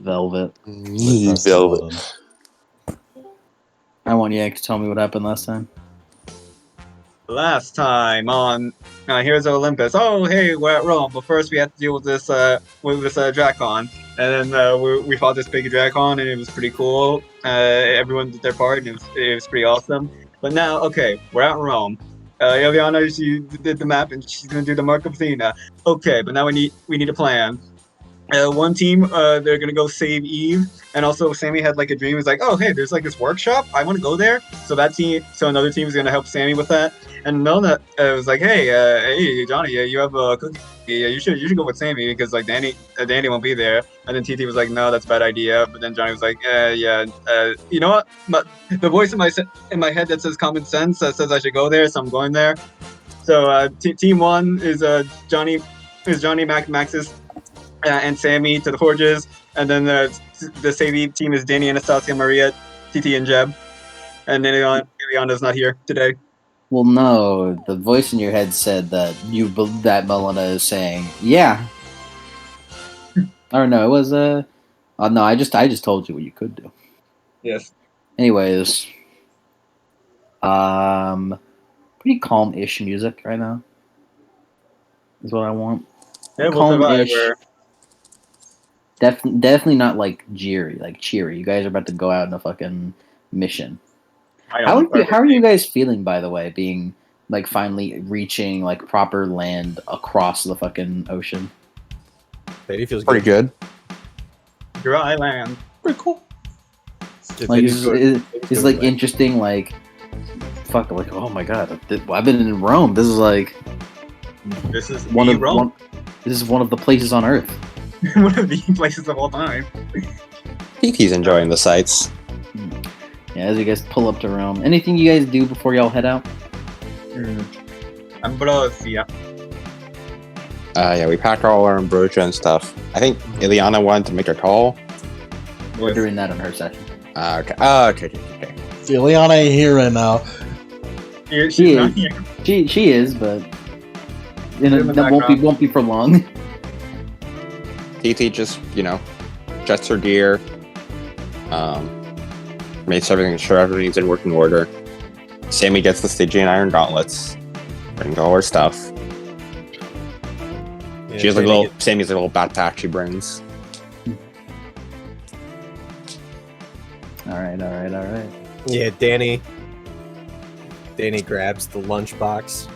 Velvet. Velvet. I want Yak to tell me what happened last time. Last time on Heroes of Olympus. Oh, hey, we're at Rome, but first we have to deal with this Drakon, and then we fought this big Drakon, and it was pretty cool. Everyone did their part, and it was pretty awesome. But now, okay, we're at Rome. Ileana, she did the map, and she's gonna do the Mark of Athena. Okay, but now we need a plan. One team, they're gonna go save Eve, and also Sammy had like a dream. He's like, "Oh, hey, there's like this workshop. I want to go there." So another team is gonna help Sammy with that. And Melna was like, "Hey, Johnny, you have a cookie. Yeah, you should go with Sammy because like Danny won't be there." And then TT was like, "No, that's a bad idea." But then Johnny was like, "Yeah, you know what? But the voice in my head that says common sense that says I should go there, so I'm going there." So team one is Johnny Max's. And Sammy to the Forges, and then the Savvy team is Danny, Anastasia, Maria, TT, and Jeb. And then Ileana's not here today. Well, no, the voice in your head said that that Melina is saying, yeah. Or no, it was no, I just told you what you could do. Yes. Anyways, pretty calm-ish music right now is what I want. Yeah, we'll Calm-ish. survive. Definitely not like cheery. You guys are about to go out on a fucking mission. How are you guys feeling, by the way, being like finally reaching like proper land across the fucking ocean? Lady feels pretty good. Dry land. Pretty cool. Like it's like interesting. Like fuck. Like oh my god, I've been in Rome. This is like this is one of Rome. This is one of the places on Earth. One of the places of all time. TT's enjoying the sights. Yeah, as you guys pull up to Rome. Anything you guys do before y'all head out? Ambrosia. Yeah, we packed all our ambrosia and stuff. I think Ileana wanted to make a call. We're doing that on her session. Okay. Okay. Ileana ain't here right now. She is, but that won't be for long. TT just, jets her gear, makes sure everything's in working order. Sammy gets the Stygian Iron Gauntlets, brings all her stuff. Yeah, she has Sammy's a little backpack she brings. All right. Yeah, Danny grabs the lunchbox.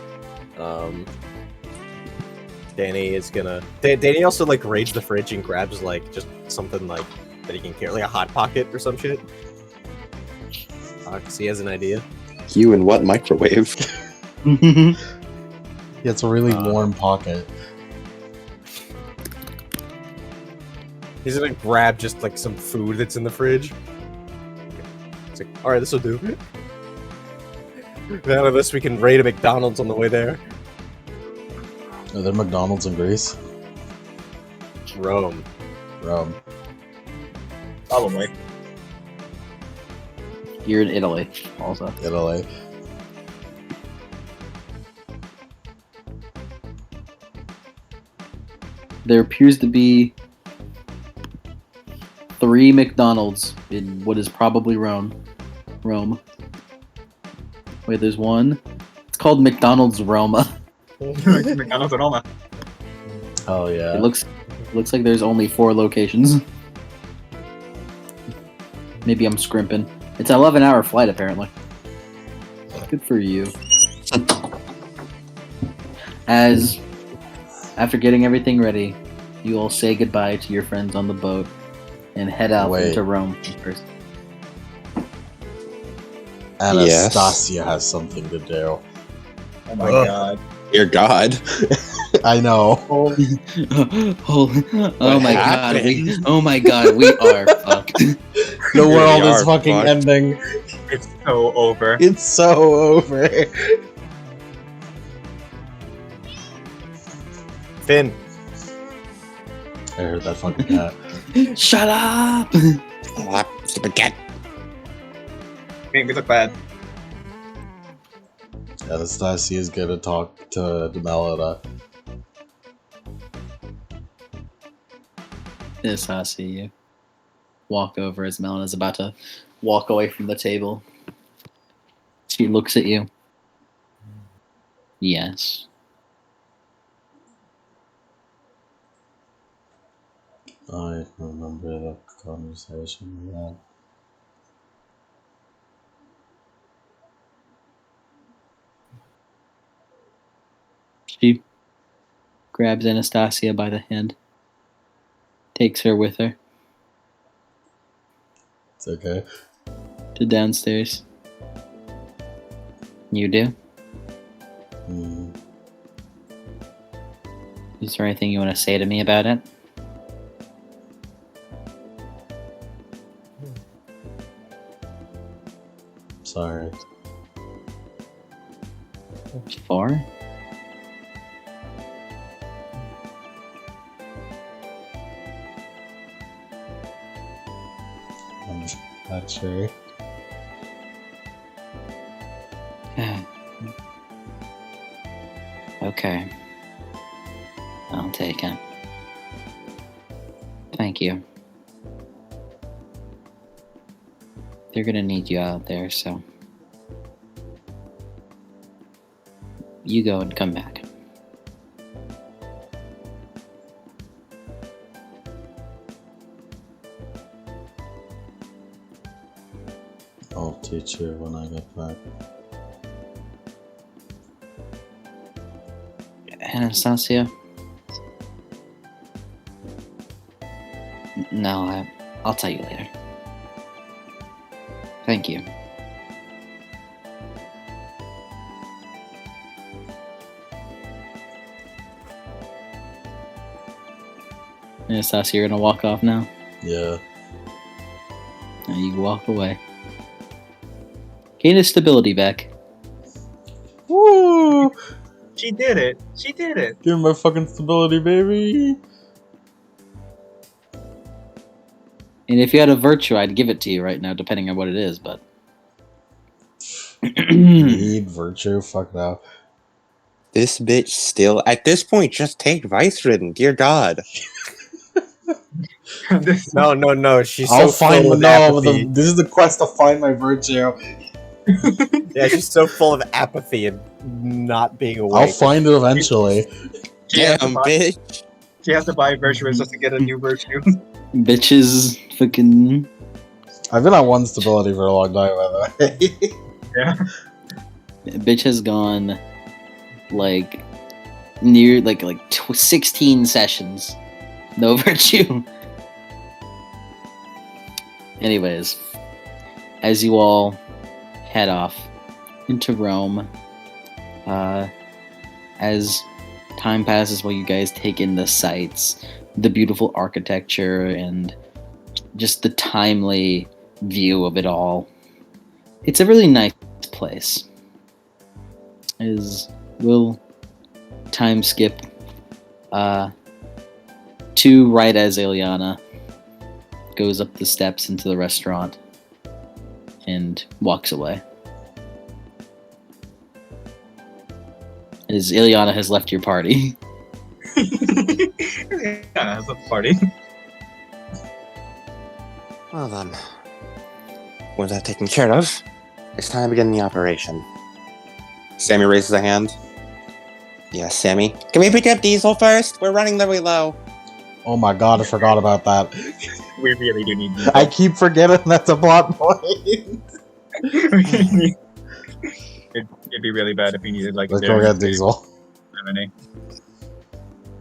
Danny also like raids the fridge and grabs like just something like that he can carry, like a hot pocket or some shit. Cause he has an idea. You and what microwave? Yeah, it's a really warm pocket. He's gonna grab just like some food that's in the fridge. It's like, all right, this will do. Out of this, we can raid a McDonald's on the way there. Are there McDonald's in Greece? Rome. Probably. You're in Italy, also. Italy. There appears to be 3 McDonald's in what is probably Rome. Wait, there's one. It's called McDonald's Roma. McDonald's Roma. Oh yeah. It looks like there's only 4 locations. Maybe I'm scrimping. It's an 11-hour flight, apparently. Good for you. As after getting everything ready, you all say goodbye to your friends on the boat and head out into Rome first. Anastasia has something to do. Oh my god. Dear God. I know. Oh my god, we are fucked. The world is fucking ending. It's so over. It's so over. Finn. I heard that fucking cat. Shut up! Stupid cat. Make me look bad. Anastasia is gonna talk to Melina. Yes, I see you. walk over as Melena's about to walk away from the table. She looks at you. Yes. I remember the conversation we had. She grabs Anastasia by the hand, takes her with her It's okay. to downstairs. You do? Mm. Is there anything you want to say to me about it? Sorry. For? I'm not sure. Okay. I'll take it. Thank you. They're gonna need you out there, so you go and come back. I'll teach you when I get back. Anastasia? No, I'll tell you later. Thank you. Anastasia, you're gonna walk off now? Yeah. Now you walk away. Gain his stability back. Woo! She did it. She did it. Give me my fucking stability, baby. And if you had a virtue, I'd give it to you right now, depending on what it is, but... Need virtue? Fuck no. This bitch still, at this point, just take Vice Ridden. Dear God. This- No. She's I'll so find full of no. apathy. This is the quest to find my virtue. Yeah, she's so full of apathy and not being awake. I'll find it eventually. she, has to Damn, buy, bitch. she has to buy virtuous just to get a new virtue. Bitches fucking... I've been on one stability for a long time, by the way. Yeah. Bitch has gone, like, near, like 16 sessions. No virtue. Anyways, as you all head off into Rome, as time passes while you guys take in the sights, the beautiful architecture, and just the timely view of it all, it's a really nice place. We'll time skip to right as Ileana goes up the steps into the restaurant and walks away. As Ileana has left your party. Yeah, it's a party. Well then, with that taken care of, it's time to begin the operation. Sammy raises a hand. Yes, Sammy. Can we pick up Diesel first? We're running really low. Oh my god, I forgot about that. We really do need I keep forgetting that's a plot point. it'd be really bad if we needed like Let's go get Diesel. lemonade.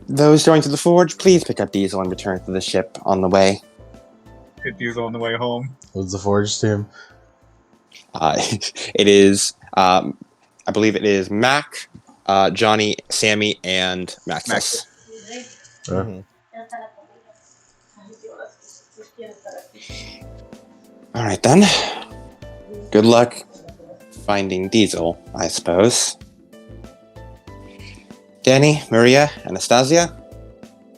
Those going to the forge, please pick up Diesel and return to the ship on the way. Get Diesel on the way home. Who's the Forge team? It is, I believe it is Mac, Johnny, Sammy, and Maxis. Mhm. Alright then. Good luck finding Diesel, I suppose. Danny, Maria, Anastasia,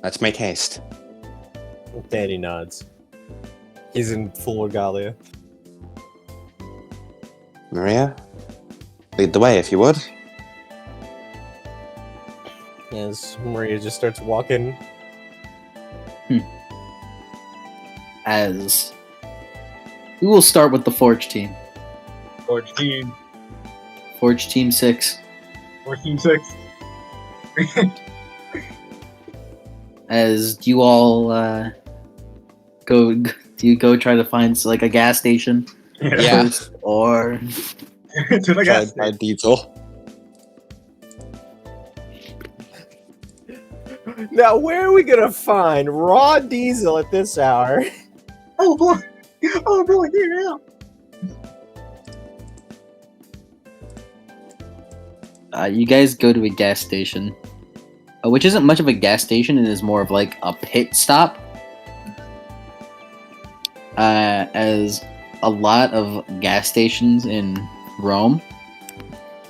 let's make haste. Danny nods. He's in full regalia. Maria, lead the way if you would. As Maria just starts walking. As we will start with the Forge team. Forge team. Forge team 6. Forge team 6. As you all go, do you go try to find like a gas station Yeah. first, or To the gas Tried station. diesel. Now, where are we gonna find raw diesel at this hour? Oh boy! Oh boy! Yeah. you guys go to a gas station, which isn't much of a gas station. It is more of like a pit stop. As a lot of gas stations in Rome,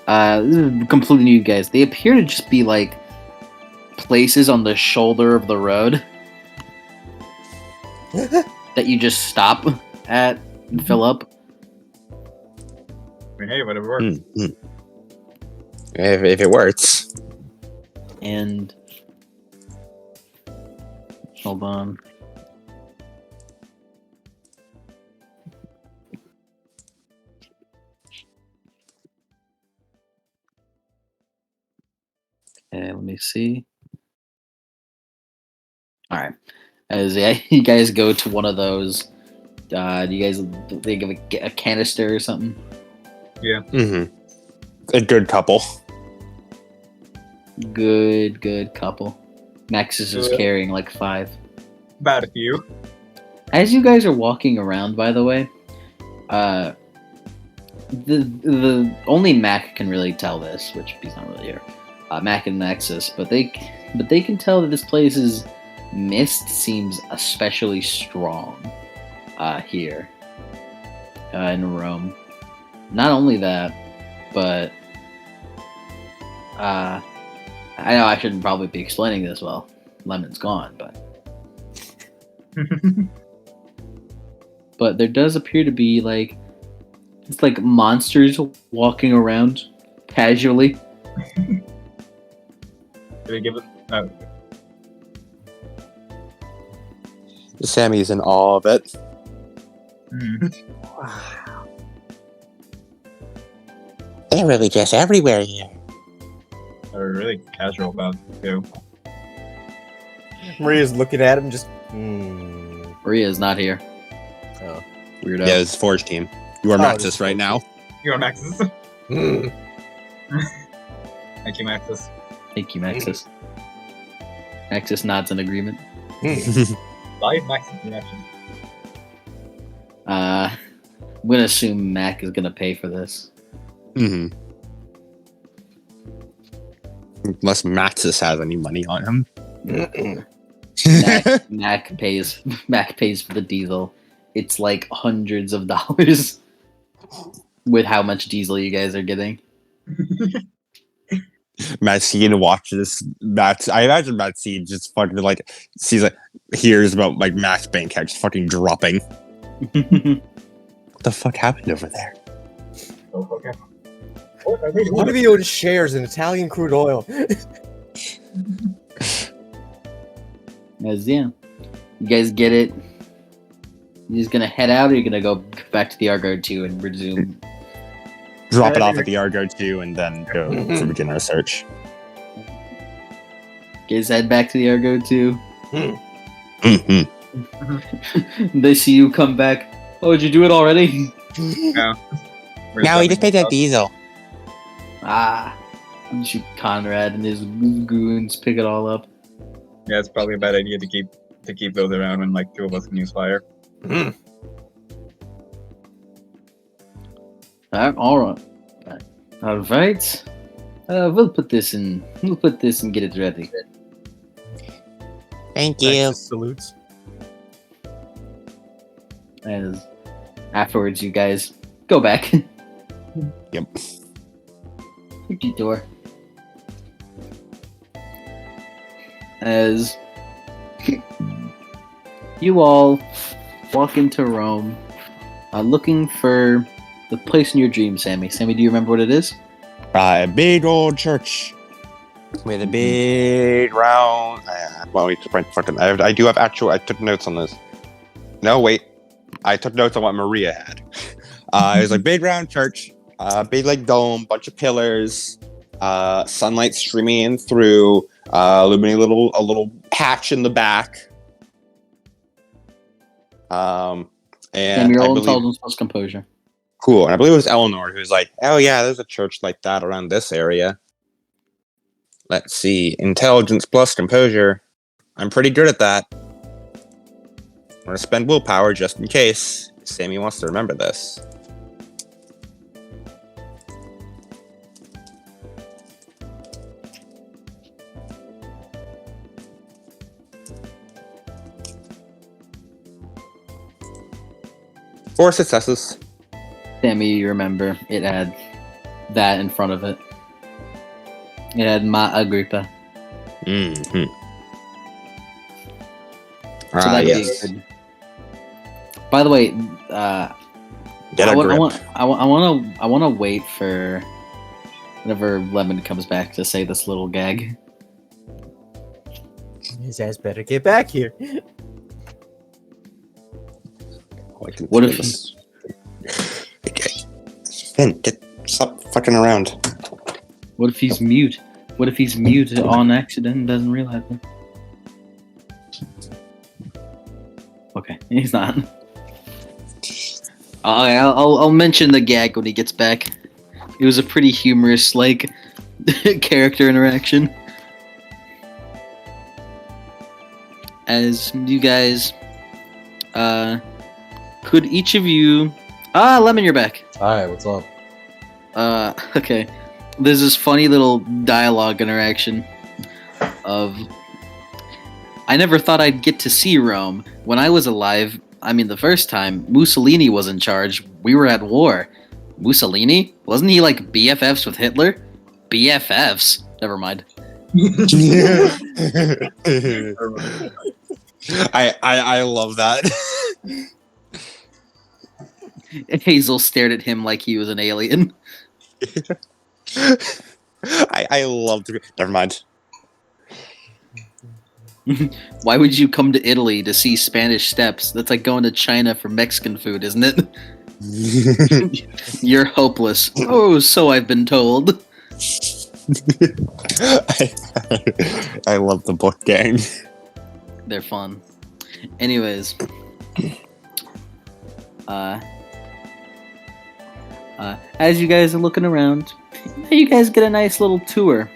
this is completely new, guys. They appear to just be like places on the shoulder of the road that you just stop at and fill up. I mean, hey, whatever works. Mm-hmm. If it works. And hold on. Okay, let me see. All right. As you guys go to one of those, do you guys think of a canister or something? Mm-hmm. A good couple. Good couple. Max is just Good. carrying like 5. About a few. As you guys are walking around, by the way, the only Mac can really tell this, which he's not really here. Mac and Nexus, but they can tell that this place's mist seems especially strong here in Rome. Not only that, but I know I shouldn't probably be explaining this well. Lemon's gone, but there does appear to be like it's like monsters walking around casually. Did they give it? Oh. Sammy's in awe of it. Wow. They're really just everywhere here. They're really casual about it too. Maria's looking at him, just. Maria is not here. Oh. Weirdo. Yeah, it's Forge team. You are Oh, Maxis it's right now. You're Maxis. Hmm. Thank you, Maxis. Thank you, Maxis. Maxis nods in agreement. Live Maxis reaction. I'm gonna assume Mac is gonna pay for this. Mm-hmm. Unless Maxis has any money on him. Mac pays for the diesel. It's like hundreds of dollars with how much diesel you guys are getting. Matt Seed watches Matt. I imagine Matt Seed just fucking like sees like hears about like Max Bankhead just fucking dropping. What the fuck happened over there? Oh, okay. What are they What are doing? the own shares in Italian crude oil? As yeah, you guys get it. You just gonna head out, or you gonna go back to the Argo 2 and resume? Drop it off at the Argo 2 and then go for beginner search. Guys head back to the Argo 2. Mm-hmm. They see you come back. Oh, did you do it already? No. Now we just paid that diesel. Ah, and shoot Conrad and his goons pick it all up. Yeah, it's probably a bad idea to keep those around when like two of us can use fire. All right. We'll put this in. We'll put this and get it ready. Thank Texas salutes. As afterwards, you guys go back. Yep. Empty door. As you all walk into Rome, looking for the place in your dream, Sammy. Sammy, do you remember what it is? A big old church with a big round. Well, we just print fucking. I do have actual. I took notes on this. No, wait. I took notes on what Maria had. It was like big round church, big like dome, bunch of pillars, sunlight streaming in through, illuminating a little patch in the back. And your I old believe intelligence plus composure. cool. And I believe it was Eleanor who was like, "Oh yeah, there's a church like that around this area." Let's see, intelligence plus composure. I'm pretty good at that. I'm gonna spend willpower just in case Sammy wants to remember this. Four successes. Sammy, you remember, it had that in front of it. It had Ma Agrippa. Mm-hmm. So that'd Yes. be good. By the way, Get a grip. I want to wait for whenever Lemon comes back to say this little gag. His ass better get back here. What if Finn, stop fucking around. What if he's mute? What if he's mute on accident and doesn't realize it? Okay, he's not. I'll mention the gag when he gets back. It was a pretty humorous, like, character interaction. As you guys, could each of you... Lemon, you're back. Hi, what's up? Okay. There's this funny little dialogue interaction of... I never thought I'd get to see Rome. When I was alive, I mean the first time, Mussolini was in charge. We were at war. Mussolini? Wasn't he like BFFs with Hitler? BFFs? Never mind. I love that. Hazel stared at him like he was an alien. I love to. Never mind. Why would you come to Italy to see Spanish Steps? That's like going to China for Mexican food, isn't it? You're hopeless. Oh, so I've been told. I love the book gang. They're fun. Anyways. As you guys are looking around, you guys get a nice little tour.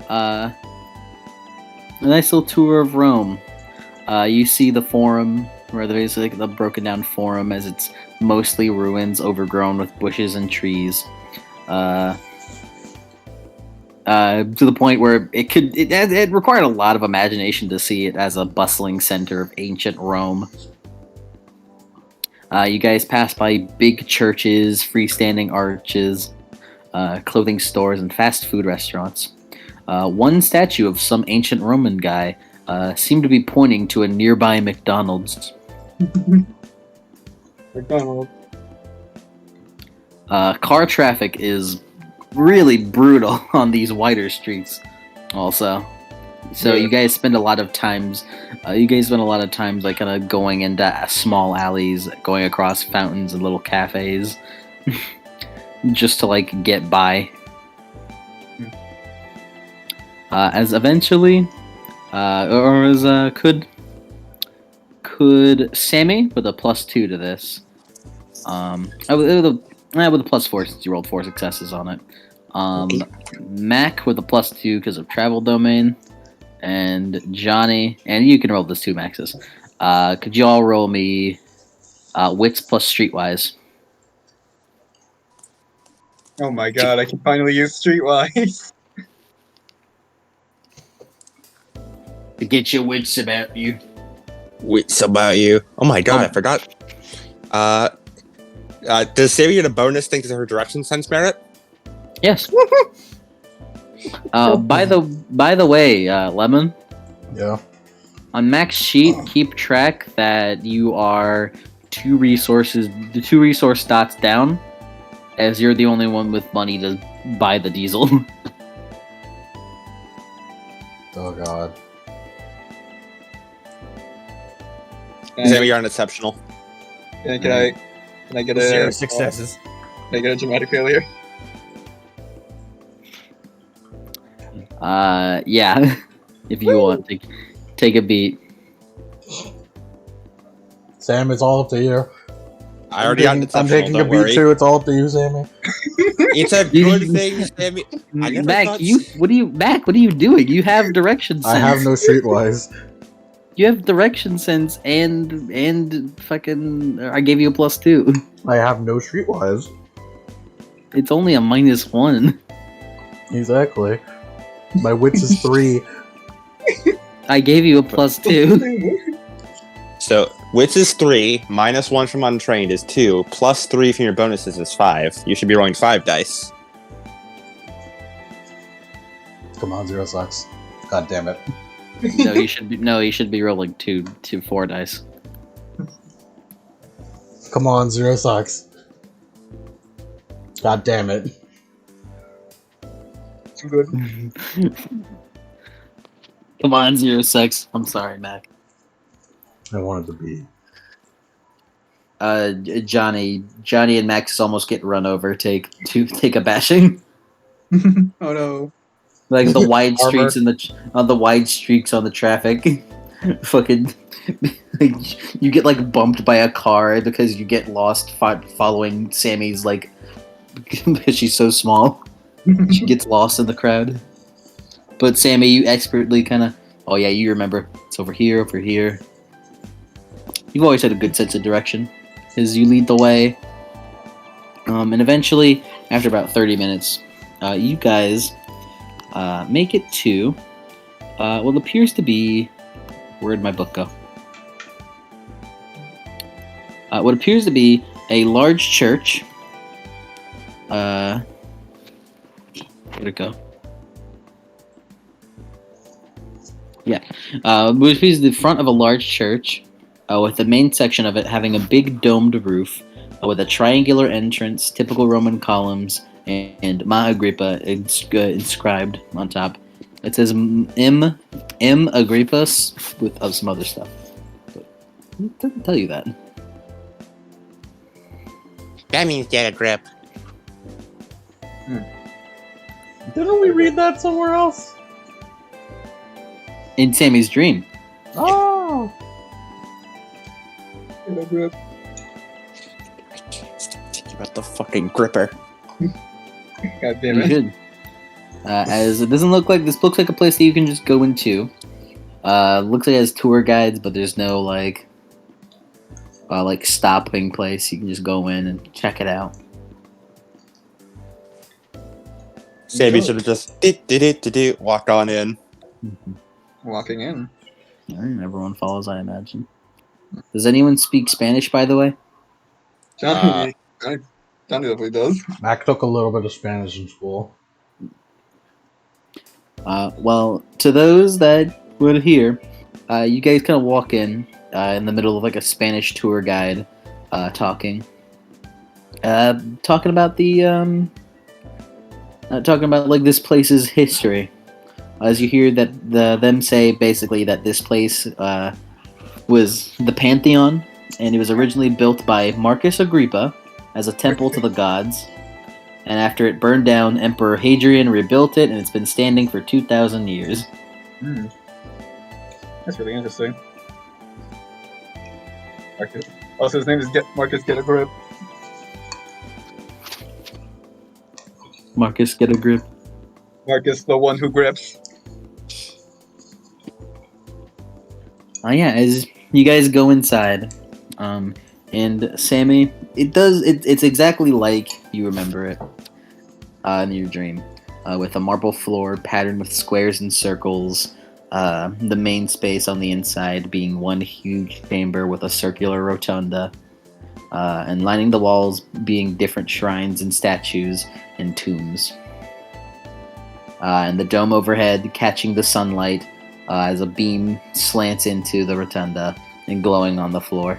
A nice little tour of Rome. You see the Forum, where there's like the broken down Forum, as it's mostly ruins overgrown with bushes and trees. To the point where it required a lot of imagination to see it as a bustling center of ancient Rome. You guys pass by big churches, freestanding arches, clothing stores, and fast food restaurants. One statue of some ancient Roman guy seemed to be pointing to a nearby McDonald's. McDonald's. Car traffic is really brutal on these wider streets also. So you guys spend a lot of times like kind of going into small alleys, going across fountains and little cafes just to like get by. As eventually could Sammy with a +2 to this, with a +4 since you rolled 4 successes on it, Mac with a +2 because of travel domain, and Johnny, and you can roll this 2 maxes. Could you all roll me wits plus streetwise? Oh my god, I can finally use Streetwise. To get your wits about you. Wits about you. Oh my god, I forgot. Does Sammy get a bonus thing to her direction sense merit? Yes. By the way, Lemon. Yeah. On Mac's sheet, keep track that you are 2 resource dots down, as you're the only one with money to buy the diesel. Oh god. Sammy, you're unexceptional. Can I get a 0 successes. Can I get a dramatic failure? Yeah. If you want, take a beat. Sam, it's all up to you. I already got an I'm exceptional, taking a don't beat worry. too. It's all up to you, Sammy. It's a good thing, Sammy. I never Mac, thought... what are you doing? You have direction sense. I have no streetwise. You have direction sense and fucking. I gave you a +2. I have no streetwise. It's only a -1. Exactly. My wits is 3. I gave you a +2. So, wits is 3, -1 from untrained is 2, +3 from your bonuses is 5. You should be rolling 5 dice. Come on, 0 sucks. God damn it. No, you should be rolling 4 dice. Come on, 0 sucks. God damn it. Good. Come on, 0 sucks. I'm sorry, Mac. I wanted to be. Johnny and Max almost get run over. Take a bashing. Oh no. Like the wide Armor. streets on the wide streaks on the traffic. Fucking, like, you get like bumped by a car because you get lost following Sammy's like because she's so small. She gets lost in the crowd. But Sammy, you expertly kind of, oh yeah, you remember it's over here, over here. You've always had a good sense of direction, as you lead the way. And eventually, after about 30 minutes, you guys make it to what appears to be, where'd my book go? What appears to be a large church. Where'd it go? Yeah, which is the front of a large church, with the main section of it having a big domed roof, with a triangular entrance, typical Roman columns, and Ma Agrippa inscribed on top. It says M Agrippus with some other stuff. But it doesn't tell you that. That means get a grip. Didn't we read that somewhere else? In Sammy's dream. Oh! I can't stop thinking about the fucking gripper. God damn You it. should. As it doesn't look like this looks like a place that you can just go into. Looks like it has tour guides, but there's no like stopping place. You can just go in and check it out. Sammy should have just walked on in. Walking in. Everyone follows, I imagine. Does anyone speak Spanish, by the way? Johnny definitely does. Mac took a little bit of Spanish in school. Well, to those that would hear, you guys kind of walk in the middle of like a Spanish tour guide talking about the talking about like this place's history. As you hear that them say basically that this place was the Pantheon, and it was originally built by Marcus Agrippa as a temple to the gods. And after it burned down, Emperor Hadrian rebuilt it, and it's been standing for 2,000 years. That's really interesting. Marcus. Also, his name is Marcus Get a Grip. Marcus, get a grip. Marcus, the one who grips. Yeah, as you guys go inside, and Sammy, it's exactly like you remember it in your dream, with a marble floor patterned with squares and circles, the main space on the inside being one huge chamber with a circular rotunda, and lining the walls being different shrines and statues and tombs. And the dome overhead catching the sunlight as a beam slants into the rotunda and glowing on the floor.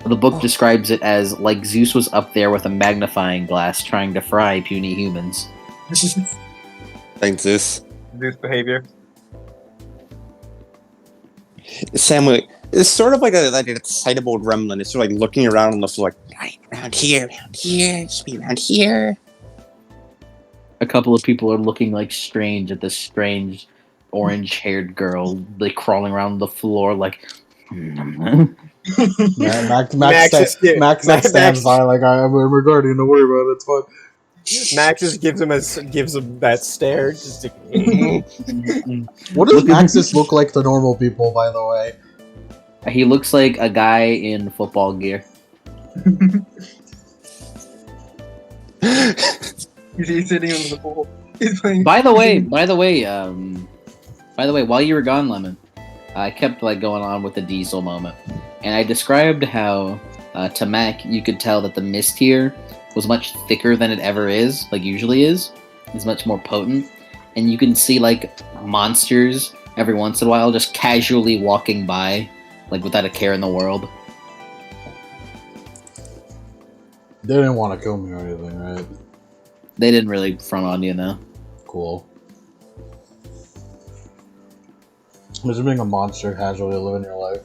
The book describes it as like Zeus was up there with a magnifying glass trying to fry puny humans. Thanks, Zeus. Zeus behavior. Sam, it's sort of like an excitable gremlin. It's sort of like looking around on the floor, like, right, around here, it should be around here. A couple of people are looking like strange at this strange orange-haired girl, like crawling around the floor, like. Max Max stands by like I'm a guardian. Don't worry about it. It's fine. Max just gives him that stare. Just What does Maxis look like to normal people, by the way? He looks like a guy in football gear. He's sitting on the pool. He's playing. By the way, while you were gone, Lemon, I kept like going on with the diesel moment, and I described how to Mac you could tell that the mist here was much thicker than it ever is, like usually is. It's much more potent, and you can see like monsters every once in a while just casually walking by, like without a care in the world. They didn't want to kill me or anything, right? They didn't really front on you, though. Cool. Imagine being a monster casually living your life.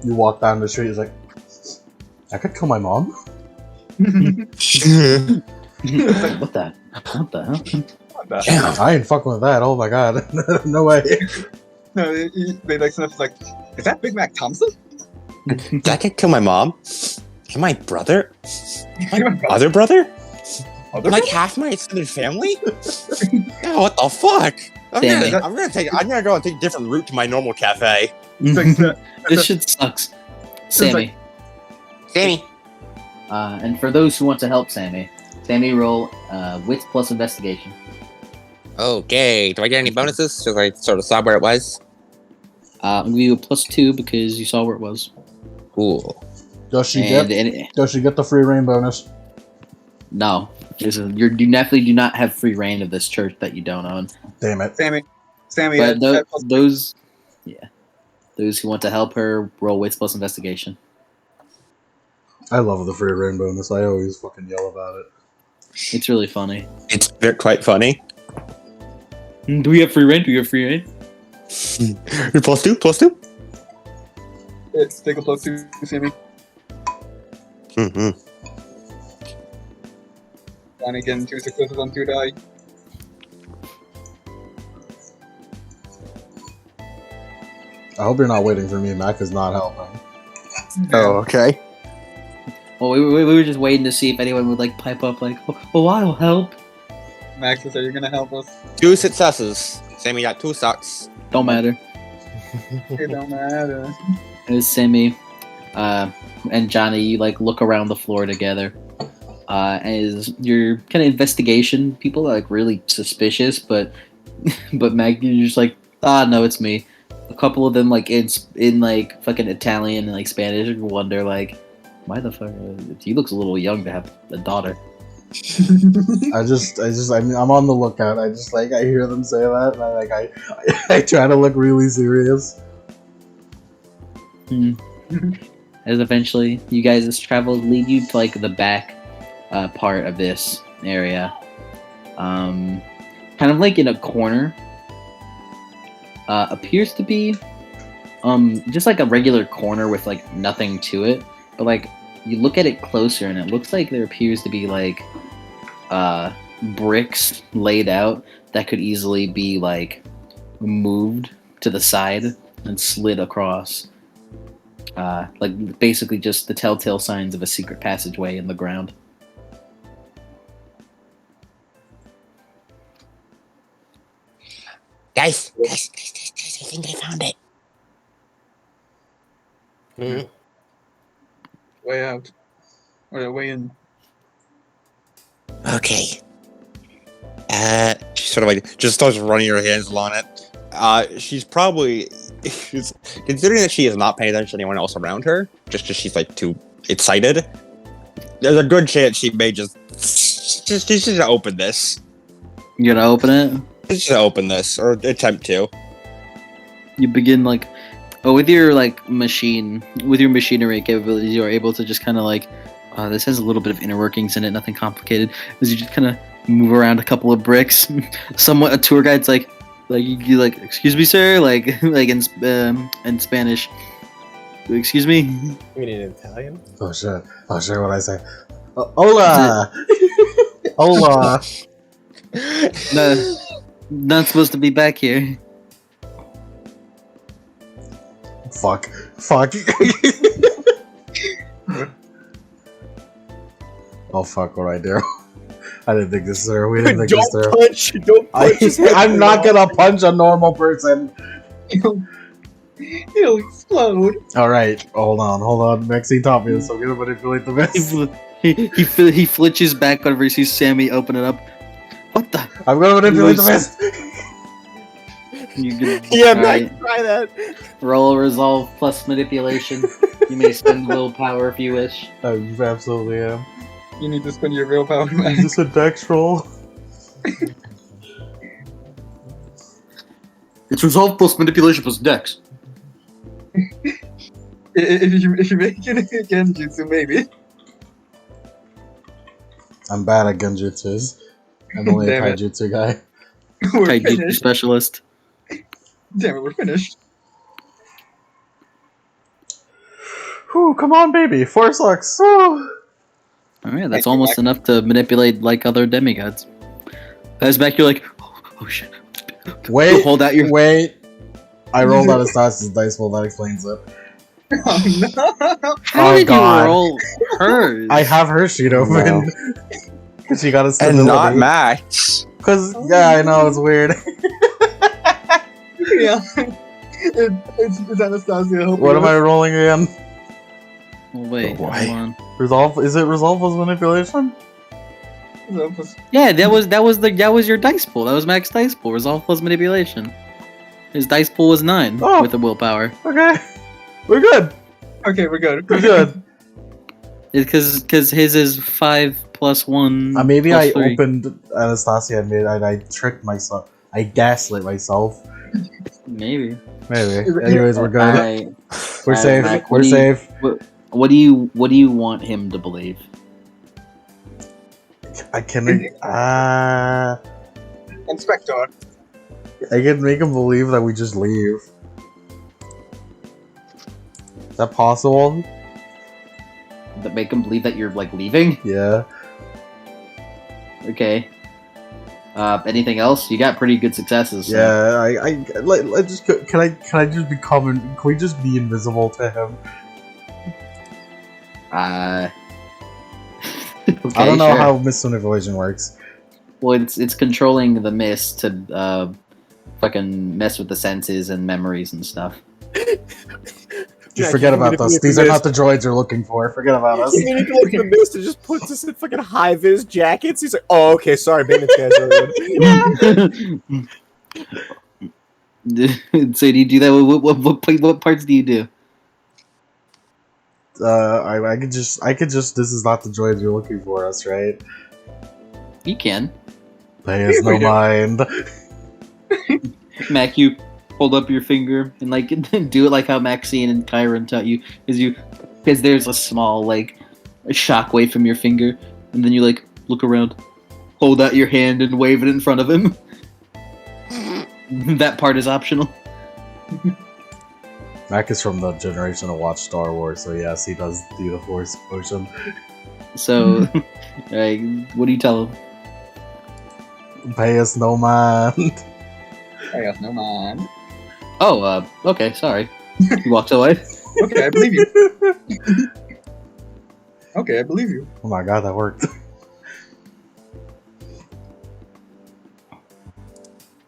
You walk down the street, it's like, I could kill my mom? What the hell? Damn. I ain't fucking with that. Oh my god. No way. No, they like snuff like, is that Big Mac Thompson? I could kill my mom. And my brother? My other brother? Like half my extended family? Yeah, what the fuck? I'm gonna go and take a different route to my normal cafe. This shit sucks. Sammy. And for those who want to help Sammy roll wits plus investigation. Okay, do I get any bonuses? Because I sort of saw where it was. I'm gonna give you a +2 because you saw where it was. Cool. Does she get the free reign bonus? No. You definitely do not have free reign of this church that you don't own. Damn it. Sammy. But those who want to help her roll wits plus investigation. I love the free reign bonus. I always fucking yell about it. It's really funny. It's quite funny. Do we have free reign? You're +2? It's take a +2, Sammy. Mm-hmm. And again, 2 successes on 2 die. I hope you're not waiting for me. Mac is not helping. Oh, okay. Well, we were just waiting to see if anyone would like pipe up like, oh, I'll help. Max, are you gonna help us? 2 successes. Sammy got 2 sucks. Don't matter. It don't matter. It's Sammy and Johnny. You like look around the floor together. As your kind of investigation, people are like really suspicious, but Mag, you're just like, no, it's me. A couple of them like in like fucking Italian and like Spanish wonder like, why the fuck? He looks a little young to have a daughter. I'm on the lookout. I hear them say that, and I try to look really serious. As eventually you guys' travels lead you to like the back part of this area, kind of like in a corner. Appears to be just like a regular corner with like nothing to it, but like you look at it closer and it looks like there appears to be like bricks laid out that could easily be like moved to the side and slid across, like basically just the telltale signs of a secret passageway in the ground. Guys, I think I found it. Mm-hmm. Way out. Or way in. Okay. She sort of like just starts running her hands along it. She's probably considering that she is not paying attention to anyone else around her, just because she's like too excited. There's a good chance she may just open this. You gonna open it? Just open this or attempt to. You begin like, with your machinery capabilities, you are able to just kind of like, this has a little bit of inner workings in it, nothing complicated. As you just kind of move around a couple of bricks, somewhat a tour guide's like you like, excuse me, sir, like in Spanish, Excuse me? You mean in Italian? Oh shit! Oh shit! What I say? Hola! Hola! No, not supposed to be back here. Fuck! Fuck! Oh fuck! What I do? I didn't think this through. We didn't think this through. Don't punch his head. I'm not gonna punch a normal person. He'll explode. All right, hold on. Maxine taught me this. I'm gonna manipulate the mist. He flinches back whenever he sees Sammy open it up. What the? I'm gonna manipulate the mist. You can, Yeah, alright. Mac, try that. Roll resolve plus manipulation. You may spend willpower if you wish. You absolutely am. You need to spend your willpower. Is this a dex roll? It's resolve plus manipulation plus dex. If you make it a genjutsu, maybe. I'm bad at genjutsus. I'm only a Damn it. taijutsu guy. We're Taijutsu finished. specialist. Damn it, we're finished. Whew, come on, baby. 4 sucks. Whew. Alright, that's almost enough to manipulate like other demigods. As back, you're like, oh shit. Wait, Hold out your. wait. I rolled out Anastasia's dice roll. That explains it. Oh no! How Oh, did God. you roll hers? I have her sheet open. Cause she got a And not Max. Cause yeah, I know it's weird. Yeah. It's Anastasia. What am I rolling again? Well, wait, Oh, boy. hold on. Resolve? Is it resolve plus manipulation? Yeah, that was your dice pool. That was Mac's dice pool. Resolve plus manipulation. His dice pool was 9 Oh. with the willpower. Okay, we're good. Okay, we're good. We're good. It's because his is 5 plus 1. Maybe plus I 3. opened Anastasia and I tricked myself. I gaslit myself. Maybe. Maybe. Anyways, we're good. Alright. We're Alright, safe. Mac, We're safe. What do you want him to believe? I can. Inspector. I can make him believe that we just leave. Is that possible? That make him believe that you're like leaving? Yeah. Okay. Anything else? You got pretty good successes. So. Yeah. I just can I just become? Can we just be invisible to him? Okay, I don't know sure. how mist manipulation works. Well, it's controlling the mist to fucking mess with the senses and memories and stuff. Just forget about us. These are not the droids you're looking for. Forget about us. He manipulates the mist and just puts us in fucking high vis jackets. He's like, oh, okay, sorry, maintenance guys are rude. So do you do that? What parts do you do? I could just. This is not the droids you're looking for, us, right? You can. Pay us no mind. Mac, you hold up your finger and like do it like how Maxine and Kyron taught you, because there's a small like a shockwave from your finger, and then you like look around, hold out your hand and wave it in front of him. That part is optional. Mac is from the generation to watch Star Wars, so yes, he does do the Force motion. So, like, what do you tell him? Pay us no mind. I got no mind. Oh, okay, sorry. He walks away. Okay, I believe you. Okay, I believe you. Oh my god, that worked.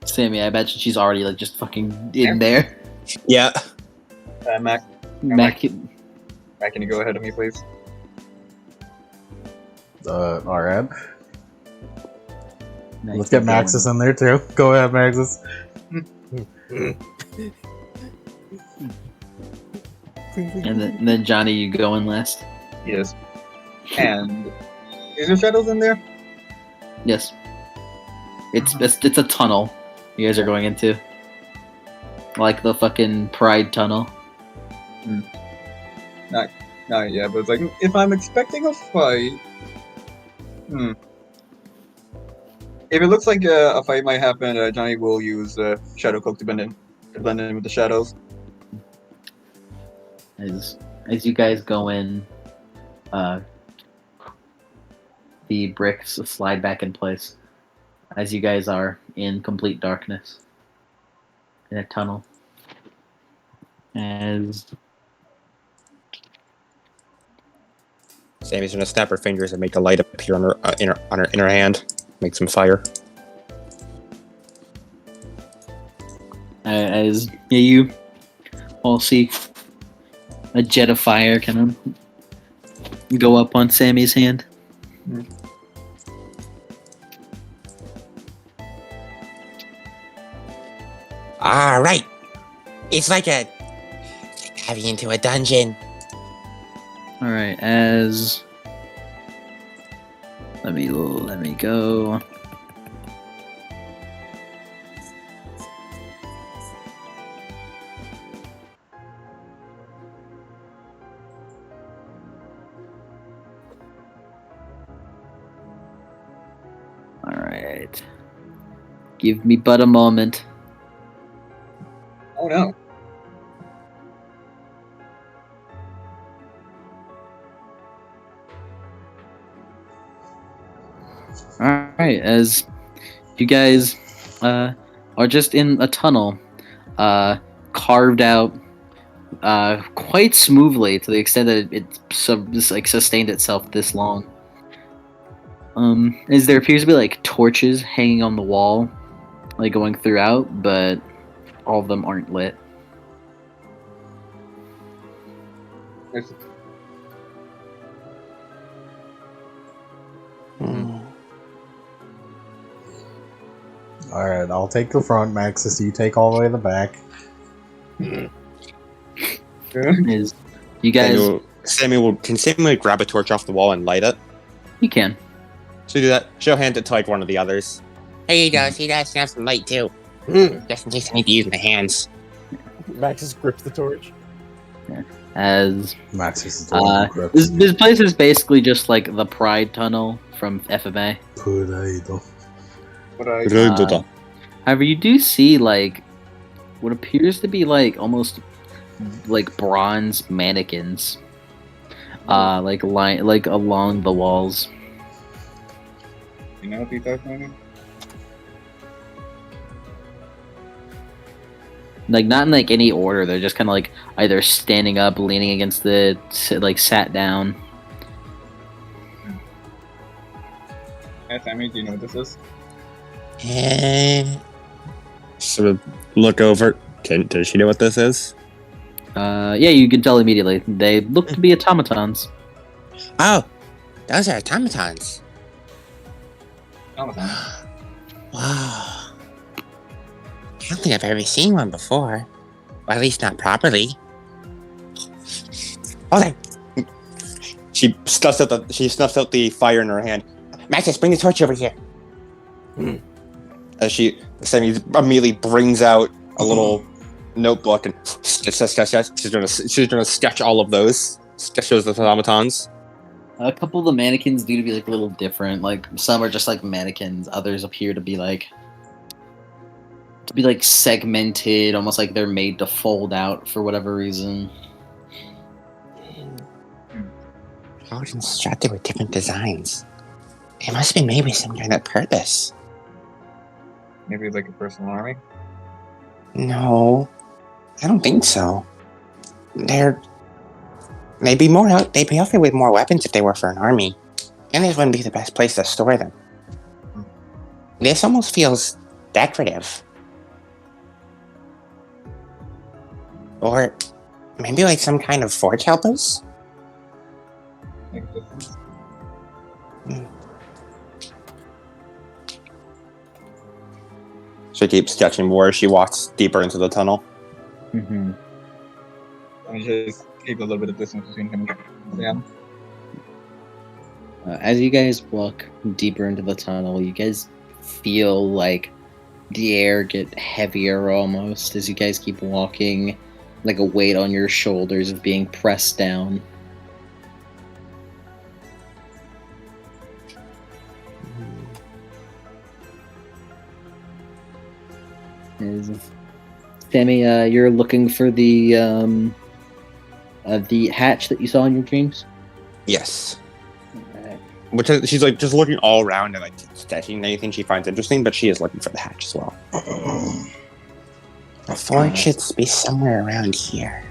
Sammy, I bet she's already like just fucking in there. Yeah. Mac, Mac, Mac, can you go ahead of me, please? Alright. Let's get Maxis in there too. Go ahead, Maxis. And then Johnny, you go in last. Yes. And is there shadows in there? Yes. It's a tunnel you guys are going into. Like the fucking Pride tunnel. Not yet, but it's like, if I'm expecting a fight... If it looks like a fight might happen, Johnny will use Shadow Cloak to blend in with the shadows. As you guys go in, uh, the bricks slide back in place. As you guys are in complete darkness in a tunnel. As Sammy's gonna snap her fingers and make a light appear on her inner hand. Make some fire. as you all see a jet of fire kind of go up on Sammy's hand. All right. It's like diving into a dungeon. All right, as let me go. All right, give me but a moment. Oh no. All right, as you guys are just in a tunnel, carved out quite smoothly to the extent that just like sustained itself this long. As there appears to be like torches hanging on the wall, like going throughout, but all of them aren't lit. Alright, I'll take the front, Maxis. You take all the way to the back. Is you guys? Can Sammy grab a torch off the wall and light it? You can. So do that. She'll hand it to like one of the others. Hey, he does have some light too. Just in case I need to use my hands. Maxis grips the torch. As Maxis is the one who grips this place is basically just like the Pride Tunnel from FMA. Pureido. However, you do see like what appears to be like almost like bronze mannequins, like along the walls. You know what these are, Tony? Like not in like any order. They're just kind of like either standing up, leaning against the like sat down. Hey, Sammy, do you know what this is? Sort of look over. Does she know what this is? Yeah, you can tell immediately. They look to be automatons. Oh, those are automatons. Automaton. Wow. I don't think I've ever seen one before. Or at least not properly. Oh, there. She snuffs out the fire in her hand. Maxis, bring the torch over here. As Sammy immediately brings out a little notebook and she's gonna sketch all of those. Sketch those automatons. A couple of the mannequins do to be like a little different. Like some are just like mannequins. Others appear to be like segmented, almost like they're made to fold out for whatever reason. All constructed with different designs. It must be made with some kind of purpose. Maybe like a personal army? No, I don't think so. They'd be outfitted with more weapons if they were for an army. And this wouldn't be the best place to store them. This almost feels decorative. Or maybe like some kind of forge helpers? Make a difference. She keeps sketching more as she walks deeper into the tunnel. Mm-hmm. I just keep a little bit of distance between him and them. As you guys walk deeper into the tunnel, you guys feel like the air get heavier almost as you guys keep walking, like a weight on your shoulders of being pressed down. Sammy, you're looking for the The hatch that you saw in your dreams? Yes. Alright. Which she's like just looking all around and like sketching anything she finds interesting, but she is looking for the hatch as well. The forge should be somewhere around here.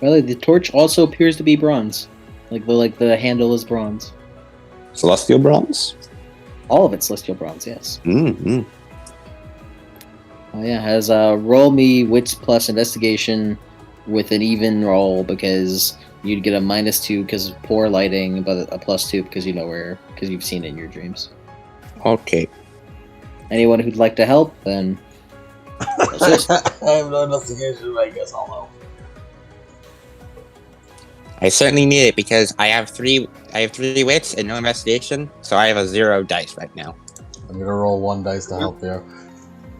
Well, the torch also appears to be bronze. The handle is bronze. Celestial bronze? All of it's celestial bronze, yes. Mm-hmm. Oh yeah, has roll me wits plus investigation with an even roll because you'd get a -2 because of poor lighting, but a +2 because you know where because you've seen it in your dreams. Okay. Anyone who'd like to help, then I have no investigation, I guess I'll help. I certainly need it because I have three wits and no investigation, so I have a 0 dice right now. I'm gonna roll 1 dice to help you.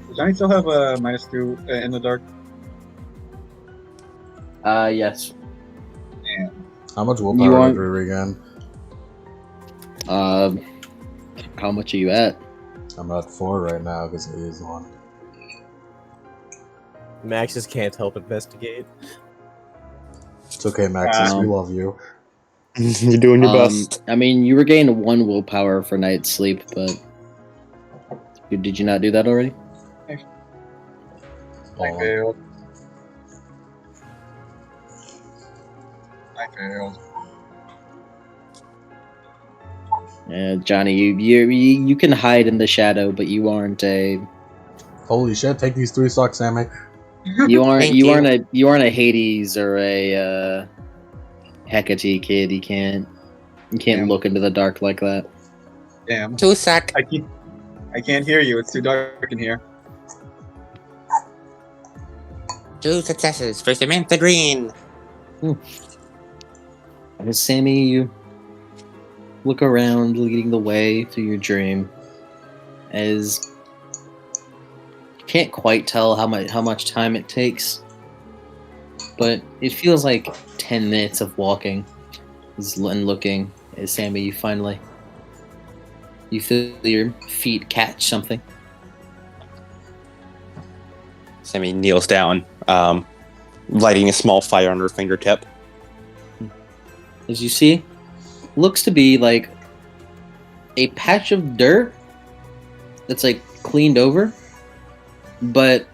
Does Johnny still have a -2 in the dark? yes. How much willpower did we regain? How much are you at? I'm at 4 right now because I used 1. Max just can't help investigate. It's okay, Maxis, we love you. You're doing your best. I mean, you regained 1 willpower for night's sleep, but did you not do that already? I failed. I failed. Yeah, Johnny, you can hide in the shadow, but you aren't a Holy shit! Take these 3 socks, Sammy. you aren't Thank you you. aren't a Hades or a Hecate kid. You can't Damn. look into the dark like that. Damn. 2 sec. I can't hear you. It's too dark in here. 2 successes for Samantha Green. As Sammy, you look around, leading the way through your dream, as you can't quite tell how much time it takes, but it feels like 10 minutes of walking and looking. As Sammy, you feel your feet catch something. Sammy kneels down, lighting a small fire on her fingertip. As you see, looks to be like a patch of dirt that's like cleaned over, but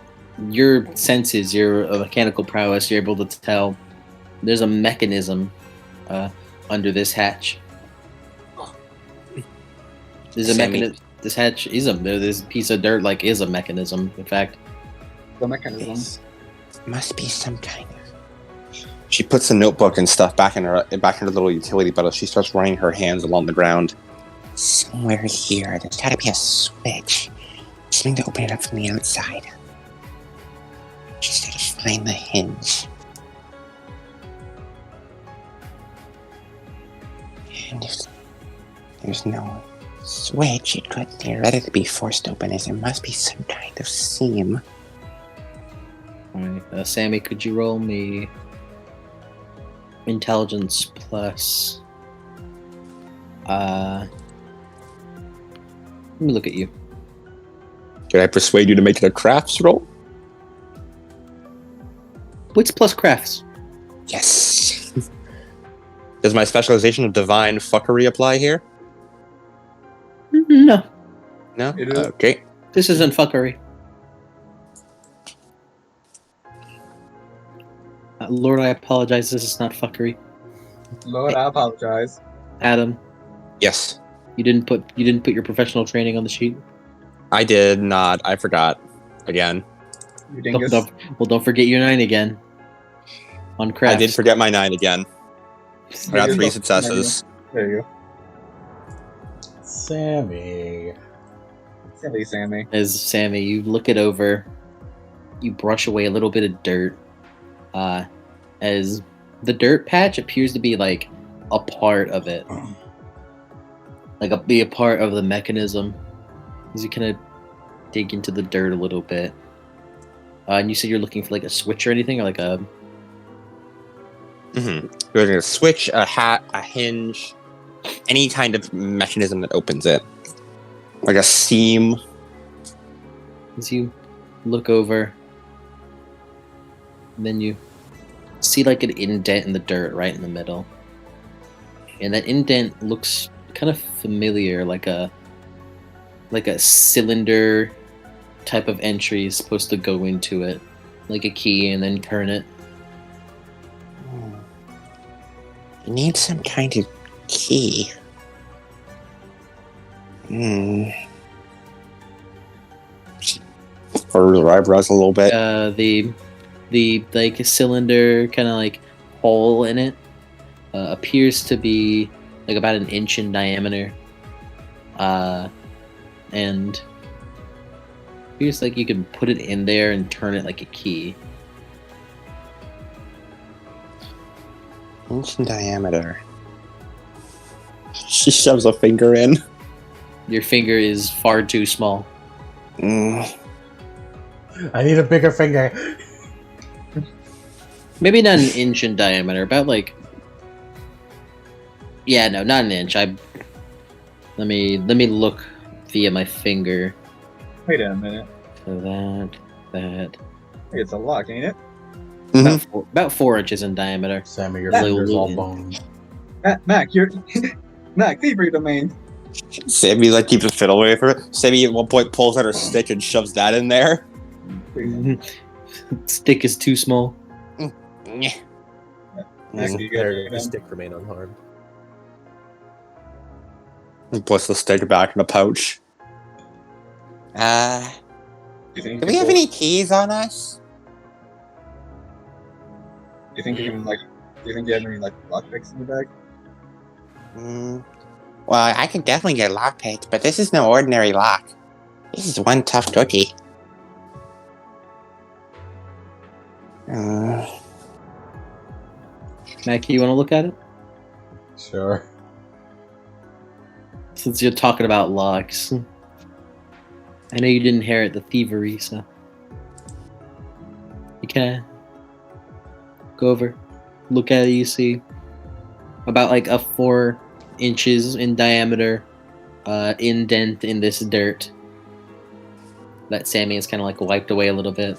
your senses, your mechanical prowess, you're able to tell there's a mechanism under this hatch. There's a mechanism. This hatch is this piece of dirt is a mechanism. In fact, The mechanism. Must be some kind of. She puts the notebook and stuff back in her little utility belt. She starts running her hands along the ground. Somewhere here, there's got to be a switch. Something to open it up from the outside. Just gotta find the hinge. And if there's no switch, it could theoretically be forced open, as there must be some kind of seam. Alright, Sammy, could you roll me intelligence plus? Let me look at you. Can I persuade you to make it a crafts roll? Wits plus crafts. Yes. Does my specialization of divine fuckery apply here? No, No? It is. Okay. this isn't fuckery. Lord, I apologize. This is not fuckery. Lord, I apologize. Adam, Yes. you didn't put your professional training on the sheet. I did not. I forgot. Again. You dingus. Don't forget your 9 again. On crafts. I did forget my 9 again. I got 3 successes. There you go. Sammy. Silly Sammy. As Sammy, you look it over, you brush away a little bit of dirt, as the dirt patch appears to be like a part of it, be a part of the mechanism. As you kind of dig into the dirt a little bit, and you said you're looking for like a switch or anything, or like a. Mm-hmm. There's a switch, a hat, a hinge, any kind of mechanism that opens it, like a seam. As you look over, then you see like an indent in the dirt right in the middle, and that indent looks kind of familiar, like a cylinder type of entry is supposed to go into it, like a key, and then turn it. You need some kind of key. Furrows her eyebrows a little bit. The like cylinder kind of like hole in it appears to be like about an inch in diameter, and appears like you can put it in there and turn it like a key. Inch in diameter. She shoves a finger in. Your finger is far too small. Mm. I need a bigger finger. Maybe not an inch in diameter, about like... Yeah, no, not an inch. Let me look via my finger. Wait a minute. So that... Hey, it's a lock, ain't it? Mm-hmm. About 4 inches in diameter. Sammy, your That finger's all little- bone. Mac, you're Mac, thievery domain. Sammy like keeps a fiddle away from it. Sammy at one point pulls out her stick and shoves that in there. Stick is too small. Mac, Mm. you There, the got stick remain unharmed. He puts the stick back in the pouch. you think Do we have any keys on us? you think you can do you think you have any lockpicks in your bag? Well, I can definitely get lockpicked, but this is no ordinary lock. This is one tough cookie. Mackie, you want to look at it? Sure. Since you're talking about locks. I know you didn't inherit the thievery, so... You can go over, look at it, you see about like a 4 inches in diameter indent in this dirt that Sammy has kind of like wiped away a little bit.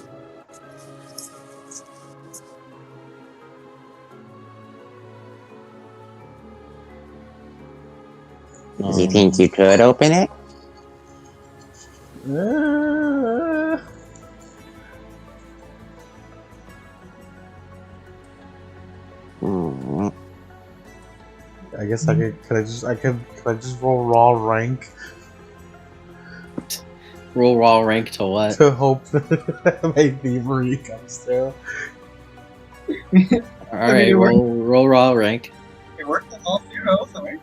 Do you think you could open it? I guess I could. Could I just roll raw rank Roll raw rank to what? to hope that my thievery comes through? Alright, roll raw rank. It worked on all 0, so maybe.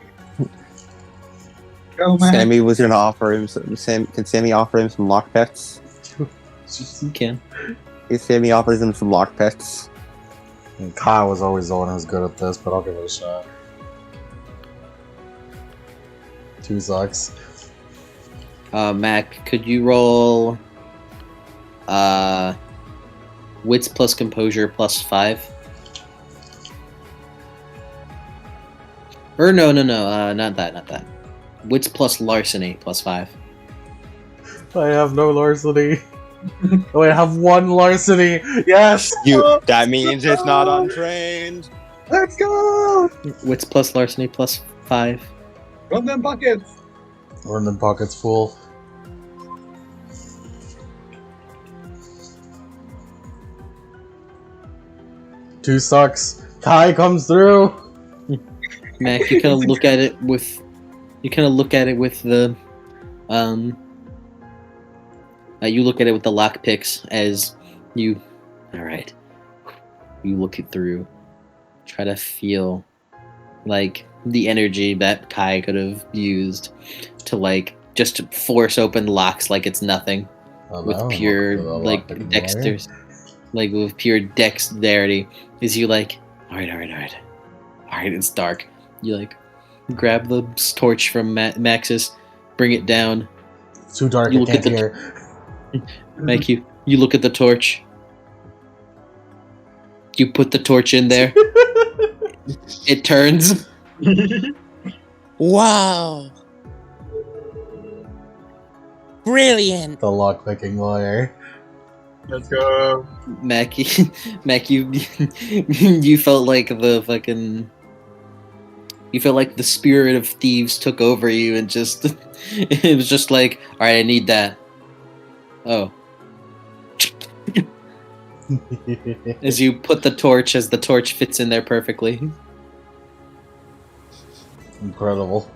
Go, Mac. Sammy was gonna offer him some. Can Sammy offer him some lock picks? You can. If Sammy offers him some lock picks. And Kyle was always the one who was good at this, but I'll give it a shot. 2 sucks. Mac, could you roll wits plus composure plus 5? Or no, not that. Wits plus larceny plus 5. I have no larceny. Oh, I have 1 larceny. Yes. That means it's not untrained. Let's go! Wits plus larceny plus 5. Run them buckets! Or in the pockets full. Two sucks. Kai comes through. Mac, you kind of look at it with the you look at it with the lockpicks as you alright. You look it through. Try to feel like the energy that Kai could have used to like just to force open locks like it's nothing. With pure like dexterity. Like with pure dexterity. Is you like, alright, it's dark. You like grab the torch from Maxis, bring it down. It's too dark, I can't hear. Thank you. You look at the torch. You put the torch in there. It turns. Wow. Brilliant. The lockpicking lawyer. Let's go. Mac, Mac, you felt like the fucking. You felt like the spirit of thieves took over you and just. It was just like, all right, I need that. Oh. As you put the torch, as the torch fits in there perfectly. Incredible.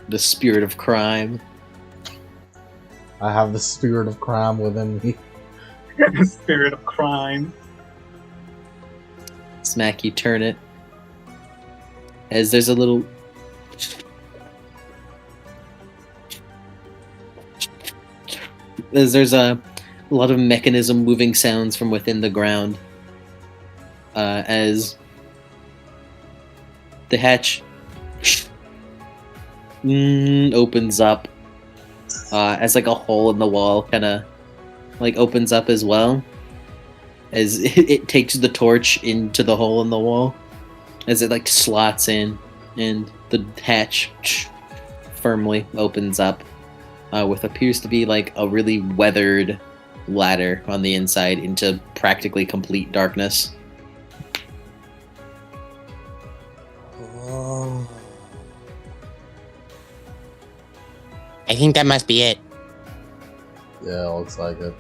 The spirit of crime. I have the spirit of crime within me. The spirit of crime. Smack, you turn it. As there's a little. As there's a lot of mechanism moving sounds from within the ground. As the hatch opens up. As like a hole in the wall kind of like opens up as well. As it takes the torch into the hole in the wall. As it like slots in. And the hatch firmly opens up. With appears to be like a really weathered ladder on the inside into practically complete darkness. Oh. I think that must be it. Yeah, looks like it.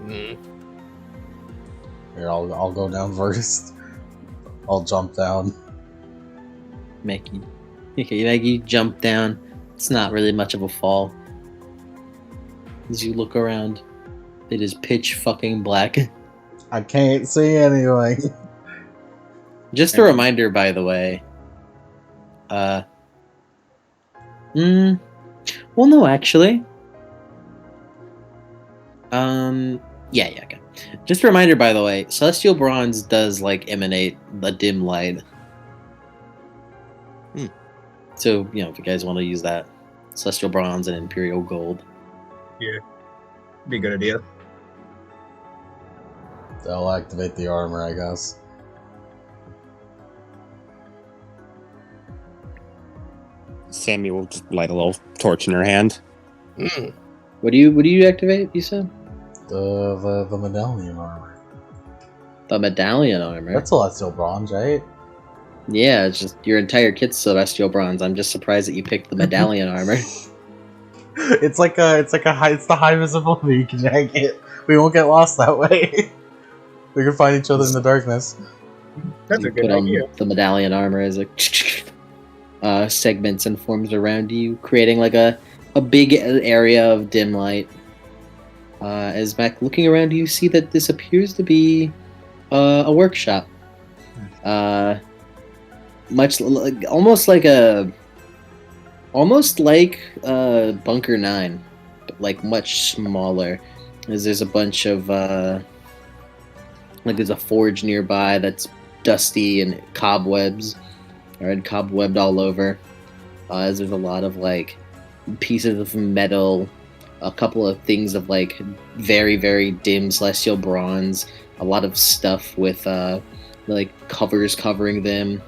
Here, I'll go down first. I'll jump down. Maggie, you jump down. It's not really much of a fall. As you look around, it is pitch fucking black. I can't see anything. Just a reminder, by the way. Well, no, actually. Yeah, okay. Just a reminder, by the way, Celestial Bronze does, like, emanate a dim light. So, you know, if you guys want to use that. Celestial Bronze and Imperial Gold. Yeah. Be a good idea. They'll activate the armor, I guess. Sammy will just light a little torch in her hand. What do you activate, you said? The medallion armor. The medallion armor. That's Celestial Bronze, right? Yeah, it's just your entire kit's Celestial Bronze. I'm just surprised that you picked the medallion armor. It's the high visibility jacket. We won't get lost that way. We can find each other in the darkness. That's You a good put on idea. the medallion armor as a segments and forms around you, creating like a big area of dim light. As Mac looking around you, see that this appears to be a workshop. Almost like Bunker 9, but like much smaller. As there's a bunch of there's a forge nearby that's dusty and cobwebbed all over. As there's a lot of like pieces of metal, a couple of things of like very, very dim celestial bronze, a lot of stuff with like covers covering them,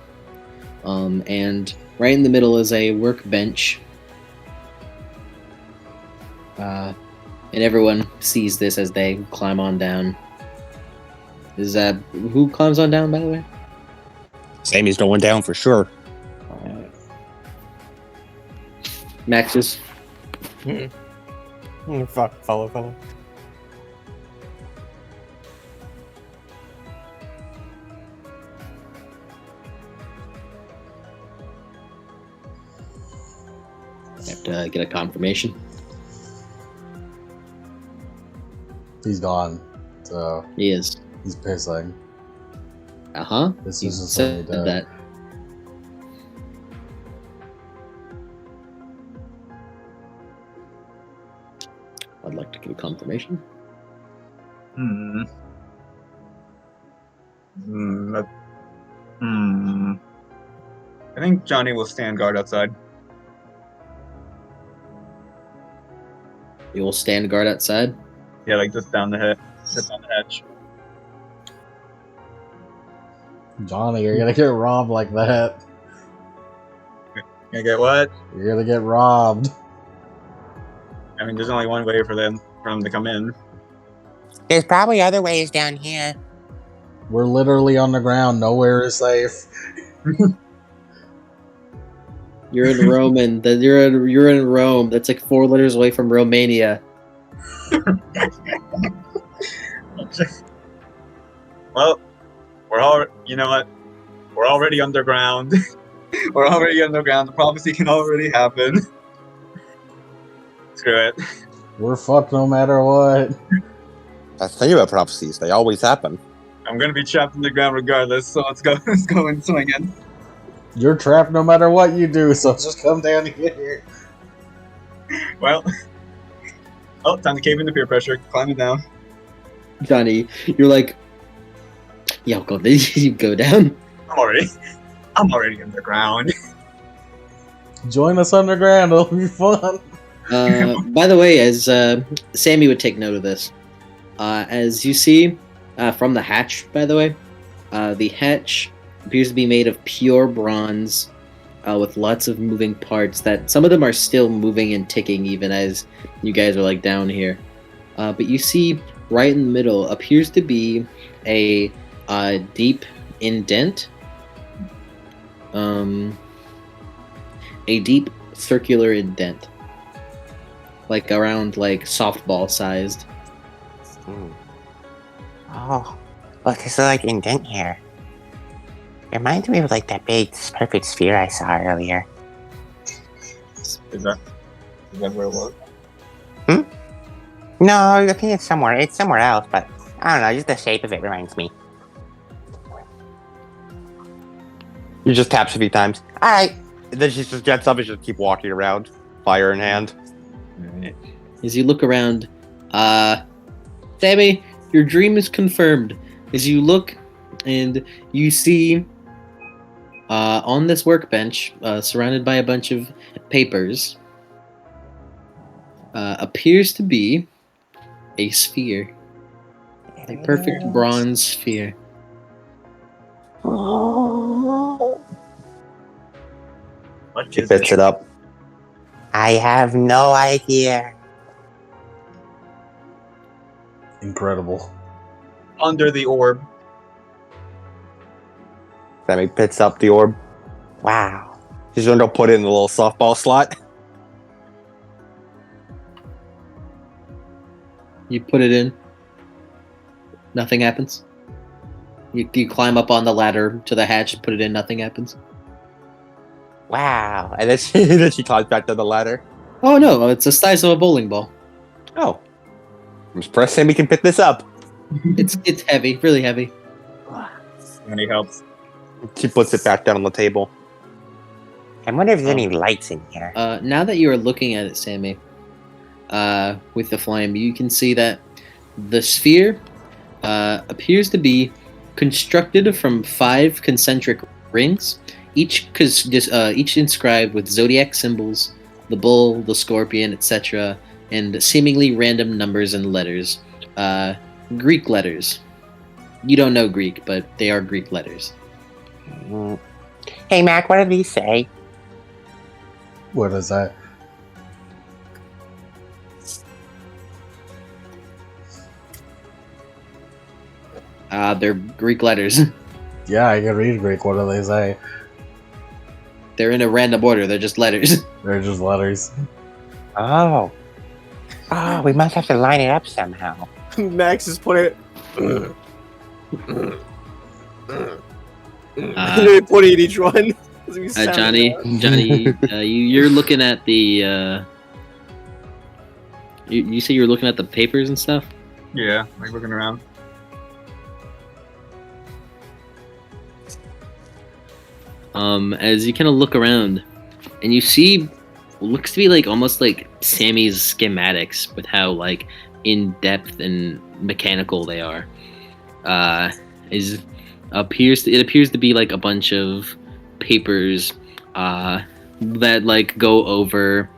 and right in the middle is a workbench, and everyone sees this as they climb on down. Is that who climbs on down, by the way? Sammy's going down for sure. Max's. Fuck, follow. I have to get a confirmation. He's gone. So He is. he's pissing. This You is just said something that. I'd like to get a confirmation. I think Johnny will stand guard outside. You will stand guard outside. Yeah, like just down the hatch. Johnny, you're gonna get robbed like that. Gonna get what? You're gonna get robbed. I mean, there's only one way for them to come in. There's probably other ways down here. We're literally on the ground. Nowhere is safe. You're in Rome, and you're in Rome. That's like 4 letters away from Romania. Well, you know what? We're already underground. We're already underground. The prophecy can already happen. Screw it. We're fucked no matter what. That's the thing about prophecies. They always happen. I'm gonna be trapped in the ground regardless, so let's go and swing in. You're trapped no matter what you do, so just come down here. Well, oh, time to cave into peer pressure. Climbing down. Johnny, you're like, yeah, I'll go. You go down. I'm already underground. Join us underground. It'll be fun. By the way, as Sammy would take note of this, as you see from the hatch, by the way, the hatch appears to be made of pure bronze with lots of moving parts that some of them are still moving and ticking even as you guys are like down here. But you see right in the middle appears to be a deep indent. A deep circular indent. Like around like softball sized. Oh, look, there's a like indent here. Reminds me of like that big perfect sphere I saw earlier. Is that where it was? No, I think it's somewhere else, but I don't know, just the shape of it reminds me. You just taps a few times. Alright. Then she just gets up and just keep walking around, fire in hand. As you look around, Sammy, your dream is confirmed. As you look and you see on this workbench, surrounded by a bunch of papers, appears to be a sphere. A perfect bronze sphere. She picks it up. I have no idea. Incredible. Under the orb. Sammy picks up the orb. Wow. She's going to put it in the little softball slot. You put it in. Nothing happens. You climb up on the ladder to the hatch, put it in, nothing happens. Wow. And then she climbs back to the ladder. Oh no, it's the size of a bowling ball. Oh. I'm surprised Sammy can pick this up. It's heavy, really heavy. And he helps. She puts it back down on the table. I wonder if there's any lights in here. Now that you are looking at it, Sammy, with the flame, you can see that the sphere appears to be constructed from 5 concentric rings, each inscribed with zodiac symbols, the bull, the scorpion, etc., and seemingly random numbers and letters. Greek letters. You don't know Greek, but they are Greek letters. Hey, Mac, what did these say? What is that? They're Greek letters. Yeah, I can read Greek. What do they say? They're in a random order. They're just letters. They're just letters. Oh. Oh, we must have to line it up somehow. Max is putting it. Putting each one. Johnny, you're looking at the. You say you're looking at the papers and stuff. Yeah, like looking around. As you kind of look around, and you see what looks to be like almost like Sammy's schematics with how like in depth and mechanical they are. It appears to be like a bunch of papers that like go over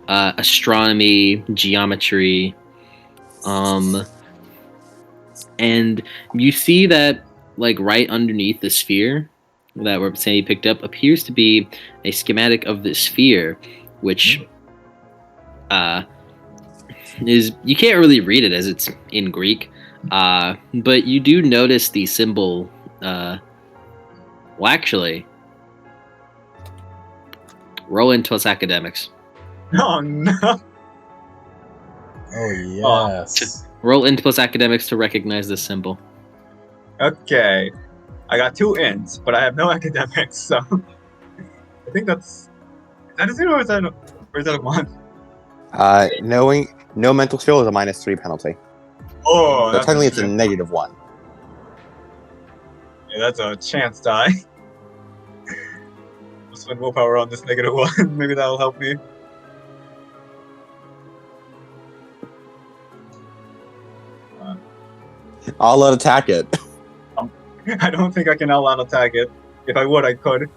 astronomy, geometry, and you see that like right underneath the sphere that we're saying he picked up appears to be a schematic of the sphere, which is, you can't really read it as it's in Greek, but you do notice the symbol. Well, actually, roll into us academics. Oh no! Oh yes. Roll into plus academics to recognize this symbol. Okay, I got 2 ints, but I have no academics, so I think that's. Is that a 0 or is that a 1? Knowing no mental skill is a -3 penalty. Oh, So that's technically, it's a -1. Yeah, that's a chance die. I'll spend willpower on this -1. Maybe that'll help me. I'll attack it. I don't think I can out attack it. If I would, I could.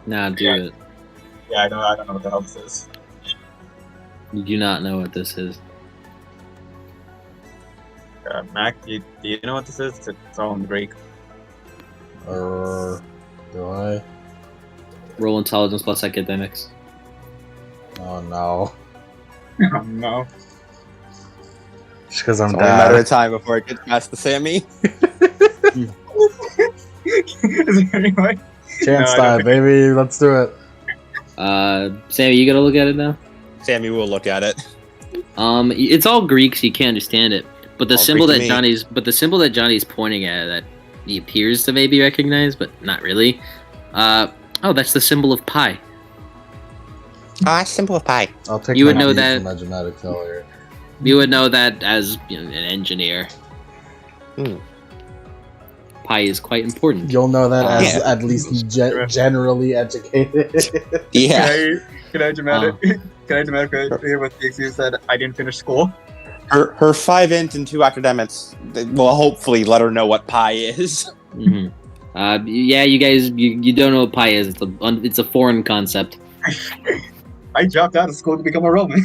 Nah, do it. Yeah, I don't know what the hell this is. You do not know what this is. Mac, do you know what this is? It's all in Greek. Do I? Roll intelligence plus academics. Oh no. Oh no. Just because I'm It's only a matter dead. of time before it gets past the Sammy. Is there any way? Chance No, I die, don't baby. Let's do it. Sammy, you gotta look at it now. Sammy will look at it. It's all Greek, so you can't understand it. But the All symbol Greek that to me. Johnny's pointing at, that he appears to maybe recognize, but not really. Oh, that's the symbol of pi. That's simple pie. I'll take You my would know beat that- from my genetic failure. You would know that as, you know, an engineer. Hmm. Pi is quite important. You'll know that as Yeah. at least generally educated. Yeah. Can I dramatically hear with the excuse that I didn't finish school? Her 5 int and 2 academics will hopefully let her know what pi is. Mm-hmm. Yeah, you guys, you don't know what pi is. It's a foreign concept. I dropped out of school to become a Roman.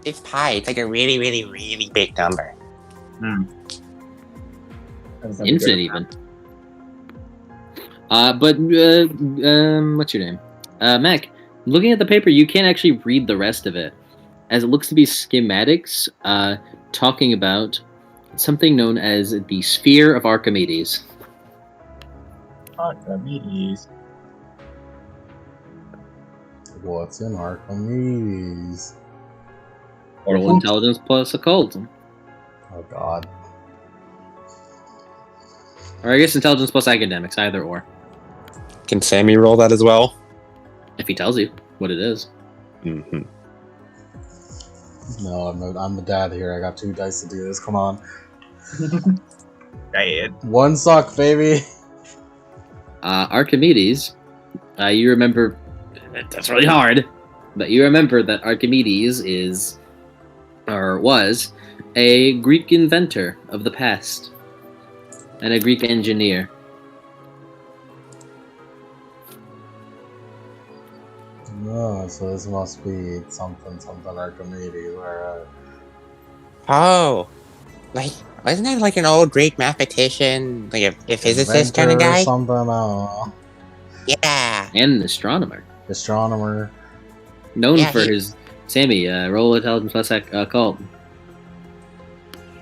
It's pi. It's like a really, really, really big number. Infinite even. But what's your name? Mac. Looking at the paper, you can't actually read the rest of it, as it looks to be schematics talking about something known as the Sphere of Archimedes. Archimedes. What's in Archimedes? Roll intelligence plus occult. Oh god. Or I guess intelligence plus academics, either or. Can Sammy roll that as well? If he tells you what it is. Mm-hmm. No, I'm the dad here. I got 2 dice to do this. Come on. Dad. 1 suck, baby. Archimedes, you remember, that's really hard, but you remember that Archimedes was a Greek inventor of the past and a Greek engineer. No, so this must be something Archimedes. Alright. Oh. Like, wasn't that like an old Greek mathematician? Like a physicist kind of Inventor or guy? something, Yeah. And an astronomer. astronomer. Known Yeah, for he- his... Sammy, roll intelligence plus occult.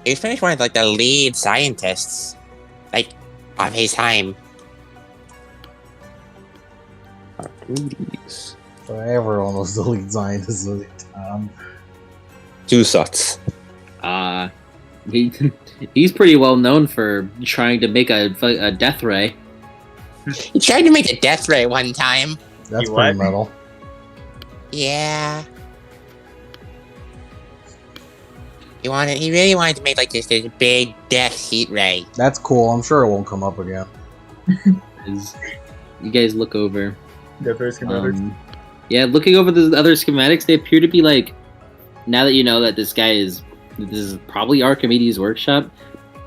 He was pretty much one of like the lead scientists, like, of his time. Archimedes. So everyone was the lead scientist of the time. 2 sucks. He's pretty well known for trying to make a death ray. He tried to make a death ray one time. That's You pretty what? metal. Yeah. He really wanted to make like this big death heat ray. That's cool. I'm sure it won't come up again. You guys look over. The first schematics. Yeah, looking over the other schematics, they appear to be like, now that you know that this is probably Archimedes' workshop,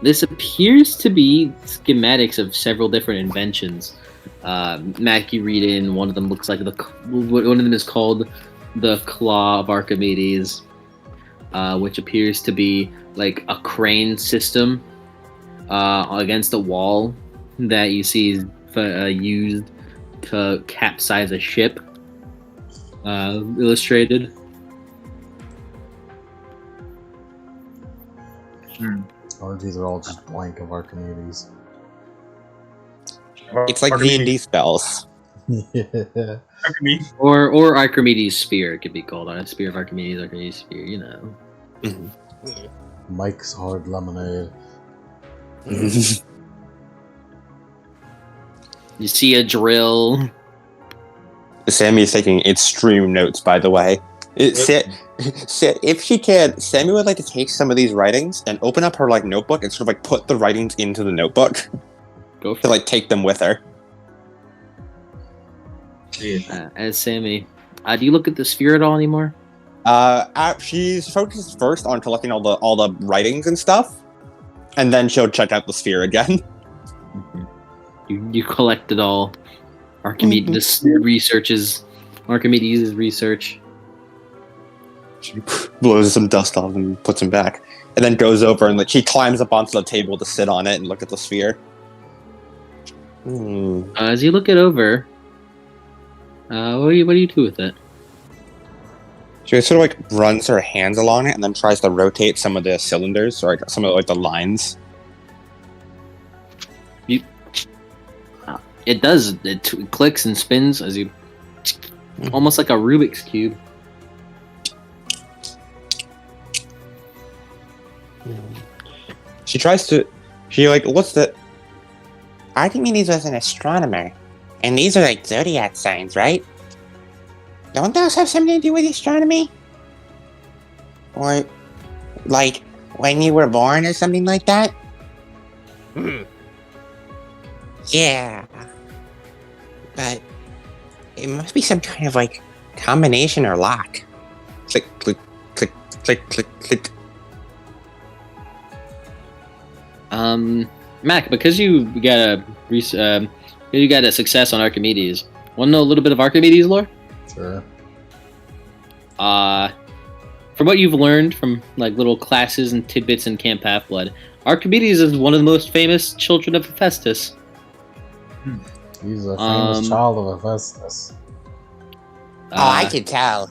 this appears to be schematics of several different inventions. Mac, you read in, one of them looks like one of them is called the Claw of Archimedes, which appears to be like a crane system against a wall that you see is used to capsize a ship. Illustrated. Or these are all just blank of Archimedes. It's like D&D spells. Yeah. Archimedes. Or Archimedes' Sphere, it could be called. A Spear of Archimedes' Sphere, you know. Mike's Hard Lemonade. You see a drill. Sammy is taking extreme notes, by the way. If she can, Sammy would like to take some of these writings and open up her like notebook and sort of like put the writings into the notebook. Go for to like take them with her. As Sammy, do you look at the sphere at all anymore? She's focused first on collecting all the writings and stuff, and then she'll check out the sphere again. You collected all. Archimedes researches. Archimedes' research. She blows some dust off and puts them back, and then goes over and like she climbs up onto the table to sit on it and look at the sphere. As you look it over, what do you do with it? She sort of like runs her hands along it and then tries to rotate some of the cylinders or like some of like the lines. It does. It clicks and spins as you, almost like a Rubik's cube. She tries to. She like looks at. Archimedes was an astronomer, and these are like zodiac signs, right? Don't those have something to do with astronomy? Or, like, when you were born or something like that? Yeah. But it must be some kind of, like, combination or lock. Click, click, click, click, click, click. Mac, because you got a success on Archimedes, want to know a little bit of Archimedes lore? Sure. From what you've learned from like little classes and tidbits in Camp Half-Blood, Archimedes is one of the most famous children of Hephaestus. He's a famous child of Hephaestus. I can tell.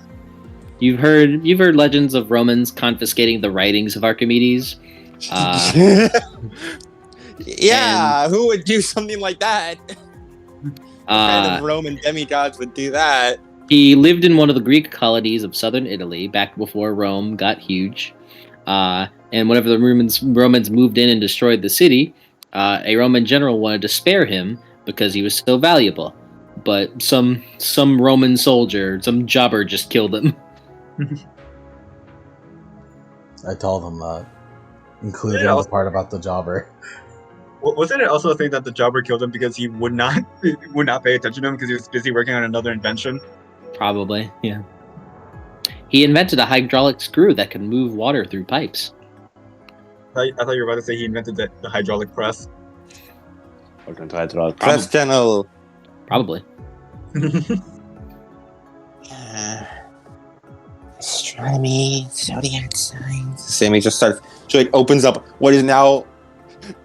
You've heard legends of Romans confiscating the writings of Archimedes. Yeah, who would do something like that? What kind of Roman demigods would do that? He lived in one of the Greek colonies of southern Italy back before Rome got huge. And whenever the Romans moved in and destroyed the city, a Roman general wanted to spare him because he was so valuable. But some Roman soldier, some jobber just killed him. I told him that, including the part about the jobber. Wasn't it also a thing that the jobber killed him because he would not pay attention to him because he was busy working on another invention? Probably, yeah. He invented a hydraulic screw that could move water through pipes. I thought you were about to say he invented the hydraulic press. Press channel. Probably. Astronomy, zodiac signs. Sammy just starts. She like opens up what is now.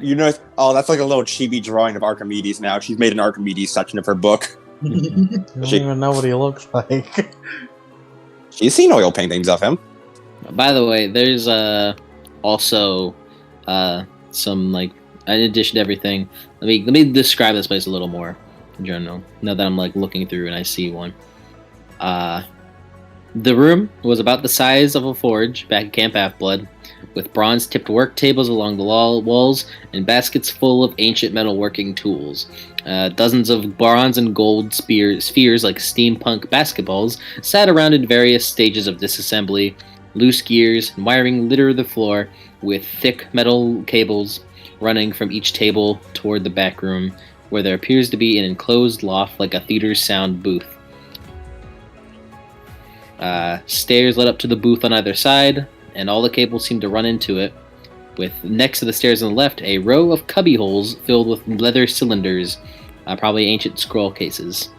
You know, oh, that's like a little chibi drawing of Archimedes now. She's made an Archimedes section of her book. You don't even know what he looks like. She's seen oil paintings of him. By the way, there's also some like in addition to everything. Let me describe this place a little more in general. Now that I'm like looking through and I see one. The room was about the size of a forge back at Camp Half-Blood, with bronze-tipped work tables along the walls and baskets full of ancient metalworking tools. Dozens of bronze and gold spheres like steampunk basketballs sat around in various stages of disassembly. Loose gears and wiring litter the floor, with thick metal cables running from each table toward the back room, where there appears to be an enclosed loft like a theater's sound booth. Stairs led up to the booth on either side, and all the cables seem to run into it, with next to the stairs on the left a row of cubby holes filled with leather cylinders, probably ancient scroll cases.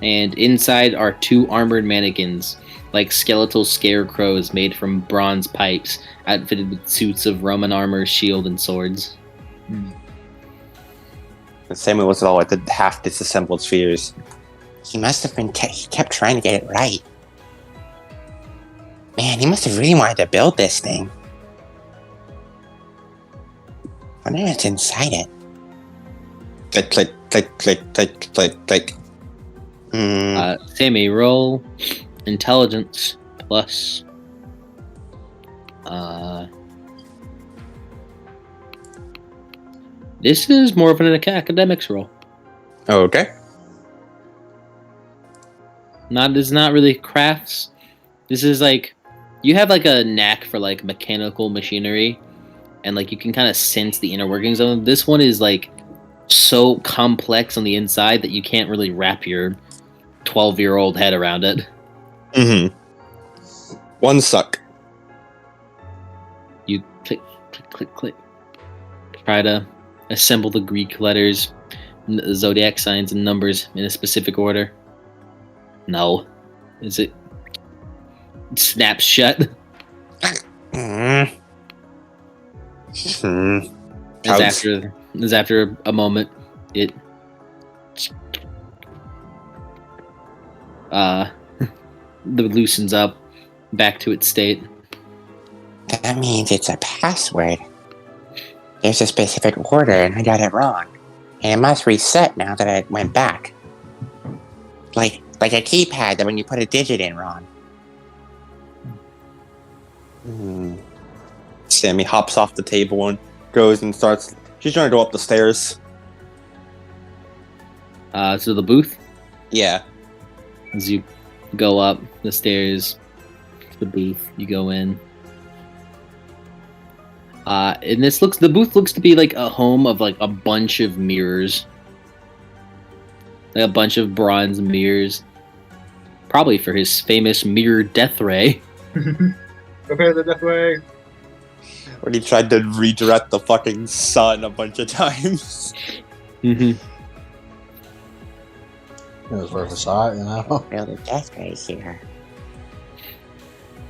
And inside are two armored mannequins, like skeletal scarecrows made from bronze pipes, outfitted with suits of Roman armor, shield, and swords. Samuel was all at the half disassembled spheres. He must have been. He kept trying to get it right. Man, he must have really wanted to build this thing. I wonder what's inside it. Click, click, click, click, click, click, click. Sammy, roll intelligence plus. This is more of an academics roll. Okay. This is not really crafts. This is like you have like a knack for like mechanical machinery, and like you can kind of sense the inner workings of them. This one is like so complex on the inside that you can't really wrap your 12-year-old head around it. Mm-hmm. One suck. You click, click, click, click. Try to assemble the Greek letters, zodiac signs, and numbers in a specific order. No. Is it? It snaps shut. Mm. As after a moment, it loosens up back to its state. That means it's a password. There's a specific order and I got it wrong. And it must reset now that I went back. Like a keypad that when you put a digit in wrong. Sammy hops off the table and goes and starts... She's trying to go up the stairs. To the booth? Yeah. As you go up the stairs to the booth, you go in. And the booth looks to be like a home of like a bunch of mirrors. Like a bunch of bronze mirrors. Probably for his famous mirror death ray. Prepare the death ray. When he tried to redirect the fucking sun a bunch of times. Mm-hmm. It was worth a shot, you know? Build a death ray here.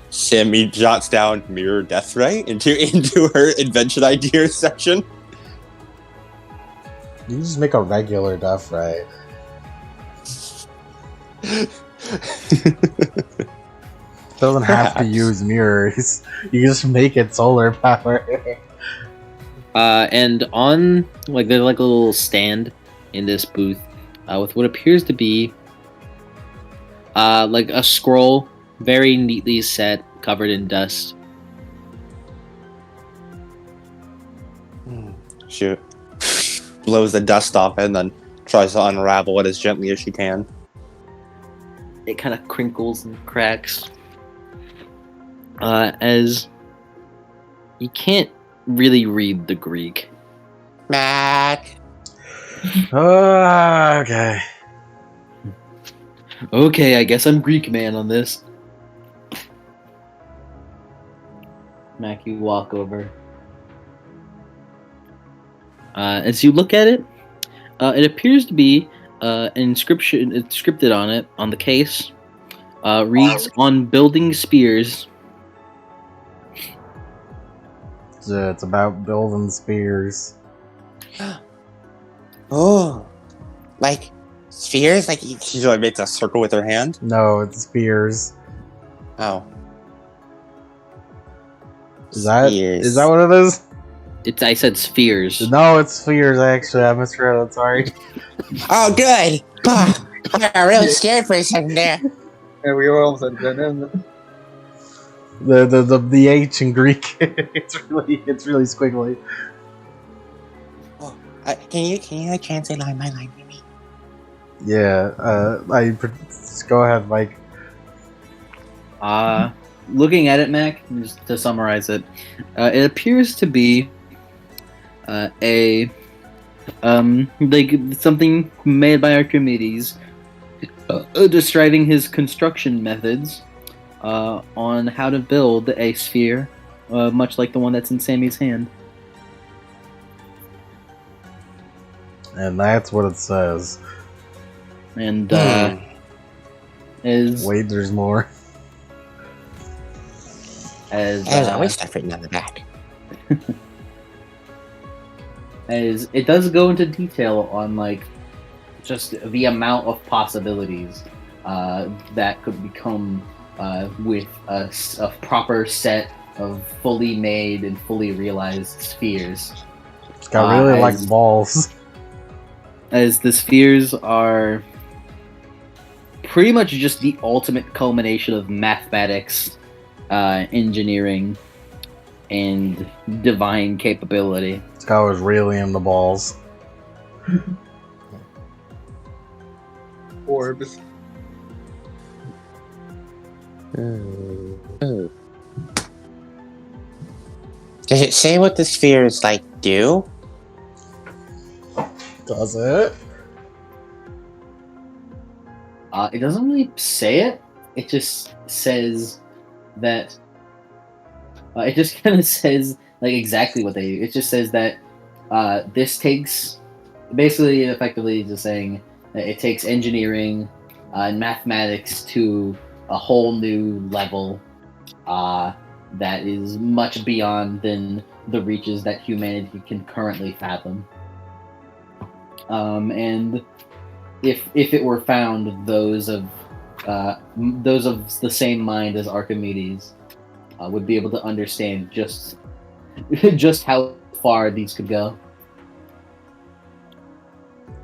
Sammy jots down mirror death ray into her invention ideas section. You just make a regular death ray. Doesn't have to use mirrors. You just make it solar power. And on there's like a little stand in this booth with what appears to be like a scroll, very neatly set, covered in dust. She blows the dust off and then tries to unravel it as gently as she can. It kind of crinkles and cracks. As you can't really read the Greek. Mac. Okay. Okay, I guess I'm Greek man on this. Mac, you walk over. As you look at it, it appears to be an inscription scripted on it, on the case. Reads, on building spears. It's about building spears. Oh. Like spheres? Like she like makes a circle with her hand? No, it's spears. Oh. Is that what it is? I said spheres. No, it's spheres, actually. I misread it, sorry. Oh, good! Oh, I got really scared for a second there. Yeah, we were almost at the end. The H in Greek, it's really squiggly. Oh, can you like translate line by line for me? Yeah, just go ahead, Mike. Looking at it, Mac, just to summarize it, it appears to be like something made by Archimedes, describing his construction methods on how to build a sphere, much like the one that's in Sammy's hand. And that's what it says. And wait, there's more. There's always stuff written on the back. as it does go into detail on like just the amount of possibilities that could become with a proper set of fully made and fully realized spheres. It's got really like balls. As the spheres are pretty much just the ultimate culmination of mathematics, engineering, and divine capability. This guy was really in the balls. Orbs. Does it say what the spheres like do? Does it? It doesn't really say it. It just says that. It just kind of says like exactly what they do. It just says that this takes basically effectively just saying that it takes engineering and mathematics to a whole new level that is much beyond than the reaches that humanity can currently fathom. And if it were found, those of the same mind as Archimedes would be able to understand just how far these could go.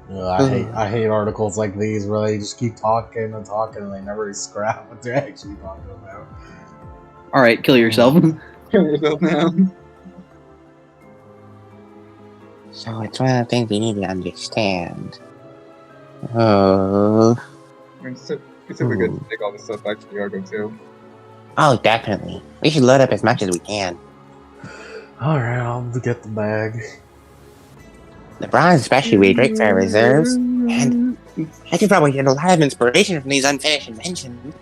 I hate articles like these where they just keep talking and talking and they never scrap what they're actually talking about. All right, kill yourself. Kill yourself now. So it's one of the things we need to understand. Oh. It's super good to take all this stuff back to the Argo too. Oh, definitely. We should load up as much as we can. Alright, I'll get the bag. The bronze especially we great for our reserves, and I could probably get a lot of inspiration from these unfinished inventions.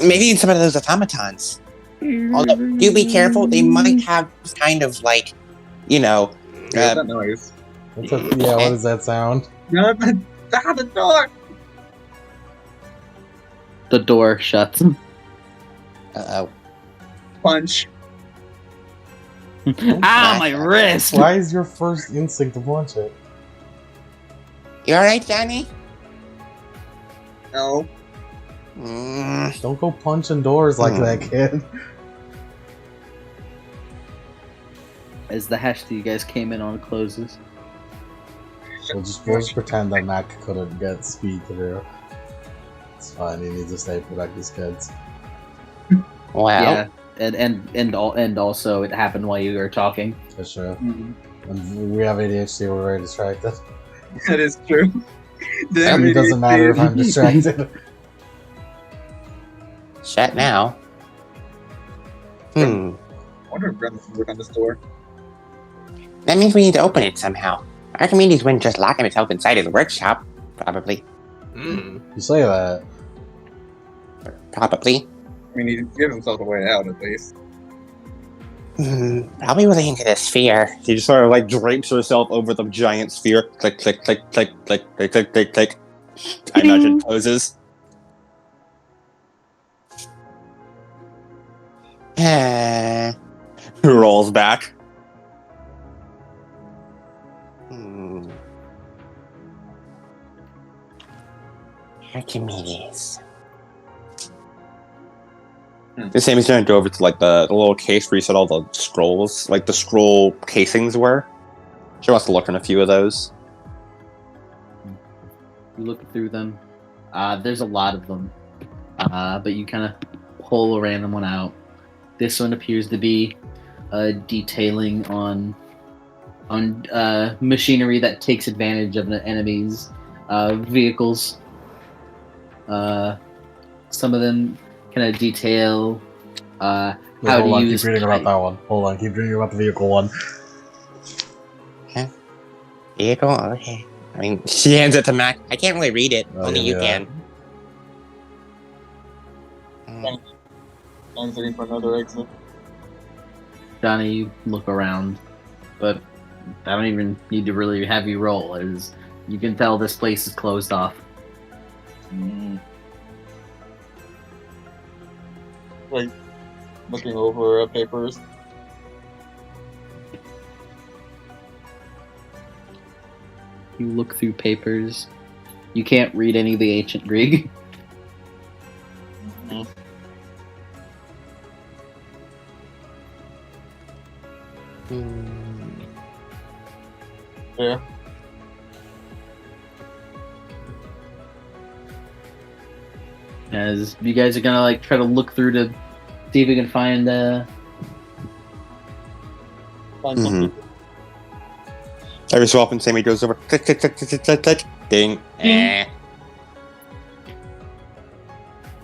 Maybe some of those automatons. Although, do be careful, they might have kind of like, What's that noise? What does that sound? The door! The door shuts. Uh-oh. Punch. My wrist! Why is your first instinct to punch it? You alright, Johnny? No. Don't go punching doors like that, kid. As the hatch that you guys came in on closes. We'll just pretend that Mac couldn't get speed through. It's fine, he needs to stay protect his kids. Wow. Yeah, and also it happened while you were talking. For sure. When we have ADHD, we're very distracted. That is true. It doesn't matter if I'm distracted. Shut now. I wonder if Brendan can work on this door. That means we need to open it somehow. Archimedes wouldn't just lock himself inside his workshop. Probably. You say that. Probably. I mean, he gives himself a way out, at least. Probably with into the sphere. She just sort of like drapes herself over the giant sphere. Click, click, click, click, click, click, click, click, click. I imagine it closes. Rolls back. Archimedes. The same as trying to go over to like the little case where you said all the scrolls, like the scroll casings were. She wants to look in a few of those. You look through them. There's a lot of them, but you kind of pull a random one out. This one appears to be detailing on machinery that takes advantage of an enemy's vehicles. Some of them kind of detail how to use. Keep reading about that one. Hold on, keep reading about the vehicle one. Huh? Vehicle? Okay. I mean, she hands it to Mac. I can't really read it. Only you can. I'm looking for another exit. Johnny, you look around, but I don't even need to really have you roll. You can tell this place is closed off. Like, looking over papers. You look through papers. You can't read any of the ancient Greek. Yeah. As you guys are gonna like try to look through to see if we can find Mm-hmm. Every so often, Sammy goes over. Click, click, click, click, click, click, click. Ding.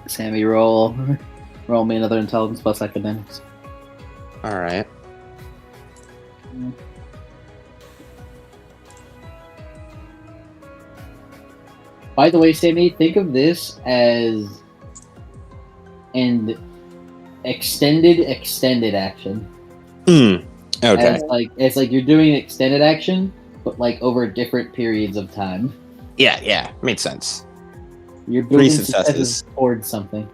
Sammy, roll me another intelligence plus academics. All right. By the way, Sammy, think of this as an extended action. Okay. It's like you're doing an extended action, but like over different periods of time. Yeah. Makes sense. You're building 3 successes successes towards something.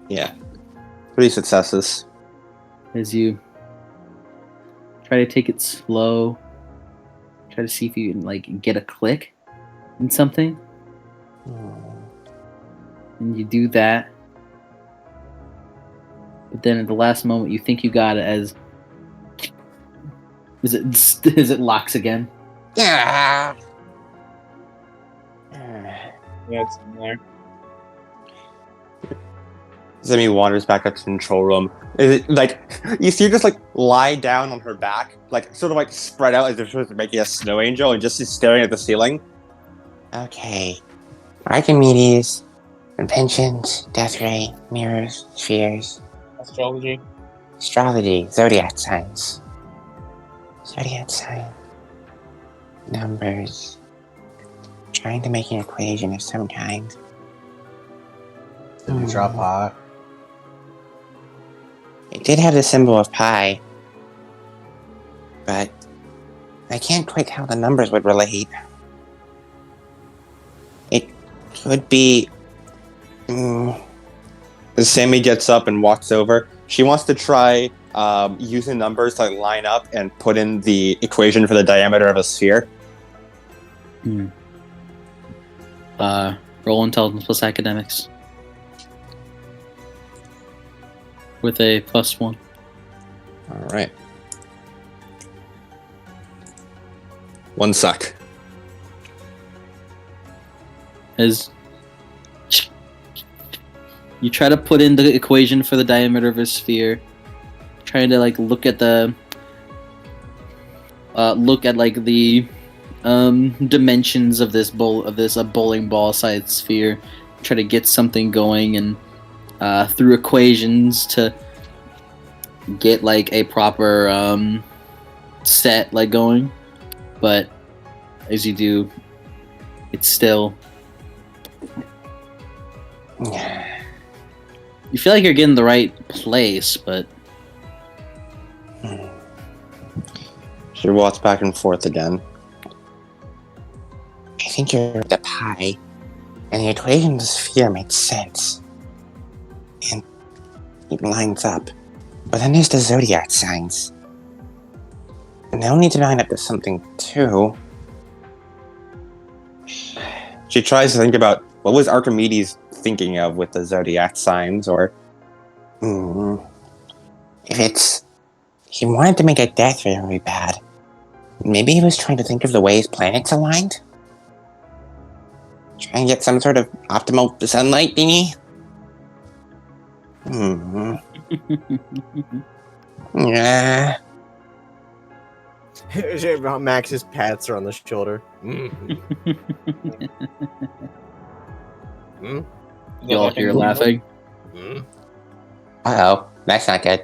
Yeah. 3 successes. As you try to take it slow, try to see if you can like get a click in something. And you do that. But then at the last moment you think you got it as is it locks again? Yeah. Yeah, it's similar. Sammy wanders back up to the control room. Is it like you see her just like lie down on her back, like sort of like spread out as if she was making a snow angel, and just is staring at the ceiling? Okay. Archimedes, pensions, death ray, mirrors, spheres, Astrology. astrology, zodiac signs. Zodiac sign. Numbers. Trying to make an equation of some kind. Did you drop pi? It did have the symbol of pi, but I can't quite tell how the numbers would relate. It could be... As Sammy gets up and walks over, she wants to try using numbers to line up and put in the equation for the diameter of a sphere. Roll intelligence plus academics. With a +1. Alright. 1 sec. As you try to put in the equation for the diameter of a sphere, trying to like look at the dimensions of this bowling ball sized sphere, try to get something going, and through equations to get like a proper set like going, but as you do, it's still you feel like you're getting the right place, but She walks back and forth again. I think you're the pi, and the equation of the sphere makes sense. And it lines up. But then there's the zodiac signs. And they'll need to line up to something too. She tries to think about what was Archimedes thinking of with the zodiac signs, or if it's he wanted to make a death ray really bad. Maybe he was trying to think of the way his planets aligned? Try and get some sort of optimal sunlight thingy? Yeah. Max's pats are on the shoulder. You all hear laughing. Uh-oh, that's not good.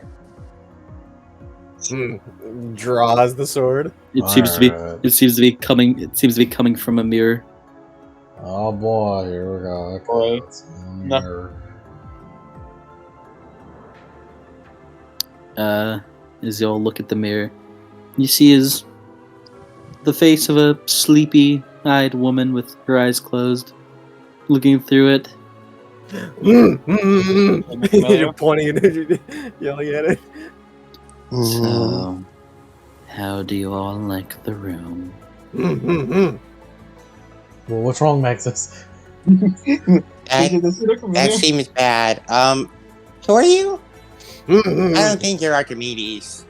Draws the sword. It seems to be coming from a mirror. Oh boy, here we go. Boy. Mirror. As you all look at the mirror, you see is the face of a sleepy-eyed woman with her eyes closed, looking through it. You're pointing and yelling at it. So, how do you all like the room? Well, what's wrong, Maxis? That seems bad. Who are you? I don't think you're Archimedes.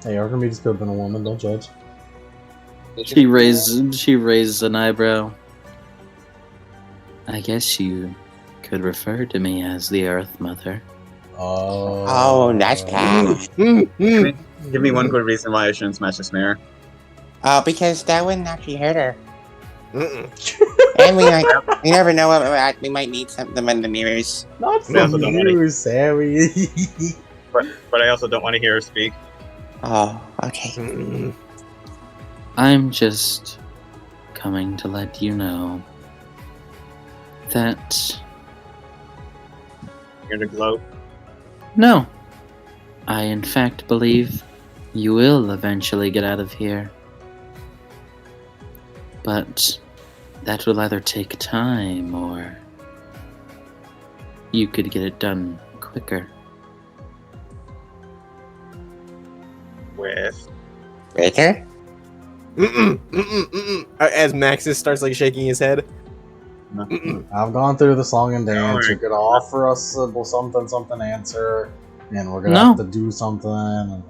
Hey, Archimedes could have been a woman. Don't judge. She raised an eyebrow. I guess you could refer to me as the Earth Mother. Oh, that's bad. Give me one good reason why I shouldn't smash this mirror. Because that wouldn't actually hurt her. And we never know what we might need something in the mirrors. Not I also from don't wanna- you, Sammy. But I also don't want to hear her speak. Oh, okay. I'm just coming to let you know that You're gonna gloat. no, I in fact believe you will eventually get out of here. But that will either take time or you could get it done quicker. With Breaker? As Maxis starts like shaking his head. I've gone through the song and dance. Alright. You're gonna offer us a something answer, and we're gonna No. have to do something. And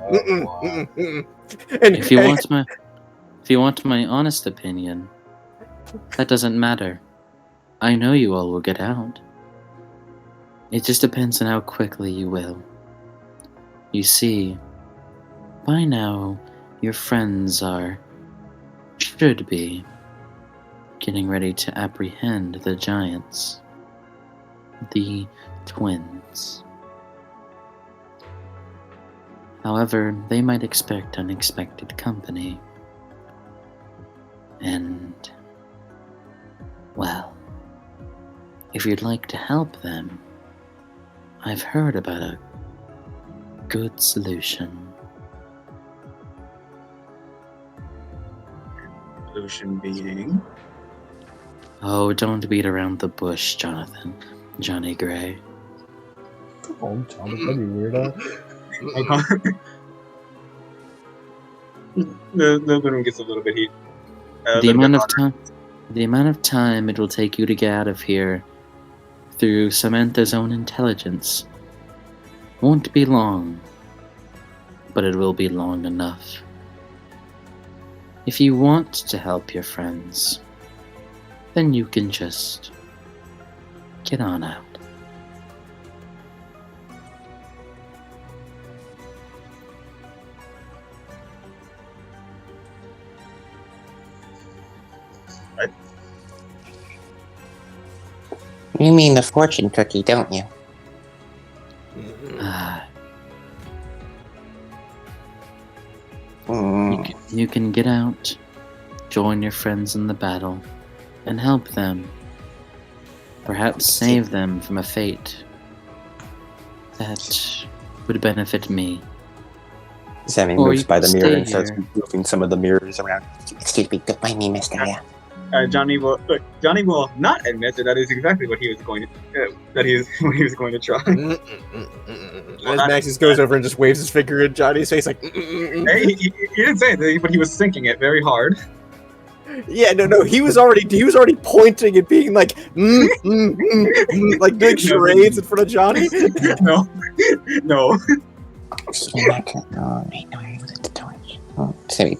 And If you want my honest opinion, that doesn't matter. I know you all will get out. It just depends on how quickly you will. You see, by now, your friends should be getting ready to apprehend the giants. The twins. However, they might expect unexpected company. And, well, if you'd like to help them, I've heard about a good solution. solution being. Oh, don't beat around the bush, Jonathan. Johnny Gray. oh, Johnny, you weirdo. The room gets a little bit heat. The amount of time it will take you to get out of here through Samantha's own intelligence won't be long, but it will be long enough. If you want to help your friends, then you can just get on out. You mean the fortune cookie, don't you? You can get out, join your friends in the battle, and help them. Perhaps save them from a fate that would benefit me. Sammy Or moves you by the can mirror stay and starts here. moving some of the mirrors around. Excuse me, don't mind me, mister. Yeah. Johnny will not admit that is exactly what he was going to what he was going to try. As Maxis goes over and just waves his finger at Johnny's face like. Hey, he didn't say it, but he was thinking it very hard. Yeah, no. He was already pointing and being like, like doing charades in front of Johnny. No. Sammy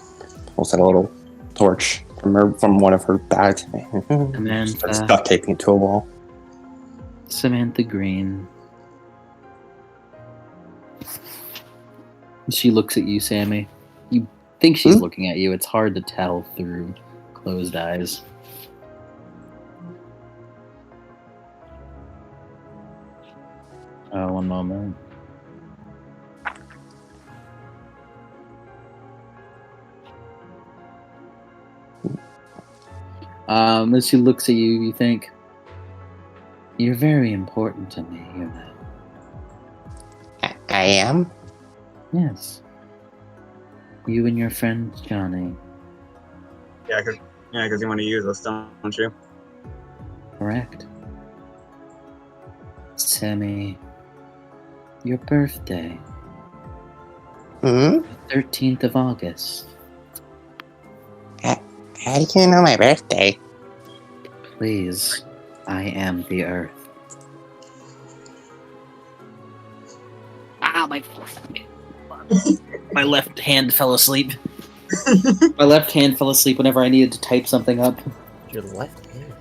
pulls out a little torch from one of her bags. Samantha. Starts duct taping it to a wall. Samantha Green. She looks at you, Sammy. You think she's looking at you. It's hard to tell through closed eyes. One moment. As she looks at you, you think, you're very important to me, you know. I am? Yes. You and your friend Johnny. Yeah, because you want to use us, don't you? Correct. Sammy, your birthday. Hmm? The 13th of August. How do you know my birthday? Please, I am the Earth. Ah, my left hand fell asleep. My left hand fell asleep whenever I needed to type something up. Your left hand.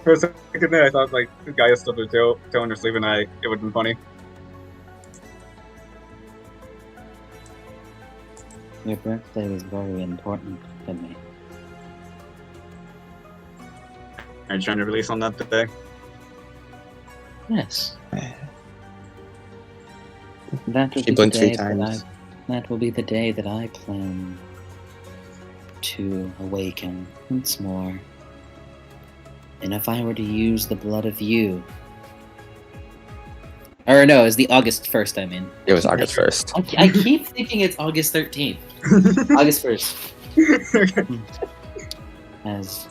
For a second there, I thought like the guy stubbed their toe in their sleeve, and it would have been funny. Your birthday was very important to me. Are you trying to release on that day? Yes. That will She be the blinked 3 day times. that will be the day that I plan to awaken once more. And if I were to use the blood of you, or no, it's the August 1st. I mean, It was August 1st. I keep thinking it's August 13th. August 1st. As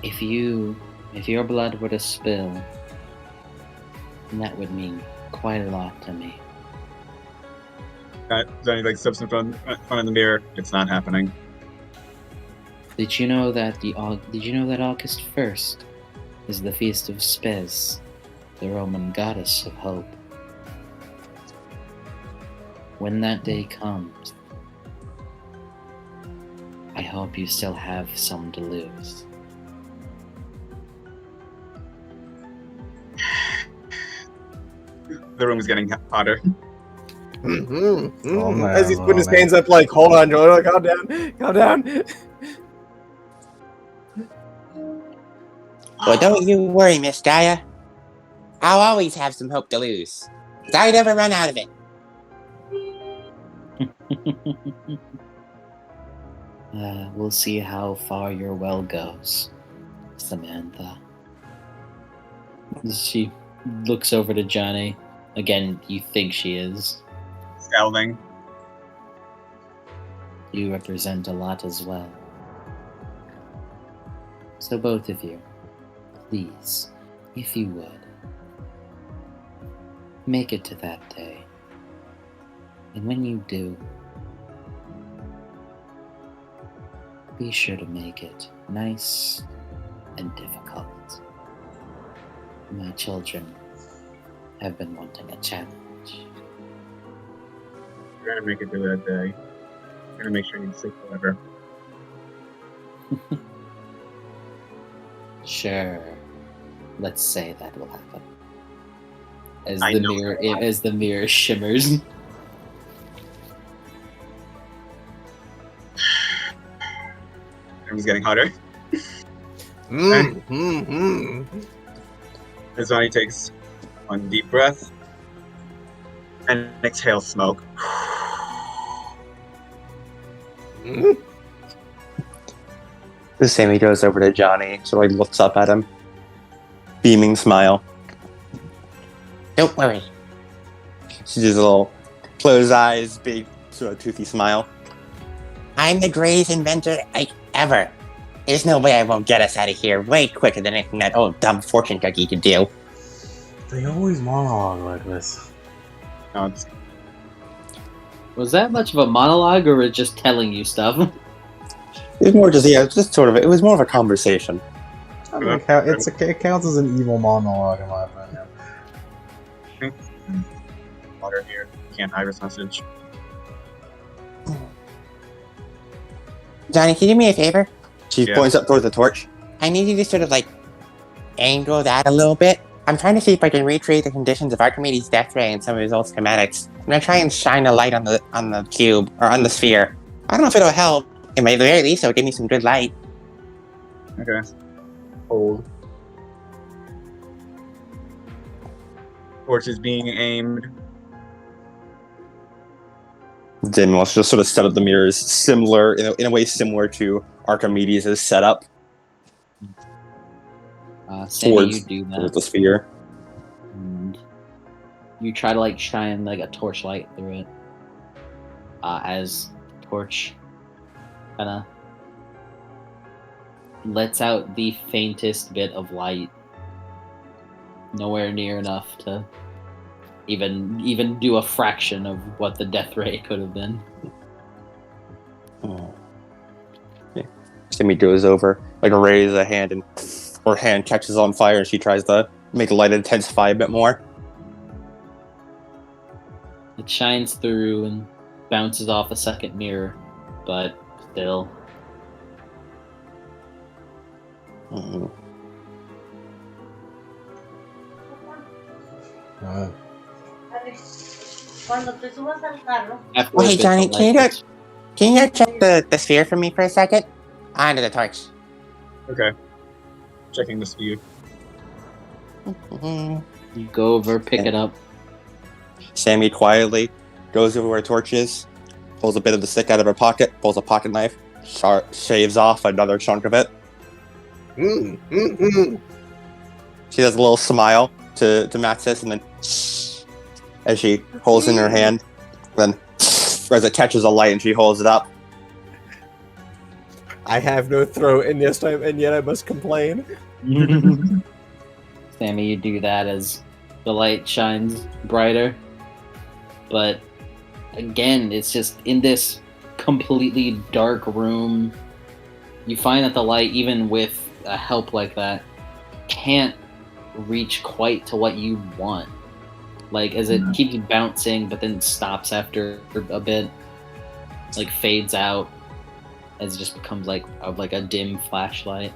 if your blood were to spill, that would mean quite a lot to me. Johnny like steps in front of the mirror. It's not happening. Did you know that August 1st is the feast of Spes, the Roman goddess of hope? When that day comes, I hope you still have some to lose. The room is getting hotter. Oh, man, As he's putting his man. hands up, like, hold on, Joe, calm down. Well, don't you worry, Miss Gaia. I'll always have some hope to lose. 'Cause I never run out of it. We'll see how far your well goes, Samantha. She looks over to Johnny. Again, you think she is. Scowling. You represent a lot as well. So both of you, please, if you would, make it to that day. And when you do, be sure to make it nice and difficult. My children have been wanting a challenge. You're gonna make it through that day. You're gonna make sure you sleep forever. Sure. Let's say that will happen. As I the know mirror that. as the mirror shimmers. Room's getting hotter. As Johnny takes one deep breath and exhales smoke. Sammy goes over to Johnny, so he looks up at him. Beaming smile. Don't worry. She does a little closed eyes, big sort of toothy smile. I'm the greatest inventor ever. There's no way I won't get us out of here way quicker than anything that old dumb fortune cookie could do. They always monologue like this. No, it's Was that much of a monologue, or was it just telling you stuff? It was more just, it's just sort of, it was more of a conversation. I mean, it counts as an evil monologue in my opinion. water here. Can't hide this message. Johnny, can you do me a favor? She Yeah. points up towards the torch. I need you to sort of angle that a little bit. I'm trying to see if I can recreate the conditions of Archimedes' death ray in some of his old schematics. I'm gonna try and shine a light on the cube or on the sphere. I don't know if it'll help. At the very least, it'll give me some good light. Okay. Hold. Torch is being aimed. Then just sort of set up the mirrors similar in a way similar to Archimedes' setup Sammy, you do that. towards the sphere. And you try to shine a torchlight through it. As the torch kind of lets out the faintest bit of light. Nowhere near enough to even do a fraction of what the death ray could have been. Oh. Sammy goes over, like raises a hand, and her hand catches on fire, and she tries to make the light intensify a bit more. It shines through and bounces off a second mirror, but still. Mm-hmm. Halfway Hey, bit Johnny, the light can you check the sphere for me for a second? Under the torch. Okay. Checking the sphere. You go over, pick it up. Sammy quietly goes over where torch is, pulls a bit of the stick out of her pocket, pulls a pocket knife, shaves off another chunk of it. She does a little smile to match this, and then as she holds in her hand, then as it catches a light and she holds it up. I have no throat, and yet I must complain. Sammy, you do that as the light shines brighter. But again, it's just in this completely dark room. You find that the light, even with a help like that, can't reach quite to what you want. Like, as it keeps bouncing, but then stops after a bit, like fades out, as it just becomes like a dim flashlight.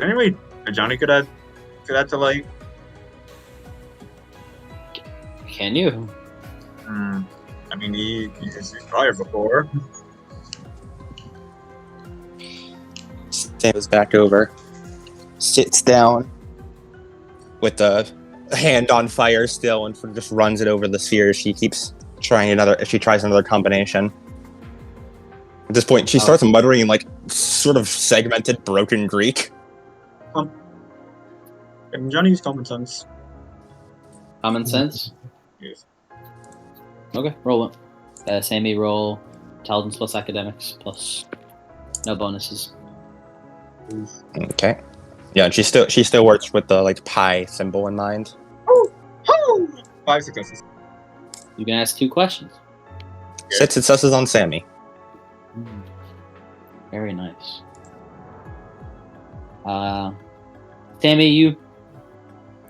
Anyway, Johnny could add to light. Can you? I mean, he's tried before. Sam goes back over, sits down with the hand on fire still, and just runs it over the sphere. She keeps trying she tries another combination. At this point, she starts muttering in like sort of segmented, broken Greek. And Johnny's common sense. Common sense? Yes. Okay, roll it. Sammy, roll intelligence plus academics plus no bonuses. Okay. Yeah, and she still works with the like pi symbol in mind. 5 successes. You can ask 2 questions. 6 successes on Sammy. Very nice. Sammy, you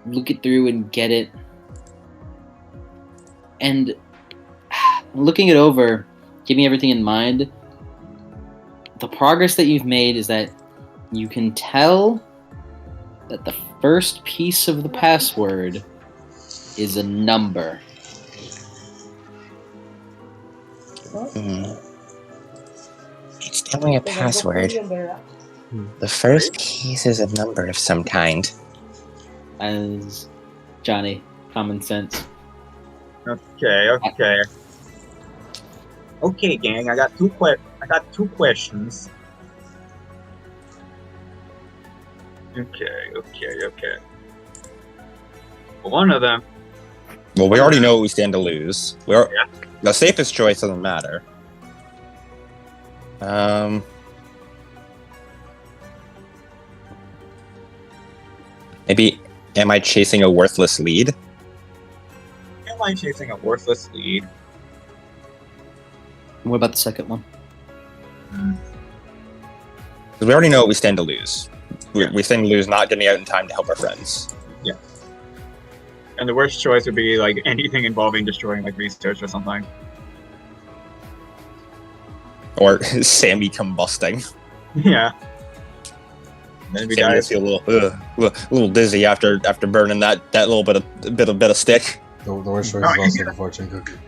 look it through and get it. And looking it over, keeping everything in mind, the progress that you've made is that you can tell that the first piece of the password is a number. It's definitely a password. The first piece is a number of some kind. As Johnny, common sense. Okay, gang. I got two questions. Okay. One of them. Well, we already know what we stand to lose. The safest choice doesn't matter. Maybe, am I chasing a worthless lead? Am I chasing a worthless lead? What about the second one? Because we already know what we stand to lose. We stand to lose not getting out in time to help our friends. Yeah. And the worst choice would be like anything involving destroying like research or something. Or Sammy combusting. Yeah. Then we Sammy die. gets a little dizzy after burning that little bit of stick. The worst choice is also the fortune cookie.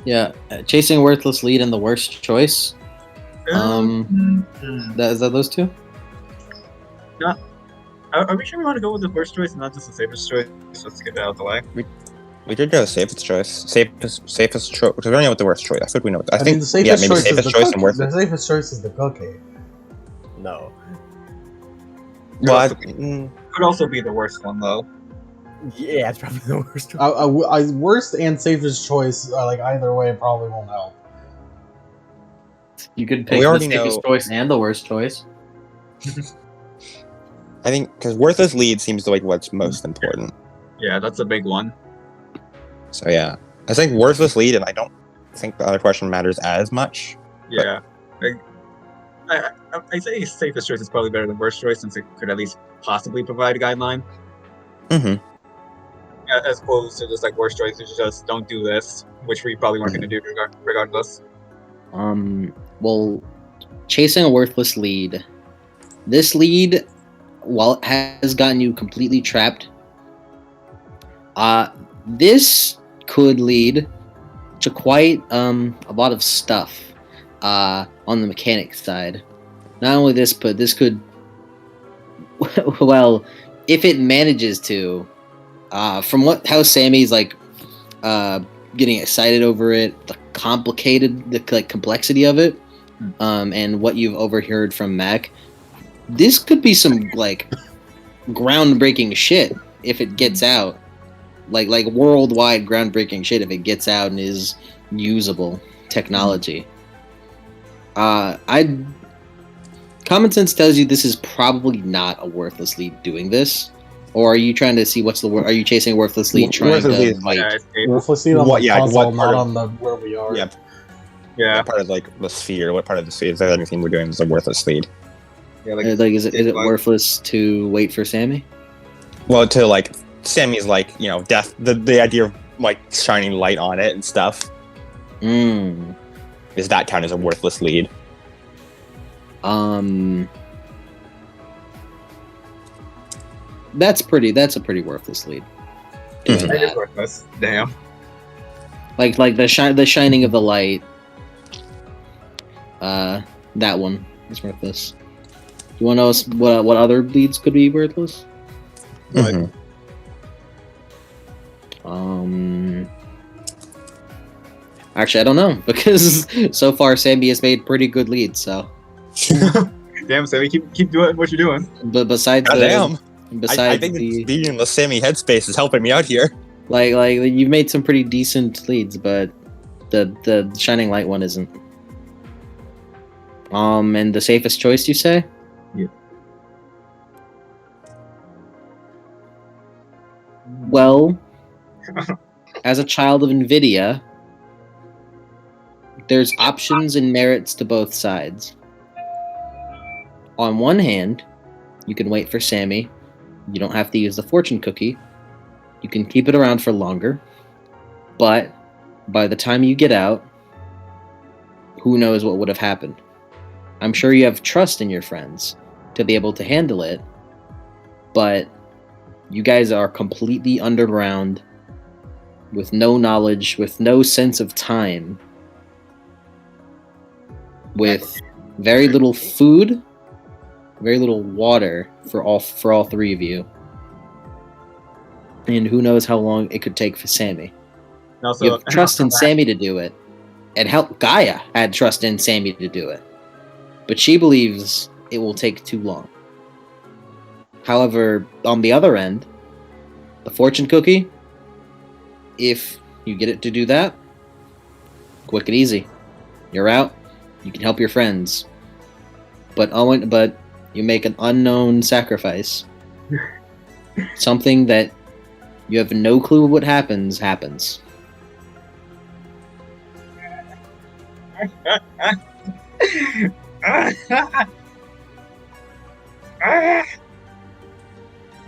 Yeah, chasing a worthless lead and the worst choice. Is that those two? Yeah. Are we sure we want to go with the worst choice and not just the safest choice? Just to get that out of the way. We did go safest choice. Safest choice. Because we don't know what the worst choice. I think we know. I think the safest choice safest is choice and worth the it. safest choice is the cookie. No. Well, Could also be the worst one though. Yeah, it's probably the worst. Worst and safest choice, like either way, probably won't help. You could pick We the already safest know- choice and the worst choice. I think because worthless lead seems like what's most important. Yeah, that's a big one. So yeah, I think worthless lead, and I don't think the other question matters as much. Yeah. I say safest choice is probably better than worst choice since it could at least possibly provide a guideline. Mm-hmm. As opposed to just like worst choice, which is just don't do this, which we probably weren't going to do regardless. Well, chasing a worthless lead. This lead, while it has gotten you completely trapped, this could lead to quite a lot of stuff on the mechanics side. Not only this, but this could, well, if it manages to, from how Sammy's like getting excited over it, the complexity of it, and what you've overheard from Mac, this could be some like groundbreaking shit if it gets out, like worldwide groundbreaking shit if it gets out and is usable technology. Common sense tells you this is probably not a worthless lead doing this. Or are you trying to see what's the word? Are you chasing a worthless lead trying to fight? Worthless lead on the puzzle, not on the where we are. Yeah. Yeah. What part of like the sphere? What part of the sphere is there anything we're doing is a worthless lead? Yeah, is it worthless to wait for Sammy? Well, to like Sammy's like death. The idea of like shining light on it and stuff. Is that count as a worthless lead? That's a pretty worthless lead. It's worthless. Damn. Like the shining of the light. That one is worthless. You want to know what other leads could be worthless? Mm-hmm. Actually, I don't know because so far Sammy has made pretty good leads. So. Damn, Sammy, keep doing what you're doing. But besides I think being in the Sammy headspace is helping me out here. Like you've made some pretty decent leads, but the shining light one isn't. And the safest choice, you say? Yeah. Well, as a child of NVIDIA, there's options and merits to both sides. On one hand, you can wait for Sammy. You don't have to use the fortune cookie. You can keep it around for longer. But by the time you get out, who knows what would have happened. I'm sure you have trust in your friends to be able to handle it, but you guys are completely underground with no knowledge, with no sense of time, with very little food, very little water for all three of you. And who knows how long it could take for Sammy. Also, you have trust in Sammy to do it. And Gaia had trust in Sammy to do it. But she believes it will take too long. However, on the other end, the fortune cookie, if you get it to do that, quick and easy. You're out. You can help your friends. But you make an unknown sacrifice. Something that you have no clue what happens.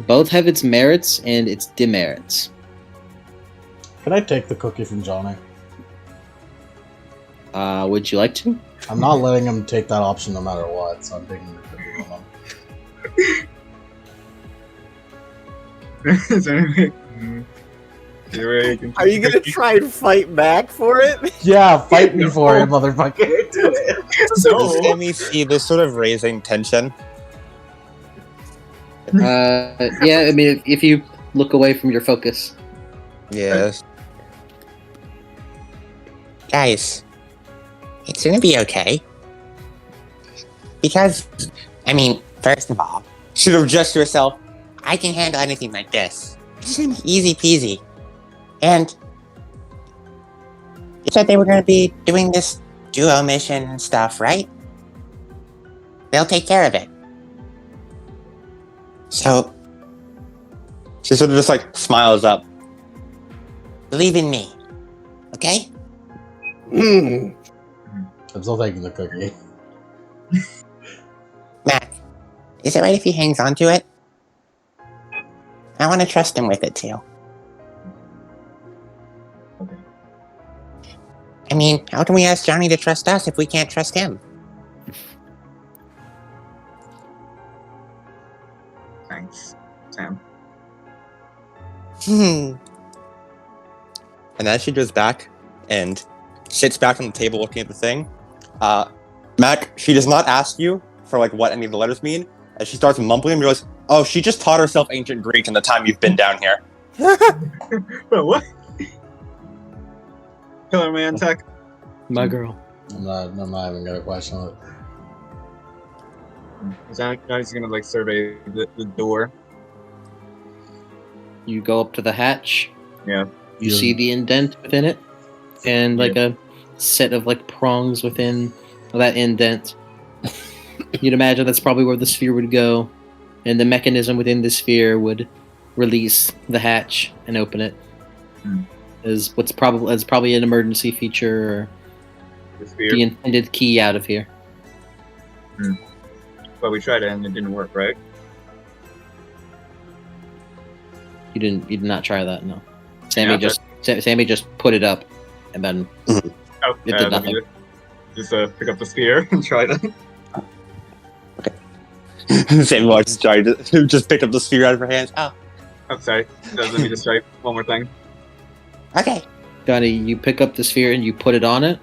Both have its merits and its demerits. Can I take the cookie from Johnny? Would you like to? I'm not letting him take that option no matter what, so I'm taking the cookie from him. Is there any Are you gonna try and fight back for it? Yeah, fight me for it, motherfucker. Do it. Does Sammy see this sort of raising tension? Yeah, I mean, if you look away from your focus. Yes. Guys, it's gonna be okay. Because, I mean, first of all, should have just yourself, I can handle anything like this. It's gonna be easy peasy. And you said they were gonna be doing this duo mission and stuff, right? They'll take care of it. So she sort of just like smiles up. Believe in me. Okay? Mm. I'm still taking the cookie. Mac, is it right if he hangs on to it? I want to trust him with it, too. Okay. I mean, how can we ask Johnny to trust us if we can't trust him? Thanks, Sam. And as she goes back and sits back on the table looking at the thing, Mac, she does not ask you for like what any of the letters mean. As she starts mumbling, you realize, oh, she just taught herself ancient Greek in the time you've been down here. But what? Killer Man tech. My girl. I'm not even gonna question it. Now he's gonna like survey the door. You go up to the hatch. Yeah. You see the indent within it, and like a set of like prongs within that indent. You'd imagine that's probably where the sphere would go, and the mechanism within the sphere would release the hatch and open it. As probably an emergency feature or the intended key out of here. But we tried it and it didn't work, right? You did not try that, no. Sammy just put it up, and then Oh, it did nothing. Just pick up the sphere and try it. Sammy watches Johnny just picked up the sphere out of her hands. Oh, Sorry. Let me just try one more thing. okay. Johnny, you pick up the sphere and you put it on it.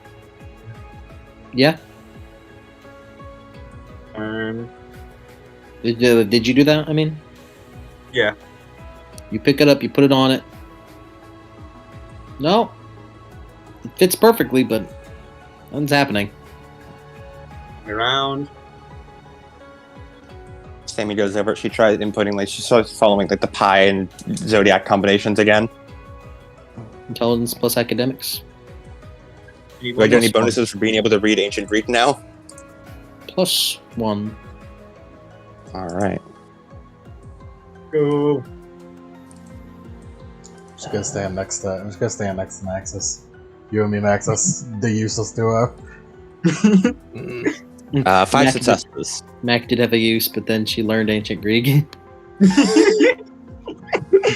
Yeah. Did you do that? I mean. Yeah. You pick it up, you put it on it. No. It fits perfectly, but nothing's happening. Around. Sammy goes over. She tries inputting, like she starts following like the pi and zodiac combinations again. Intelligence plus academics. Do I get any bonuses for being able to read ancient Greek now? +1. All right. Go. I'm just gonna stand next to Maxis. You and me, Maxis, the useless duo. 5 successes. Mac did have a use, but then she learned ancient Greek.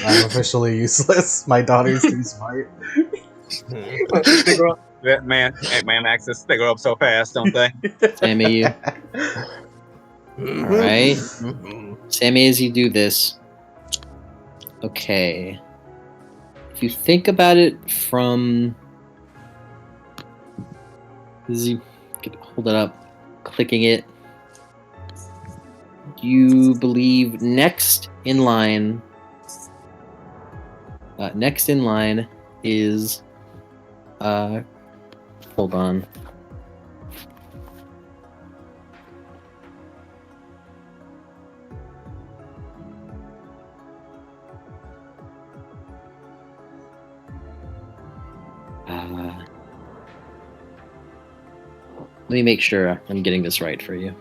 I'm officially useless. My daughter's too smart. They grow up, man, Axis. They grow up so fast, don't they? Sammy, you. Alright. Sammy, as you do this. Okay. If you think about it from. As you hold it up, clicking it. You believe next in line. Next in line is. Hold on. Let me make sure I'm getting this right for you.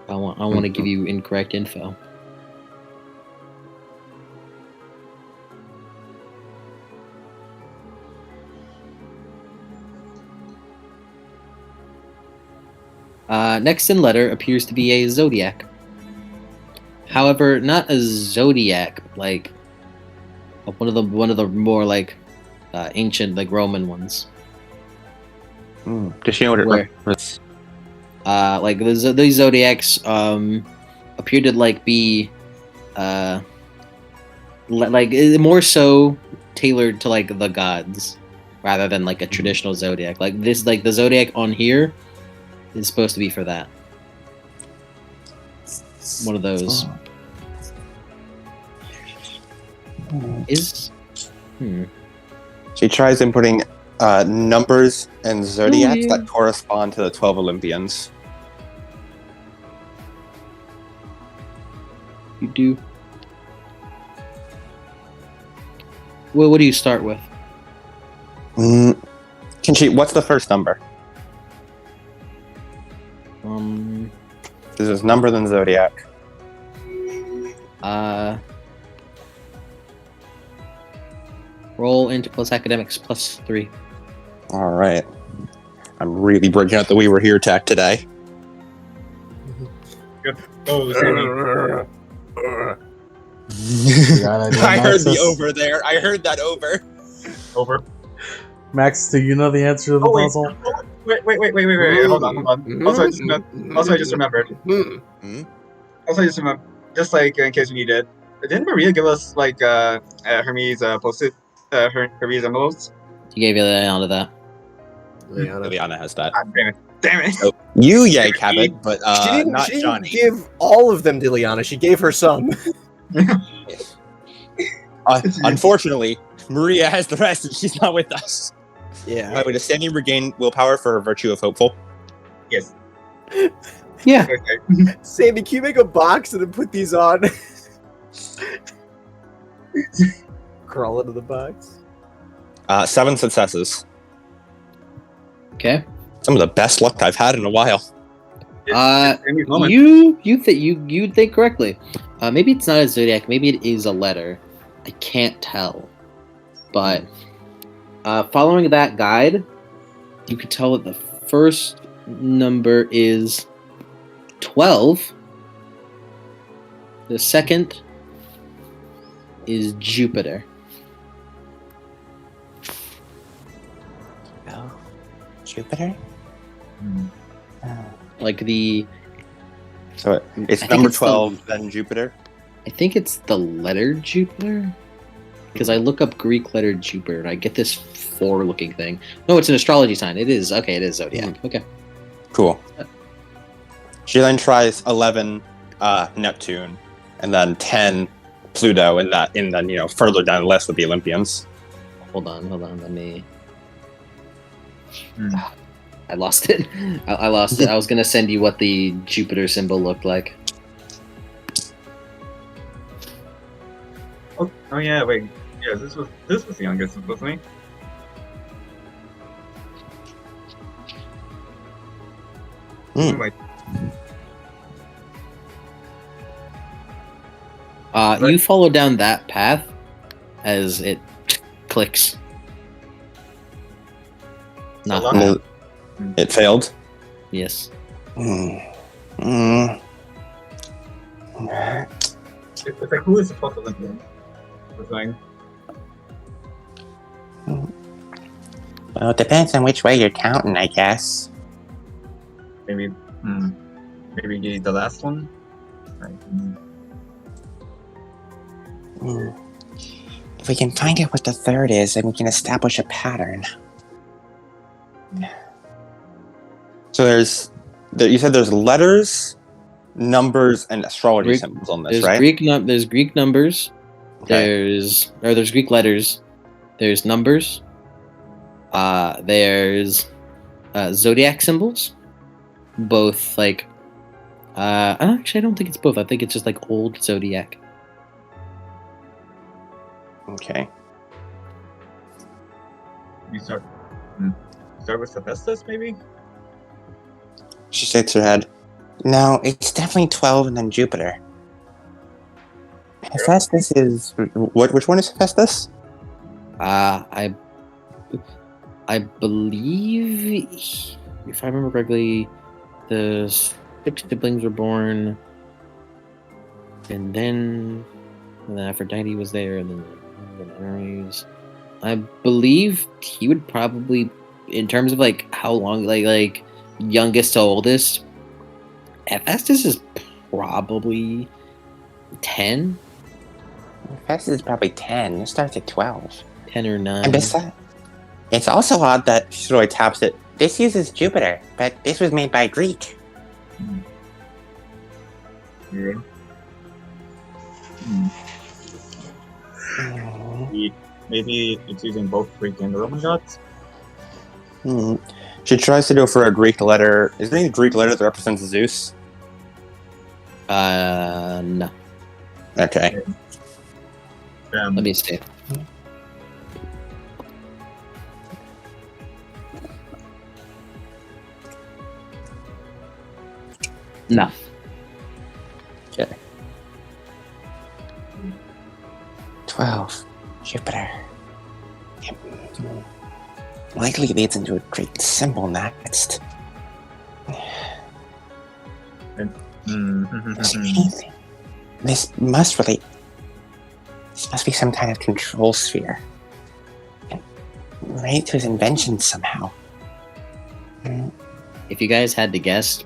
I want to give you incorrect info. Next in letter appears to be a zodiac. However, not a zodiac like one of the more like ancient like Roman ones. Does she know what it represents? Like these zodiacs appear to like be like more so tailored to like the gods rather than like a traditional zodiac. Like this, like the zodiac on here is supposed to be for that. One of those is. She tries inputting numbers and zodiacs that correspond to the 12 Olympians. You do. Well, what do you start with? Can she? What's the first number? This is number than zodiac. Roll int plus academics plus 3. All right. I'm really breaking out the We Were Here tech today. Oh, Sammy. I heard the over there. I heard that over. Over. Max, do you know the answer to the puzzle? Wait. Hold on. Also, I just remembered. Just like in case we need it. Didn't Maria give us like Hermes post-it Hermes envelopes? He gave you the out of that. Liana has that. Ah, damn it. So, you yank have it, but she didn't, not she didn't Johnny. give all of them to Liana. She gave her some. Unfortunately, Maria has the rest, and she's not with us. Yeah. By the way, does Sandy regain willpower for virtue of hopeful? Yes. Yeah. Okay. Sandy, can you make a box and then put these on? Crawl into the box. 7 successes. Okay. Some of the best luck I've had in a while. You think correctly. Maybe it's not a zodiac. Maybe it is a letter. I can't tell. But following that guide, you can tell that the first number is 12. The second is Jupiter. Oh, Jupiter? Like the... So it's number 12, then Jupiter? I think it's the letter Jupiter. Because I look up Greek letter Jupiter and I get this 4-looking thing. No, it's an astrology sign. It is. Okay, it is zodiac. Okay. Cool. She then tries 11 Neptune, and then 10 Pluto, and then further down the list with the Olympians. Hold on. Let me... I lost it. I lost it. I was going to send you what the Jupiter symbol looked like. Oh yeah, wait. Yeah, this was the youngest, wasn't he? Wait. You follow down that path as it clicks. Not that. It failed? Yes. It's like, who is the fuck Olympian? Thing. Well, it depends on which way you're counting, I guess. Maybe the last one? Right. If we can find out what the third is, then we can establish a pattern. So you said there's letters, numbers, and astrology symbols on this, right? There's Greek numbers. Okay. There's Greek letters. There's numbers. There's zodiac symbols. Both like actually I don't think it's both. I think it's just like old zodiac. Okay. We start with Hephaestus, maybe? She shakes her head. No, it's definitely 12 and then Jupiter. Hephaestus is... Which one is Hephaestus? I believe, if I remember correctly, the 6 siblings were born, and then Aphrodite was there, and then Ares. I believe he would probably, in terms of like how long, like youngest to oldest, Hephaestus is probably 10. Hephaestus is probably 10. It starts at 12. 10 or 9. And besides, it's also odd that she sort of taps it. This uses Jupiter, but this was made by a Greek. Yeah. Maybe it's using both Greek and Roman gods? She tries to go for a Greek letter. Is there any Greek letter that represents Zeus? No. Okay. Let me see. No. Okay. 12. Jupiter. Likely leads into a great symbol next. This must be some kind of control sphere. And relate to his invention somehow. If you guys had to guess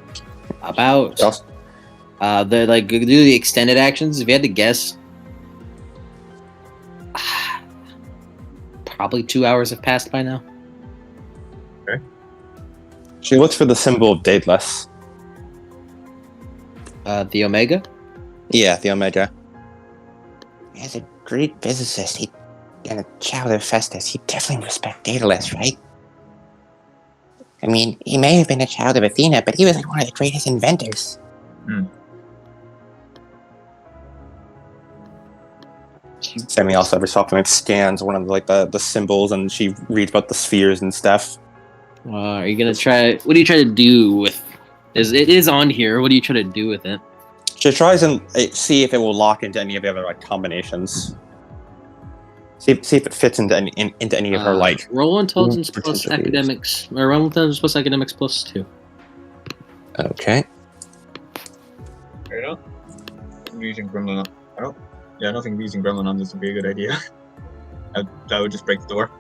about do the extended actions, if you had to guess, probably 2 hours have passed by now. Okay. She looks for the symbol of Daedalus. The Omega? Yeah, the Omega. As a great physicist, and a child of Festus, he'd definitely respect Daedalus, right? I mean, he may have been a child of Athena, but he was like one of the greatest inventors. Sammy also every so often scans one of the symbols, and she reads about the spheres and stuff. Are you gonna try? What do you try to do with? It is on here. What do you try to do with it? She tries and see if it will lock into any of the other combinations. See if it fits into any of her roll intelligence plus potential academics, or roll intelligence plus academics plus 2. Okay. Fair enough. Using gremlin. I don't think using gremlin on this would be a good idea. That would just break the door.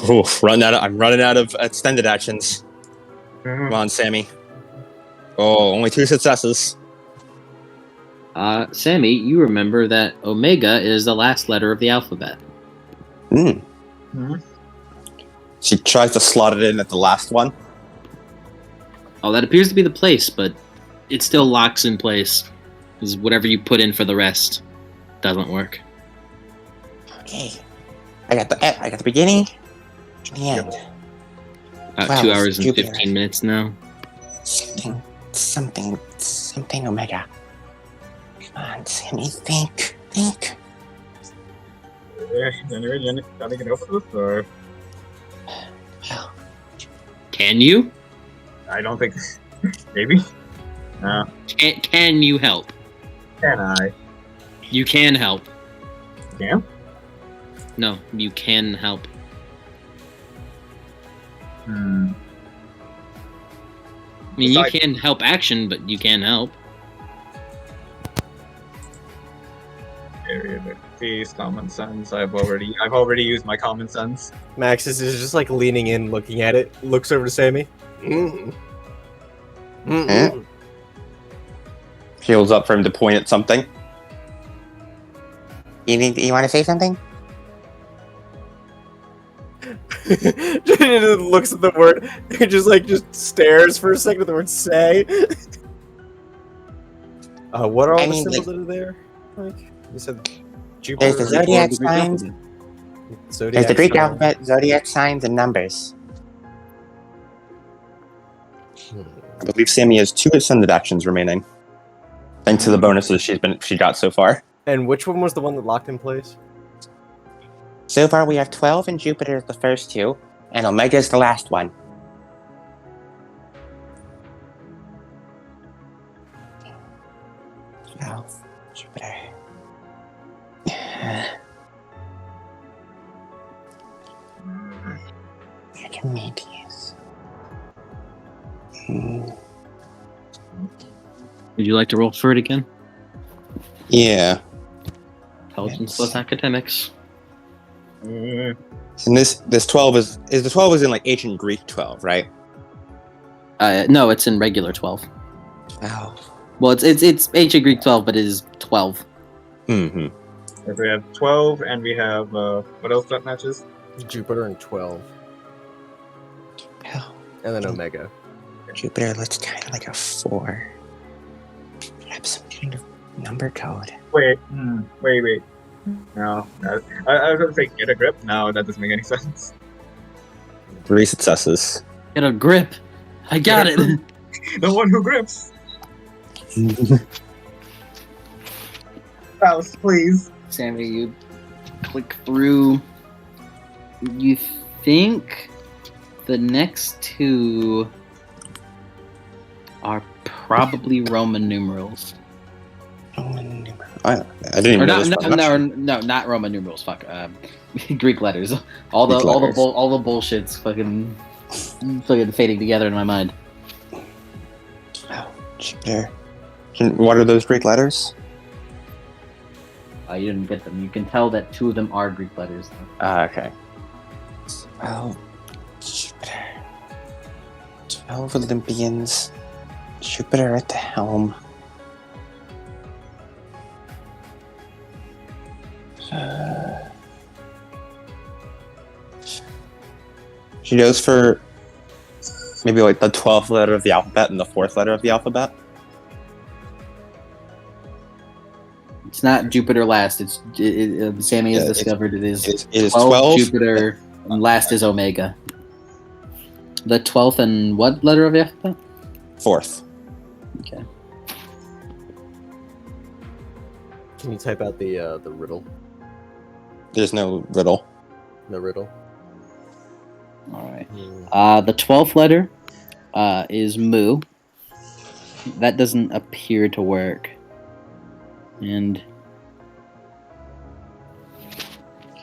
Oof, I'm running out of extended actions. Come on, Sammy. Oh, only 2 successes. Sammy, you remember that Omega is the last letter of the alphabet. She tries to slot it in at the last one. Oh, that appears to be the place, but it still locks in place. Because whatever you put in for the rest doesn't work. Okay. I got the beginning and the end. About 2 hours and 15 minutes now. Something Omega. Come on, Sammy, think. Jenny, can I get over this, or? Well, can you? I don't think. Maybe. Can you help? Can I? You can help. Yeah. No, you can help. I mean, you can help action, but you can help. Area of peace, common sense. I've already used my common sense. Max is just like leaning in, looking at it. Looks over to Sammy. Heals up for him to point at something. You want to say something? Looks at the word. Just stares for a second at the word "say." What are all the symbols that are there? You said Jupiter. There's the zodiac signs. There's the Greek alphabet, zodiac signs, and numbers. I believe Sammy has 2 ascended actions remaining, thanks to the bonuses she got so far. And which one was the one that locked in place? So far, we have 12, and Jupiter is the first 2, and Omega is the last one. Jupiter. Archimedes. Would you like to roll for it again? Yeah. Intelligence plus academics. And this 12 is the 12 is in like ancient Greek 12, right? No, it's in regular 12. 12. Well, it's ancient Greek 12, but it is 12. Mm-hmm. If we have 12, and we have what else that matches? Jupiter and 12. Oh. And then Omega. Jupiter looks kind of like a 4. Perhaps some kind of number code. Wait. No. I was going to say get a grip. No, that doesn't make any sense. 3 successes. Get a grip. I got it. The one who grips. Mouse, please. Sammy, you click through. You think the next 2 are probably Roman numerals. I didn't even Or know not, this. no, not Roman numerals. Fuck, Greek letters. All Greek letters. the bullshit's fucking fading together in my mind. Oh, Jupiter. What are those Greek letters? You didn't get them. You can tell that 2 of them are Greek letters. Okay. 12 Olympians. Jupiter at the helm. She goes for maybe like the 12th letter of the alphabet and the 4th letter of the alphabet. It's not Jupiter last. Sammy has discovered it is 12 Jupiter, and last is Omega. The 12th and what letter of the alphabet? 4th. Okay. Can you type out the riddle? There's no riddle. The riddle. All right. The 12th letter is Mu. That doesn't appear to work. And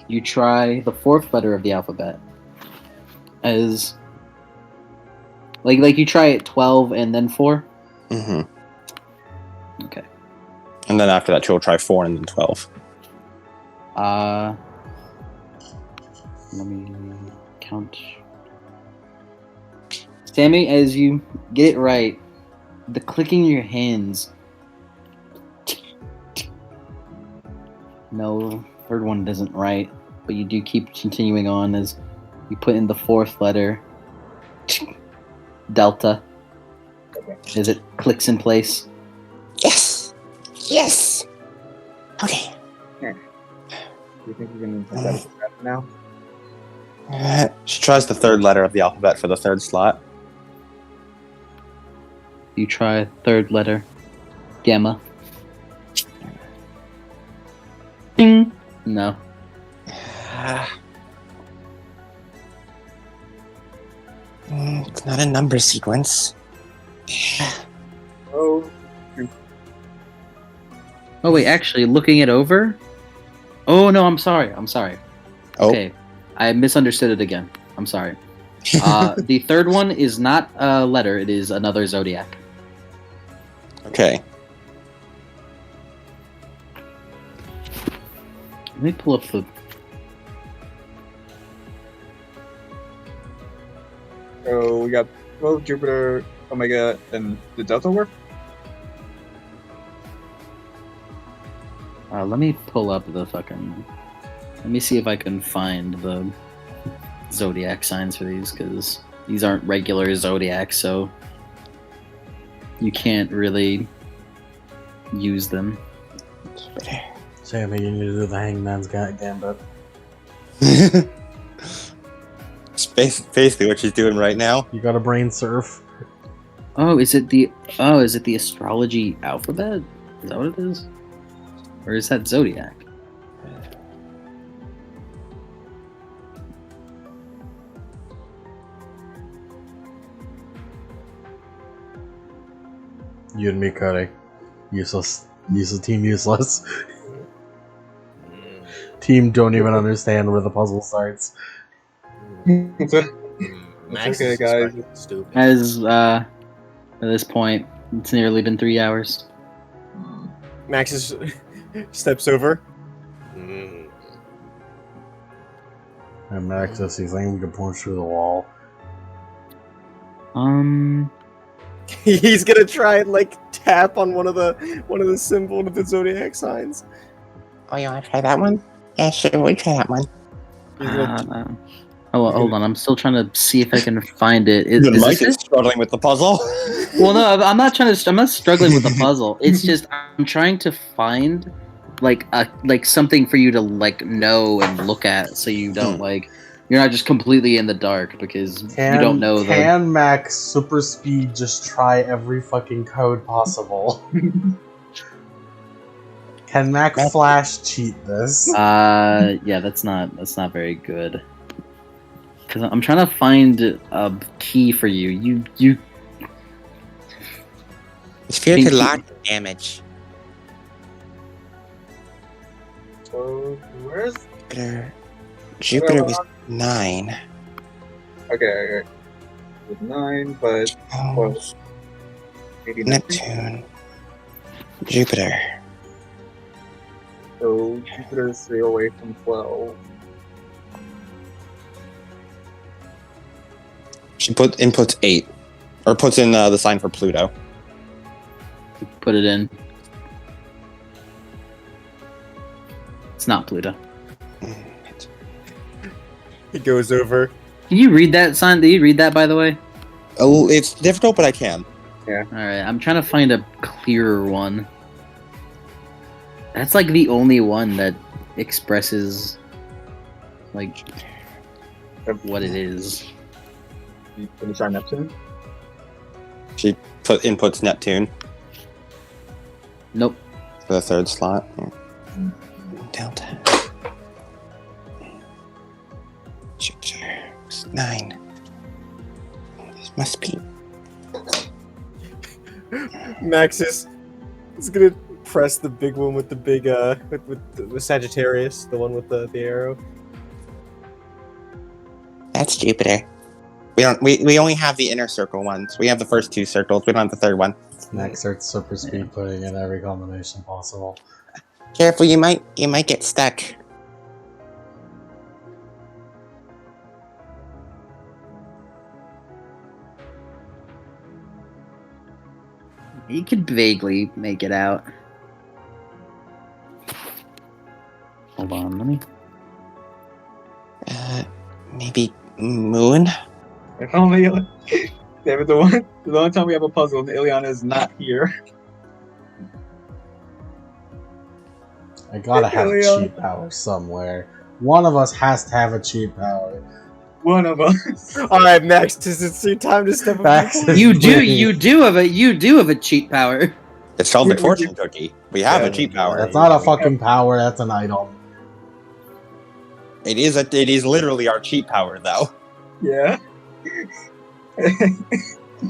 you try the 4th letter of the alphabet as like you try it 12 and then 4. Mm-hmm. Okay. And then after that, she'll try 4 and then 12. Let me count. Sammy, as you get it right, the clicking in your hands. No, 3rd one isn't right, but you do keep continuing on as you put in the 4th letter. Delta. As it clicks in place. Yes! Yes! Okay. Do you think you can take that as a threat now? She tries the 3rd letter of the alphabet for the 3rd slot. You try 3rd letter. Gamma. Ding! No. It's not a number sequence. Oh. Oh wait, actually, looking it over. Oh no, I'm sorry. Oh. Okay, I misunderstood it again. I'm sorry. The 3rd one is not a letter; it is another zodiac. Okay. Let me pull up the. So we got 12 Jupiter, Omega, and the Delta work? Let me pull up the fucking. Let me see if I can find the zodiac signs for these, because these aren't regular zodiacs, so you can't really use them. Sammy, you need to do the Hangman's Gambit. It's basically what she's doing right now. You got a brain surf. Oh, is it the astrology alphabet? Is that what it is? Or is that zodiac? You and me, Cody. Useless. Team useless. Team don't even understand where the puzzle starts. It's Max okay, is guys. stupid. As at this point, it's nearly been 3 hours. Max is steps over. And Max just sees like we can punch through the wall. He's gonna try and like tap on one of the symbol of the zodiac signs. Oh, you want to try that one? Yeah, sure, we try that one. He's gonna Hold on. I'm still trying to see if I can find it. Mike is struggling with the puzzle. Well, no, I'm not struggling with the puzzle. It's just I'm trying to find like something for you to like know and look at, so you don't you're not just completely in the dark because you don't know. Can Max super speed just try every fucking code possible? Can Max flash cheat this? Yeah, that's not very good. Because I'm trying to find a key for you. You. Sphere could lock damage. Where's Jupiter was 9. okay. With 9, but Oh, maybe Neptune. Jupiter. So Jupiter is 3 away from 12. She inputs 8. Or puts in the sign for Pluto. Put it in. It's not Pluto. He goes over. Can you read that sign? Did you read that, by the way? Oh, it's difficult, but I can. All right, I'm trying to find a clearer one. That's like the only one that expresses like what it is. Can you try Neptune? She inputs Neptune Nope. for the 3rd slot. Delta. Jupiter was 9. This must be. Max is gonna press the big one with the big with the Sagittarius, the one with the arrow. That's Jupiter. We only have the inner circle ones. We have the first 2 circles. We don't have the 3rd one. Max starts super speed putting in every combination possible. Careful, you might get stuck. You could vaguely make it out. Hold on, let me. Maybe Moon? If only David, the only time we have a puzzle and Ileana is not here. I gotta have a cheat power somewhere. One of us has to have a cheat power. One of us. All right, Max, it's your time to step up. Max is You pretty- do have a cheat power. It's called the fortune cookie. We have a cheat power. That's not a fucking power. That's an item. It is literally our cheat power, though. Yeah.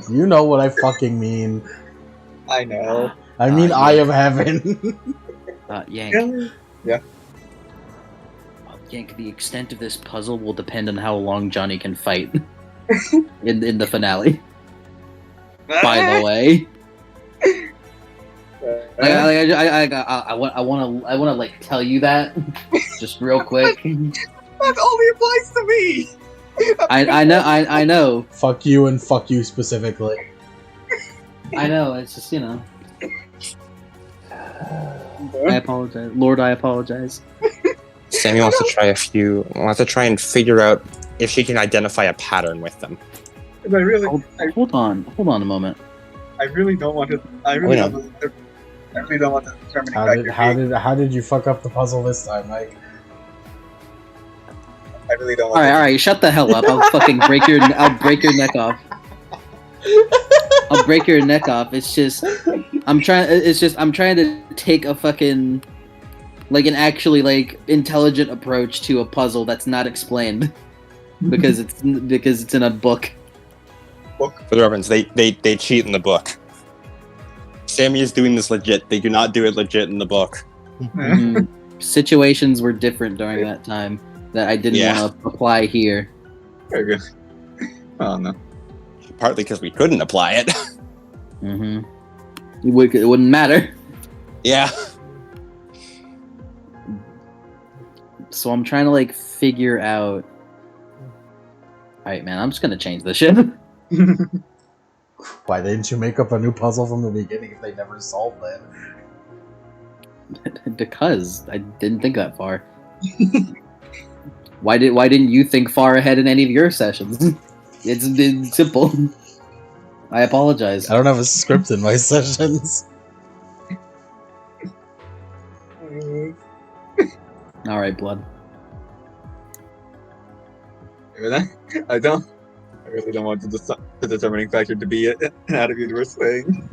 You know what I fucking mean. I know. I mean, yeah. Eye of Heaven. Yank. Yeah. Yank, the extent of this puzzle will depend on how long Johnny can fight in the finale. By the way, I want to like tell you that just real quick. That only applies to me. I know. Fuck you and fuck you specifically. I know. It's just I apologize, Lord. I apologize. Sammy wants to try and figure out if she can identify a pattern with them. I really, Hold on a moment. I really don't want to. I really don't want the determining factor. How did you fuck up the puzzle this time, Mike? I really don't All want. right, all right. Shut the hell up. I'll fucking break your neck off. I'll break your neck off. It's just I'm trying to take a fucking like an actually like intelligent approach to a puzzle that's not explained because it's in a book. For the reference, they cheat in the book. Sammy is doing this legit. They do not do it legit in the book. Mhm. Situations were different during that time that I didn't want to apply here. Very good. Oh no. Partly because we couldn't apply it. Mm-hmm. It wouldn't matter. Yeah. So I'm trying to like figure out. All right, man. I'm just gonna change the ship. Why didn't you make up a new puzzle from the beginning if they never solved it? Because I didn't think that far. Why didn't you think far ahead in any of your sessions? It's simple. I apologize. I don't have a script in my sessions. All right, blood. I really don't want the determining factor to be an out-of-universe thing.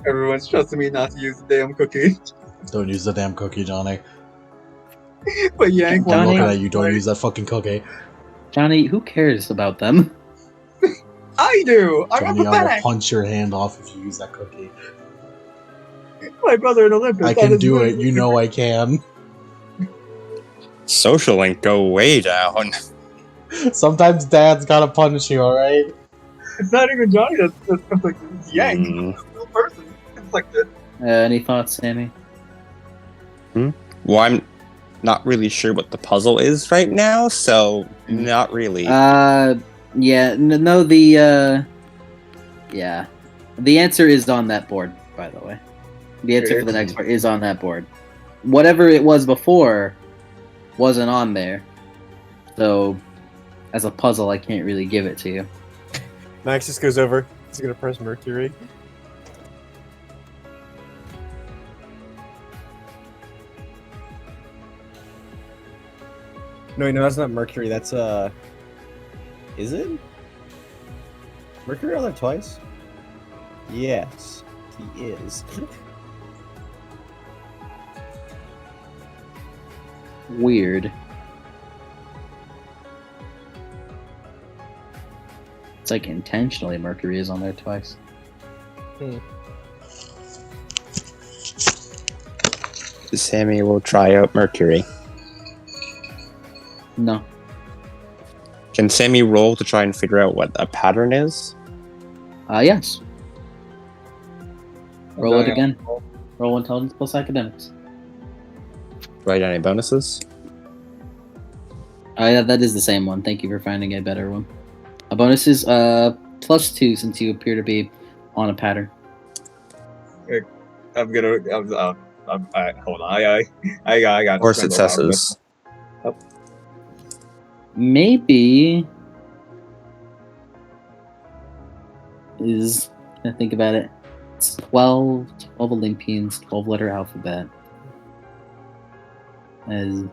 Everyone's trusting me not to use the damn cookie. Don't use the damn cookie, Johnny. But Yank, I'm Johnny, looking at you. Don't use that fucking cookie. Johnny, who cares about them? I do. I'm Johnny, I will empathetic. punch your hand off if you use that cookie. My brother in Olympus. I can do it. You know I can. Social link go way down. Sometimes Dad's gotta punish you, alright? It's not even Johnny that's conflicted. It's Yang. It's a real person conflicted. Any thoughts, Sammy? Well, I'm not really sure what the puzzle is right now, so not really. Yeah, no, the answer is on that board, by the way. The answer for the next part is on that board. Whatever it was before wasn't on there. So, as a puzzle, I can't really give it to you. Max just goes over. He's gonna press Mercury. No, that's not Mercury. That's is it? Mercury on there twice? Yes, he is. Weird. It's like intentionally Mercury is on there twice. Sammy will try out Mercury. No. Can Sammy roll to try and figure out what a pattern is? Yes. Roll it again. Roll intelligence plus academics. Write any bonuses? Yeah, that is the same one. Thank you for finding a better one. A bonus is +2 since you appear to be on a pattern. I'm gonna. Hold on. I got. Or successes. Maybe is I think about it. It's 12 Olympians, 12-letter alphabet. Then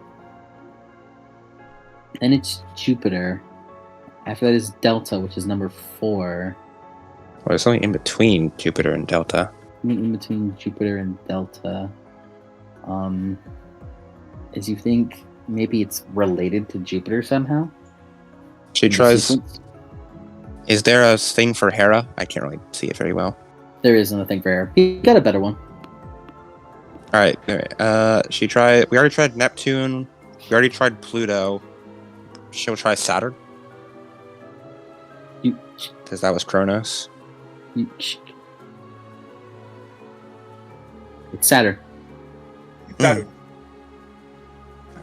it's Jupiter. After that is Delta, which is number 4. Well, it's only in between Jupiter and Delta. In between Jupiter and Delta. As you think maybe it's related to Jupiter somehow? She tries. Is there a thing for Hera? I can't really see it very well. There isn't a thing for Hera. You got a better one. Alright. She tried. We already tried Neptune. We already tried Pluto. She'll try Saturn. Because that was Kronos. It's Saturn. Saturn.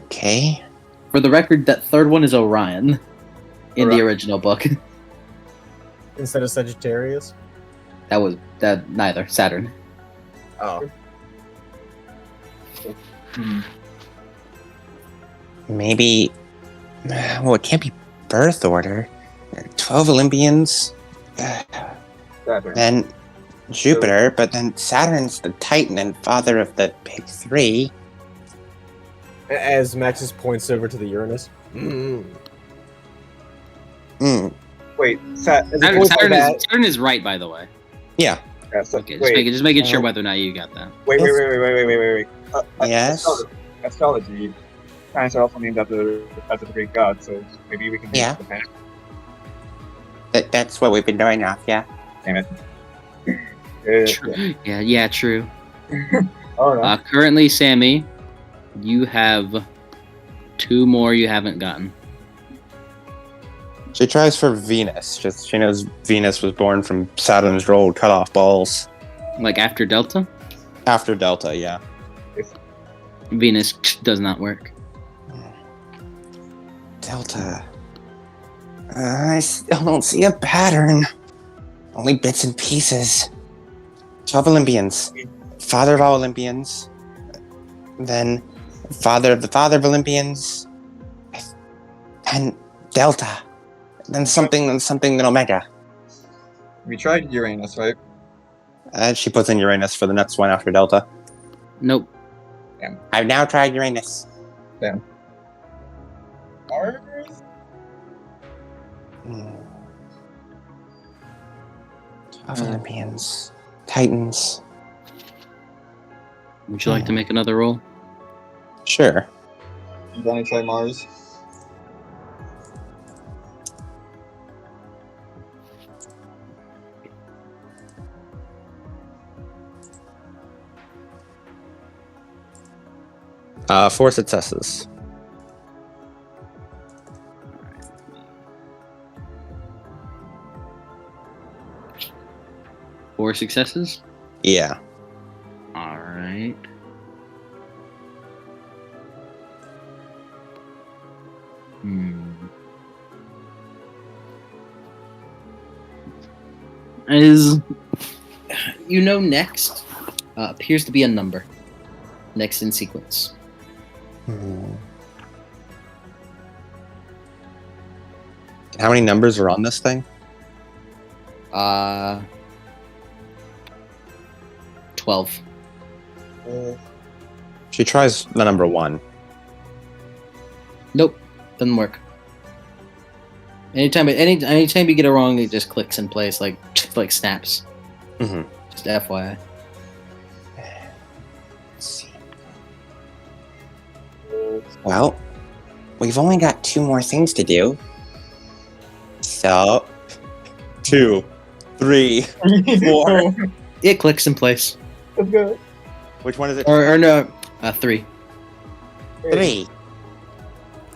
Okay. For the record, that third one is Orion in the original book. Instead of Sagittarius? That neither. Saturn. Oh. Maybe. Well, it can't be birth order. 12 Olympians. Saturn. Then Jupiter, but then Saturn's the Titan and father of the big three. As Maxis points over to the Uranus. Wait, Saturn is right, by the way. Yeah. Okay, just making sure whether or not you got that. Wait. Yes. Astrology. Planets are also named after the Greek god, so maybe we can. Yeah. That's what we've been doing now. Yeah. Damn it. True. Yeah, true. Oh, no. Currently, Sammy, you have 2 more you haven't gotten. She tries for Venus. She knows Venus was born from Saturn's rolled cut-off balls. Like after Delta? After Delta, yeah. Venus does not work. Delta. I still don't see a pattern. Only bits and pieces. 12 Olympians. Father of all Olympians. Then father of Olympians. And Delta. Then something then Omega. We tried Uranus, right? She puts in Uranus for the next one after Delta. Nope. Damn. I've now tried Uranus. Damn. Mars? 12 Olympians. Titans. Would you like to make another roll? Sure. Then I try Mars. 4 successes. Four successes? Yeah. Alright. As you know, next appears to be a number. Next in sequence. How many numbers are on this thing? 12. She tries the number 1. Nope, doesn't work. Anytime you get it wrong, it just clicks in place like snaps. Mm-hmm. Just FYI. Let's see. Well, we've only got 2 more things to do. So, 2, 3, 4. It clicks in place. Let's go. Which one is it? Or no, 3. 3.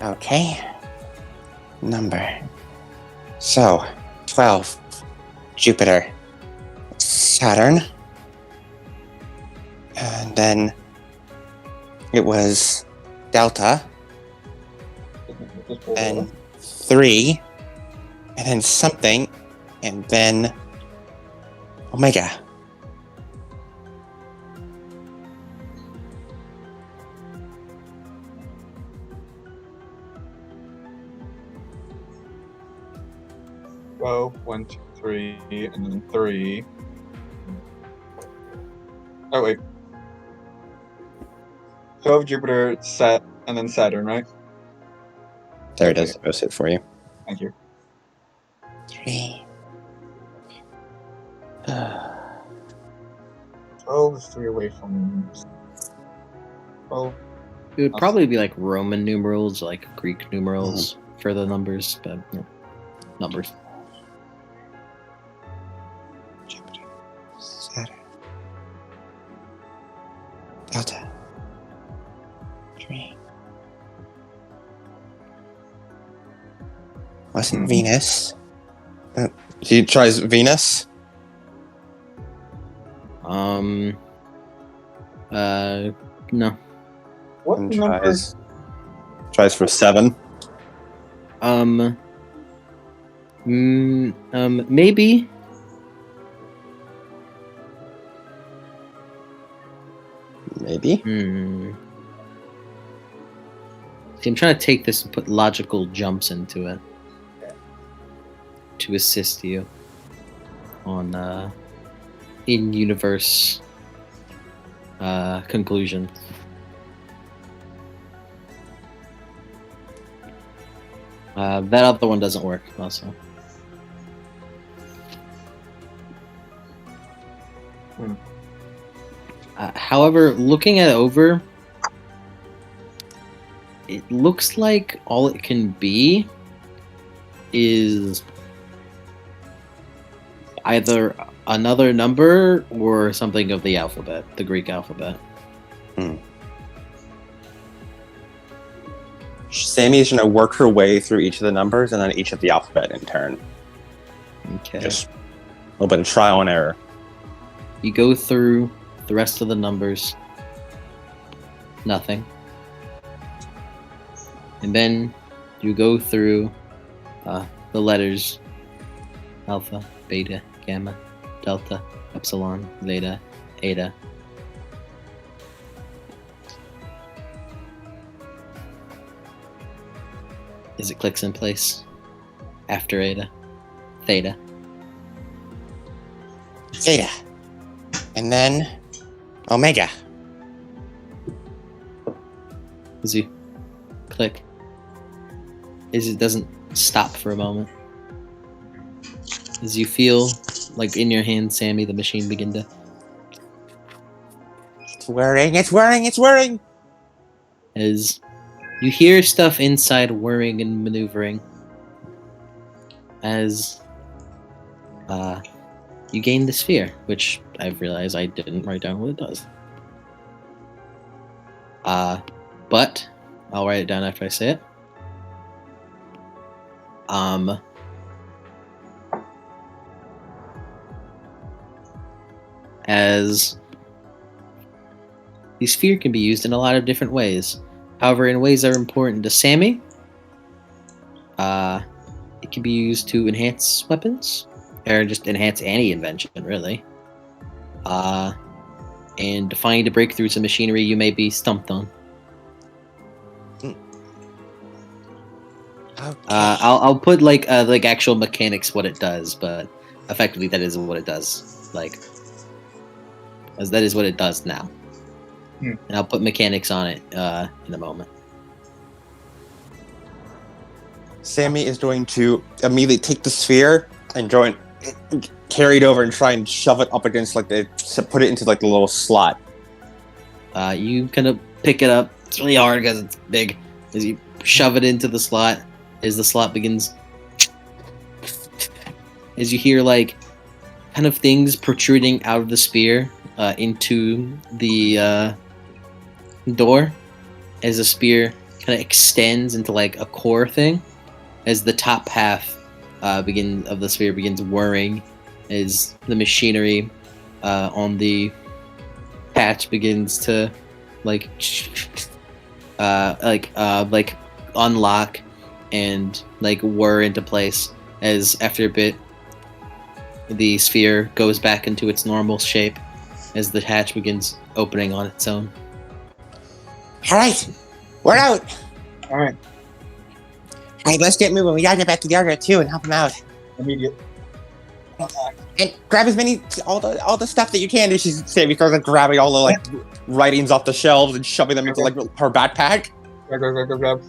Okay. Number. So, 12. Jupiter. Saturn. And then it was Delta. And 3. And then something. And then Omega. Well, 1, 2, 3, and then 3. Oh wait. 12 Jupiter, and then Saturn, right? There it is. I'll post it for you. Thank you. 3. 12 is 3 away from. Oh, It would probably be like Roman numerals, like Greek numerals for the numbers, but numbers. Jupiter. Saturn. Delta. 3. Wasn't Venus. He tries Venus. No. what And number? tries for 7. Maybe. Maybe. See, I'm trying to take this and put logical jumps into it to assist you on in-universe conclusion. That other one doesn't work also. However, looking at it over, it looks like all it can be is either another number or something of the alphabet, the Greek alphabet. Sammy's going to work her way through each of the numbers and then each of the alphabet in turn. Okay. Just a little bit of trial and error. You go through the rest of the numbers. Nothing. And then you go through the letters alpha, beta, gamma, delta, epsilon, zeta, eta. As it clicks in place after eta, theta. Theta. And then Omega. As you click, as it doesn't stop for a moment. As you feel like in your hand, Sammy, the machine begin to. It's whirring, it's whirring, it's whirring! As you hear stuff inside whirring and maneuvering. As you gain the sphere, which I've realized I didn't write down what it does. but I'll write it down after I say it. As the sphere can be used in a lot of different ways. However, in ways that are important to Sammy, it can be used to enhance weapons, or just enhance any invention, really. And to find breakthroughs in machinery you may be stumped on. Okay. I'll put like actual mechanics what it does, but effectively that is what it does. Like, as that is what it does now. And I'll put mechanics on it in a moment. Sammy is going to immediately take the sphere and carry it over and try and shove it up against put it into like the little slot. You kind of pick it up. It's really hard because it's big. As you shove it into the slot, as the slot begins, as you hear like kind of things protruding out of the sphere into the door, as the sphere kind of extends into like a core thing, as the top half of the sphere begins whirring, as the machinery on the patch begins to like unlock and like whir into place, as after a bit the sphere goes back into its normal shape as the hatch begins opening on its own. All right, we're out. All right. All right, let's get moving. We gotta get back to the Argo too and help him out. Immediate. And grab as many all the stuff that you can. And she's starts like grabbing all the like writings off the shelves and shoving them into like her backpack. Grab.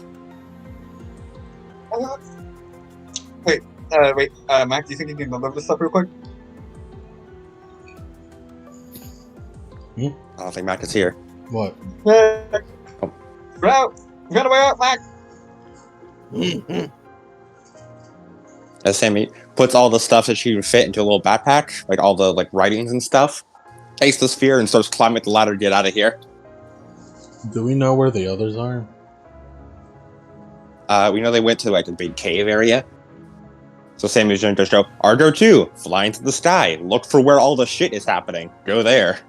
Wait, Mac, do you think you can deliver this stuff real quick? I don't think Mac is here. What? We're out. We got a way out, Mac. As Sammy puts all the stuff that she can fit into a little backpack, like all the like writings and stuff, takes the sphere and starts climbing the ladder to get out of here. Do we know where the others are? We know they went to like the big cave area. So Sammy's going to show Argo 2, fly into the sky, look for where all the shit is happening, go there.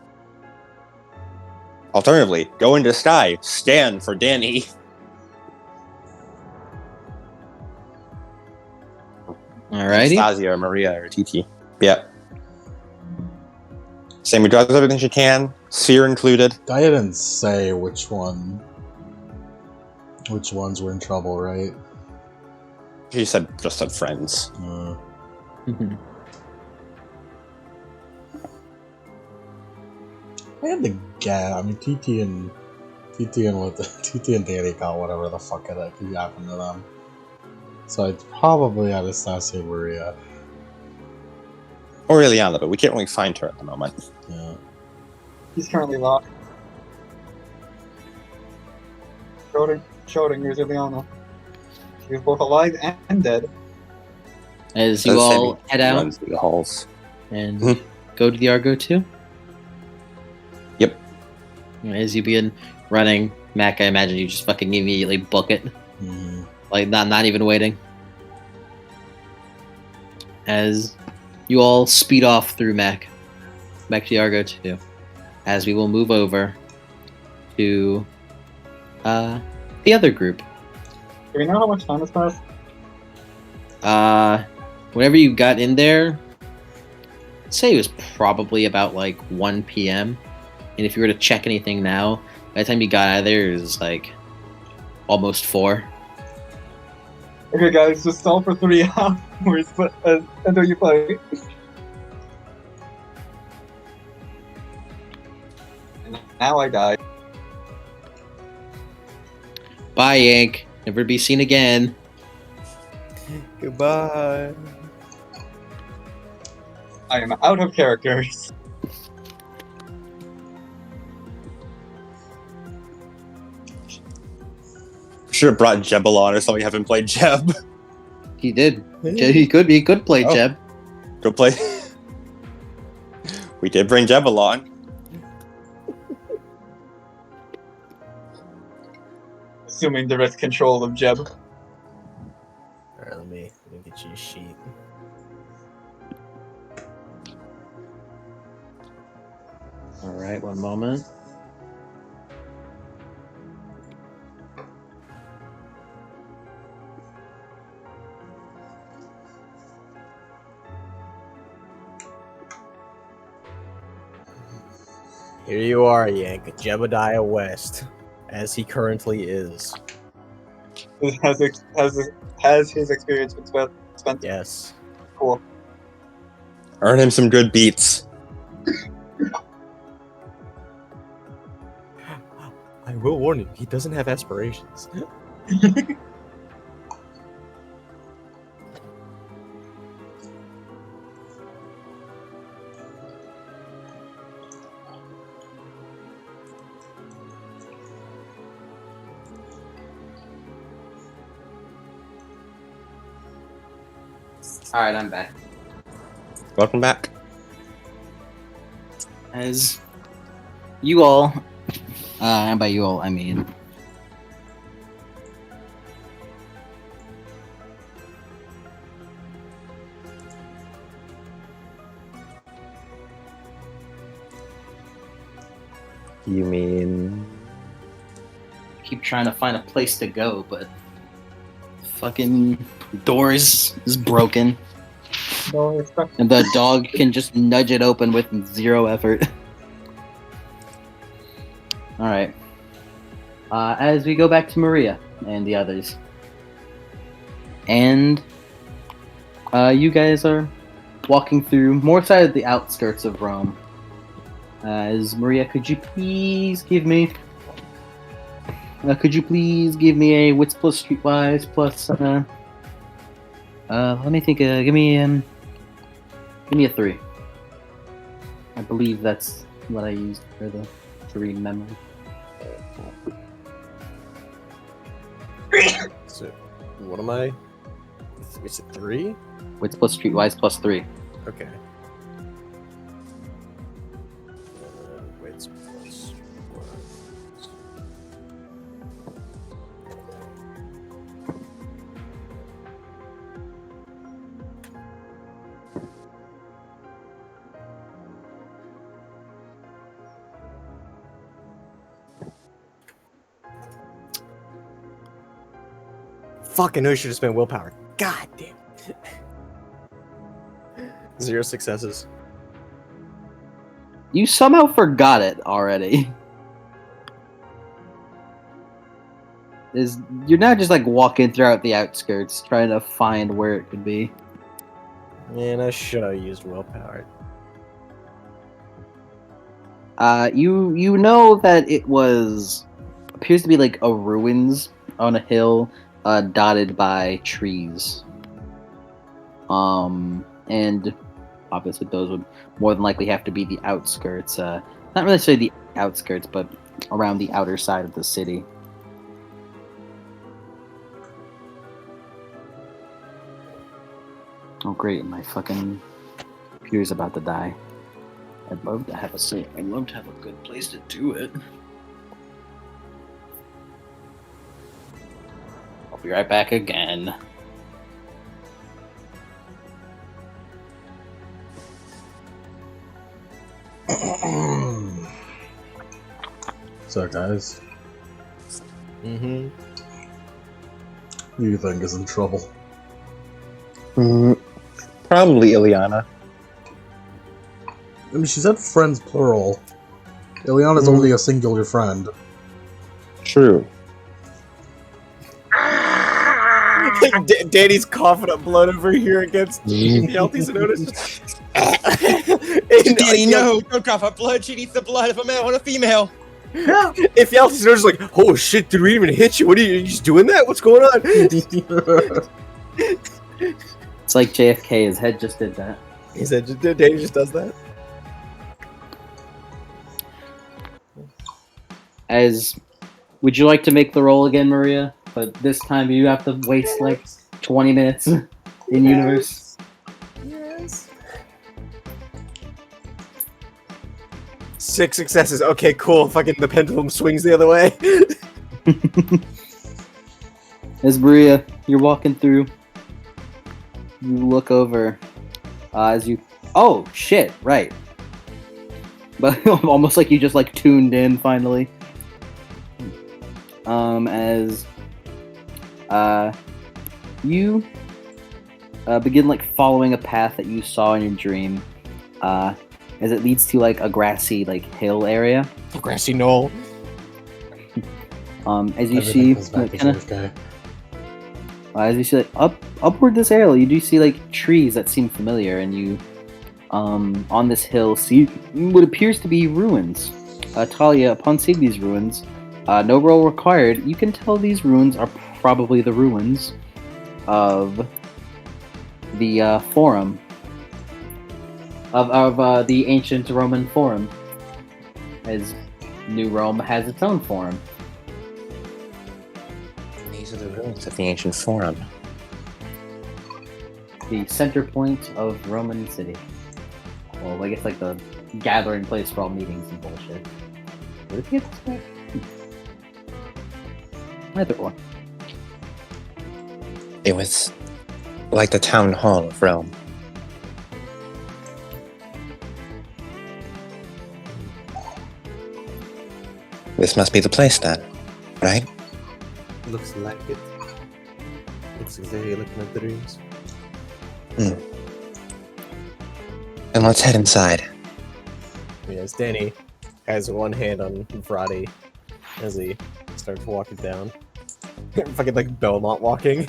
Alternatively, go into sky, scan for Danny. Alrighty. Anastasia or Maria or TT. Yep. Sammy does everything she can, sphere included. I didn't say which ones were in trouble, right? She just said friends. I had to get. I mean, TT and Danny got whatever the fuck that could happen to them. So it's probably Anastasia and Maria. Or Ileana, but we can't really find her at the moment. Yeah. He's currently locked. Shouting, here's Ileana. She is both alive and dead. As you all head out runs through the halls and go to the Argo 2? Yep. As you begin running, Mac, I imagine you just fucking immediately book it. Like, not even waiting. As you all speed off through Mac, back to the Argo 2. As we will move over to the other group. Do we know how much time has passed? Whenever you got in there, I'd say it was probably about like 1 p.m. And if you were to check anything now, by the time you got out of there, it was like almost 4. Okay, guys, just stall for 3 hours until you play. And now I die. Bye, Yank. Never to be seen again. Goodbye. I am out of characters. Should have brought Jeb along or something. Haven't played Jeb. He did. He could play Jeb. Go play. We did bring Jeb along. assuming direct control of Jeb. Alright, let me get you a sheet. Alright, one moment. Here you are, Yank, Jebediah West, as he currently is. Has his experience been spent? Yes. Cool. Earn him some good beats. I will warn you, he doesn't have aspirations. Alright, I'm back. Welcome back. As you all, and by you all, I mean You mean... keep trying to find a place to go, but fucking door is broken. And the dog can just nudge it open with 0 effort. Alright. As we go back to Maria and the others. And you guys are walking through more side of the outskirts of Rome. As Maria, could you please give me a wits plus streetwise plus let me think, give me a 3. I believe that's what I used for the 3 memory. So, what am I? Is it 3? Wits plus streetwise plus 3. Okay. Wits plus streetwise. Fucking who should have spent willpower? God damn it. 0 successes. You somehow forgot it already. You're now just like walking throughout the outskirts, trying to find where it could be. Man, I should have used willpower. You know that it appears to be like a ruins on a hill, dotted by trees. And obviously those would more than likely have to be the outskirts. Not necessarily the outskirts, but around the outer side of the city. Oh great, my fucking computer's about to die. I'd love to have a good place to do it. I'll be right back again. So, guys, Mm-hmm. who do you think is in trouble? Probably Ileana. I mean, she said friends plural. Ileana's only a singular friend. True. Danny's coughing up blood over here against Yelty's notice. Danny, no! Don't cough up blood. She needs the blood of a male and a female. If Yelty's notice like, oh shit, did we even hit you? What are you just doing that? What's going on? It's like JFK, his head just did that. He said, Danny just does that. Would you like to make the roll again, Maria? But this time you have to waste like 20 minutes in universe. Yes. 6 successes. Okay, cool. Fucking the pendulum swings the other way. As Maria, you're walking through, you look over as you. Oh shit! Right, but almost like you just like tuned in finally. As you begin like following a path that you saw in your dream, as it leads to like a grassy like hill area. A grassy knoll. As you Everything see, comes back like, to this guy. as you see like upward this area, you do see like trees that seem familiar, and you on this hill see what appears to be ruins. Talia, upon seeing these ruins, no roll required, you can tell these ruins are probably the ruins of the forum of the ancient Roman forum, as New Rome has its own forum. These are the ruins of the ancient forum. The center point of Roman city. Well, I guess like the gathering place for all meetings and bullshit. Where did you get this back? Either or. It was like the town hall of Rome. This must be the place then, right? Looks like it. Looks exactly like my dreams. And let's head inside. Yes, Danny has one hand on Vrati as he starts walking down. Fucking like Belmont walking.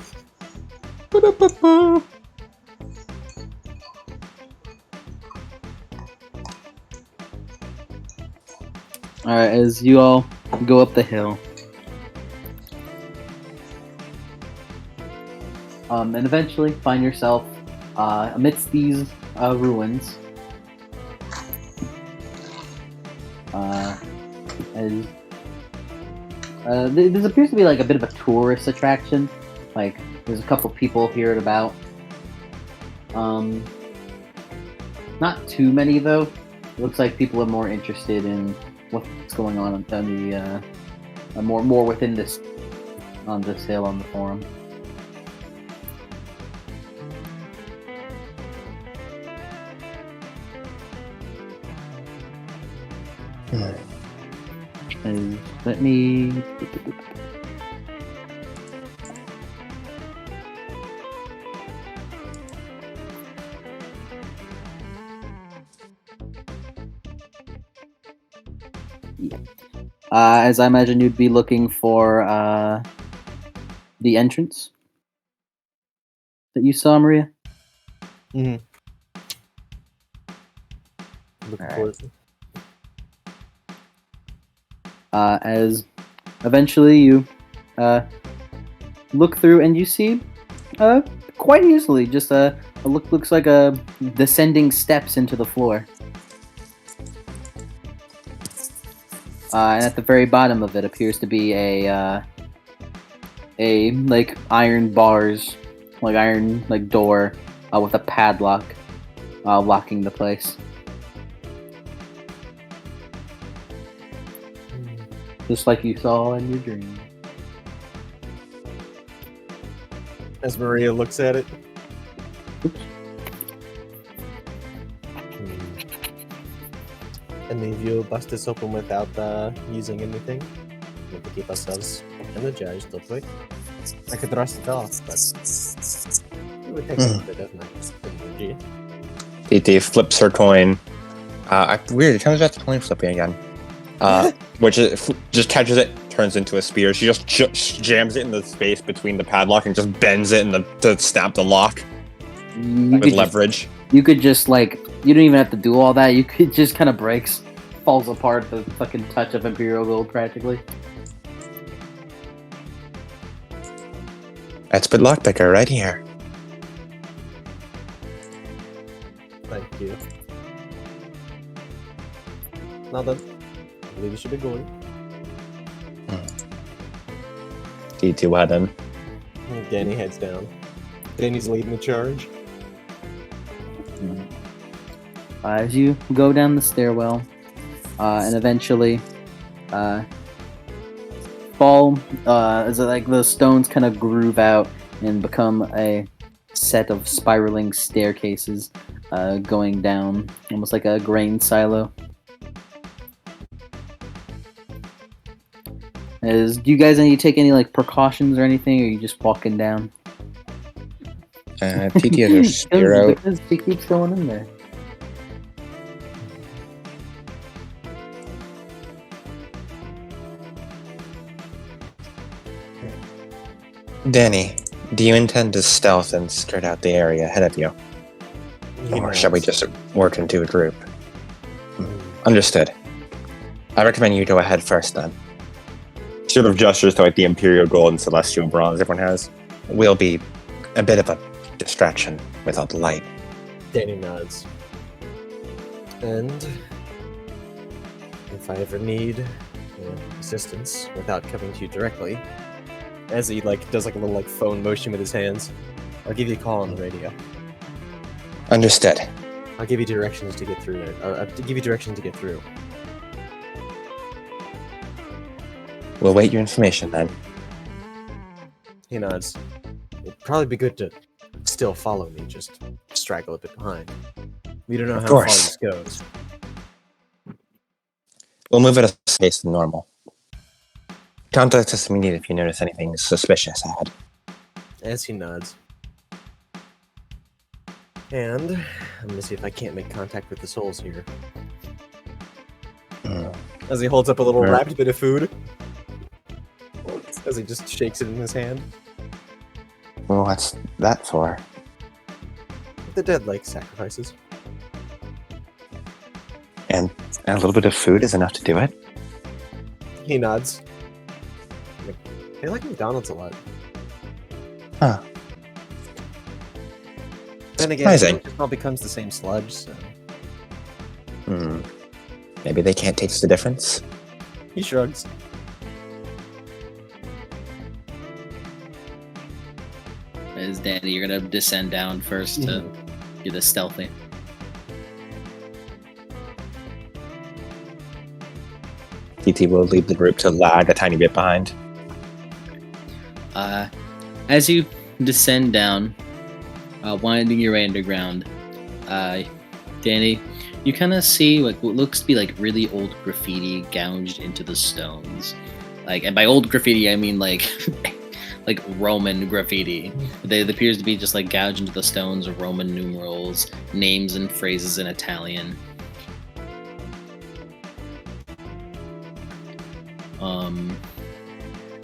Alright, as you all go up the hill. And eventually find yourself amidst these ruins. This appears to be like a bit of a tourist attraction. Like, there's a couple people here and about. Not too many though. It looks like people are more interested in what's going on the more within this on this hill on the forum. Let me. Yeah. As I imagine you'd be looking for the entrance that you saw, Maria. Mm-hmm. Looking for it. As eventually you look through and you see quite easily just looks like a descending steps into the floor. And at the very bottom of it appears to be a like iron bars, like iron like door with a padlock locking the place. Just like you saw in your dream. As Maria looks at it. Oops. And maybe you'll bust this open without using anything. We have to keep ourselves energized, hopefully. I could rust it off, but it would take a bit of my energy. DT flips her coin. Weird, it comes back to coin flipping again. Which just catches it, turns into a spear. She just jams it in the space between the padlock and just bends it to snap the lock with leverage. You could just like, you don't even have to do all that. You could just kind of breaks, falls apart the fucking touch of Imperial Gold practically. Expert lockpicker right here. Thank you. Now then, I believe we should be going. D2 head in. Danny heads down. Danny's leading the charge. As you go down the stairwell, and eventually fall as like the stones kind of groove out and become a set of spiraling staircases going down, almost like a grain silo. Do you guys need to take any like precautions or anything, or are you just walking down? TT has her spear out. Because she keeps going in there. Danny, do you intend to stealth and skirt out the area ahead of you? Or shall we just work into a group? Understood. I recommend you go ahead first then. Sort of gestures to like the Imperial Gold and Celestial Bronze everyone has. We'll be a bit of a distraction without the light. Danny nods. And if I ever need assistance without coming to you directly, as he like does like a little like phone motion with his hands, I'll give you a call on the radio. Understood. I'll give you directions to get through it. I'll give you directions to get through. We'll wait your information then. He nods. It'd probably be good to still follow me, just straggle a bit behind. We don't know how far this goes. We'll move at a pace than normal. Contact us immediately if you notice anything suspicious ahead. As he nods. And I'm gonna see if I can't make contact with the souls here. As he holds up a little wrapped bit of food. As he just shakes it in his hand. Well, what's that for? The dead like sacrifices. And a little bit of food is enough to do it? He nods. They like McDonald's a lot. Huh. Then again, Surprising. it all becomes the same sludge, so... Maybe they can't taste the difference? He shrugs. As Danny, you're gonna descend down first to do this stealthy. TT will lead the group to lag a tiny bit behind. As you descend down, winding your way underground, Danny, you kind of see what looks to be like really old graffiti gouged into the stones. Like, and by old graffiti, I mean like like Roman graffiti. It appears to be just like gouged into the stones of Roman numerals, names and phrases in Italian.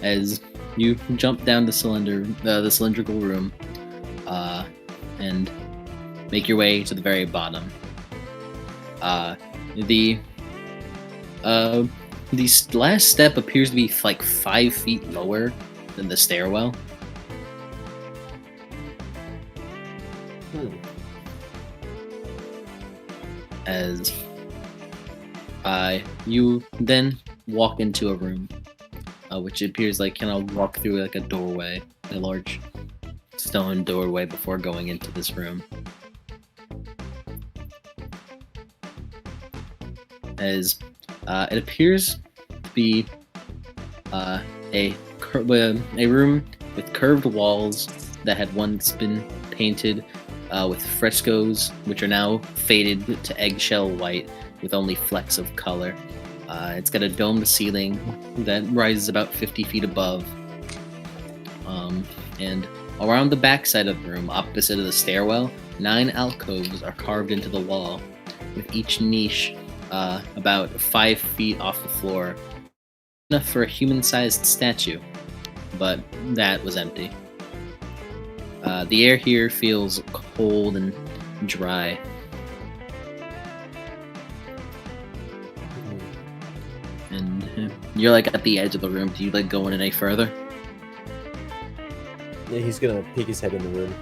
As you jump down the cylindrical room, and make your way to the very bottom. The last step appears to be like 5 feet lower than the stairwell. As you then walk into a room, which appears like walk through like a doorway, a large stone doorway before going into this room. As it appears to be a room with curved walls that had once been painted with frescoes, which are now faded to eggshell white with only flecks of color. It's got a domed ceiling that rises about 50 feet above. And around the backside of the room, opposite of the stairwell, 9 alcoves are carved into the wall, with each niche about 5 feet off the floor, enough for a human-sized statue, but that was empty. The air here feels cold and dry. And you're like at the edge of the room. Do you like go in any further? Yeah, he's gonna peek his head in the room.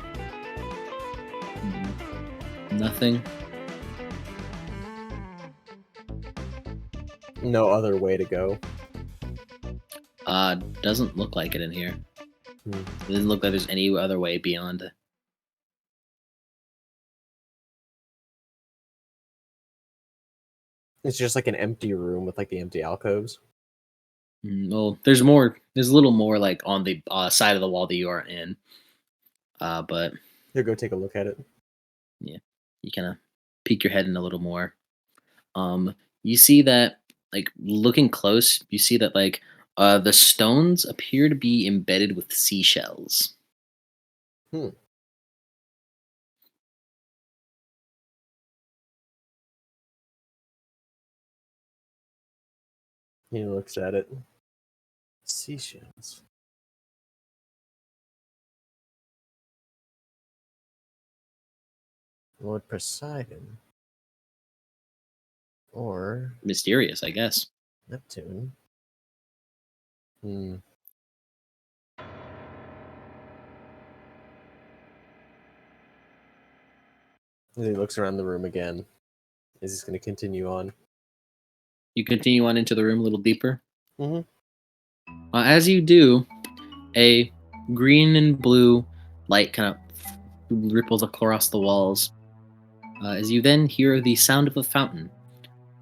Nothing. No other way to go. Doesn't look like it in here. It doesn't look like there's any other way beyond it. It's just like an empty room with like the empty alcoves. Well, there's more. There's a little more like on the side of the wall that you are in. But Here, go take a look at it. yeah, you kind of peek your head in a little more. You see that like looking close, you see that like the stones appear to be embedded with seashells. Hmm. He looks at it. Seashells. Lord Poseidon. Or Mysterious, I guess. Neptune. Hmm. And he looks around the room again. Is he going to continue on? You continue on into the room a little deeper. Mm-hmm. As you do, a green and blue light kind of ripples across the walls. As you then hear the sound of a fountain,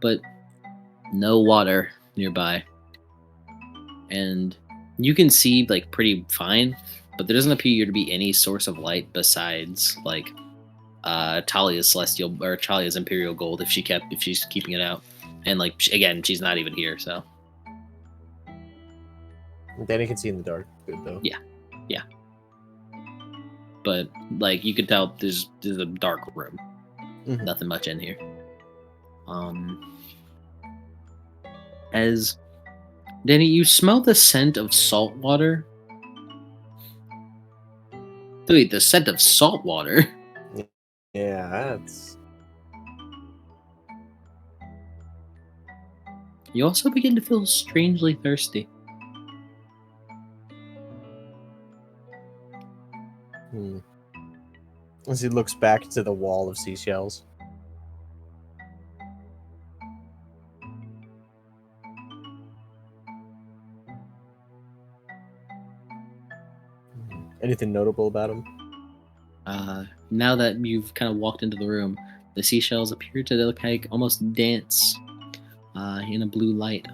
but no water nearby. And you can see like pretty fine, but there doesn't appear to be any source of light besides like Talia's celestial or Talia's imperial gold if she's keeping it out. And like again, she's not even here, so Danny can see in the dark. Good though. yeah. But like you can tell there's a dark room. Mhm. Nothing much in here. As Danny, you smell the scent of salt water. Wait, the scent of salt water? Yeah, that's. You also begin to feel strangely thirsty. Hmm. As he looks back to the wall of seashells. Anything notable about him? Now that you've kind of walked into the room, the seashells appear to look like almost dance in a blue light.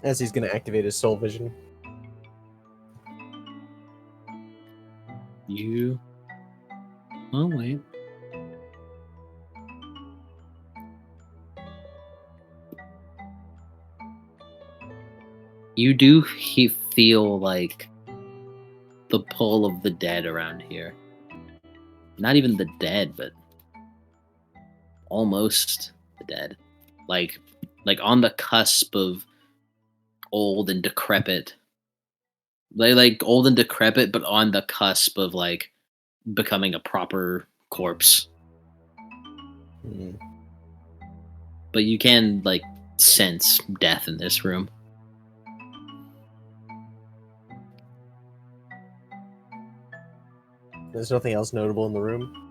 As he's going to activate his soul vision. You. Oh, wait. You do feel like the pull of the dead around here. Not even the dead, but almost the dead. Like on the cusp of old and decrepit. Like old and decrepit, but on the cusp of like becoming a proper corpse. Hmm. But you can like sense death in this room. There's nothing else notable in the room.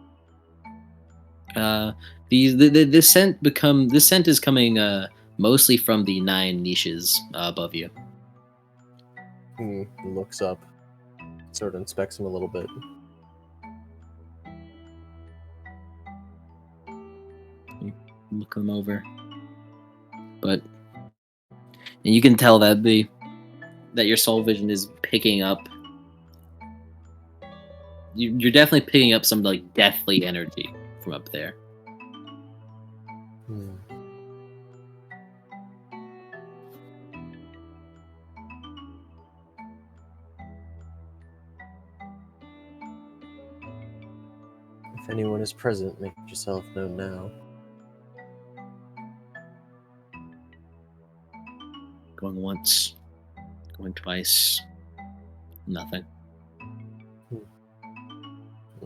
This scent is coming mostly from the 9 niches above you. He looks up, sort of inspects him a little bit. You look them over, and you can tell that your soul vision is picking up. You're definitely picking up some like deathly energy from up there. Hmm. If anyone is present, make yourself known now. Going once, going twice, nothing.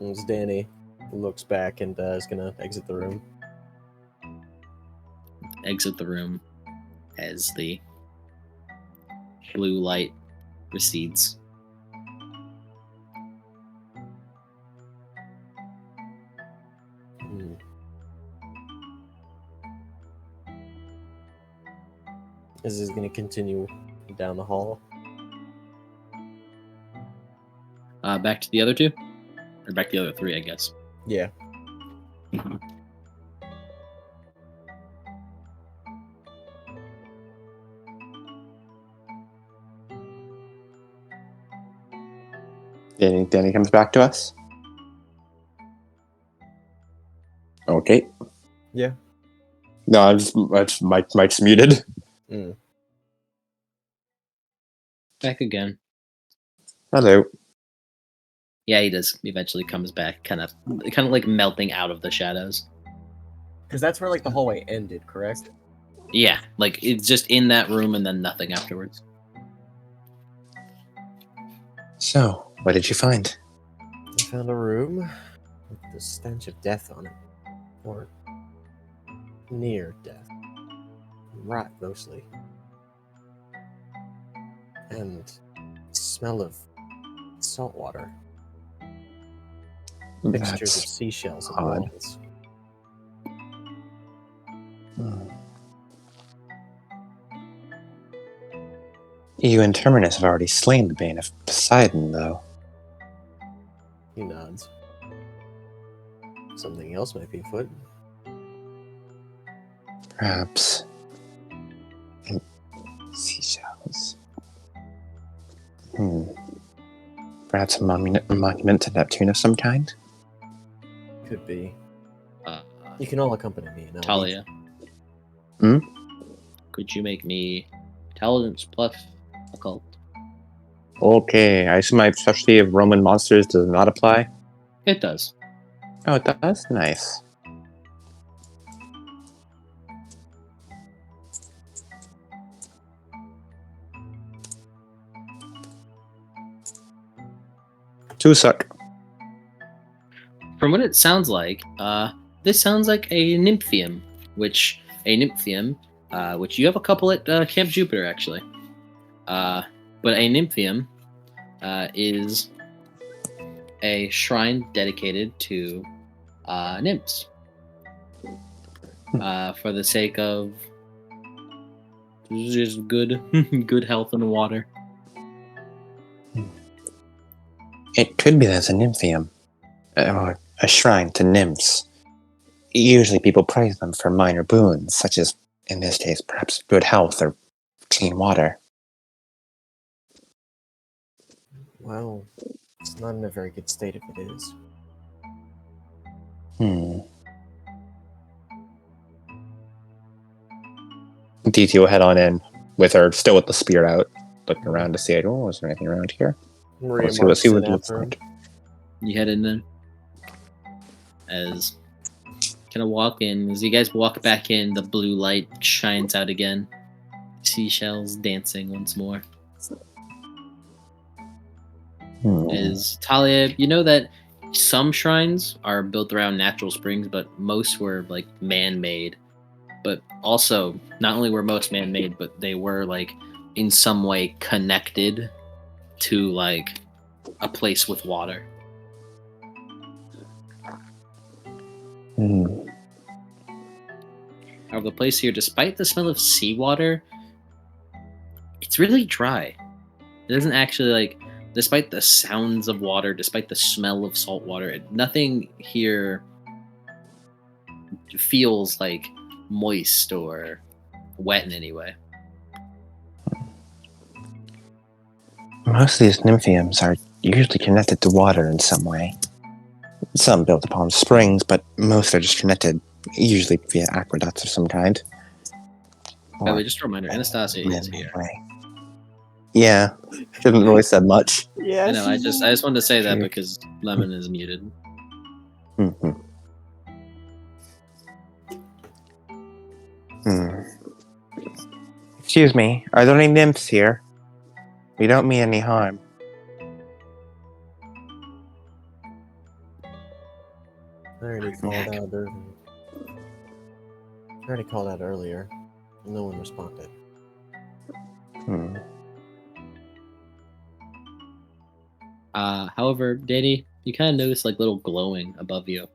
It's Danny looks back and is gonna exit the room. Exit the room as the blue light recedes. Hmm. This is gonna continue down the hall. Back to the other 2, or back to the other 3, I guess. Yeah. Danny comes back to us. Okay. Yeah. No, I just Mike's muted. Mm. Back again. Hello. Yeah, he does. He eventually comes back, kind of like melting out of the shadows. Because that's where like the hallway ended, correct? Yeah, like it's just in that room and then nothing afterwards. So, what did you find? I found a room with the stench of death on it, or near death, rot mostly, and smell of salt water. Mixtures of That's seashells on the odd. walls. You and Terminus have already slain the Bane of Poseidon, though. He nods. Something else might be afoot. Perhaps. Seashells. Perhaps a monument to Neptune of some kind? Could be. Uh, You can all accompany me now. Talia. Hmm? Could you make me intelligence plus occult? Okay, I assume my specialty of Roman monsters does not apply? It does. Oh, it does? Nice. Two suck. From what it sounds like, this sounds like a nymphium, which you have a couple at Camp Jupiter actually. But a nymphium is a shrine dedicated to nymphs for the sake of just good good health and water. It could be there's a nymphium, or a shrine to nymphs. Usually people praise them for minor boons, such as, in this case, perhaps good health or clean water. Well, it's not in a very good state if it is. DT will head on in, with her still with the spear out, looking around to see, oh, is there anything around here? Maria Let's marks see what in it looks after him. like. You head in then, as kind of walk in. As you guys walk back in, the blue light shines out again. Seashells dancing once more. Is Talia, you know that some shrines are built around natural springs, but most were like man-made. But also, not only were most man-made, but they were like in some way connected to like a place with water. However, the place here, despite the smell of seawater, it's really dry. It doesn't actually like, despite the sounds of water, despite the smell of salt water, nothing here feels like moist or wet in any way. Most of these nymphiums are usually connected to water in some way. Some built upon springs, but most are just connected, usually via aqueducts of some kind. By the way, just a reminder, Anastasia is here. Yeah, she hasn't really said much. Yeah, I know. I just wanted to say that because Lemon is muted. Excuse me, are there any nymphs here? We don't mean any harm. I already called out earlier. No one responded. However, Danny, you kind of notice like little glowing above you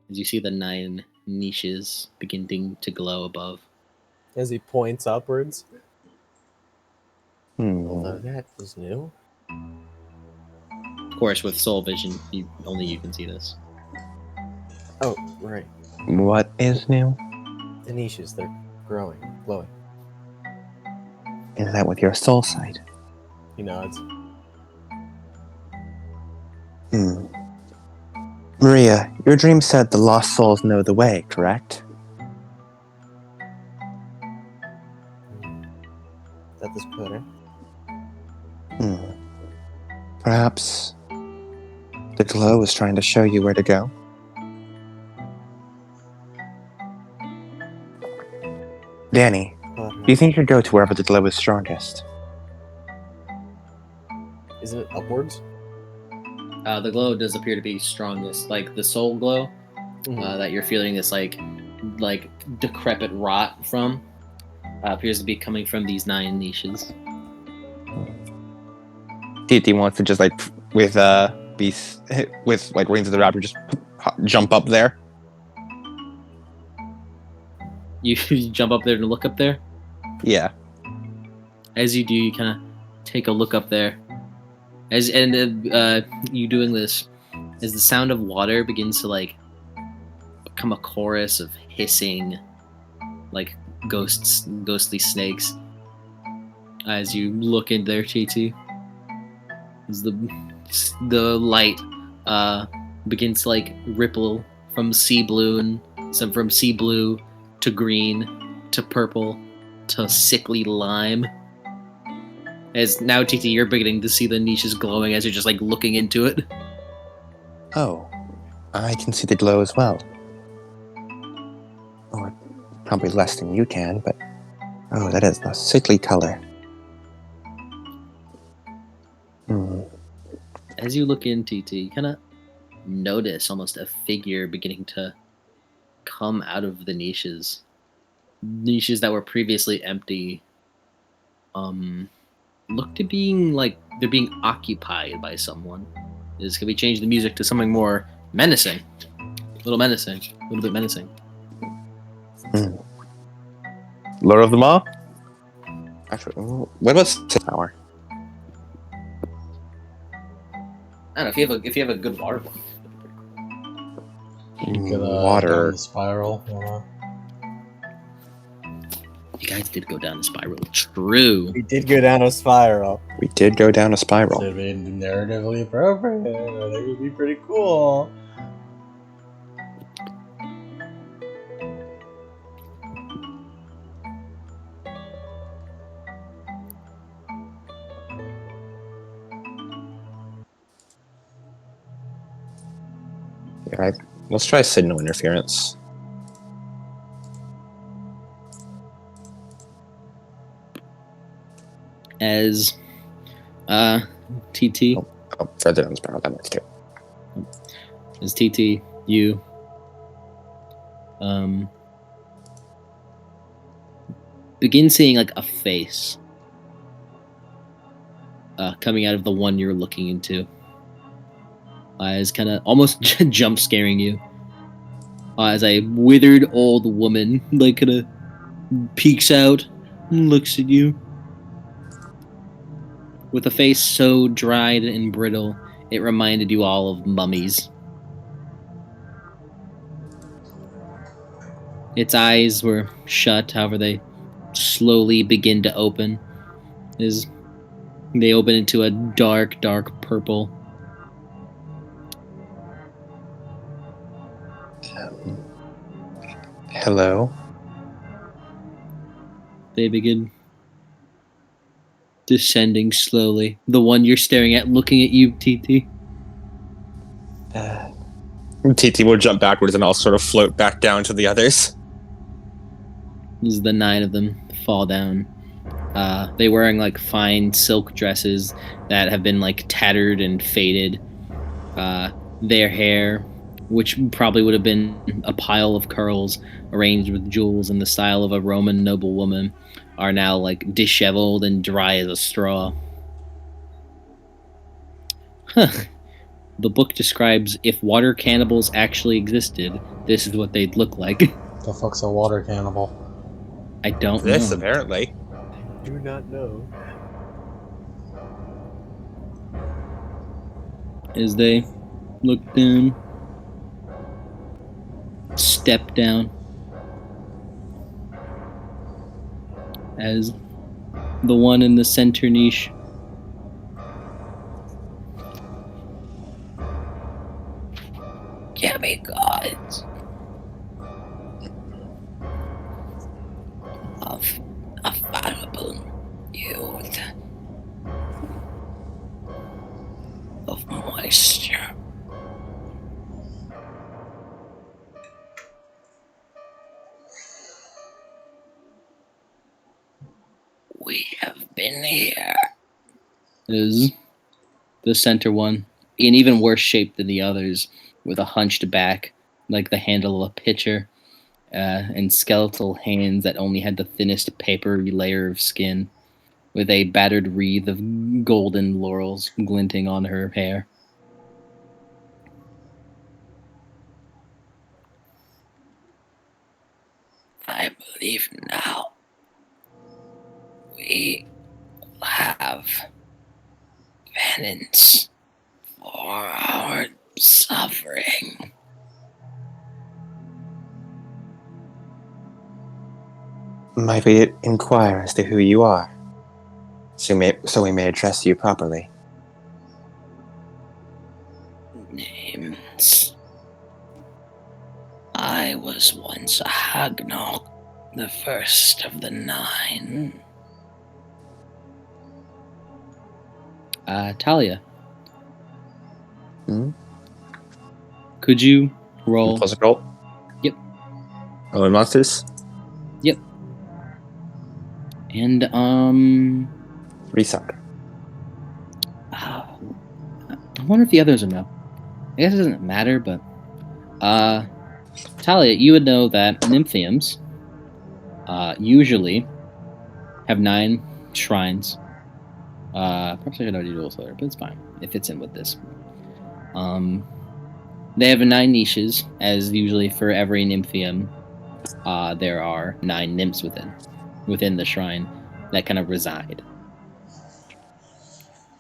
as you see the 9 niches beginning to glow above. As he points upwards. Although that was new. Of course, with soul vision, only you can see this. Oh, right. What is new? The niches, they're growing, glowing. Is that with your soul sight? He nods. Maria, your dream said the lost souls know the way, correct? That is correct. Perhaps the glow is trying to show you where to go? Danny, do you think you should go to wherever the glow is strongest? Is it upwards? The glow does appear to be strongest, like the soul glow that you're feeling this like decrepit rot from appears to be coming from these 9 niches. Titi wants to just like with Rings of the Raptor just jump up there. You jump up there to look up there. Yeah. As you do, you kind of take a look up there. You doing this, as the sound of water begins to like become a chorus of hissing, like ghostly snakes. As you look in there, TT, as the light begins to like ripple from sea blue to green to purple to sickly lime. As now, TT, you're beginning to see the niches glowing as you're just like looking into it. Oh, I can see the glow as well. Or probably less than you can, but oh, that is a sickly color. As you look in, TT, you kind of notice almost a figure beginning to come out of the niches that were previously empty. Look to being like they're being occupied by someone. This could be changed the music to something more menacing, a little bit menacing. Lord of them all. Actually, what about power? I don't know if you have a good water one. You could, Water down the spiral. You guys did go down the spiral. True. We did go down a spiral. We did go down a spiral. Should be narratively appropriate. I think it would be pretty cool. Yeah, let's try signal interference. As TT. Oh, further down the spiral. That makes two. As TT, you begin seeing like a face coming out of the one you're looking into. As kind of almost jump scaring you. As a withered old woman like kind of peeks out and looks at you. With a face so dried and brittle, it reminded you all of mummies. Its eyes were shut, however they slowly begin to open. As they open into a dark, dark purple. Hello? They begin descending slowly. The one you're staring at, looking at you, TT. TT will jump backwards and I'll sort of float back down to the others. As the 9 of them fall down. They wearing like fine silk dresses that have been like tattered and faded. Their hair, which probably would have been a pile of curls arranged with jewels in the style of a Roman noblewoman, are now like disheveled and dry as a straw. The book describes if water cannibals actually existed, this is what they'd look like. The fuck's a water cannibal? I don't This, know. apparently. Do not know. As they look down. step down as the one in the center niche. Give me gods of a fallible youth, of moisture. We have been here. Is the center one, in even worse shape than the others, with a hunched back, like the handle of a pitcher, and skeletal hands that only had the thinnest papery layer of skin, with a battered wreath of golden laurels glinting on her hair. I believe now we have penance for our suffering. Might we inquire as to who you are? So we may address you properly. Names. I was once a HoO, the first of the 9. Talia. Could you roll? Physical? Yep. Roll monsters? Yep. And, Restart. I wonder if the others will know. I guess it doesn't matter, but, Talia, you would know that nymphiums, usually have 9 shrines. Perhaps I should already do this later, but it's fine. It fits in with this. They have 9 niches, as usually for every nymphium, there are 9 nymphs within the shrine that kind of reside.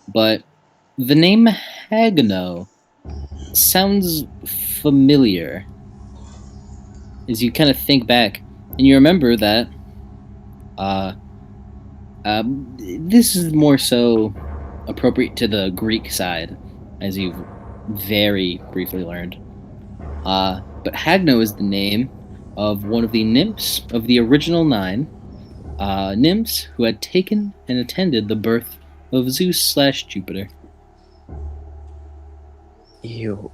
But the name HoO sounds familiar as you kind of think back, and you remember that this is more so appropriate to the Greek side, as you've very briefly learned. But HoO is the name of one of the nymphs of the original 9 nymphs who had taken and attended the birth of Zeus/Jupiter. You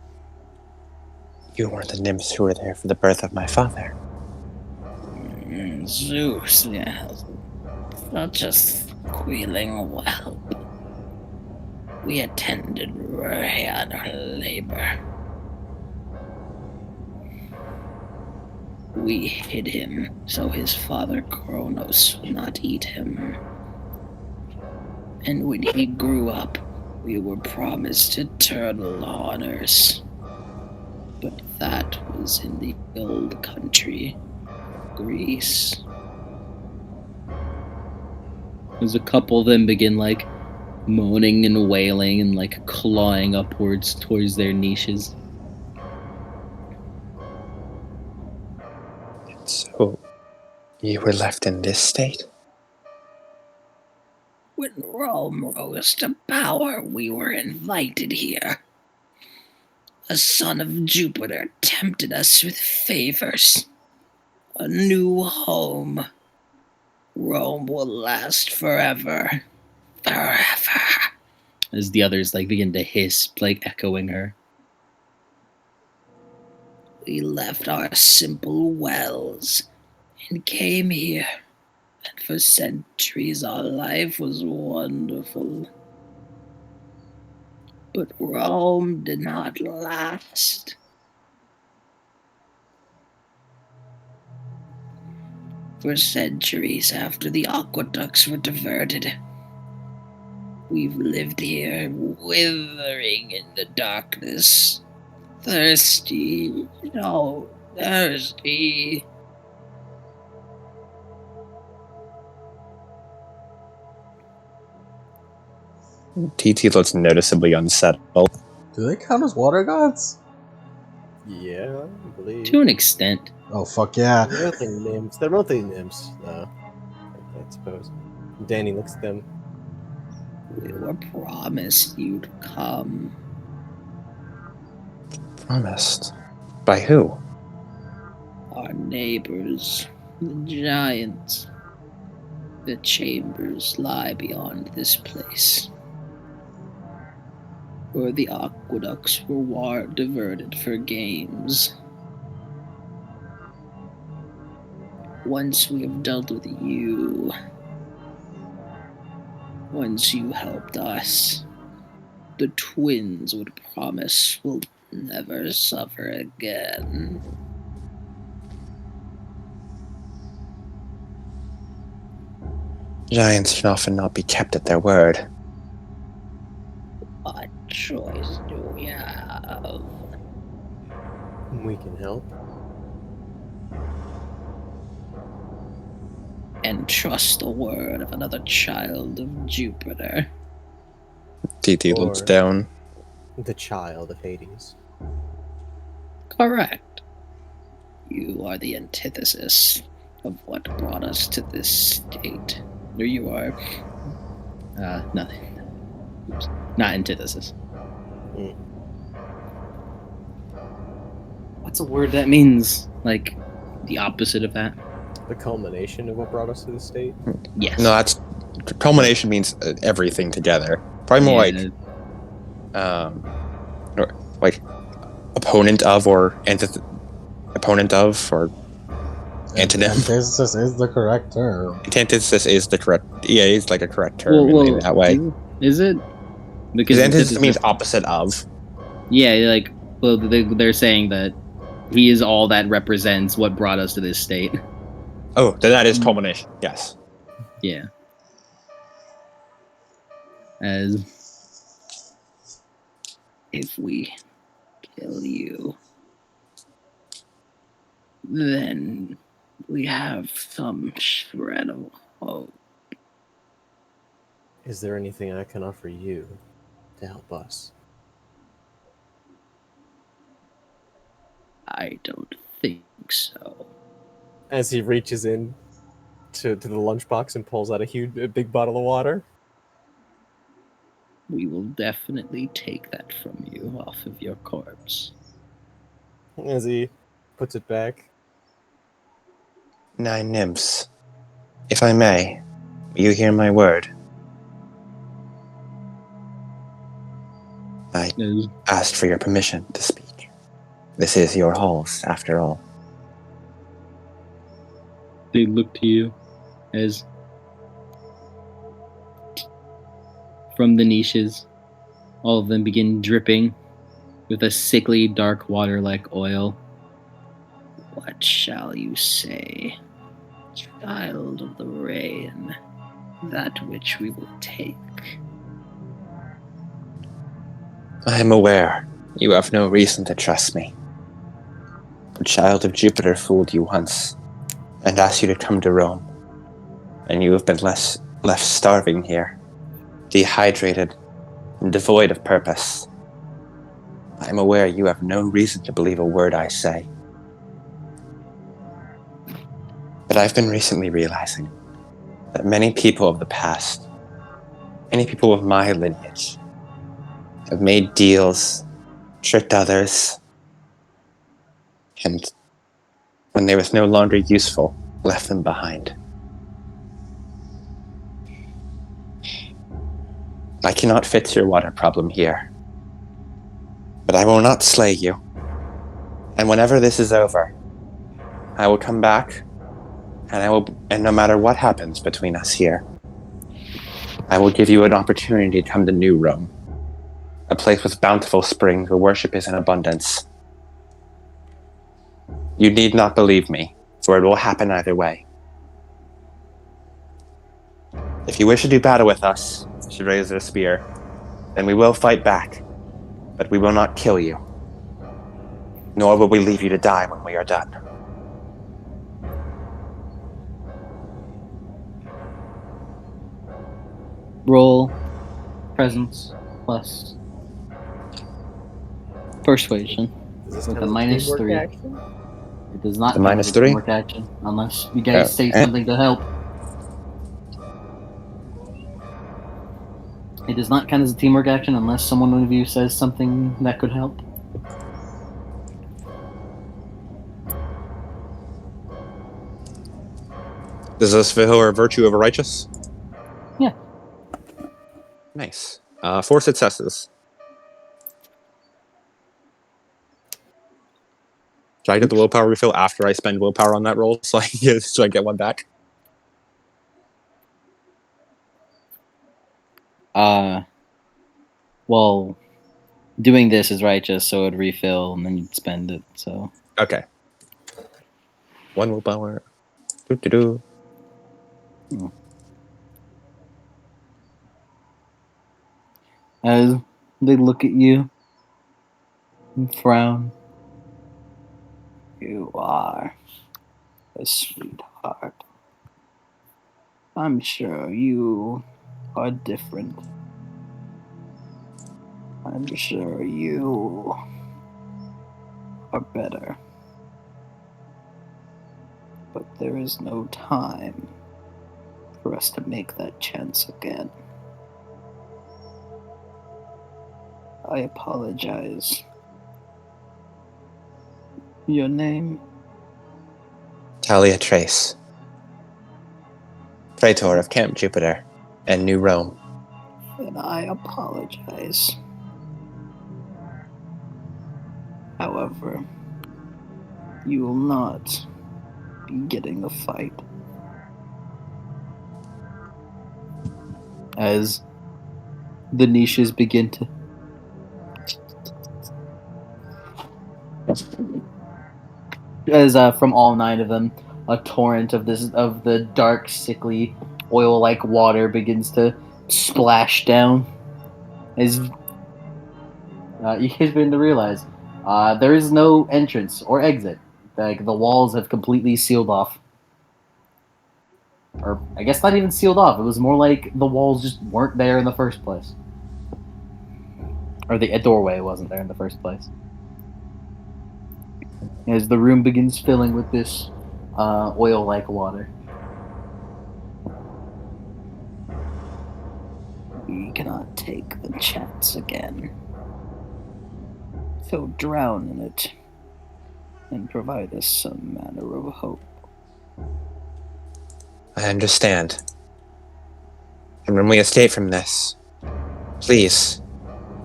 weren't the nymphs who were there for the birth of my father. Zeus, yes. Such a squealing whelp. We attended Rhea on her labor. We hid him so his father Kronos would not eat him. And when he grew up, we were promised eternal honors. But that was in the old country, Greece. There's a couple of them begin like moaning and wailing and like clawing upwards towards their niches. So, you were left in this state? When Rome rose to power, we were invited here. A son of Jupiter tempted us with favors. A new home. Rome will last forever. Forever. As the others like begin to hiss, like echoing her. We left our simple wells and came here. And for centuries our life was wonderful. But Rome did not last. For centuries after the aqueducts were diverted, we've lived here withering in the darkness. Thirsty, thirsty. TT looks noticeably unsettled. Do they count as water gods? Yeah, I believe. To an extent. Oh fuck yeah! They're both nymphs. They're both nymphs, though. I suppose. Danny looks at them. We were promised you'd come. Promised. By who? Our neighbors, the giants. The chambers lie beyond this place, where the aqueducts were diverted for games. Once we have dealt with you, once you helped us, the twins would promise we'll never suffer again. Giants can often not be kept at their word. What choice do we have? We can help. And trust the word of another child of Jupiter. DD looks down. The child of Hades. Correct. You are the antithesis of what brought us to this state. Or you are... nothing. Oops. Not antithesis. Mm. What's a word that means, like, the opposite of that? The culmination of what brought us to this state? Yes. No, that's... Culmination means everything together. Probably more like opponent of or opponent of or antonym. Antithesis is the correct term. Antithesis is the correct. Yeah, it's like a correct term in that way. Is it? Because antithesis means opposite of. Yeah, like, well, they're saying that he is all that represents what brought us to this state. Oh, then that is culmination. Yes. Yeah. As if we kill you, then we have some shred of hope. Is there anything I can offer you to help us? I don't think so. As he reaches in to the lunchbox and pulls out a big bottle of water. We will definitely take that from you off of your corpse. As he puts it back. 9 nymphs. If I may, will you hear my word? I asked for your permission to speak. This is your halls, after all. They look to you as from the niches, all of them begin dripping with a sickly dark water like oil. What shall you say, child of the rain, that which we will take? I am aware you have no reason to trust me. The child of Jupiter fooled you once and asked you to come to Rome, and you have been left starving here, dehydrated and devoid of purpose. I am aware you have no reason to believe a word I say. But I've been recently realizing that many people of the past, many people of my lineage, have made deals, tricked others, and when they was no longer useful, left them behind. I cannot fix your water problem here, but I will not slay you. And whenever this is over, I will come back, and no matter what happens between us here, I will give you an opportunity to come to New Rome, a place with bountiful springs where worship is in abundance. You need not believe me, for it will happen either way. If you wish to do battle with us, she raises her spear, then we will fight back, but we will not kill you. Nor will we leave you to die when we are done. Roll presence plus persuasion. Does this with count a as minus teamwork 3. action? It does not The count minus as a 3? teamwork action unless you guys say and- something to help. It does not count as a teamwork action unless one of you says something that could help. Does this for virtue over righteous? Yeah. Nice. 4 successes. Should I get the willpower refill after I spend willpower on that roll so I get one back? Well, doing this is righteous, so it'd refill and then you'd spend it. So Okay. 1 willpower. Doo-doo-doo. as they look at you and frown, you are a sweetheart. I'm sure you are different. I'm sure you are better. But there is no time for us to make that chance again. I apologize. Your name? Talia Trace. Praetor of Camp Jupiter and New Rome. And I apologize. However, you will not be getting a fight. As the niches begin to from all 9 of them, a torrent of the dark, sickly, oil-like water begins to splash down. As you guys begin to realize, there is no entrance or exit. Like the walls have completely sealed off, or I guess not even sealed off. It was more like the walls just weren't there in the first place, or the doorway wasn't there in the first place. As the room begins filling with this oil-like water. We cannot take the chance again. So drown in it and provide us some manner of hope. I understand. And when we escape from this, please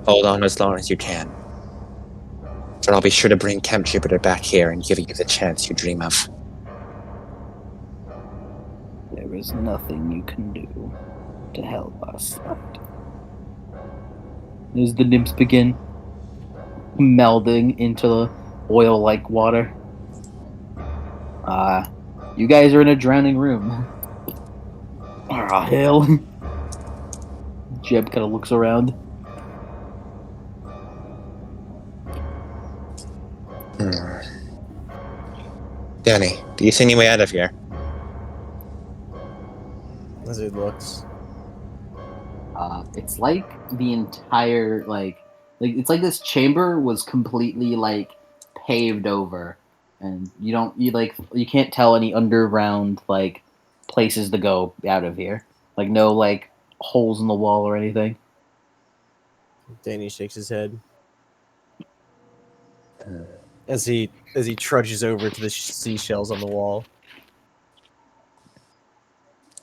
hold on as long as you can. For I'll be sure to bring Camp Jupiter back here and give you the chance you dream of. There is nothing you can do to help us fight. As the nymphs begin melding into the oil-like water, you guys are in a drowning room. Ah, hell. Jeb kind of looks around. Danny, do you see any way out of here? As it looks. It's like the entire like it's like this chamber was completely like paved over, and you can't tell any underground like places to go out of here. Like no like holes in the wall or anything. Danny shakes his head as he trudges over to the seashells on the wall.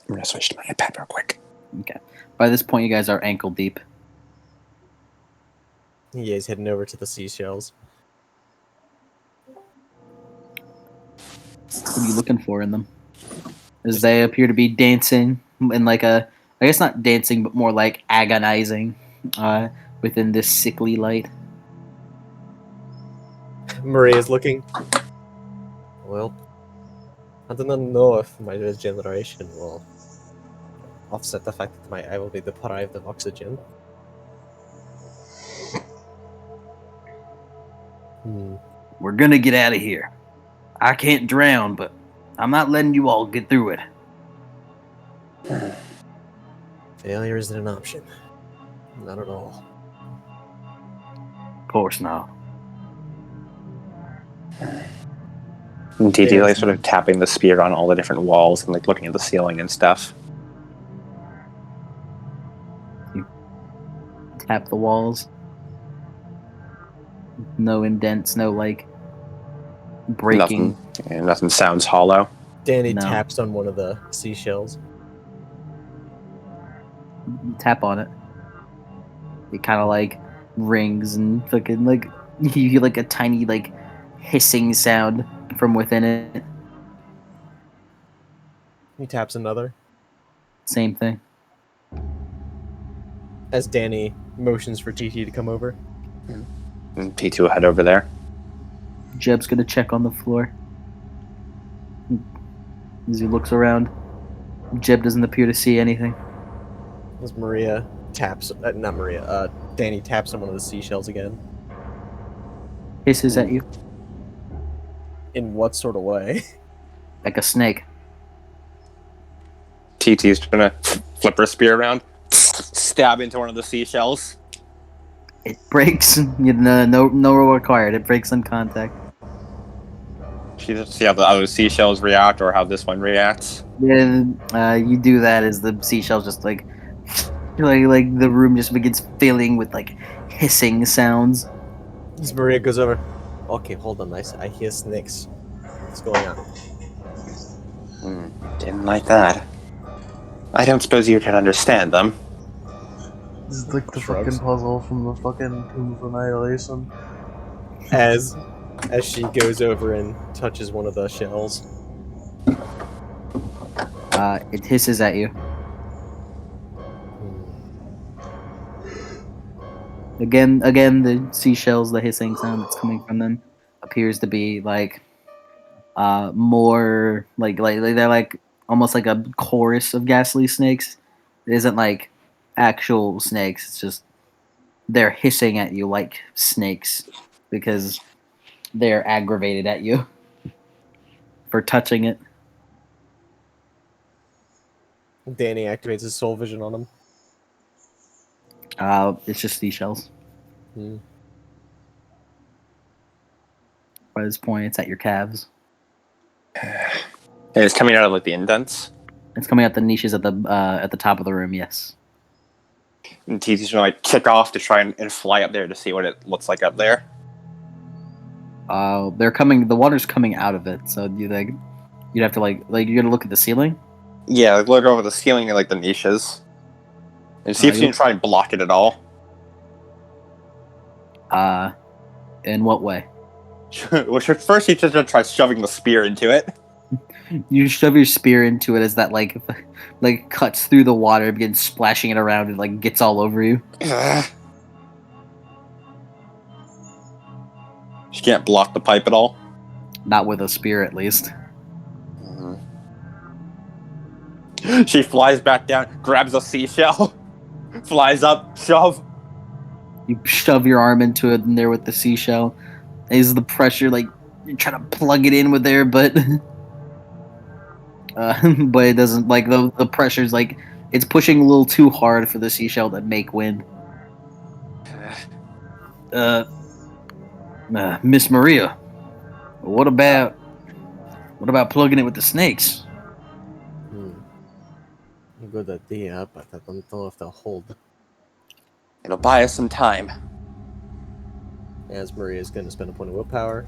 I'm gonna switch to my iPad real quick. Okay. By this point, you guys are ankle deep. Yeah, he's heading over to the seashells. What are you looking for in them? As they appear to be dancing in like I guess not dancing, but more like agonizing within this sickly light. Maria's looking. Well, I do not know if my regeneration will offset the fact that I will be deprived of oxygen. We're gonna get out of here. I can't drown, but I'm not letting you all get through it. Failure isn't an option. Not at all. Of course not. And TT like sort of tapping the spear on all the different walls and like looking at the ceiling and stuff. You tap the walls. No indents, no like breaking. Nothing sounds hollow. Danny No. taps on one of the seashells. You tap on it. It kind of like rings and fucking like you hear like a tiny like hissing sound from within it. He taps another. Same thing. As Danny motions for TT to come over. And TT will head over there. Jeb's gonna check on the floor. As he looks around, Jeb doesn't appear to see anything. As Maria taps, not Maria, Danny taps on one of the seashells again. Hisses at you In what sort of way? like a snake. TT's gonna flip her spear around, stab into one of the seashells. It breaks. No roll required. It breaks on contact. She just see how the other seashells react or how this one reacts. Then you do that as the seashells just like the room just begins filling with like hissing sounds. As Maria goes over. Okay, hold on, I hear snakes. What's going on? Didn't like that. I don't suppose you can understand them. This is like the Shrugs. fucking puzzle from the fucking Tomb of Annihilation. As she goes over and touches one of the shells. It hisses at you. Again, the seashells, the hissing sound that's coming from them appears to be like more like they're like almost like a chorus of ghastly snakes. It isn't like actual snakes. It's just they're hissing at you like snakes because they're aggravated at you for touching it. Danny activates his soul vision on him. It's just seashells. By this point, it's at your calves. And it's coming out of like the indents. It's coming out the niches at the top of the room. Yes. And TT's gonna like kick off to try and fly up there to see what it looks like up there. They're coming. The water's coming out of it. So you'd have to like you're gonna look at the ceiling. Yeah, like look over the ceiling and like the niches, and see if you can try and block it at all. In what way? Well, first you just gonna try shoving the spear into it. You shove your spear into it as that like cuts through the water, begins splashing it around, and like gets all over you. She can't block the pipe at all. Not with a spear, at least. She flies back down, grabs a seashell, flies up, shove. You shove your arm into it in there with the seashell. Is the pressure like you're trying to plug it in with there, but but it doesn't like the pressure's like it's pushing a little too hard for the seashell to make wind. Miss Maria, what about plugging it with the snakes? Good idea, but I don't know if they'll hold. It'll buy us some time. As Maria is going to spend a point of willpower.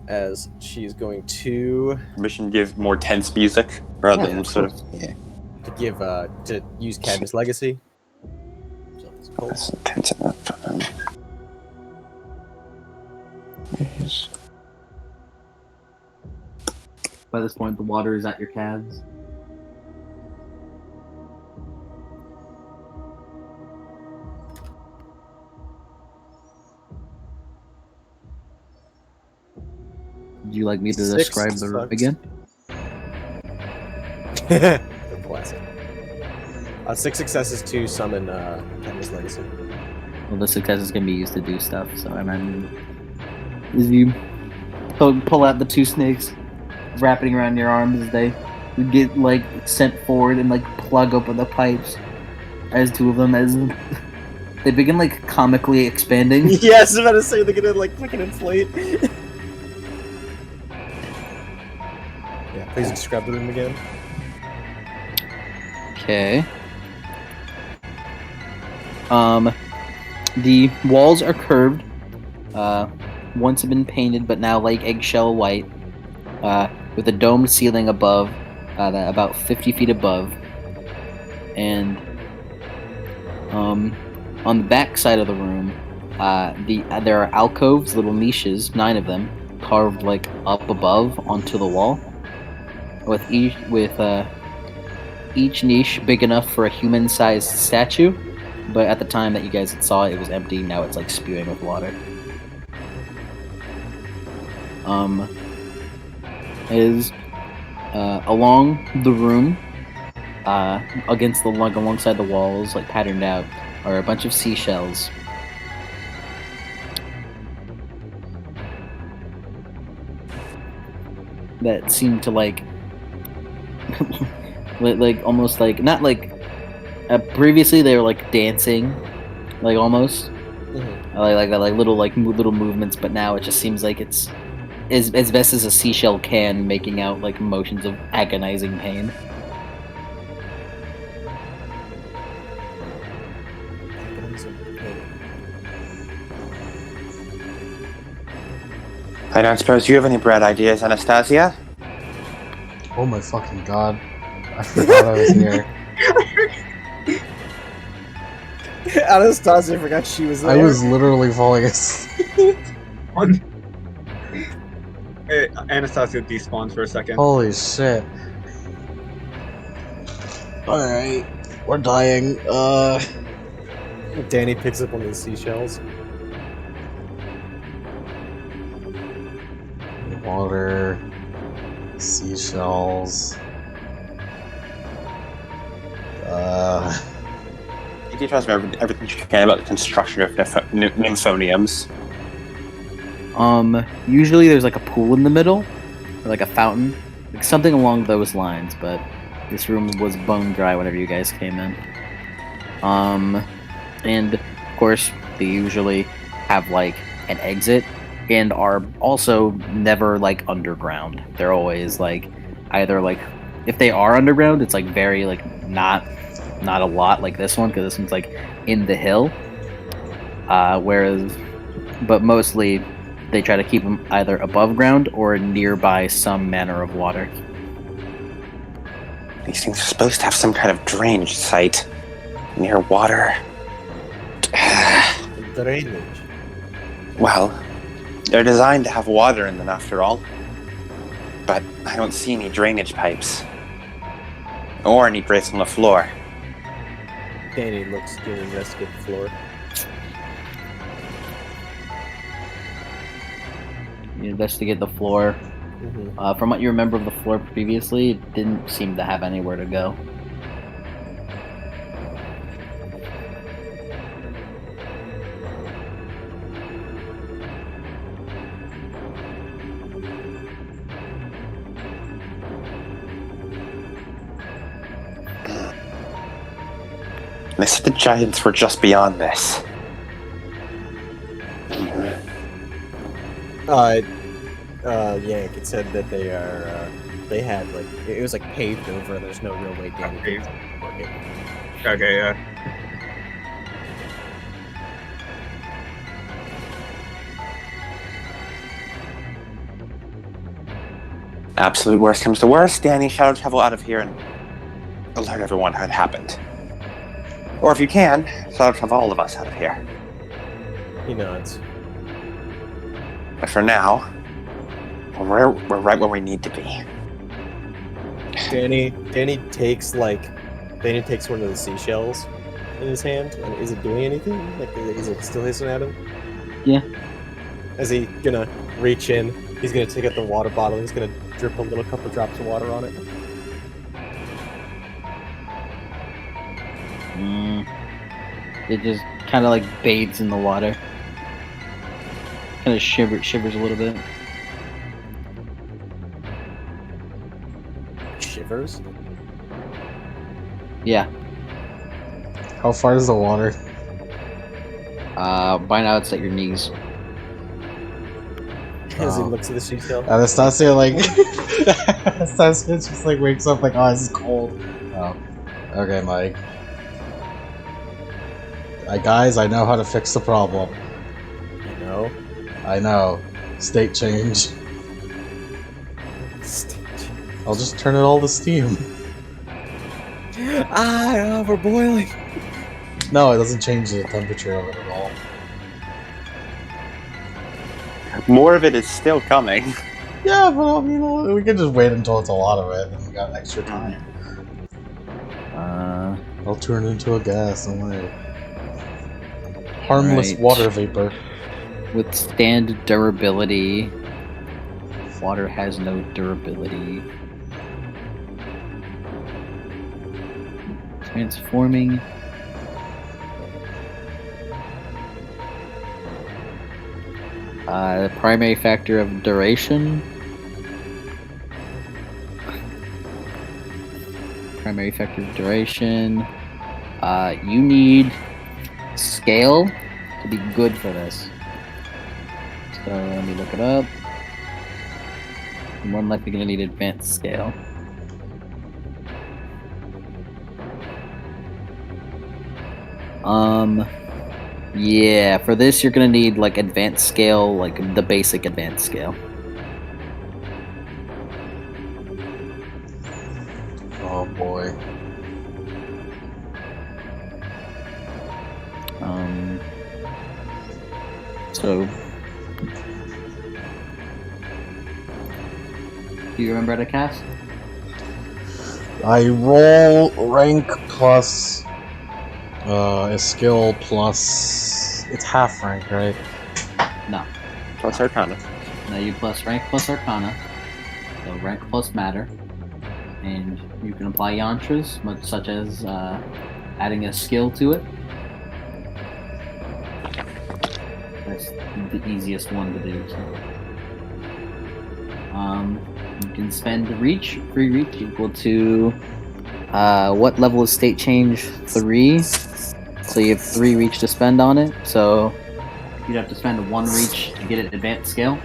As she's going to Permission to give more tense music rather than sort of to use Cadmus Legacy. So it's cool. That's tense enough. By this point, the water is at your calves. Would you like me to describe the room again? Classic. 6 successes to summon Cadmus Legacy. Well, the successes can be used to do stuff. So I mean, as you pull out the two snakes, wrapping around your arms as they get like sent forward and like plug open the pipes. As two of them, as They begin like comically expanding. Yeah, I was about to say they're gonna like fucking inflate. Yeah, please describe the room again. Okay. The walls are curved. Once have been painted, but now like eggshell white. With a domed ceiling above, about 50 feet above, and on the back side of the room, there are alcoves, little niches, 9 of them, carved like up above onto the wall, with each niche big enough for a human-sized statue. But at the time that you guys saw it, it was empty. Now it's like spewing with water. Is along the room, against the alongside the walls, like patterned out, are a bunch of seashells. That seem to like, like almost like not like. Previously, they were like dancing, like almost, like little little movements. But now it just seems like it's as best as a seashell can, making out like motions of agonizing pain. I don't suppose you have any bright ideas, Anastasia? Oh my fucking god. I forgot I was here. Anastasia forgot she was there. I was literally falling asleep. Hey, Anastasia despawns for a second. Holy shit. Alright. We're dying. Danny picks up one of the seashells. Water. Seashells. You can tell me everything you can about the construction of nymphoniums. Usually there's like a pool in the middle, or like a fountain, like something along those lines. But this room was bone dry whenever you guys came in. And of course they usually have like an exit, and are also never like underground. They're always like either like, if they are underground, it's like very like not a lot like this one, because this one's like in the hill. Whereas, but mostly they try to keep them either above ground or nearby some manner of water. These things are supposed to have some kind of drainage site near water. Drainage. Well, they're designed to have water in them after all. But I don't see any drainage pipes. Or any drapes on the floor. Danny looks to investigate the floor. You investigate the floor. From what you remember of the floor previously, it didn't seem to have anywhere to go. They said the giants were just beyond this. Yank, it said that they are, they had, like, it was, like, paved over, and there's no real way Danny could work it. Okay, yeah. Absolute worst comes to worst, Danny, shadow travel out of here and alert everyone how it happened. Or if you can, shadow travel all of us out of here. He nods. But for now, we're right where we need to be. Danny takes one of the seashells in his hand, and is it doing anything? Like, is it still hissing at him? Yeah. Is he gonna reach in? He's gonna take out the water bottle. He's gonna drip a little couple drops of water on it. It just kind of like bathes in the water. Kind of shivers a little bit. Shivers? Yeah. How far is the water? By now it's at your knees. As he looks at the seashell. Anastasia like Anastasia just like wakes up like, oh, this is cold. Oh, okay, Mike. Guys, I know how to fix the problem. You know. I know. State change. I'll just turn it all to steam. We're boiling. No, it doesn't change the temperature of it at all. More of it is still coming. Yeah, but you know, we can just wait until it's a lot of it, and we got extra time. I'll turn it into a gas, don't worry. Harmless Right. water vapor. Withstand durability. Water has no durability. Transforming. The primary factor of duration. Primary factor of duration. You need scale to be good for this. So let me look it up. You're more than likely going to need advanced scale. Yeah, for this you're gonna need like advanced scale, like the basic advanced scale. Oh boy. So do you remember how to cast? I roll rank plus a skill plus it's half rank, right? No. Plus Arcana. No, you plus rank plus Arcana. So rank plus matter. And you can apply yantras, such as adding a skill to it. That's the easiest one to do. So. You can spend free reach equal to what level is state change? 3. So you have 3 reach to spend on it. So you'd have to spend 1 reach to get it advanced scale.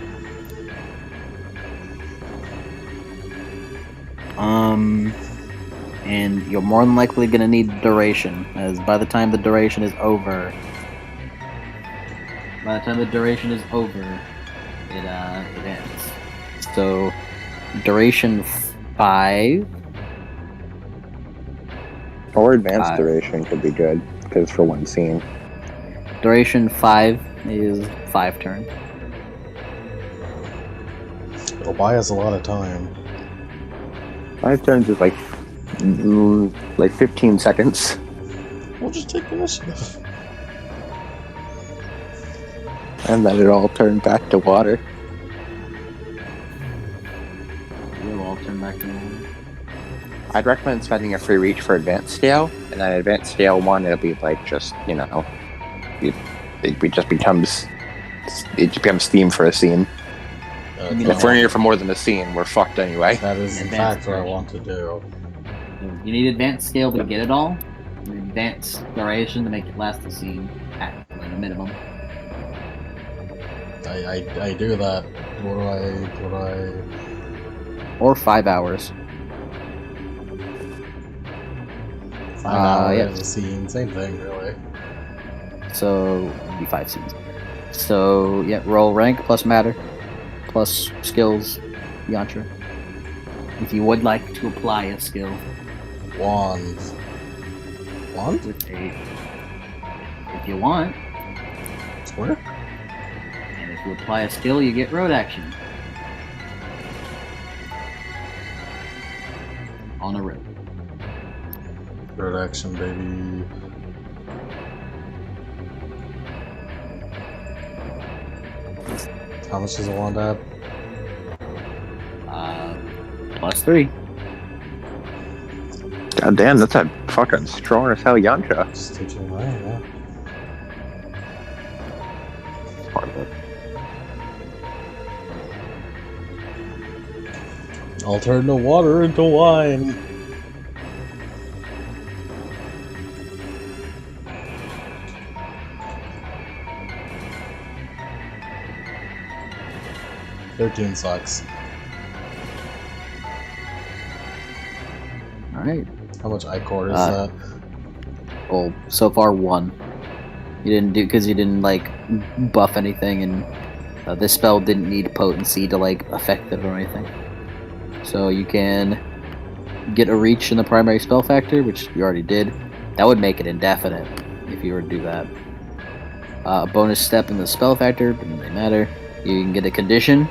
And you're more than likely gonna need duration, as by the time the duration is over, it ends. So duration 5. Or advanced duration could be good, because for one scene. Duration 5 is 5 turns. It'll buy us a lot of time. 5 turns is like 15 seconds. We'll just take initiative. And then it all turned back to water. It'll all turn back to normal. I'd recommend spending a free reach for advanced scale, and then advanced scale 1, it'll be like just, you know, it just becomes theme for a scene. If we're in here for more than a scene, we're fucked anyway. That is in fact what I want to do. You need advanced scale to get it all, and advanced duration to make it last the scene at a minimum. I do that. What do I... Or 5 hours. 5 hours yeah. a scene, same thing, really. So, it'd be 5 scenes. So, yeah, roll rank plus matter, plus skills, yantra. If you would like to apply a skill. Wand? With a... If you want. Swear? And if you apply a skill, you get road action. On a road. Road action, baby. How much does a wand add? +3. God damn, that's a fucking strong as hell yantra. Just teach him away, yeah. Part of it. I'll turn the water into wine. 13 sucks. All right. How much ichor is that? Well, so far 1. You didn't do because you didn't like buff anything, and this spell didn't need potency to like affect it or anything. So you can get a reach in the primary spell factor, which you already did. That would make it indefinite if you were to do that. A bonus step in the spell factor, doesn't really matter. You can get a condition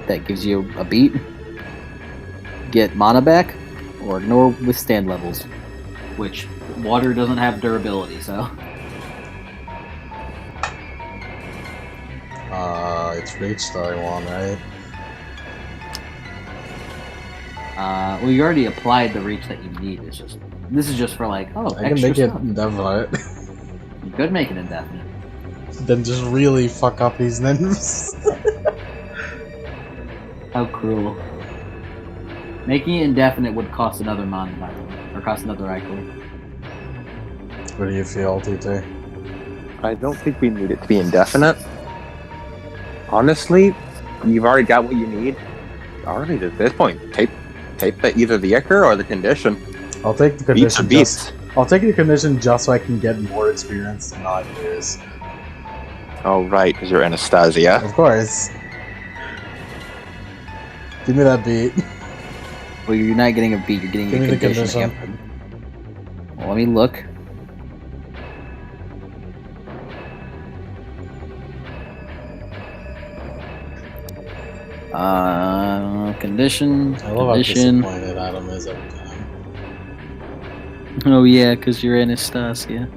that gives you a beat, get mana back, or ignore withstand levels, which water doesn't have durability, so. It's reach that I want, right? Well, you already applied the reach that you need. This is just for like, oh, I can make it indefinite. You could make it indefinite. Then just really fuck up these nymphs. How cruel. Making it indefinite would cost another mana, by the way, or cost another ichor. What do you feel, TT? I don't think we need it to be indefinite. Honestly, you've already got what you need. Already at this point, tape either the ichor or the condition. I'll take the condition. I'll take the condition just so I can get more experience and not use. Oh right, because you're Anastasia. Of course. Give me that beat. Well, you're not getting a beat. You're getting a condition. Well, let me look. Condition. I love how disappointed Adam is every time. Oh yeah, because you're Anastasia.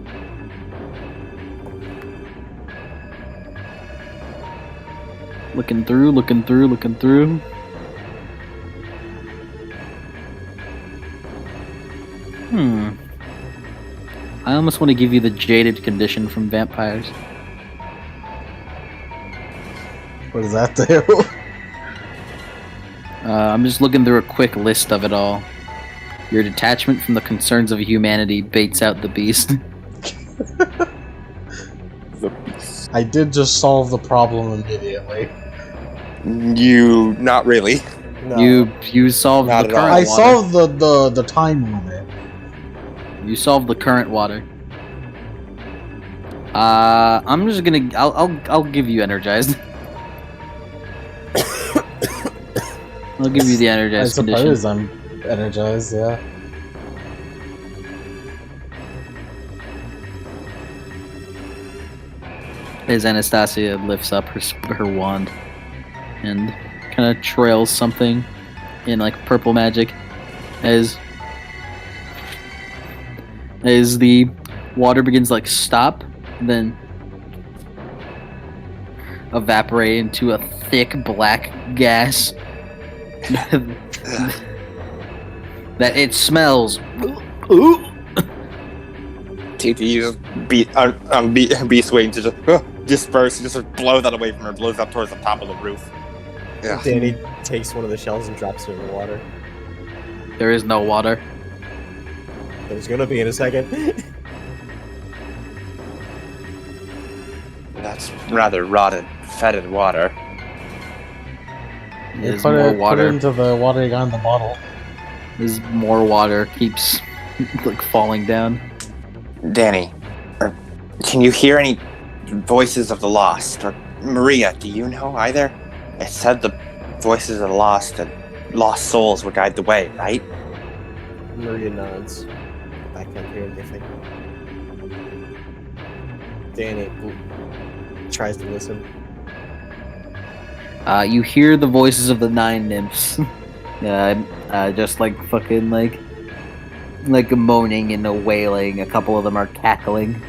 Looking through. I almost want to give you the jaded condition from vampires. What does that do? I'm just looking through a quick list of it all. Your detachment from the concerns of humanity baits out the beast. The beast. I did just solve the problem immediately. Not really. No. You solved Not the at all. current I water. solved the time limit. You solved the current water. I'm just gonna. I'll give you energized. I'll give you the energized I condition. suppose I'm energized, yeah. As Anastasia lifts up her wand and kind of trails something in like purple magic as the water begins to like stop, and then evaporate into a thick black gas that it smells. TT just beast waiting to just disperse, just blow that away from her, blows up towards the top of the roof. Yeah. Danny takes one of the shells and drops it in the water. There is no water. There's gonna be in a second. That's rather rotted, fetid water. There's Put more it water. into the water you got in the bottle. There's more water. Keeps like falling down. Danny, can you hear any voices of the lost? Or Maria, do you know either? It said the voices of the lost and lost souls would guide the way, right? Maria nods. I can't hear anything. Danny tries to listen. You hear the voices of the 9 nymphs. Just like fucking like moaning and wailing. A couple of them are cackling.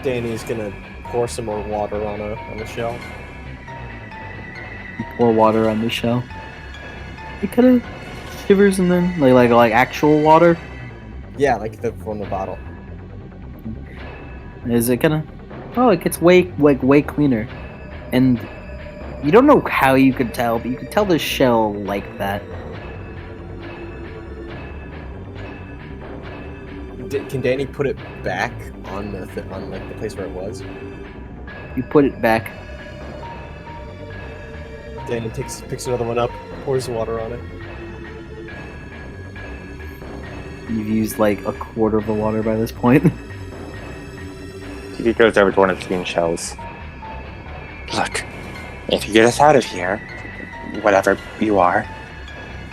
Danny's gonna pour some more water on the shell. You pour water on the shell. It kind of shivers and then like actual water. Yeah, like from the bottle. Is it kind of? Oh, it gets way cleaner, and you don't know how you could tell, but you could tell the shell like that. Can Danny put it back on the place where it was? You put it back. Danny picks another one up, pours water on it. You've used like a quarter of the water by this point. He goes over to one of the clean shells. Look, if you get us out of here, whatever you are,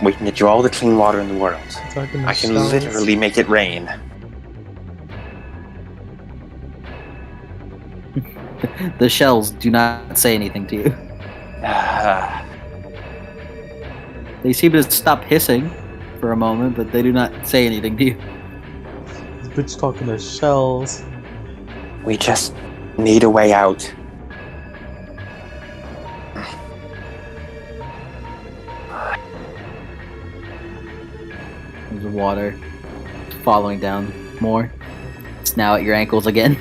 we can get you all the clean water in the world. I can literally make it rain. The shells do not say anything to you. They seem to stop hissing for a moment, but they do not say anything to you. This bitch talking to shells. We just need a way out. There's water following down more. It's now at your ankles again.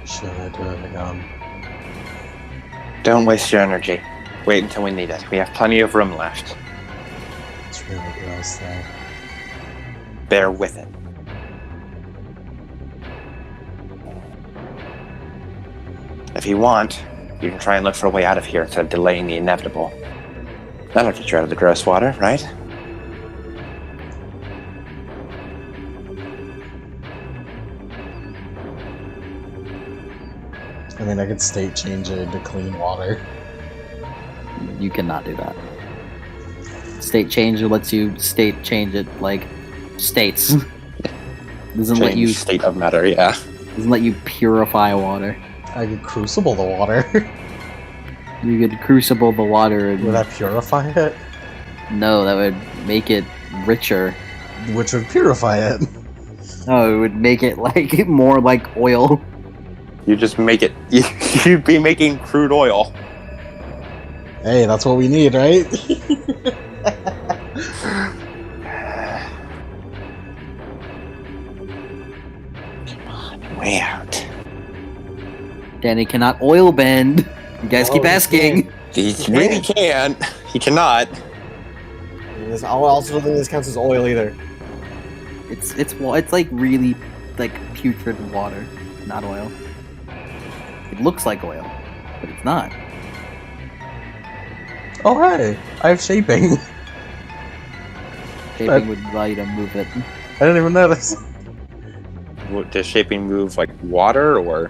Should I do it again? Don't waste your energy. Wait until we need it. We have plenty of room left. It's really gross though. Bear with it. If you want, you can try and look for a way out of here instead of delaying the inevitable. That'll get you out of the gross water, right? I mean, I could state change it into clean water. You cannot do that. State changer lets you state change it like states. Doesn't let you state of matter, yeah. Doesn't let you purify water. I could crucible the water. You could crucible the water and Would that purify it? no, that would make it richer. Which would purify it. No, it would make it like more like oil. You just make it. You'd be making crude oil. Hey, that's what we need, right? Come on, way out. Danny cannot oil bend. You guys keep asking. He really can't. He cannot. I also don't think this counts as oil either. It's like really like putrid water, not oil. It looks like oil, but it's not. Oh hey, I have shaping. Shaping would allow you to move it. I didn't even notice. Does shaping move like water, or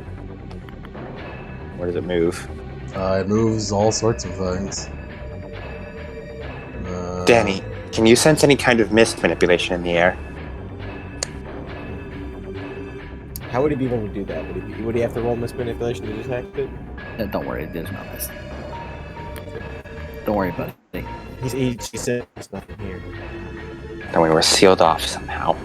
where does it move? It moves all sorts of things. Danny, can you sense any kind of mist manipulation in the air? How would he be able to do that? Would he have to roll mist manipulation to detect it? Don't worry, there's no mist. Don't worry about it. He said there's nothing here. Then we were sealed off somehow.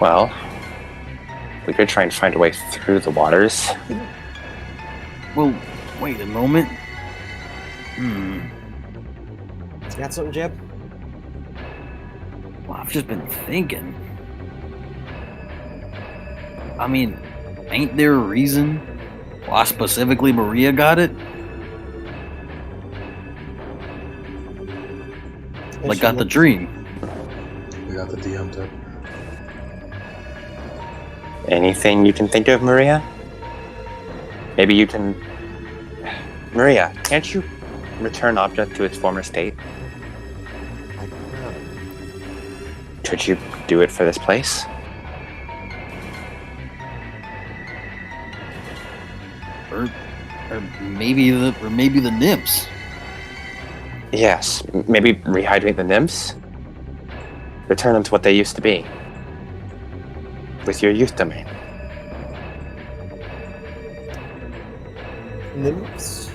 Well, we could try and find a way through the waters. Well, wait a moment. Got something, Jeb? Well, I've just been thinking. I mean, ain't there a reason why specifically Maria got it? Like, got the dream. We got the DM tip. Anything you can think of, Maria? Maybe you can... Maria, can't you return object to its former state? Could you do it for this place? Or maybe the nymphs. Yes, maybe rehydrate the nymphs? Return them to what they used to be. With your youth domain. Nymphs,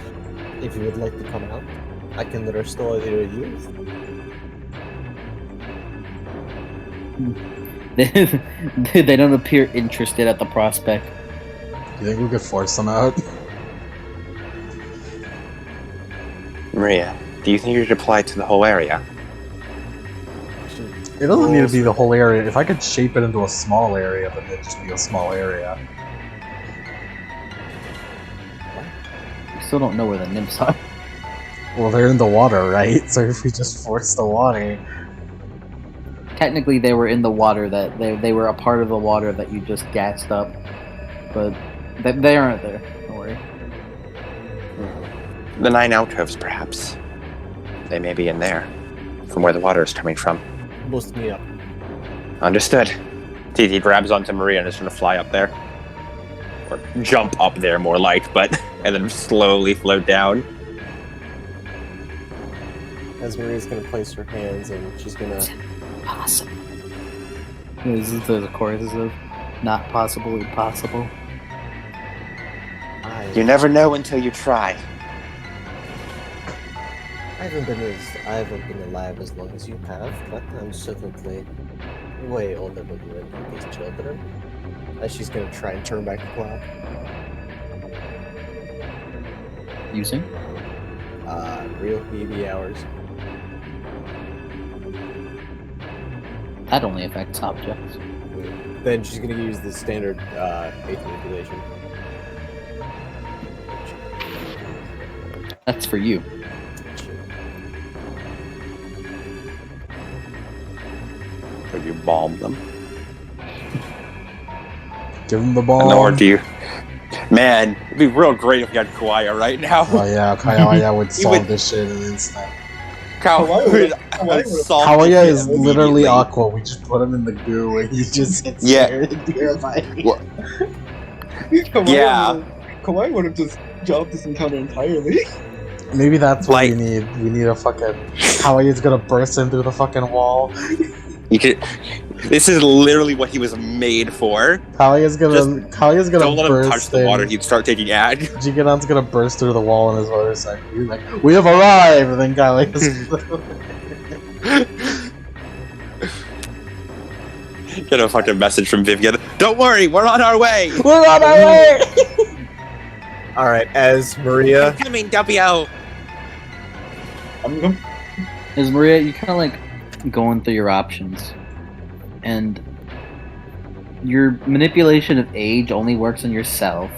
if you would like to come out, I can restore your youth. They don't appear interested at the prospect. Do you think we could force them out? Maria, do you think you should apply to the whole area? It doesn't need to be the whole area. If I could shape it into a small area, then it'd just be a small area. We still don't know where the nymphs are. Well, they're in the water, right? So if we just force the water... technically they were in the water that they were a part of the water that you just gassed up, but they aren't there. Don't worry. The 9 alcoves, perhaps. They may be in there, from where the water is coming from. Boost me up. Understood. TT grabs onto Maria and is going to fly up there. Or jump up there, more like, but... and then slowly float down. As Maria's gonna place her hands and she's gonna... Possible. There's a chorus of not possible, impossible. You never know until you try. I haven't been alive as long as you have, but I'm certainly way older than you and these children. As she's gonna try and turn back the clock. Using? Real BB hours. That only affects objects. Then she's gonna use the standard age manipulation. That's for you. Or you bomb them. Give him the ball. Or do you... Man, it'd be real great if you had Kawaya right now. Oh yeah, Kawaya would solve this shit in an instant. Kawaya is literally Aqua. We just put him in the goo and he just gets scared and terrified. Kawhi would have just dropped this encounter entirely. Maybe that's what we need. We need a fucking... Kawaya's gonna burst in through the fucking wall. You could... This is literally what he was made for. Kawaya's gonna don't let him touch the in. water, he'd start taking ag. Jigenon's gonna burst through the wall on his motorcycle. He's like, we have arrived! And then Kawaya's... Get a fucking message from Vivian. Don't worry, we're on our way! We're on our way! Alright, as Maria... I'm coming, W! As Maria, you're kind of like going through your options. And your manipulation of age only works on yourself.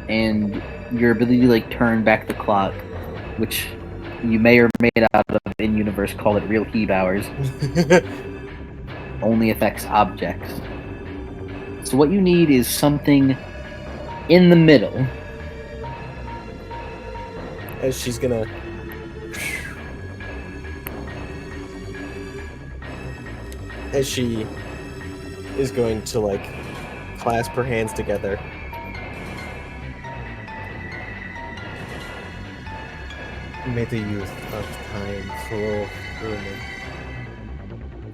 And your ability to like turn back the clock, which you may or may not have in universe call it real HeB hours, only affects objects. So what you need is something in the middle. As she's gonna... As she is going to, like, clasp her hands together. May the youth of time flow through me,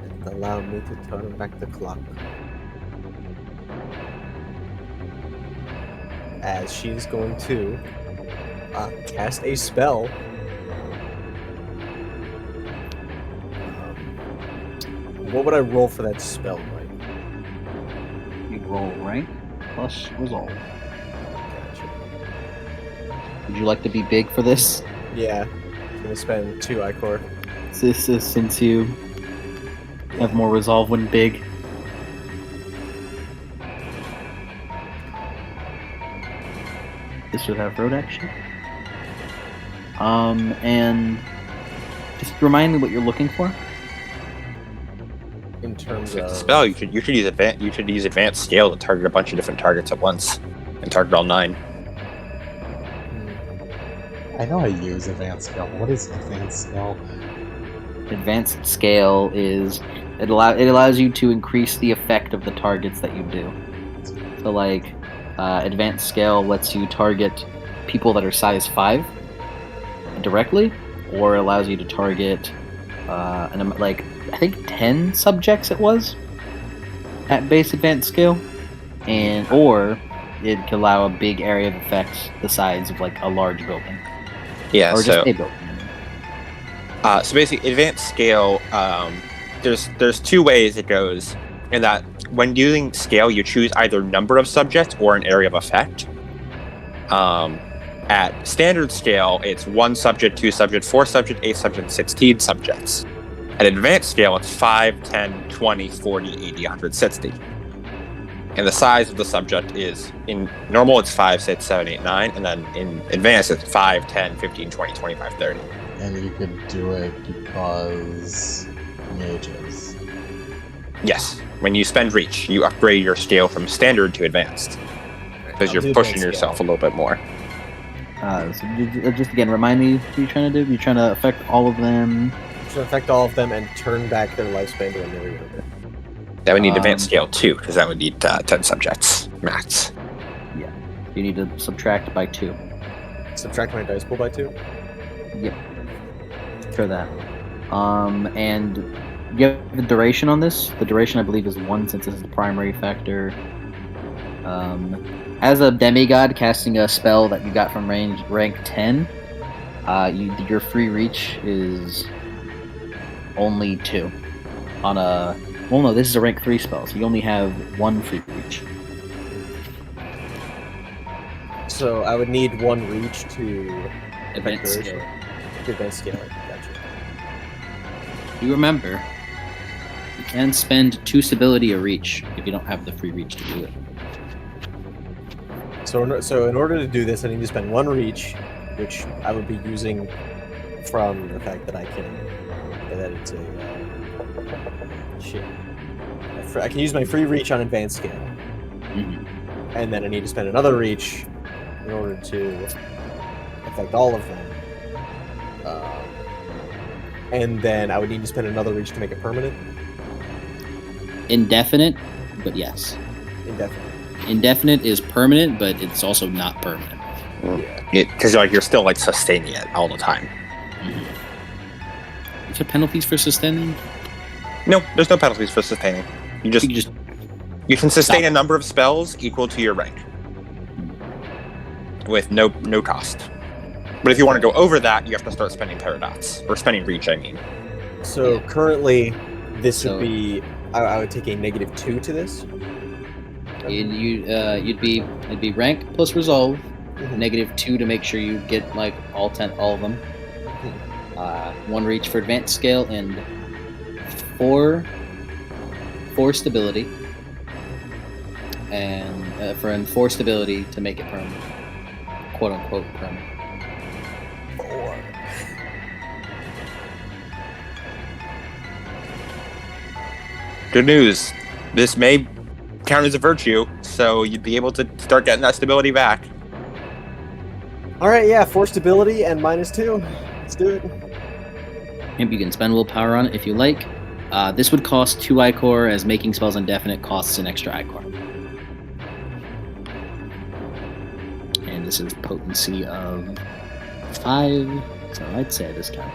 and allow me to turn back the clock. As she's going to cast a spell. What would I roll for that spell, Mike? You roll rank plus resolve. Gotcha. Would you like to be big for this? Yeah. I'm gonna spend 2 Ichor. This is since you have more resolve when big. This would have road action. And just remind me what you're looking for. In terms With of the spell, you should use advanced scale to target a bunch of different targets at once, and target all 9. I know I use advanced scale. What is advanced scale? Advanced scale is it allows you to increase the effect of the targets that you do. So like advanced scale lets you target people that are size 5 directly, or allows you to target like I think 10 subjects it was at base advanced scale, and or it can allow a big area of effects the size of like a large building. Yeah, or just a building. So basically, advanced scale. There's 2 ways it goes. In that, when using scale, you choose either number of subjects or an area of effect. At standard scale, it's 1 subject, 2 subject, 4 subject, 8 subject, 16 subjects. At advanced scale, it's 5, 10, 20, 40, 80, 160. And the size of the subject is, in normal, it's 5, 6, 7, 8, 9, and then in advanced, it's 5, 10, 15, 20, 25, 30. And you could do it because... mages. Yes. When you spend reach, you upgrade your scale from standard to advanced. Because you're pushing yourself a little bit more. So just again, remind me what you're trying to do. You're trying to affect all of them. To affect all of them and turn back their lifespan to when they were younger. That would need advanced scale too, because that would need 10 subjects max. Yeah. You need to subtract by 2. Subtract my dice pool by 2? Yep. For that. And you have the duration on this. The duration, I believe, is 1 since this is the primary factor. As a demigod casting a spell that you got from rank 10, your free reach is only 2. On a... Well, no, this is a rank 3 spell, so you only have 1 free reach. So I would need 1 reach to Advanced scale. To advanced scaling. Gotcha. You remember, you can spend 2 stability a reach if you don't have the free reach to do it. So in order to do this, I need to spend 1 reach, which I would be using from the fact that I can... That it's a... shit. I can use my free reach on advanced scale. Mm-hmm. And then I need to spend another reach in order to affect all of them. And then I would need to spend another reach to make it permanent. Indefinite, but yes. Indefinite. Indefinite is permanent, but it's also not permanent. Yeah. Because you're still sustaining it all the time. Mm-hmm. Is there penalties for sustaining? No, there's no penalties for sustaining. You can sustain a number of spells equal to your rank with no cost. But if you want to go over that, you have to start spending paradox or spending reach. I mean. So currently, this would be. I would take a -2 to this. It'd be rank plus resolve, -2 to make sure you get all of them. 1 reach for advanced scale and 4 stability, and 4 stability to make it permanent, quote unquote permanent. 4. Good news. This may count as a virtue, so you'd be able to start getting that stability back. All right, yeah, 4 stability and -2. Let's do it. You can spend willpower on it if you like. This would cost 2 ichor, as making spells indefinite costs an extra ichor. And this is potency of 5, so I'd say a discount.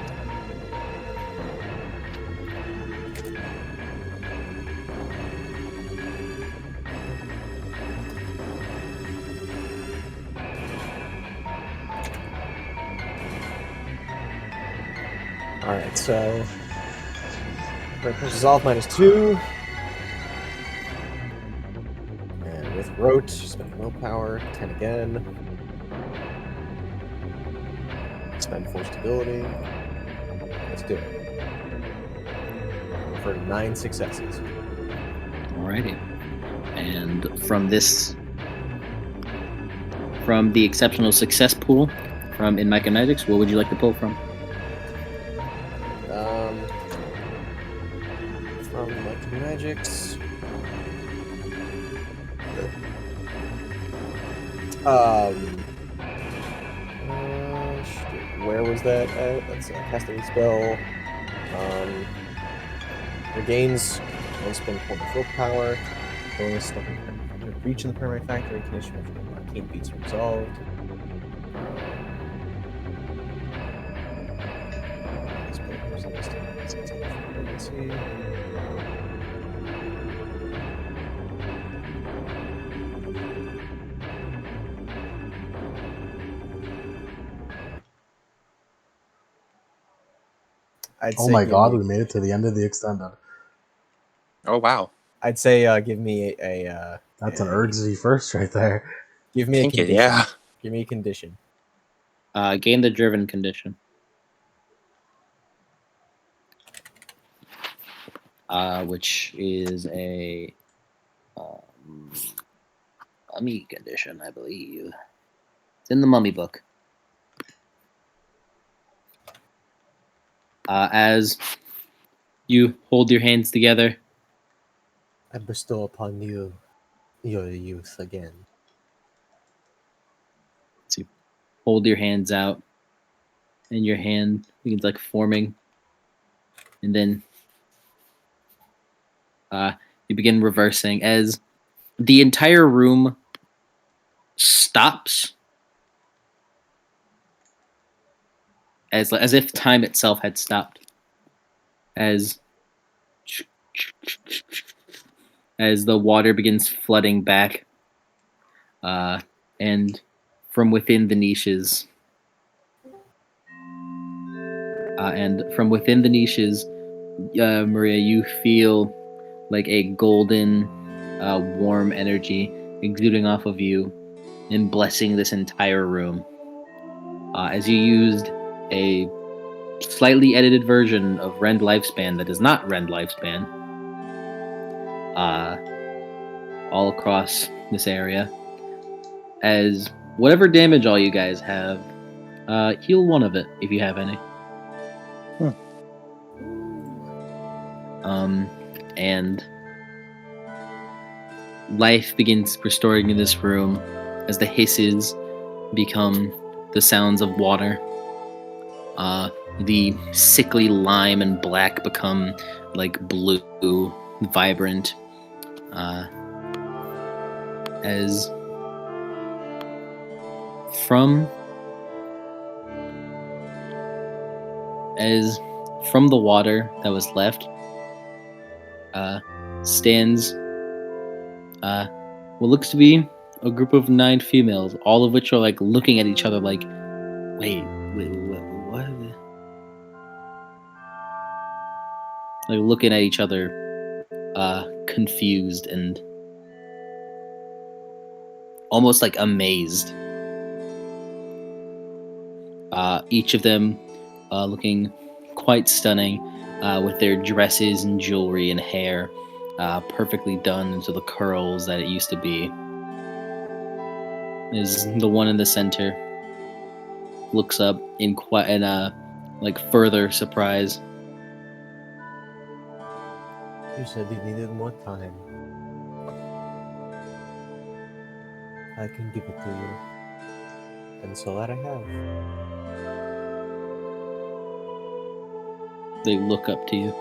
Alright, so resolve -2. And with rote, spend willpower, 10 again. Spend 4 stability. Let's do it. For 9 successes. Alrighty. And from the exceptional success pool in Micromagics, what would you like to pull from? From Micromagics. Where was that at? That's a casting spell. Regains 1 spin point of willpower. Bonus step reach in the primary factor in condition of arcane beats resolved. Oh my god, we made it to the end of the extended. Oh wow. I'd say give me a that's an Urgsy first right there. Give me a condition. Yeah. Give me a condition. Gain the driven condition. Which is a mummy condition, I believe. It's in the mummy book. As You hold your hands together. I bestow upon you your youth again. So you hold your hands out, and your hand begins like forming, and then you begin reversing as the entire room stops, as if time itself had stopped. As the water begins flooding back, and from within the niches, Maria, you feel like a golden, warm energy exuding off of you and blessing this entire room. As you used a slightly edited version of Rend Lifespan that is not Rend Lifespan, all across this area. As whatever damage all you guys have, heal one of it if you have any. And life begins restoring in this room as the hisses become the sounds of water. The sickly lime and black become like blue, vibrant. As from the water that was left stands what looks to be a group of 9 females, all of which are like looking at each other like, wait, what? Like looking at each other, confused and almost like amazed. Each of them looking quite stunning, with their dresses and jewelry and hair perfectly done into the curls that it used to be. Is the one in the center looks up in like further surprise. You said you needed more time. I can give it to you. And so that I have. They look up to you.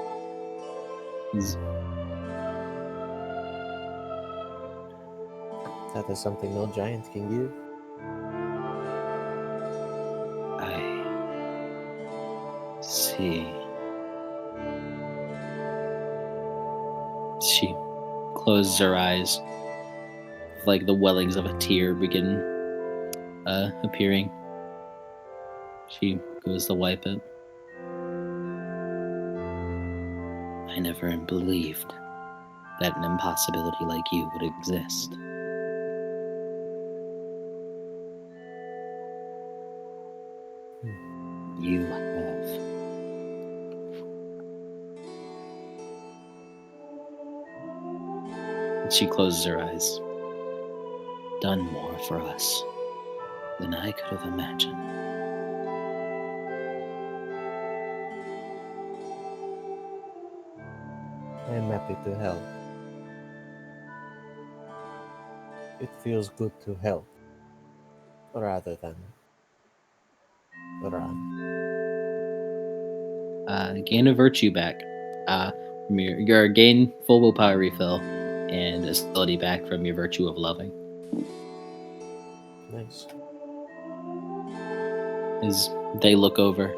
That is something no giant can give. I see. She closes her eyes. Like the wellings of a tear begin appearing. She goes to wipe it. I never believed that an impossibility like you would exist. You have. She closes her eyes. Done more for us than I could have imagined. I am happy to help. It feels good to help, rather than run. Gain a virtue back. From your gain full willpower refill and ability back from your virtue of loving. Nice. As they look over.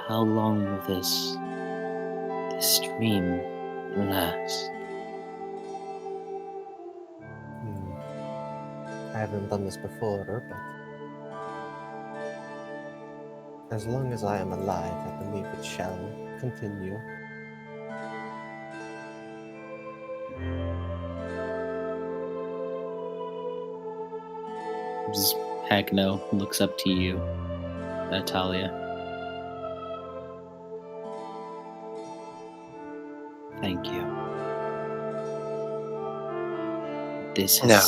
How long will this stream last? I haven't done this before, but as long as I am alive, I believe it shall continue. Hagno looks up to you, Natalia. Thank you. This is... No.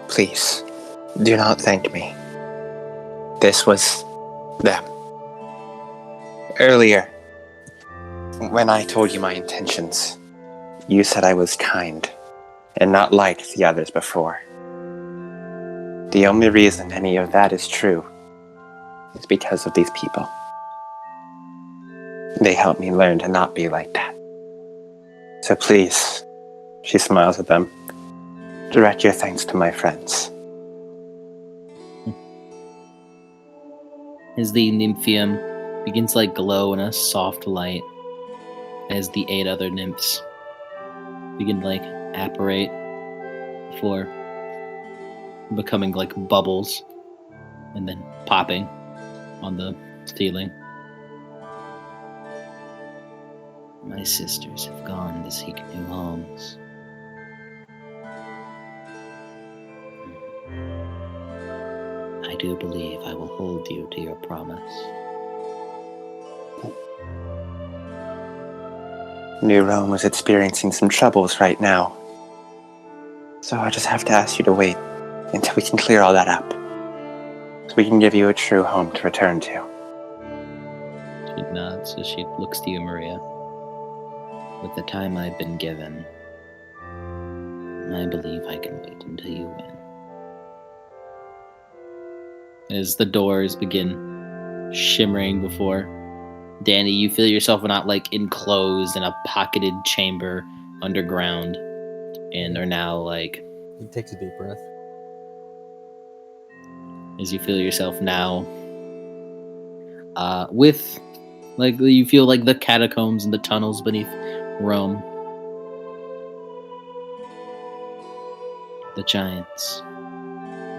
Please, do not thank me. This was them. Earlier, when I told you my intentions, you said I was kind and not like the others before. The only reason any of that is true is because of these people. They helped me learn to not be like that. So please, she smiles at them, direct your thanks to my friends. As the nymphium begins to glow in a soft light, as the 8 other nymphs begin to apparate before becoming bubbles and then popping on the ceiling. My sisters have gone to seek new homes. I do believe I will hold you to your promise. New Rome is experiencing some troubles right now. So I just have to ask you to wait until we can clear all that up. So we can give you a true home to return to. She nods as she looks to you, Maria. With the time I've been given, I believe I can wait until you win. As the doors begin shimmering before Danny, you feel yourself not enclosed in a pocketed chamber underground, and are now He takes a deep breath. As you feel yourself now with you feel the catacombs and the tunnels beneath Rome. The giants,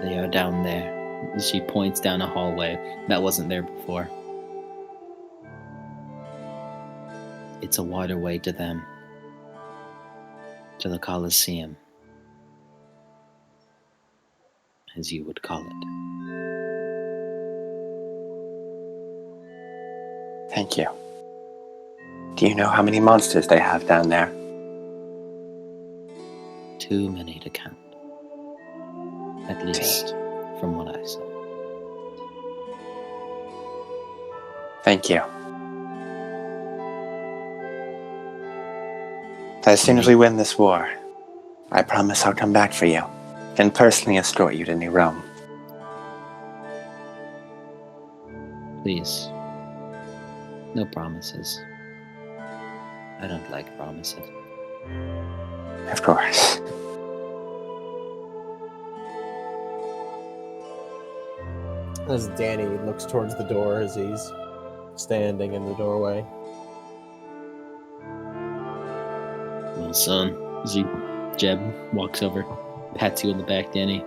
they are down there. She points down a hallway that wasn't there before. It's a waterway to them, to the Colosseum, as you would call it. Thank you. Do you know how many monsters they have down there? Too many to count. At least from what I saw. Thank you. As soon as we win this war, I promise I'll come back for you and personally escort you to New Rome. Please. No promises. I don't like promises. Of course. As Danny looks towards the door as he's standing in the doorway. Well, son, Jeb walks over, pats you on the back, Danny.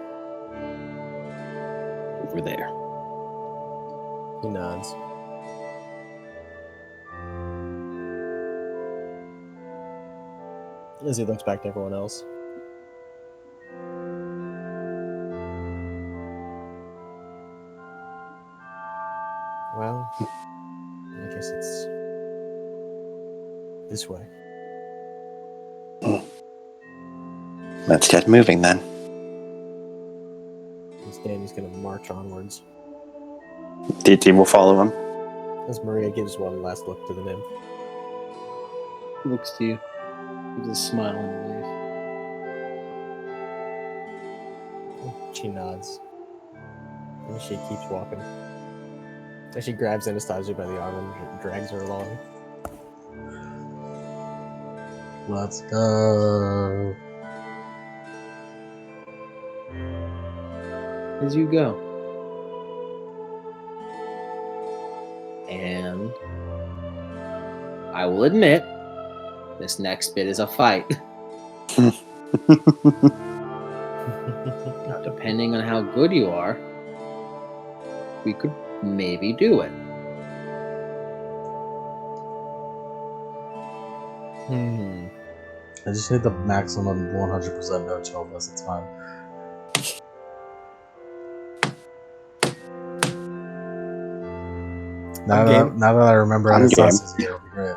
Over there. He nods. As he looks back to everyone else. Well, I guess it's this way. Let's get moving then. As Danny's gonna march onwards. DT will follow him. As Maria gives one last look to the nymph. He looks to you, gives a smile and a wave. She nods. And she keeps walking. And she grabs Anastasia by the arm and drags her along. Let's go. As you go. And I will admit, this next bit is a fight. Now, depending on how good you are, we could maybe do it. I just need the maximum 100% no chill this, it's fine. Now that I remember Anastasia's here, it'll be great.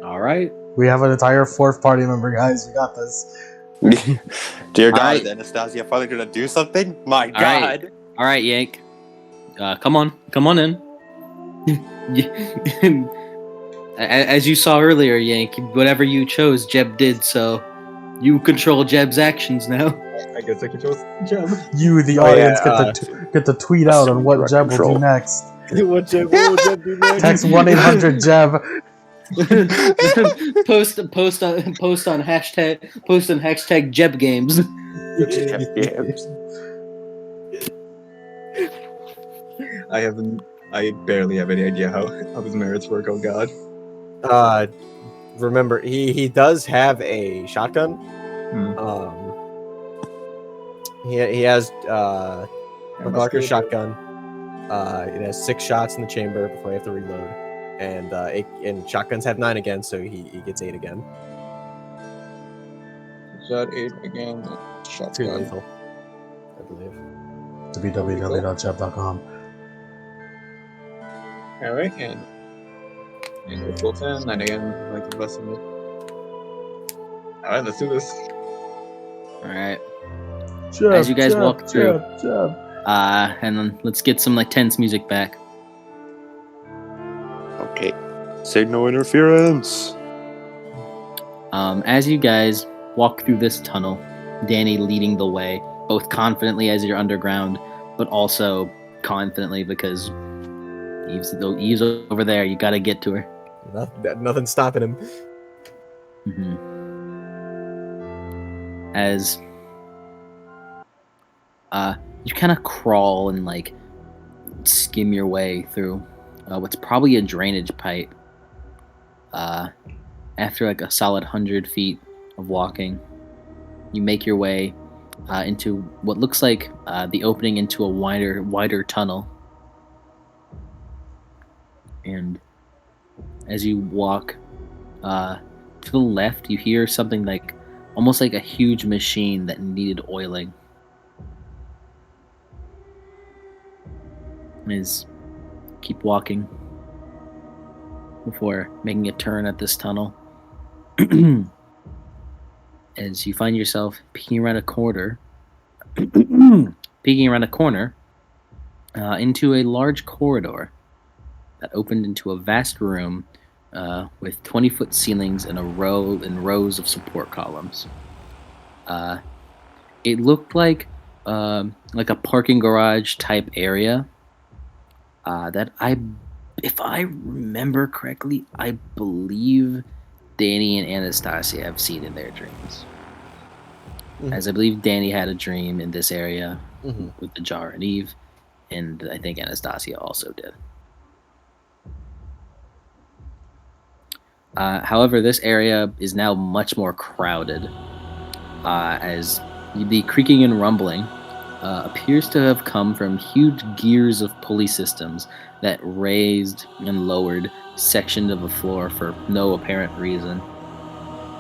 Alright. We have an entire 4th party member, guys. We got this. Dear God, Alright. is Anastasia finally gonna do something? My God. Alright, Yank. come on in. As you saw earlier, Yank, whatever you chose, Jeb did. So you control Jeb's actions now. I guess I can choose Jeb. You, the audience, get to tweet out on what Jeb will do next. What will Jeb do next? Text 1-800-JEB. post on hashtag Jeb Games. I barely have any idea how his merits work. Oh God. Remember, he does have a shotgun. He has a Barker shotgun. It has 6 shots in the chamber before you have to reload, and shotguns have 9 again, so he gets 8 again. Shot 8 again. Shotgun. 2 lethal, I believe. www.jeb.com. All right, and full 10, 9 again, like the rest of it. All right, let's do this. All right. As you guys walk through, and then let's get some like tense music back. Okay. Signal interference. As you guys walk through this tunnel, Danny leading the way, both confidently as you're underground, but also confidently because Eve's over there. You got to get to her. Nothing's stopping him. Mm-hmm. As you kind of crawl and like skim your way through what's probably a drainage pipe. After like a solid 100 feet of walking, you make your way into what looks like the opening into a wider tunnel. And as you walk to the left, you hear something like almost like a huge machine that needed oiling. Is keep walking before making a turn at this tunnel. As you find yourself peeking around a corner, into a large corridor that opened into a vast room with 20-foot ceilings and rows of support columns. It looked like a parking garage type area. That if I remember correctly, I believe Danny and Anastasia have seen in their dreams. Mm-hmm. As I believe Danny had a dream in this area with the jar and Eve, and I think Anastasia also did. However, this area is now much more crowded, as the creaking and rumbling appears to have come from huge gears of pulley systems that raised and lowered sections of the floor for no apparent reason.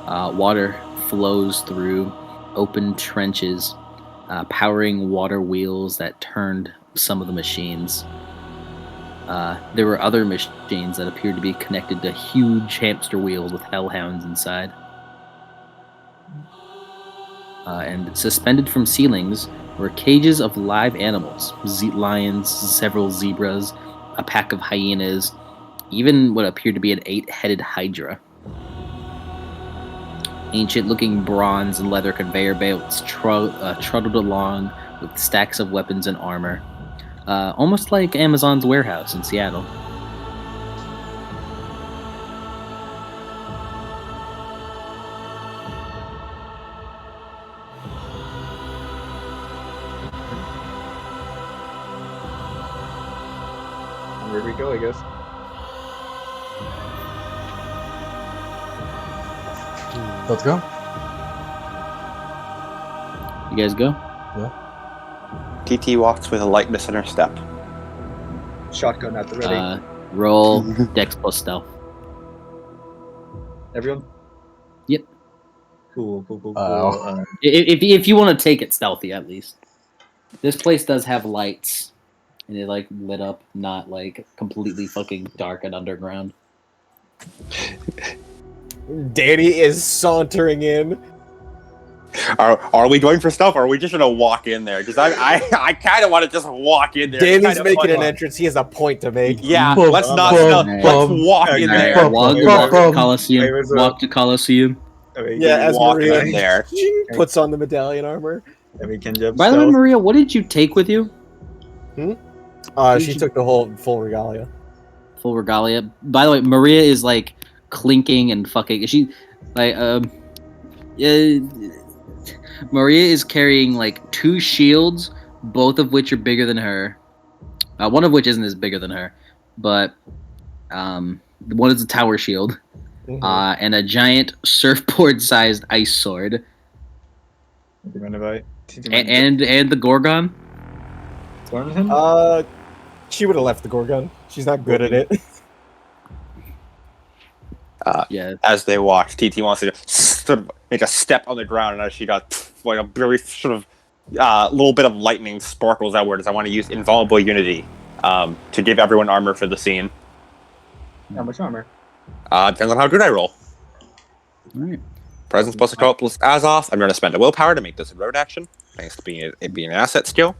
Water flows through open trenches, powering water wheels that turned some of the machines. There were other machines that appeared to be connected to huge hamster wheels with hellhounds inside. And suspended from ceilings were cages of live animals, lions, several zebras, a pack of hyenas, even what appeared to be an 8-headed hydra. Ancient-looking bronze and leather conveyor belts trundled along with stacks of weapons and armor, almost like Amazon's warehouse in Seattle. Where do we go, I guess? Let's go. You guys go? Yeah. TT walks with a lightness in her step. Shotgun at the ready. Roll Dex plus stealth. Everyone? Yep. Cool. If you want to take it stealthy, at least. This place does have lights. And it like lit up, not like completely fucking dark and underground. Danny is sauntering in. Are we going for stealth, or are we just gonna walk in there? Because I kind of want to just walk in there. Danny's making an entrance. He has a point to make. Yeah, Bum, let's not bum, stealth. bum. Let's walk in Okay. there. Walk bum, to Colosseum. Wait, Walk to Colosseum. Yeah, as walk Maria in there. puts on the medallion armor. We can jump By the way, stealth. Maria, what did you take with you? She took the whole full regalia. Full regalia. By the way, Maria is like clinking and fucking. She like Maria is carrying like 2 shields, both of which are bigger than her. One of which isn't as bigger than her, but one is a tower shield, and a giant surfboard-sized ice sword, and the Gorgon. She would have left the Gorgon. She's not good at it. Yeah. As they walk, TT wants to sort of make a step on the ground, and as she does, like a very sort of little bit of lightning sparkles outwards. I want to use invulnerable unity to give everyone armor for the scene. How much armor? Depends on how good I roll. All right. Presence plus a plus Azoth. I'm going to spend a willpower to make this a road action, thanks to it being an asset skill.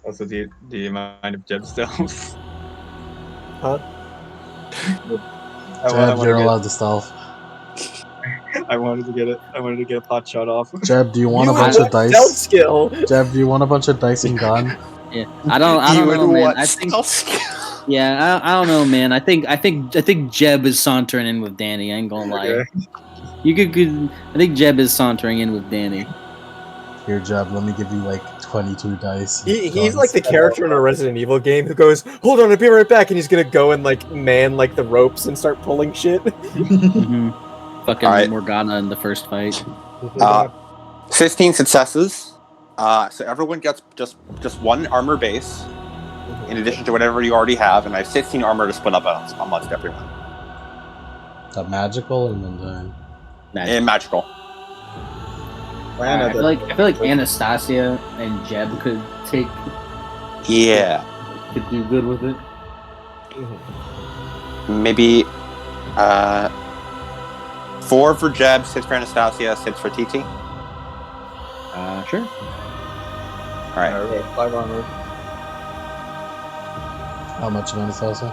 Also, do you mind if Jeb stealths? Huh? Jeb, you're allowed to stealth. I wanted to get it. I wanted to get a pot shot off. Jeb, do you want a You bunch have of dice? stealth skill. Jeb, do you want a bunch of dice and gun? Yeah. I don't know, man. I think. Yeah, I don't know, man. I think Jeb is sauntering in with Danny. I ain't gonna lie. Okay. You could. I think Jeb is sauntering in with Danny. Here, Jeb, let me give you like 22 dice. He's like the character in a Resident Evil game who goes, "Hold on, I'll be right back," and he's gonna go and like man like the ropes and start pulling shit. Fucking Alright. Morgana in the first fight. 16 successes. So everyone gets just 1 armor base, in addition to whatever you already have, and I have 16 armor to split up amongst everyone. The magical and then And magical. I feel like Anastasia and Jeb could take. Yeah. Could do good with it. Maybe 4 for Jeb, 6 for Anastasia, 6 for TT. Sure. Alright. 5 armor. how much of Anastasia?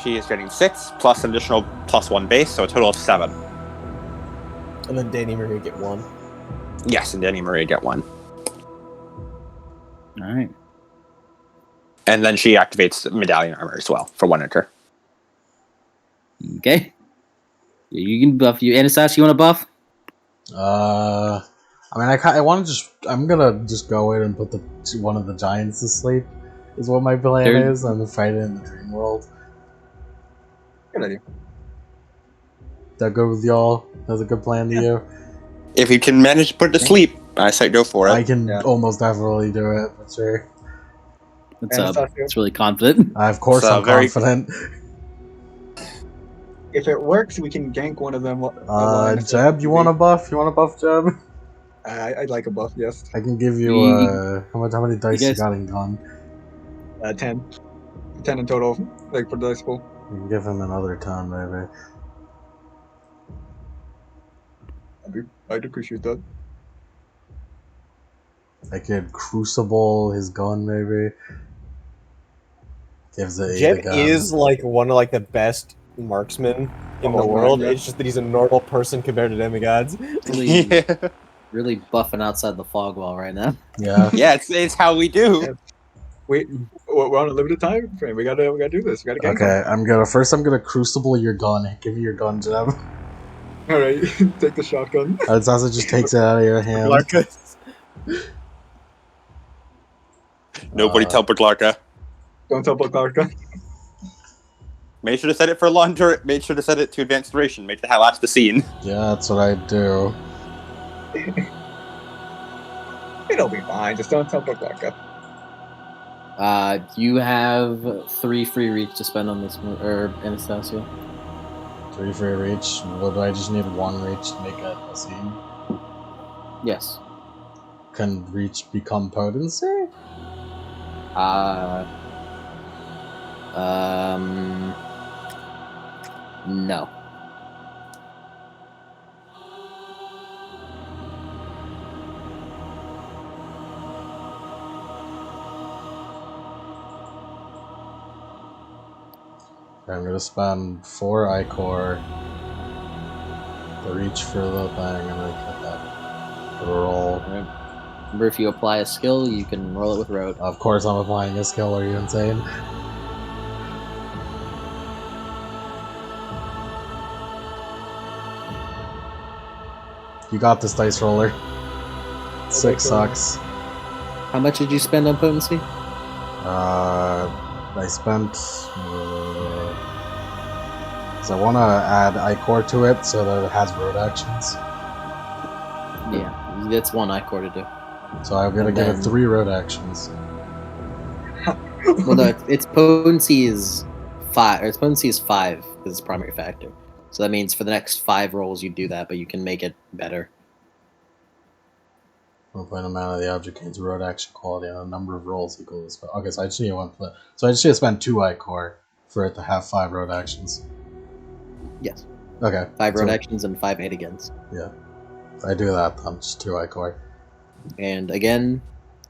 She is getting 6 plus an additional +1 base, so a total of 7. And then Danny Marie get 1. Yes, and Danny Marie get 1. All right. And then she activates medallion armor as well for 1 enter. Okay. You can buff you. Anastasia, you want to buff? I mean, I want to I'm gonna just go in and put one of the giants to sleep. Is what my plan is, and fight it in the dream world. Good idea. That go with y'all? That's a good plan to you. If you can manage to put it to sleep, I say go for it. I can almost definitely do it, but sure. It's really confident. Of course, I'm confident. If it works, we can gank one of them. Jeb, you want a buff? You want a buff, Jeb? I'd like a buff, yes. I can give you how many dice you got in gun? 10. 10 in total, like for the dice pool. You can give him another 10, maybe. I'd appreciate that. I could crucible his gun, maybe. Gives it Jeb is like one of like the best marksmen in the world. It's just that he's a normal person compared to demigods. Really buffing outside the fog wall right now. Yeah. Yeah, it's how we do. Yeah. We're on a limited time frame. We gotta do this. We gotta gank. Okay, I'm gonna crucible your gun. Give me your gun, Jeb. All right, take the shotgun. Anastasia just takes it out of your hand. Nobody tell Baglarka. Don't tell Baglarka. Make sure to set it for long turret. Make sure to set it to advanced duration. Make the hell out the scene. Yeah, that's what I do. It'll be fine. Just don't tell Baglarka. You have 3 free reach to spend on this, or Anastasia. 3 free reach. What do I just need 1 reach to make a scene? Yes. Can reach become potency? No. I'm gonna spend 4 Ichor to reach for the thing and then get that roll. Remember, if you apply a skill, you can roll it with road. Of course, I'm applying a skill. Are you insane? You got this, dice roller. 6 sucks. How much did you spend on potency? I spent. Because I want to add Ichor to it so that it has road actions. Yeah, that's 1 Ichor to do. So I'm gonna give it 3 road actions. Well, no, its potency is 5. Or its potency is 5 because it's primary factor. So that means for the next 5 rolls you do that, but you can make it better. One point amount of the object gains road action quality on a number of rolls equal to spell. Okay, so I just need So I just need to spend 2 Ichor for it to have 5 road actions. Yes. Okay. 5 road actions and 5 hit against. Yeah. I do that then, just 2 Ichor. And again,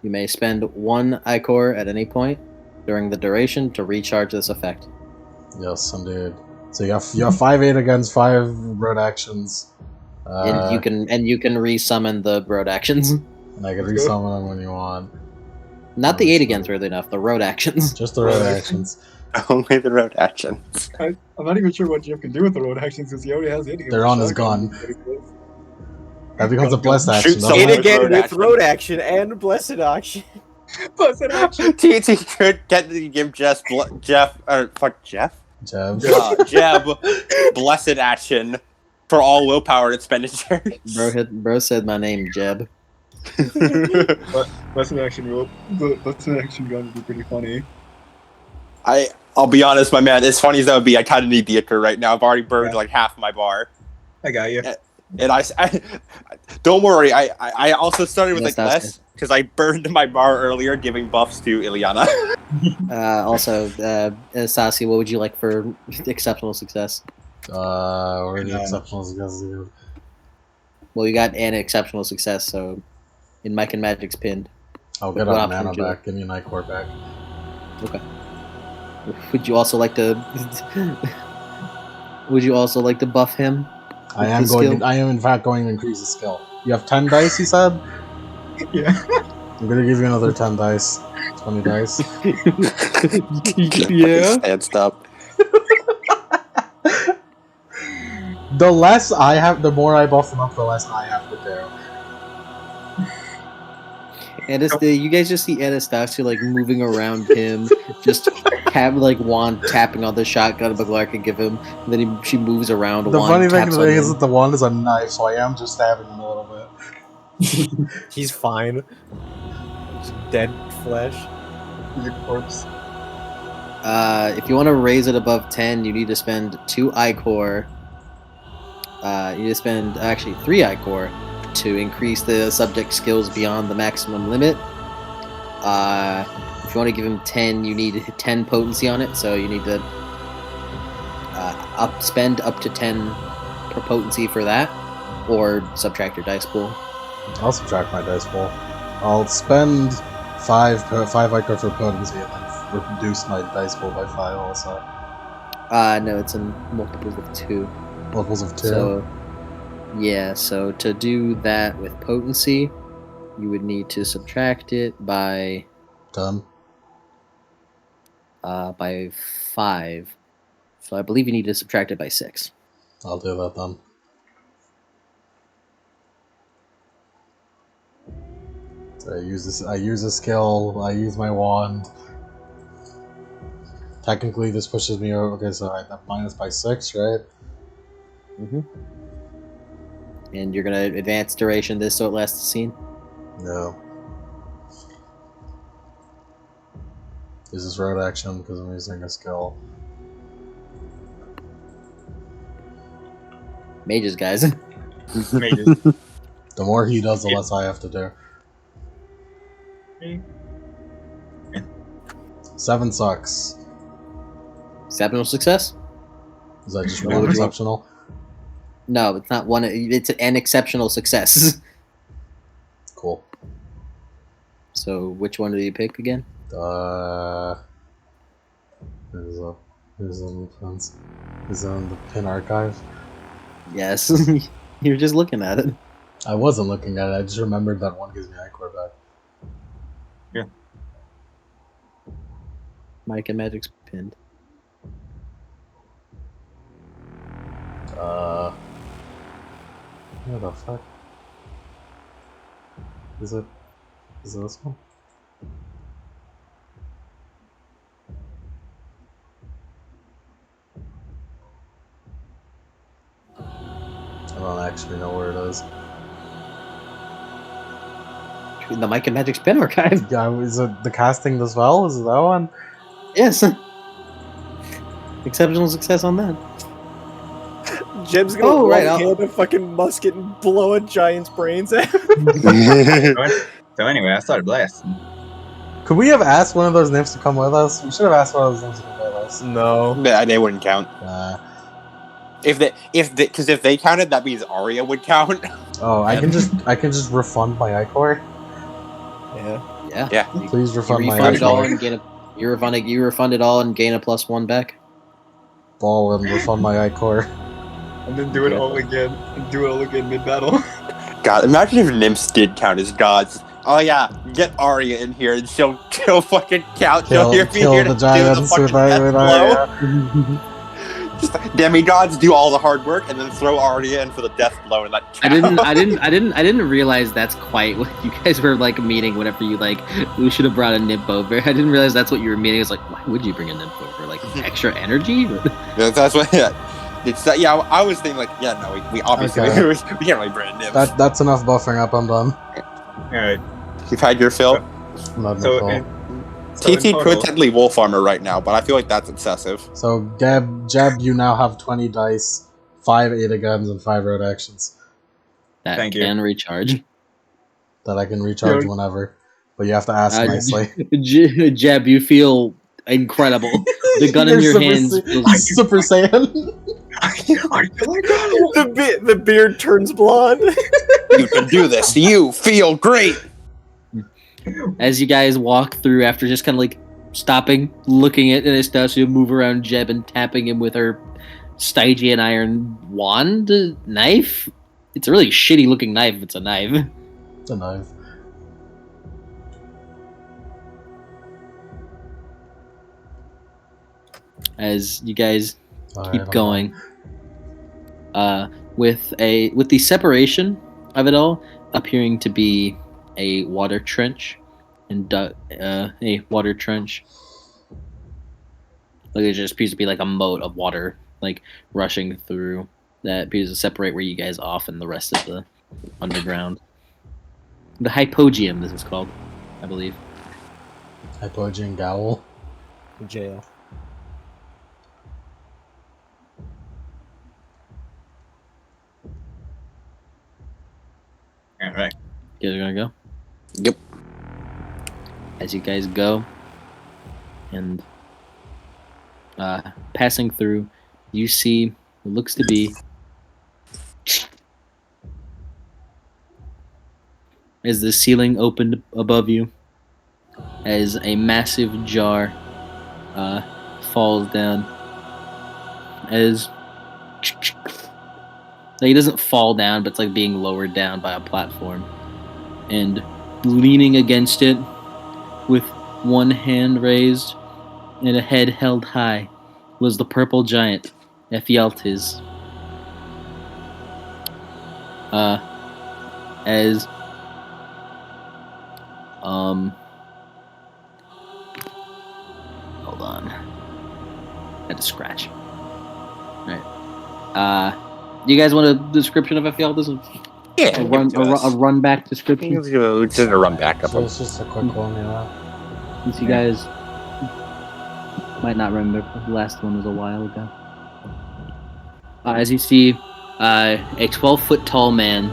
you may spend 1 Ichor at any point during the duration to recharge this effect. Yes, indeed. So you have 5 8 against 5 road actions. And you can resummon the road actions. And I can resummon them when you want. Not the 8 against, really enough. The road actions. Just the road actions. Only the road actions. I'm not even sure what Jeff can do with the road actions because he already has 8 against. They're on his gun. That becomes a blessed action. Shoot someone. 8 again road with action. road action and blessed action. Blessed action. TT could get to give Jeff, Jeb, blessed action for all willpower expenditures. Bro said my name, Jeb. Blessed action gun would be pretty funny. I'll be honest, my man. As funny as that would be, I kind of need the Ichor right now. I've already burned like half my bar. I got you. And I don't worry. I also started with like less because I burned my bar earlier, giving buffs to Ileana. Also, Sasi, what would you like for exceptional success? What are the exceptional successes? Well, you got an exceptional success, so in Mike and Magic's pinned. I'll get our mana back. Give me an Ichor back. Okay. Would you also like to? Would you also like to buff him? I am in fact going to increase the skill. You have 10 dice, you said? Yeah. I'm gonna give you another 10 dice. 20 dice. Yeah. Stand stop. The less I have, the more I buff them up, the less I have to do. And you guys just see Anastasia like moving around him, just have like wand tapping on the shotgun Baglar can give him. And then she moves around. The funny thing is that the wand is a knife, so I am just stabbing him a little bit. He's fine. Just dead flesh. He's a corpse. If you want to raise it above 10, you need to spend 2 Ichor. You need to spend actually 3 Ichor to increase the subject skills beyond the maximum limit. If you want to give him 10, you need 10 potency on it, so you need to spend up to 10 per potency for that, or subtract your dice pool. I'll subtract my dice pool. I'll spend 5 Ichor for potency and then reduce my dice pool by 5 also. No, it's in multiples of 2. Multiples of 2? So, yeah, so to do that with potency, you would need to subtract it by 10. By 5. So I believe you need to subtract it by 6. I'll do that then. So I use a skill, I use my wand. Technically this pushes me over, okay, so I have minus by 6, right? Mm-hmm. And you're gonna advance duration this so it lasts the scene? No. This is road action because I'm using a skill. Mages, guys. Mages. The more he does, the less I have to do. 7 sucks. Exceptional success? Is that just one exceptional? No, it's not one. It's an exceptional success. Cool. So which one do you pick again? Is it in the pin archive? Yes. You're just looking at it. I wasn't looking at it. I just remembered that one gives me Ichor back. Yeah. Mike and Magic's pinned. What the fuck? Is it this one? I don't actually know where it is. The Mike and Magic's pin archive. Yeah, is it the casting as well? Is it that one? Yes. Exceptional success on that. Jeb's gonna right, hand a fucking musket and blow a giant's brains out. So anyway, I started blasting. Could we have asked one of those nymphs to come with us? We should have asked one of those nymphs to come with us. No. They wouldn't count. If they counted, that means Arya would count. Oh, I can just refund my Ichor. Yeah. Yeah. Please refund my refund it all Ichor. and gain a. You refund it all and gain a +1 back. Ball and refund my Ichor. And then do it all again. Do it all again mid-battle. God, imagine if nymphs did count as gods. Oh yeah, get Arya in here and she'll fucking count. She'll be here the to giants do the with fucking death Arya. blow. Just demigods do all the hard work and then throw Arya in for the death blow and that count. I didn't realize that's quite what you guys were like meaning whenever you like we should have brought a nymph over. I didn't realize that's what you were meaning. It's like, why would you bring a nymph over? Like extra energy? Yeah, that's what. Yeah. It's that. Yeah, I was thinking like, yeah, no, we obviously Okay. we can't really bring a nymph. That's enough buffering up. I'm done. Alright. You've had your fill. I'm not So, full. TT total- could technically wolf armor right now, but I feel like that's excessive. So Jeb, you now have 20 dice, 5 Ada guns, and 5 road actions That Thank you. can recharge. that I can recharge Yeah. whenever. But you have to ask nicely. Jeb, you feel incredible. The gun in You're your hands feels Super Saiyan. The beard turns blonde. You can do this. You feel great. as you guys walk through after just kind of like stopping, looking at Anastasia move around Jeb and tapping him with her Stygian iron wand knife. It's a really shitty looking knife if it's a knife. It's a knife. As you guys Alright, keep I'm going. done. With the separation of it all appearing to be a water trench and a water trench. Like it just appears to be like a moat of water like rushing through that appears to separate where you guys off and the rest of the underground. The hypogeum, this is called, I believe. Hypogean Gowl. Jail. Alright. You guys are gonna go? Yep. As you guys go and passing through, you see what looks to be as the ceiling opened above you, as a massive jar falls down, as like it doesn't fall down, but it's like being lowered down by a platform, and leaning against it with one hand raised and a head held high was the purple giant Ephialtes. As hold on, I had to scratch. All right. You guys want a description of Ephialtes? Yeah. A run back description. It's just a run back up. So it's just a quick one, yeah. Since you guys might not remember, the last one was a while ago. As you see, a 12-foot tall man,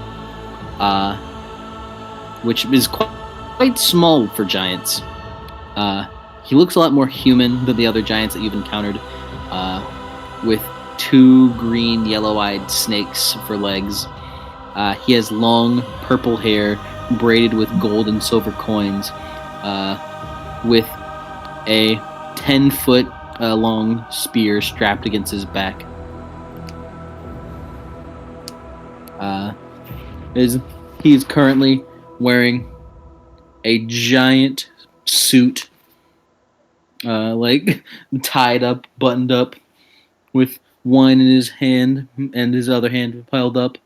which is quite small for giants. He looks a lot more human than the other giants that you've encountered, with 2 green, yellow-eyed snakes for legs. He has long purple hair braided with gold and silver coins, with a 10-foot a long spear strapped against his back. He is currently wearing a giant suit, like tied up, buttoned up, with wine in his hand and his other hand piled up.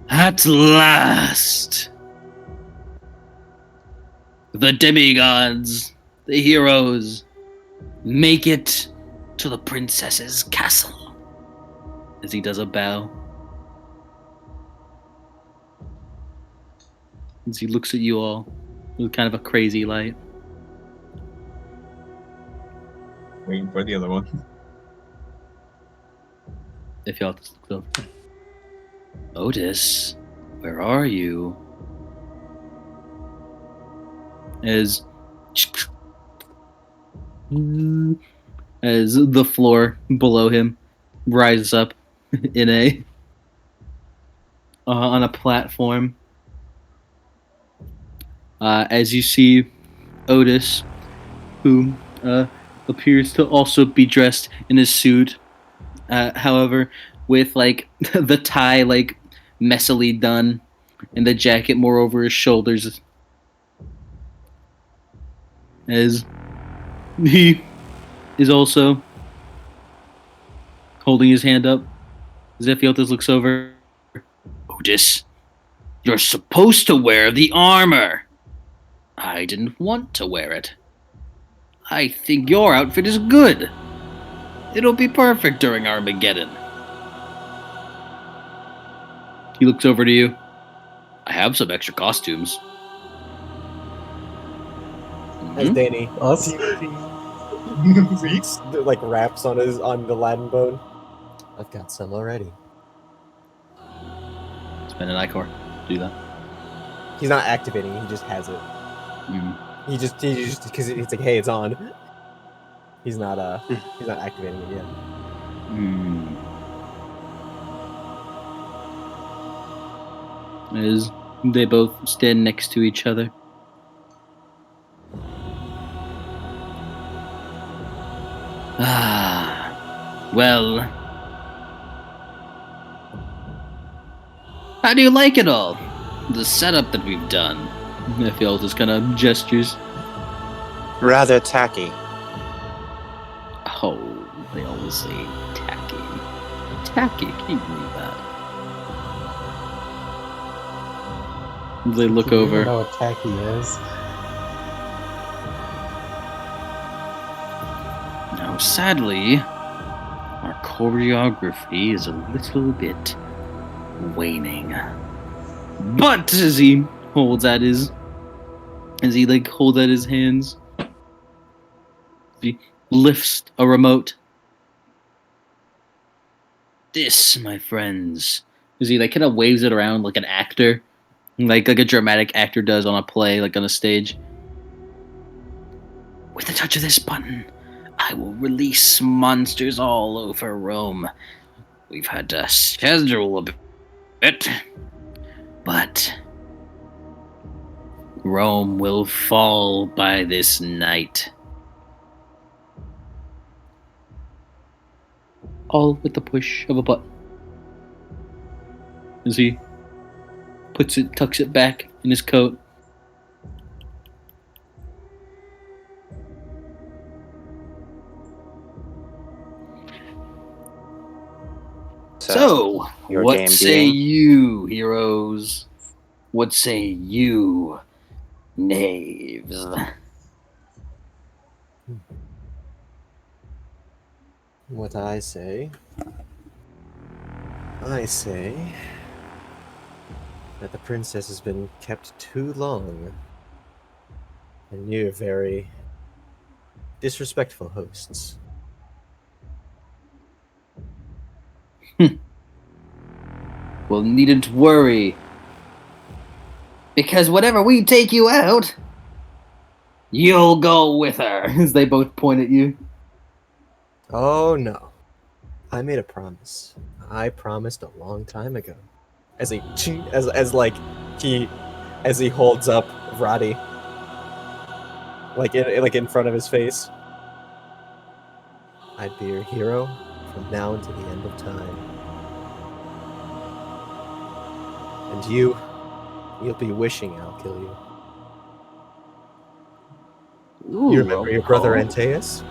At last, the demigods, the heroes, make it to the princess's castle. As he does a bow. As he looks at you all with kind of a crazy light. Waiting for the other one. If y'all just look over. Otis, where are you? As the floor below him rises up in a on a platform. As you see Otis, who appears to also be dressed in his suit, however, with like the tie like messily done, and the jacket more over his shoulders. As he is also holding his hand up, as if Otis looks over. Otis, you're supposed to wear the armor. I didn't want to wear it. I think your outfit is good. It'll be perfect during Armageddon. He looks over to you. I have some extra costumes. As Danny Us? like raps on the Latin bone. I've got some already. Spend an ichor. Do that. He's not activating. He just has it. He just because it's like, hey, it's on. He's not activating it yet. As they both stand next to each other. Well, how do you like it all? The setup that we've done. Nephiel just kind of gestures. Rather tacky. Oh, they always say tacky. Tacky, can you believe that? They look You over. know what tacky is. Now, sadly, our choreography is a little bit waning. But as he holds at his hands, he lifts a remote. This, my friends, as he kind of waves it around like an actor, like a dramatic actor does on a play, like on a stage. With the touch of this button, I will release monsters all over Rome. We've had to schedule a bit, but Rome will fall by this night. All with the push of a button. As he tucks it back in his coat. So, what say you, heroes? What say you, knaves? What I say that the princess has been kept too long, and you're very disrespectful hosts. Well, needn't worry, because whenever we take you out, you'll go with her. As they both point at you. Oh no. I made a promise. I promised a long time ago. As he holds up Roddy like in front of his face. I'd be your hero from now until the end of time. And you'll be wishing I'll kill you. Ooh, You remember your brother oh. Antaeus?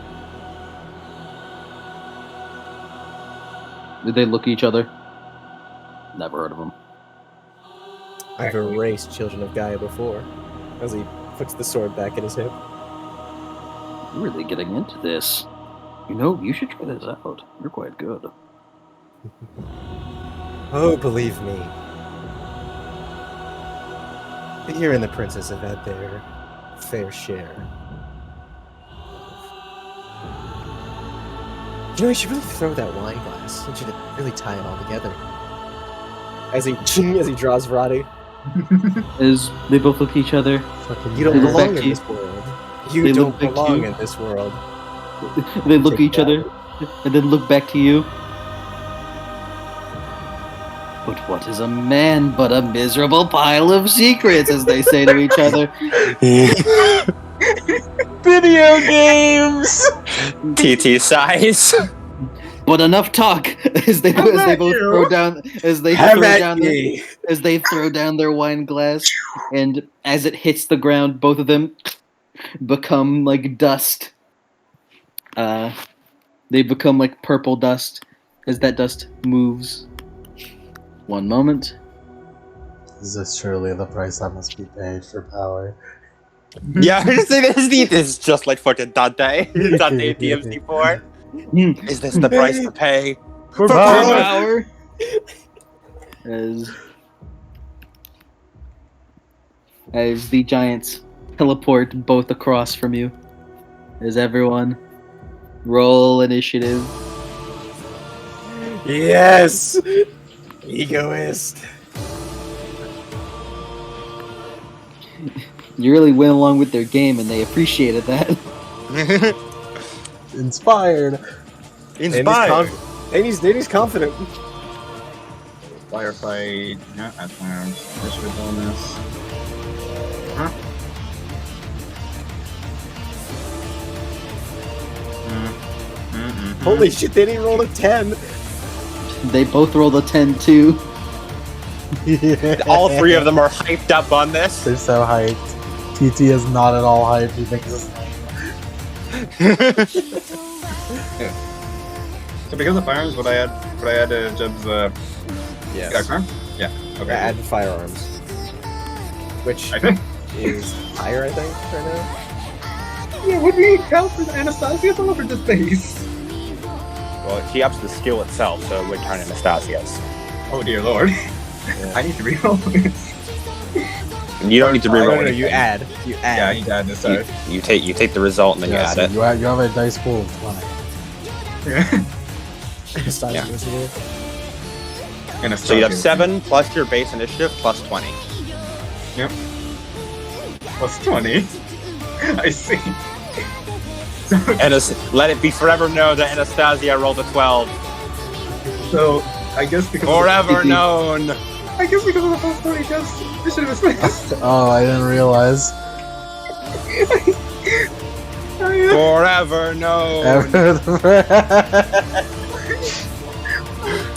Did they look at each other? Never heard of him. I've erased Children of Gaia before. As he puts the sword back in his hip. You're really getting into this. You know, you should try this out. You're quite good. Oh, believe me. You and the princess have had their fair share. You know, you should really throw that wine glass. You should really tie it all together. As he draws Roddy. As they both look at each other. You don't belong in this world. You don't belong in this world. They look at each other and then look back to you. But what is a man but a miserable pile of secrets, as they say to each other. Video games! TT size. But enough talk as they both throw down their wine glass, and as it hits the ground, both of them become like dust. They become like purple dust as that dust moves. One moment. Is this surely the price that must be paid for power? Yeah, this is just like fucking Dante. Dante DMC4. Is this the price to pay For power? As the giants teleport both across from you. As everyone roll initiative. Yes! Egoist. You really went along with their game and they appreciated that. Inspired. And he's confident. Firefight. Yeah, that's initiative bonus. Huh? Holy shit, they didn't roll a 10. They both rolled a 10 too. Yeah. All three of them are hyped up on this. They're so hyped. TT is not at all hyped. He thinks it's So because of firearms, would I add Jeb's Yes. arm? Yeah. Okay. Add firearms. Which I think. is higher, I think, right now. Yeah, would we count for the Anastasia's all over just base? Well, she ups the skill itself, so it would turn Anastasia's. Oh dear lord. Yeah. I need to reroll this. You don't need to reroll No, anything. you add. Yeah, I need to add this out. You take the result and then you add so it. you have a dice pool of 20. Yeah. Yeah. And a So you have stop 7 plus your base initiative plus 20. here. Yep. Plus 20. I see. So, And let it be forever known that Anastasia rolled a 12. so I guess because Forever known. I guess because of the plus 20, just this should have been missed. Oh, I didn't realize. Forever known.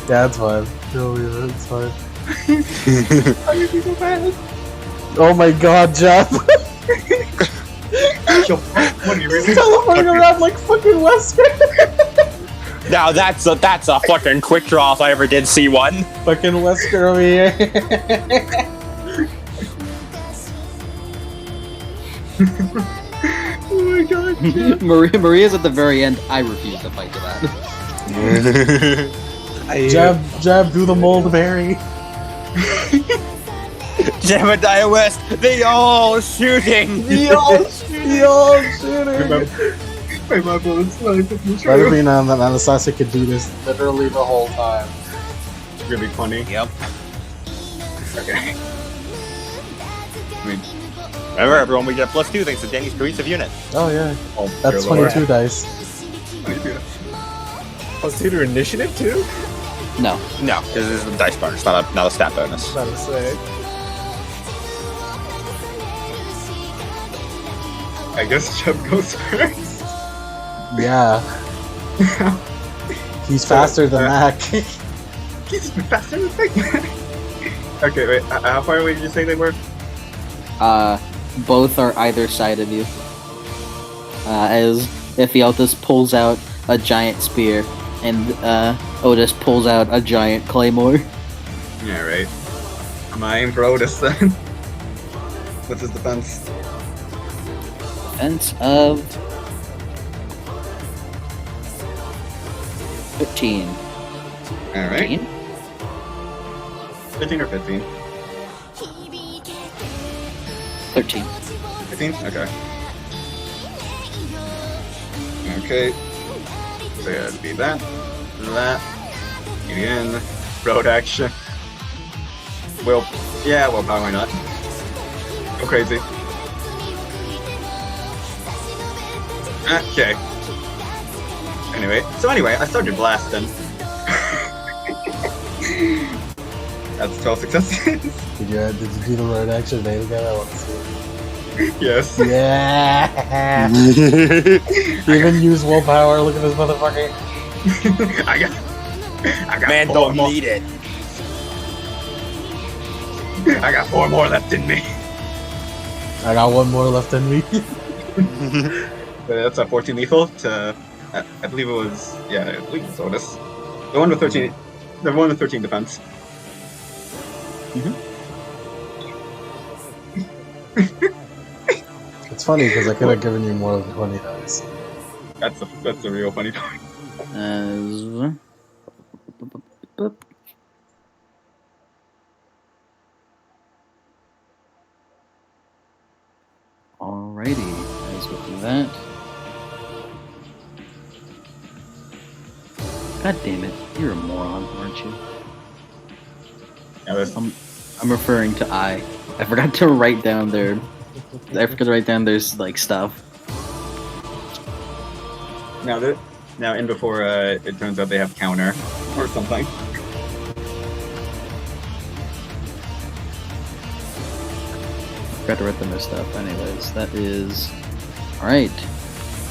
Yeah, it's fine. It's fine. Why are you so bad? Oh my god, Jeff! Yo, what are you He's really? teleporting around like fucking Wesker! Now that's a fucking quick draw if I ever did see one. Fucking Wesker over here. Oh my god. Maria's at the very end. I refuse to fight to that. Jab, do the mold berry. Jebediah West, they all shooting. Yo, shooting. My mom was like, it's Better true. be known that Anastasia could do this literally the whole time. It's gonna be funny. Yep. Okay. Remember, everyone, we get a +2 thanks to Danny's cohesive unit. Oh yeah, Oh, that's dear Lord. 22 dice. Plus 2 to initiative, too? No. No, this is a dice bonus, not a stat bonus. Not to say. I guess Chubb goes first. Yeah. He's faster than Mac. He's faster than Mac. Okay, wait. How far away did you say they were? Both are either side of you. As Ephialtes pulls out a giant spear, and Otis pulls out a giant claymore. Yeah, right. I'm aiming for Otis then. What's his defense? Defense of 13. Alright. 15? 15 or 15? 13. 15? Okay. Okay. So yeah, it'd be that. Again. Road action. Willpower, why not? Go crazy. Okay. Anyway, I started blasting. That's 12 successes. Did you do the road action day together? I want to see it. Yes. Yeah! Even use willpower, look at this motherfucker. I got Man, four don't more. need it. I got 4 more left in me. I got one more left in me. But that's a 14 lethal to, I believe it was, I believe it was Otis. The one with 13, the one with 13 defense. It's funny because I could have given you more than 20 dice. That's the real funny part. Alrighty, let's go through that. God damn it, you're a moron, aren't you? Yeah, there's I'm referring to I forgot to write down their. I forgot to write down there's like stuff. now in before it turns out they have counter or something. Forgot to write down their stuff. Anyways, that is alright.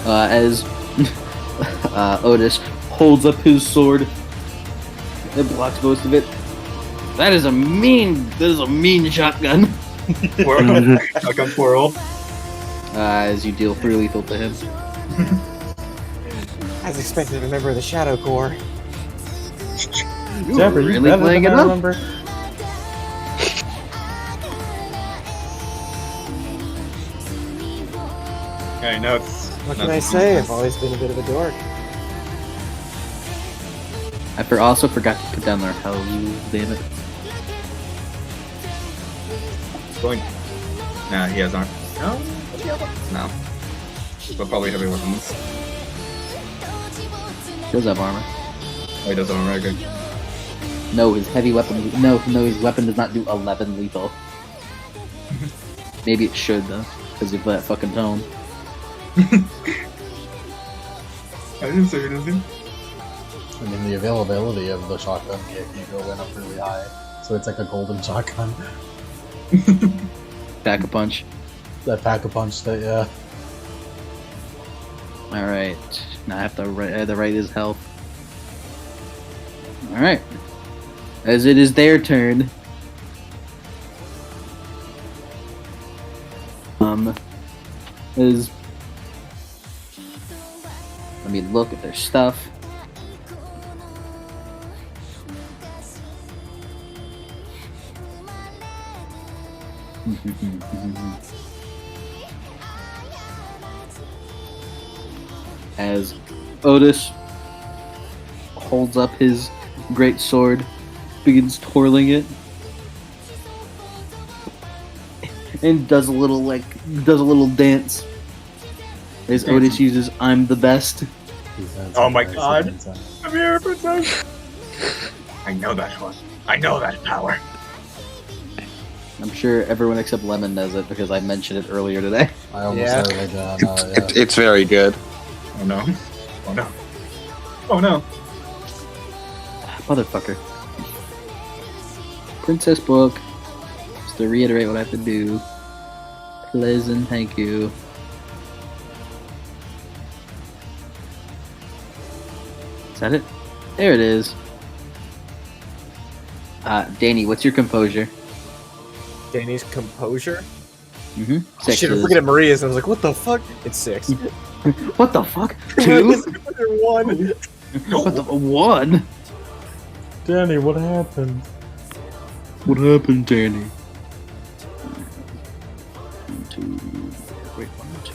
As Otis holds up his sword, it blocks most of it. That is a mean shotgun. Shotgun twirl. As you deal 3 lethal to him. As expected, a member of the Shadow Corps. Jeff, are you really better playing than it I up? remember? I know it's. What can I say? I've always been a bit of a dork. I also forgot to put down their HoO, damn it. Going. Nah, he has armor. No. But probably heavy weapons. He does have armor. Oh, he does have armor. Good. No, his heavy weapon. No, his weapon does not do 11 lethal. Maybe it should though, because of that fucking tone. I didn't say anything. I mean, the availability of the shotgun vehicle went up really high, so it's like a golden shotgun. Pack a punch. That pack-a-punch that, yeah. Alright. Now I have to write his health. Alright. As it is their turn. Let me look at their stuff. As Otis holds up his great sword, begins twirling it, and does a little dance. As Otis uses "I'm the best." Oh my god. I'm here, princess. I know that one. I know that power. I'm sure everyone except Lemon knows it because I mentioned it earlier today. I almost Yeah. said it like that, yeah. It's very good. Oh no. Oh no. Oh no. Motherfucker. Princess book. Just to reiterate what I have to do. Pleasant, thank you. that it? There it is. Danny, what's your composure? Danny's composure? Mm-hmm. Shit, I'm looking at Maria's and I was like, what the fuck? It's 6. What the fuck? 2? 1. What the 1? Danny, what happened? What happened, Danny? 2. Wait, 1, 2.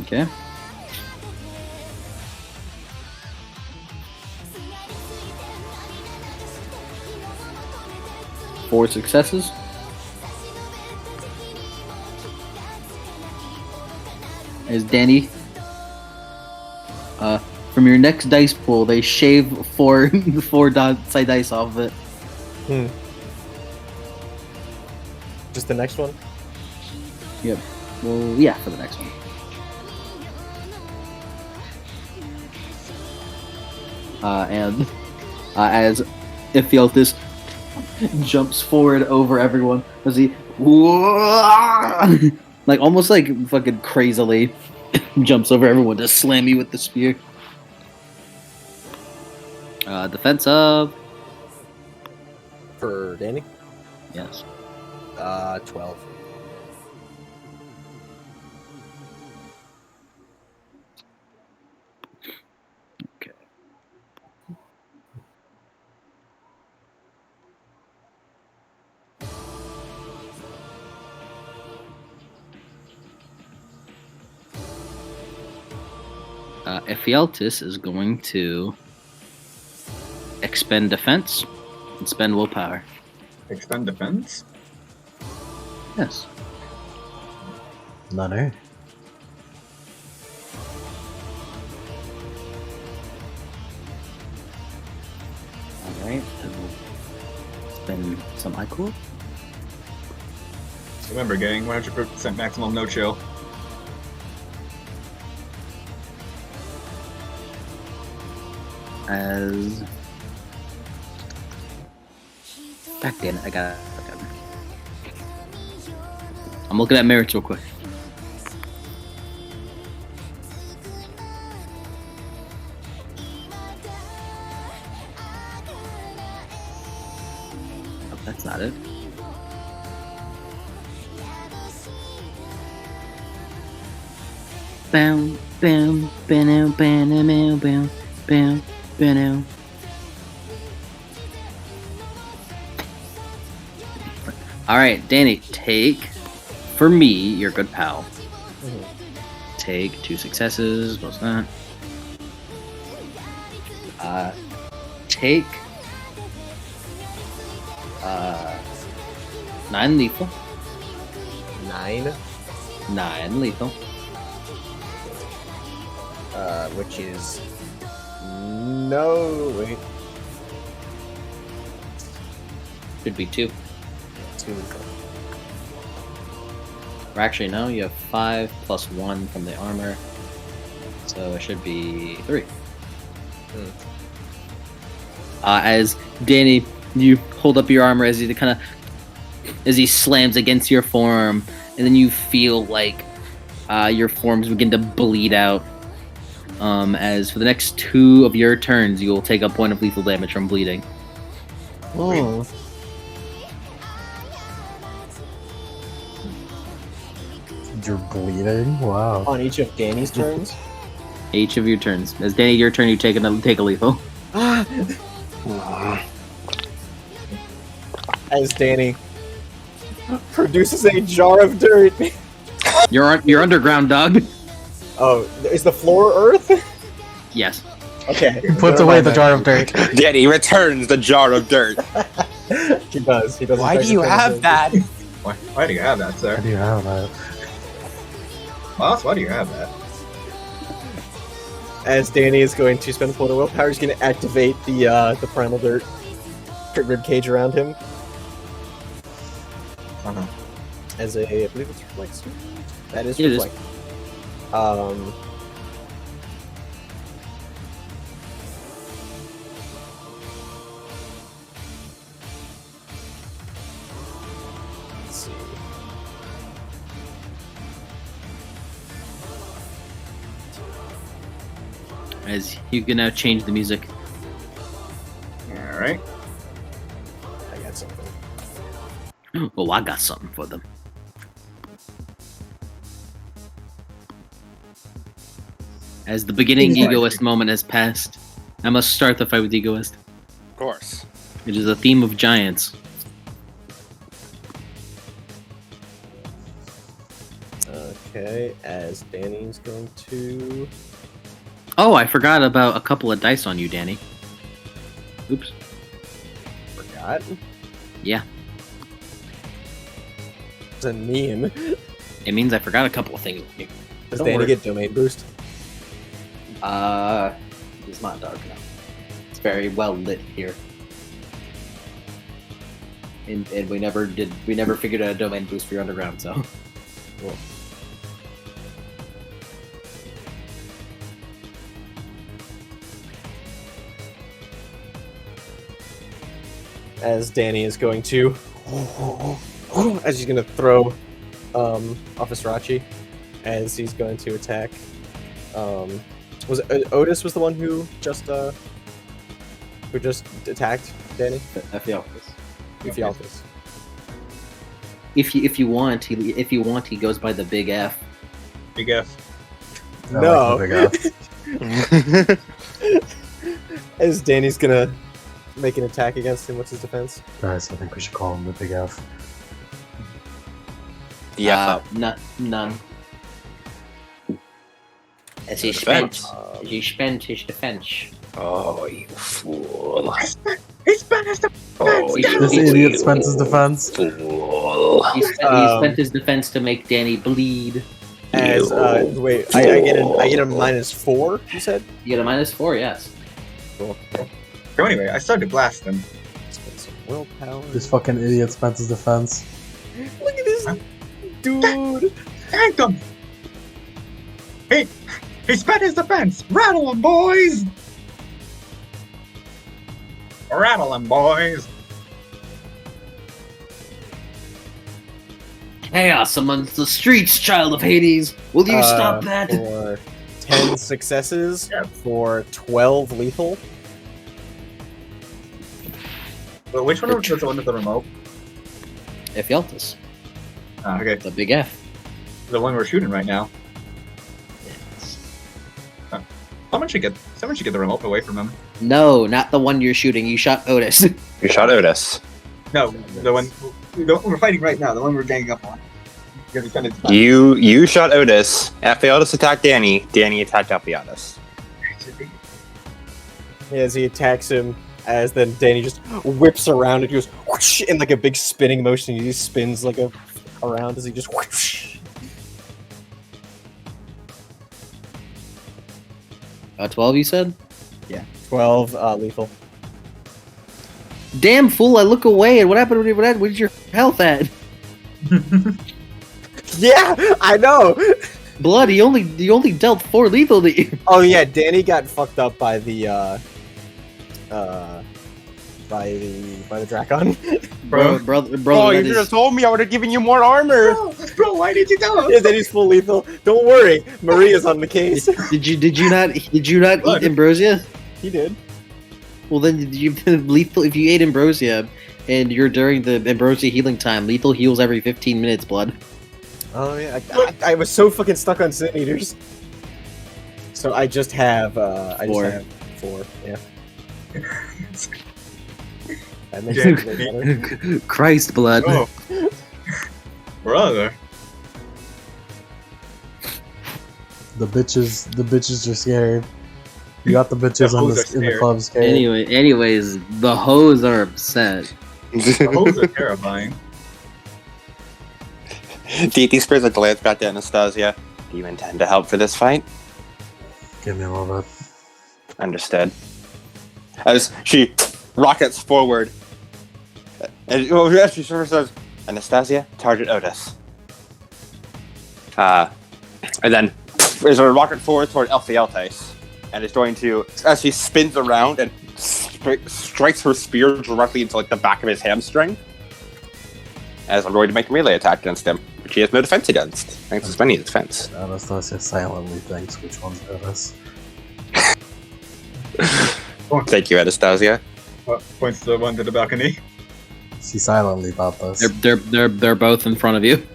Okay. Four successes. As Danny, from your next dice pool, they shave four side dice off of it. Just the next one? Yep. Well, yeah, for the next one. And as Ephialtes jumps forward over everyone, as he like almost like fucking crazily jumps over everyone to slam you with the spear. Defensive. For Danny? Yes. 12. Okay. Ephialtes is going to expend defense and spend willpower. Expend defense? Yes. Not her. Alright, we'll spend some iCool. Remember, getting 100% maximum no chill. As God damn it, I got it. I'm looking at merits real quick. Oh, that's not it. Bam, bam, bam, bam, bam, bam, bam, bam. All right, Danny, take for me, your good pal. Take 2 successes. What's that? Take 9 lethal. 9? 9 lethal. Which is no wait. Should be 2. 2. Or actually, no, you have 5 plus 1 from the armor. So it should be 3. As Danny, you hold up your armor as he slams against your form, and then you feel like your forms begin to bleed out. As for the next 2 of your turns, you will take a point of lethal damage from bleeding. Oh. You're bleeding? Wow. On each of Danny's turns? Each of your turns. As Danny, your turn, you take a lethal. As Danny produces a jar of dirt. You're underground, dog. Oh, is the floor earth? Yes. Okay. He puts away the jar of dirt. Danny returns the jar of dirt. He does. He does. Why do you have that? Why do you have that, How sir? do you have that? Boss, why do you have that? As Danny is going to spend a point of willpower, he's going to activate the primal dirt rib cage around him. As I believe it's reflex. That is It is. reflex. see. As you can now change the music. All right. I got something. Oh, I got something for them. As the beginning egoist moment has passed, I must start the fight with egoist. Of course. It is a theme of giants. Okay, as Danny's going to... Oh, I forgot about a couple of dice on you, Danny. Oops. Forgot? Yeah. What's a meme? It means I forgot a couple of things. Does Don't Danny worry. get domain boost? It's not dark enough. It's very well lit here. And we never figured out a domain boost for your underground, so. Cool. As Danny is going to... as he's going to throw Office Rachi, as he's going to attack... was it, Otis was the one who just attacked Danny? Ephialtes. Ephialtes. If you want, he goes by the Big F. Big F. I No. like the Big F. As Danny's gonna make an attack against him, what's his defense? Guys, I think we should call him the Big F. Yeah. None. As he Defense. spent his defense. Oh, you fool. He's banished the This idiot spent his defense. Fool. He spent his defense to make Danny bleed. As wait, I get a -4. You said? You get a -4, yes. Cool. So anyway, I started to blast him. Spend some willpower. This fucking idiot spent his defense. Look at this dude. Thank him! He spent his defense! Rattle him, boys! Rattle him, boys! Chaos amongst the streets, child of Hades. Will you stop that? For 10 successes, Yep. for 12 lethal. Well, which one was the one with the remote? Ephialtes. Okay, The Big F. the one we're shooting right now. Someone should get the remote away from him. No, not the one you're shooting. You shot Otis. You shot Otis. No, the one we're fighting right now. The one we're ganging up on. You're gonna defend. You shot Otis. Ephialtes attacked Danny. Danny attacked Ephialtes. As he attacks him, as then Danny just whips around and goes whoosh, in like a big spinning motion. He just spins like around as he just whoosh. 12, you said? 12 lethal. Damn fool! I look away, and what happened? Where's your health at? Yeah, I know. Blood. He only dealt 4 lethal to you. Oh yeah, Danny got fucked up by the Drakon. Brother. Oh, you that should is- have told me. I would have given you more armor. Bro, why did you tell Yeah, us? Danny's full lethal. Don't worry, Maria's on the case. Did you not Look. eat ambrosia? He did. Well, then you lethal. If you ate ambrosia and you're during the ambrosia healing time, lethal heals every 15 minutes. Blood. Oh yeah, I was so fucking stuck on Sin Eaters. So I just have 4. Yeah. That makes it way better. Christ, blood. Oh. Brother. The bitches are scared. You got the bitches The on hoes are in the scared. club scared. Anyways, the hoes are upset. The hoes are terrifying. DT sprays a glance back to Anastasia. Do you intend to help for this fight? Give me a little bit. Understood. As she rockets forward, and she sort of says, Anastasia, target Otis. And then there's a rocket forward toward Ephialtes, and is going to, as she spins around and strikes her spear directly into like the back of his hamstring. as I'm going to make a melee attack against him, which he has no defense against. Thanks to any defense. Anastasia silently thinks which one's Otis. Thank you, Anastasia. Points to the one to the balcony. She silently thought this. They're both in front of you.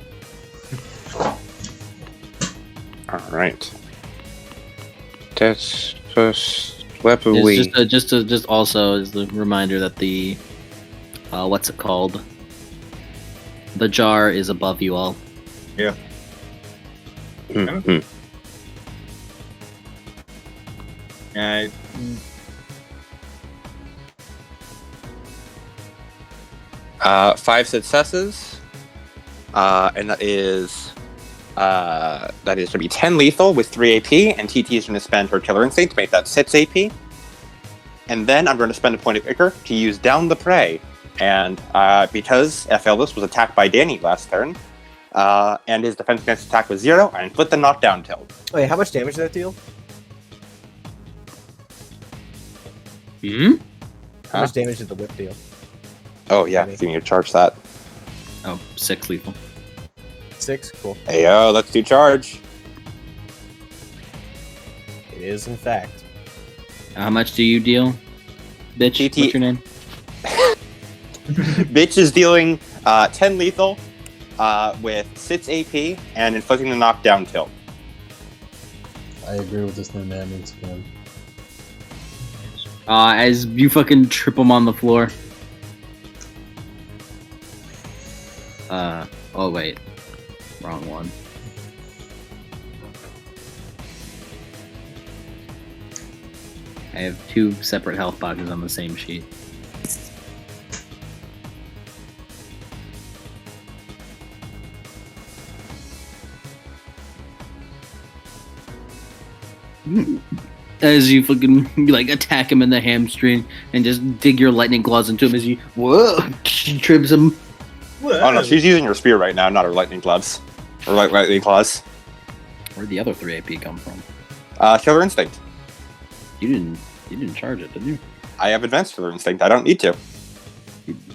All right. That's first weapon we. Just also as the reminder that the what's it called? The jar is above you all. Yeah. Mm-hmm. I 5 successes, and that is going to be 10 lethal with 3 AP, and TT is going to spend her Killer Instinct to make that 6 AP. And then I'm going to spend a point of Ichor to use Down the Prey. And because Ellis was attacked by Danny last turn, and his defense against attack was 0, I inflict the knockdown tilt. Wait, how much damage did that deal? How much damage did the whip deal? Oh yeah, you need to charge that. Oh, 6 lethal. 6? Cool. Hey yo, let's do charge. It is, in fact. How much do you deal? Bitch, GT. what's your name? Bitch is dealing 10 lethal with 6 AP and inflicting the knockdown tilt. I agree with this new naming scheme. As you fucking trip him on the floor. Oh wait. Wrong one. I have 2 separate health boxes on the same sheet. As you fucking like attack him in the hamstring and just dig your lightning claws into him as you trips him. Oh no, she's using her spear right now, not her lightning gloves. Or lightning claws. Where'd the other 3 AP come from? Killer Instinct. You didn't charge it, did you? I have advanced Killer Instinct, I don't need to.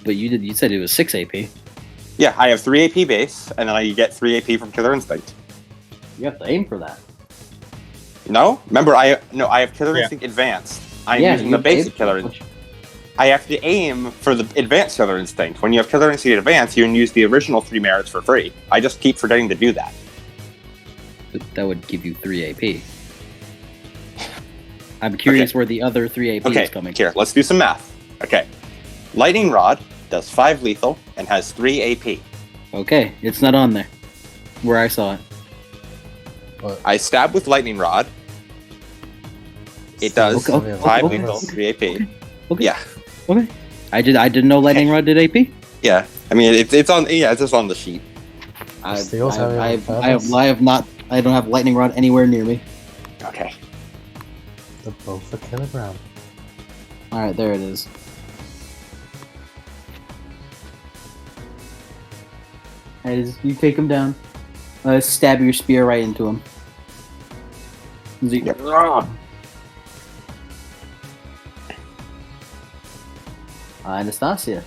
But you did. You said it was 6 AP. Yeah, I have 3 AP base, and then I get 3 AP from Killer Instinct. You have to aim for that. No? Remember, I have Killer Instinct Advanced. I'm using the basic Killer Instinct. I have to aim for the Advanced Killer Instinct. When you have Killer Instinct Advanced, you can use the original 3 merits for free. I just keep forgetting to do that. That would give you 3 AP. I'm curious where the other 3 AP is coming from. Here, let's do some math. Okay. Lightning Rod does 5 lethal and has 3 AP. Okay, it's not on there. Where I saw it. What? I stab with Lightning Rod. It does 5 lethal, 3 AP. Okay. Yeah. Okay. I didn't know Lightning Rod did AP. Yeah. I mean, it's on. Yeah, it's just on the sheet. I don't have Lightning Rod anywhere near me. Okay. The both a kilogram. All right, there it is. As you take him down, stab your spear right into him. Yep. Anastasia.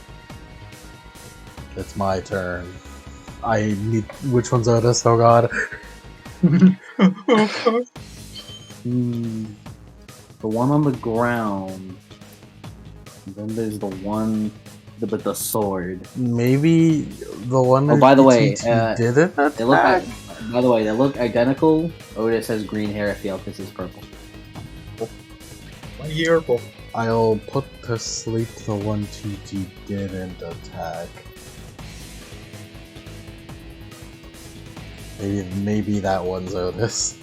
It's my turn. I need. Which one's Otis? Oh god. The one on the ground. And then there's the one with the sword. Maybe the one. Oh, by the way, did it? They look. By the way, they look identical. Otis has green hair. Theophis is purple. My earful. I'll put to sleep the one TT didn't attack. Maybe that one's Otis.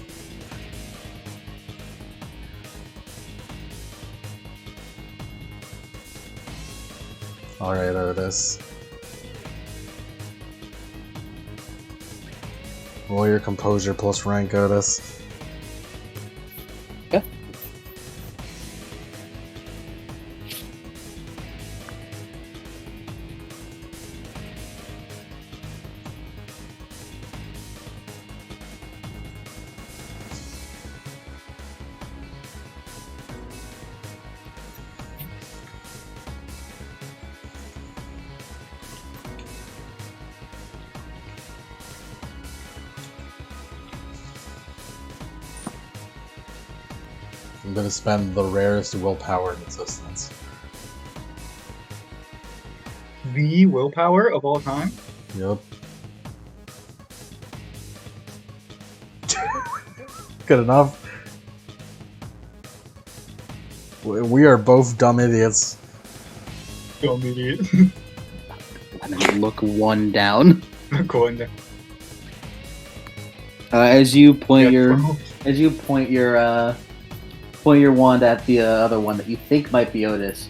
Alright, Otis. Roll your composure plus rank, Otis. Yeah. I'm gonna spend the rarest willpower in existence. The willpower of all time? Yep. Good enough. We are both dumb idiots. Dumb idiot. And then look one down. Going down. As you point Yeah, point your wand at the other one that you think might be Otis,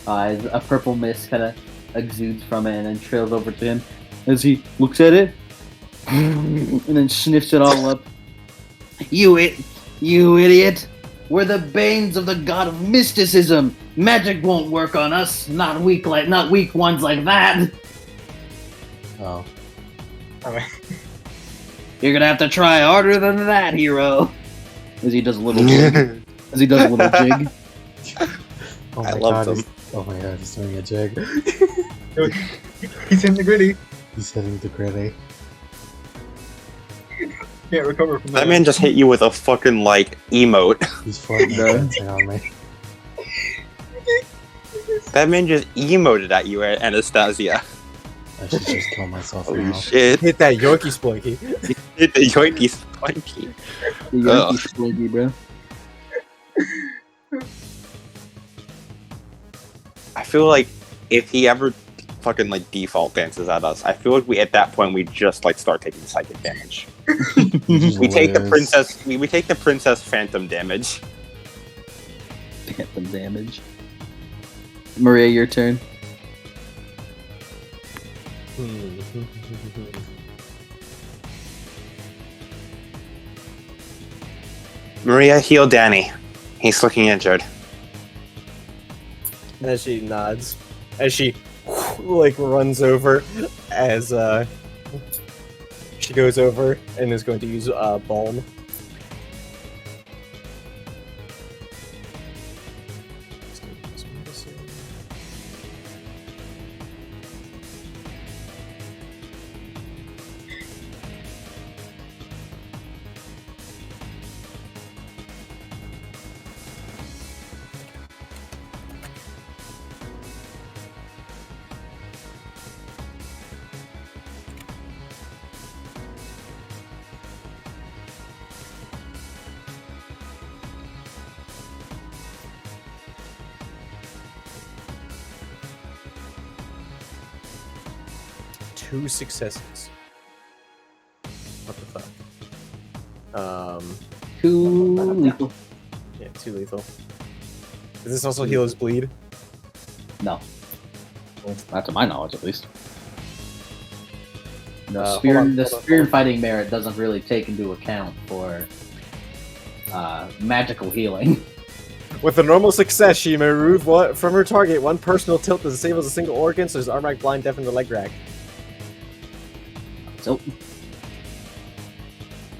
as a purple mist kind of exudes from it and then trails over to him. As he looks at it and then sniffs it all up. You idiot! We're the banes of the god of mysticism. Magic won't work on us. Not weak ones like that. Oh. Alright. You're gonna have to try harder than that, hero. As he does a little jig. Oh I my love god, them. oh my god, he's doing a jig. He's hitting the gritty. He's hitting the gritty. Can't recover from That man just hit you with a fucking, like, emote. He's Fortnite dancing on me. That man just emoted at you, Anastasia. I should just kill myself Holy now. shit. Hit that Yorkie Splinky. Hit the yoinky spiky. The Yankee Splinky, bro. I feel like if he ever fucking, like, default dances at us, I feel like at that point we just, like, start taking psychic damage. We take the princess. We take the princess phantom damage. Phantom damage. Maria, your turn. Maria, heal Danny. He's looking injured. As she nods, as she like runs over, as she goes over and is going to use balm. Two successes. What the fuck? Too lethal. Yeah, two lethal. Does this also heal his bleed? No. Not to my knowledge, at least. The Hold spear, on, the hold on, spear hold and fighting merit doesn't really take into account for magical healing. With a normal success, she may remove from her target one personal tilt that disables a single organ, so his arm rack, blind, deaf, and the leg rack. So,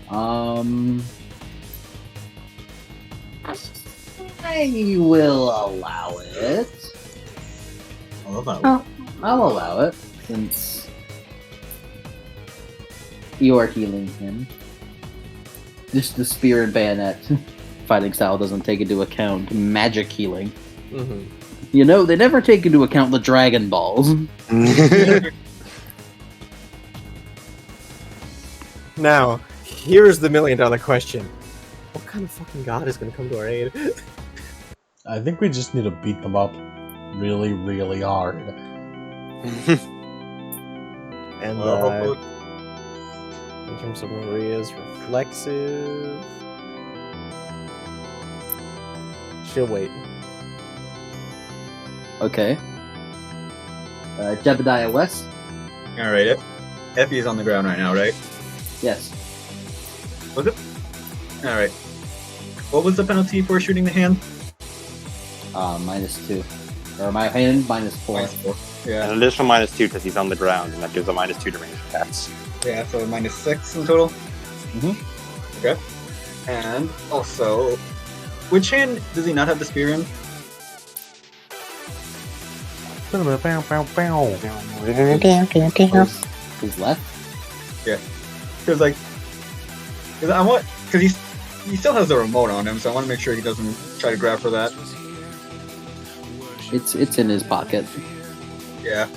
I will allow it. I love that. Oh, I'll allow it since you are healing him. Just the spear and bayonet fighting style doesn't take into account magic healing. Mm-hmm. You know, they never take into account the Dragon Balls. Now, here's the $1,000,000 question. What kind of fucking god is gonna come to our aid? I think we just need to beat them up really, really hard. And in terms of Maria's reflexive, she'll wait. Okay. Jebediah West? Alright, Effie is on the ground right now, right? Yes. Was it? Alright. What was the penalty for shooting the hand? -2. Or my hand, -4. -4. Yeah. An additional -2 because he's on the ground, and that gives a -2 to range attacks. Yeah, so -6 in total. Mhm. Okay. And also, which hand does he not have the spear in? Who's left? Because he still has the remote on him, so I want to make sure he doesn't try to grab for that. It's in his pocket. Yeah.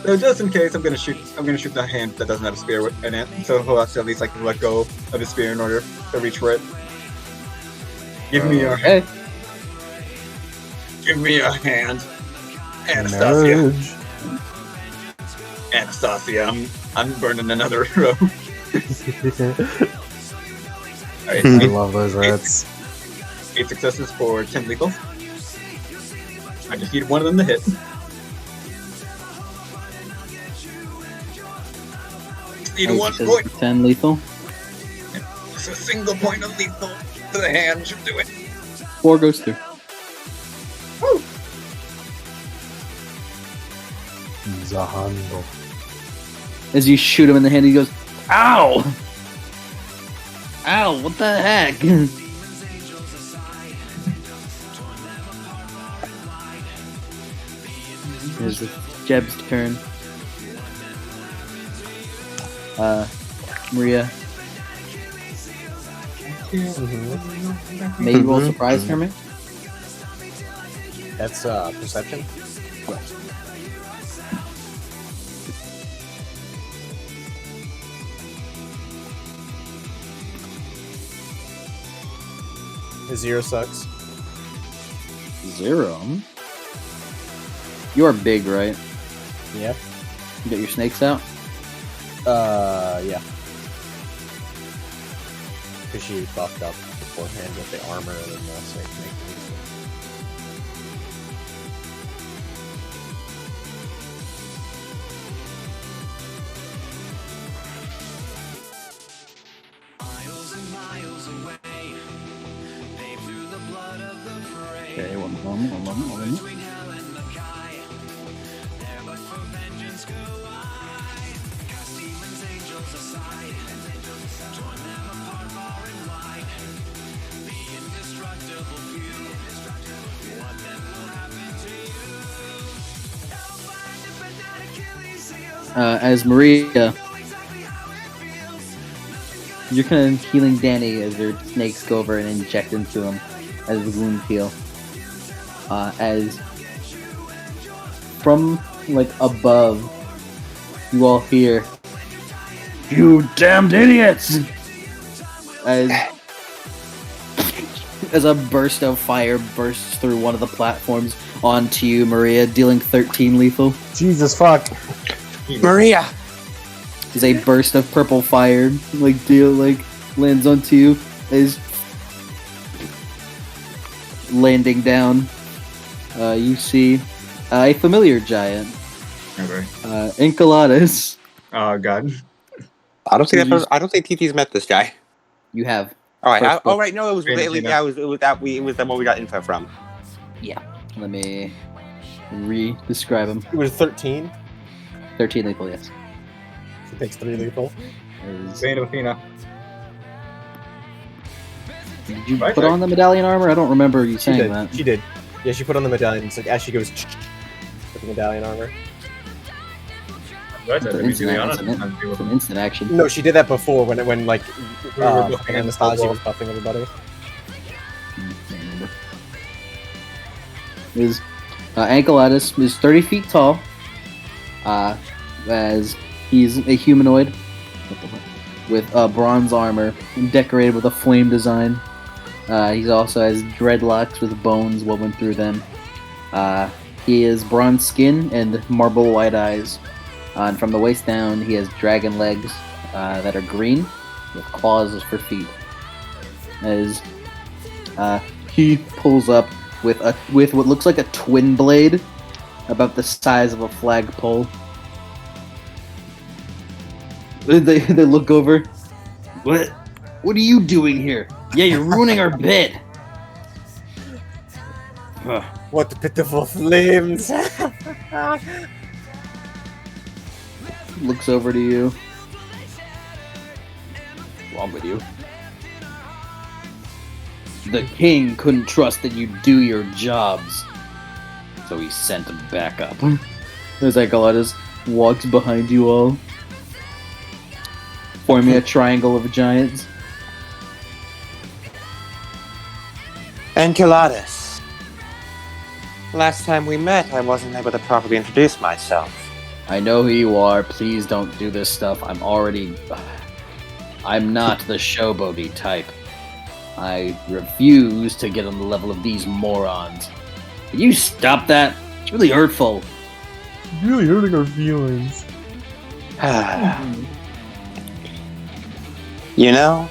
So just in case, I'm gonna shoot the hand that doesn't have a spear in it. So he'll have to at least like let go of his spear in order to reach for it. Give me your hand. Give me your hand, Anastasia. Marriage. Anastasia, I'm burning another row. Alright, I love those rats. 8 successes for 10 lethal. I just need one of them to hit. Need one point. 10 lethal. Just a single point of lethal to the hand should do it. 4 goes through. Woo! Zahando. As you shoot him in the hand, he goes, "Ow! Ow! What the heck?" It's Jeb's turn. Maria. May you roll surprise for me? That's perception. The 0 sucks. 0. You are big, right? Yeah. You got your snakes out? Yeah. Because she buffed up beforehand with the armor and the snake make Okay, one moment. As Maria, you're kind of healing Danny as your snakes go over and inject into him as the wound heal. As from like above, you all hear, "You damned idiots!" As a burst of fire bursts through one of the platforms onto you, Maria, dealing 13 lethal. Jesus fuck. Maria! As a burst of purple fire lands onto you, is landing down. You see a familiar giant, Okay. Enceladus. Oh god. I don't think TT's met this guy. You have. All right. First book. No, it was Athena. it was the one we got info from. Yeah. Let me re-describe him. It was 13. 13 lethal, yes. She takes 3 lethal. Bane of Athena. Did you put on the medallion armor? I don't remember you saying that. She did. Yeah, she put on the medallion. It's like as she goes with the medallion armor. It's It's an instant action. No, she did that before when We were buffing Anastasia was buffing everybody. Enceladus is 30 feet tall, as he's a humanoid with bronze armor decorated with a flame design. He also has dreadlocks with bones woven through them. He is bronze skin and marble white eyes. And from the waist down, he has dragon legs that are green with claws for feet. As he pulls up with what looks like a twin blade, about the size of a flagpole. They look over. What are you doing here? Yeah, you're ruining our bit. What pitiful flames! Looks over to you. What's wrong with you? The king couldn't trust that you'd do your jobs, so he sent him back up. As Enceladus walks behind you all, forming a triangle of giants. Enchiladas. Last time we met, I wasn't able to properly introduce myself. I know who you are. Please don't do this stuff. I'm not the showboaty type. I refuse to get on the level of these morons. Can you stop that? It's really hurtful. It's really hurting our feelings. You know,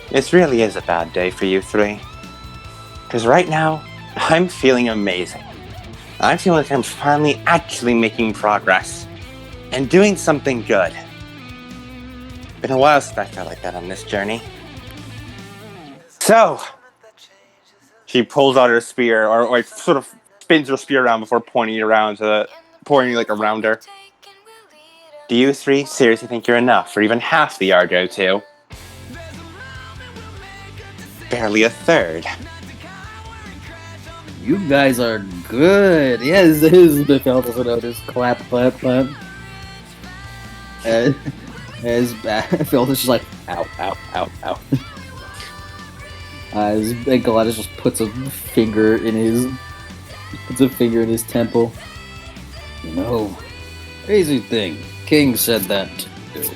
this really is a bad day for you three. Because right now, I'm feeling amazing. I feel like I'm finally actually making progress. And doing something good. Been a while since I felt like that on this journey. So, she pulls out her spear, or like sort of spins her spear around before pointing it around around her. Do you three seriously think you're enough for even half the Argo too? Barely a third. You guys are good. Yes, his Feltus and Otis clap, clap, clap. As Feltus just like, ow, ow, ow, ow. As Galatas just puts a finger in his temple. You know, crazy thing. King said that too.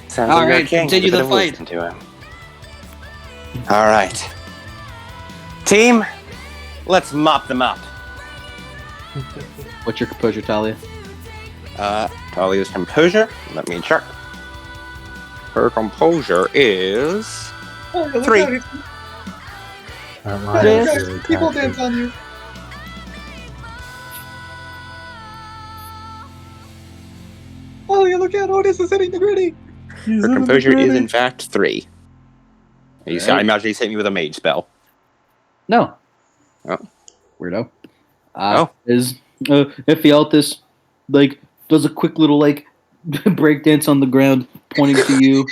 Sounds All like right, continue the fight. All right, team, let's mop them up. What's your composure, Talia? Talia's composure. Let me check. Her composure is 3. People dance on you. Oh, you look at Otis is hitting the gritty. Her composure is in fact 3. You see, I imagine he's hitting me with a mage spell. No. Oh. Weirdo. Oh. Is Ephialtes does a quick little break dance on the ground, pointing to you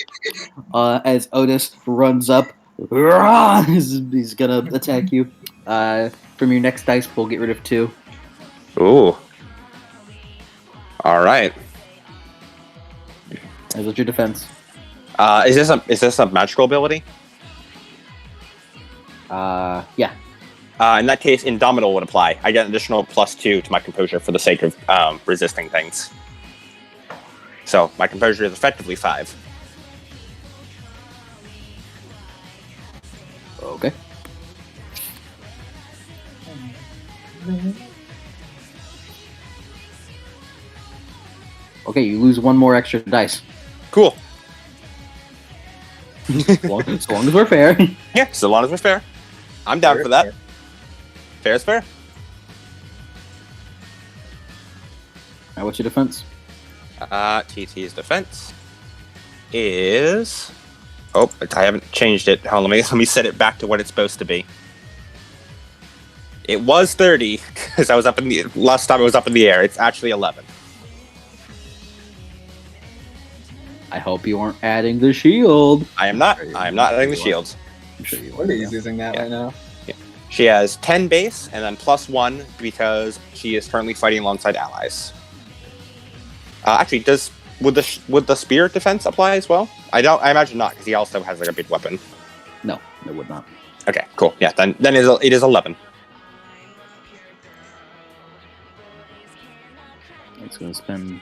as Otis runs up. He's gonna attack you. From your next dice pool, get rid of 2. Ooh. All right. What's your defense? Is this a magical ability? Yeah. In that case, Indomitable would apply. I get an additional +2 to my composure for the sake of resisting things. So my composure is effectively 5. Okay. Okay, you lose 1 more extra dice. Cool. So long as we're fair. Yeah, so long as we're fair. I'm down for that. Fair is fair. Now, what's your defense? TT's defense is... Oh, I haven't changed it. Hold on, let me set it back to what it's supposed to be. It was 30, because I was up in the... Last time it was up in the air. It's actually 11. I hope you aren't adding the shield. I am not. I am not adding the shields. I'm sure you What are you using that right now? Yeah. She has 10 base, and then +1 because she is currently fighting alongside allies. Actually, would the spear defense apply as well? I imagine not, because he also has a big weapon. No, it would not. Okay, cool. Yeah, then it is 11. It's going to spend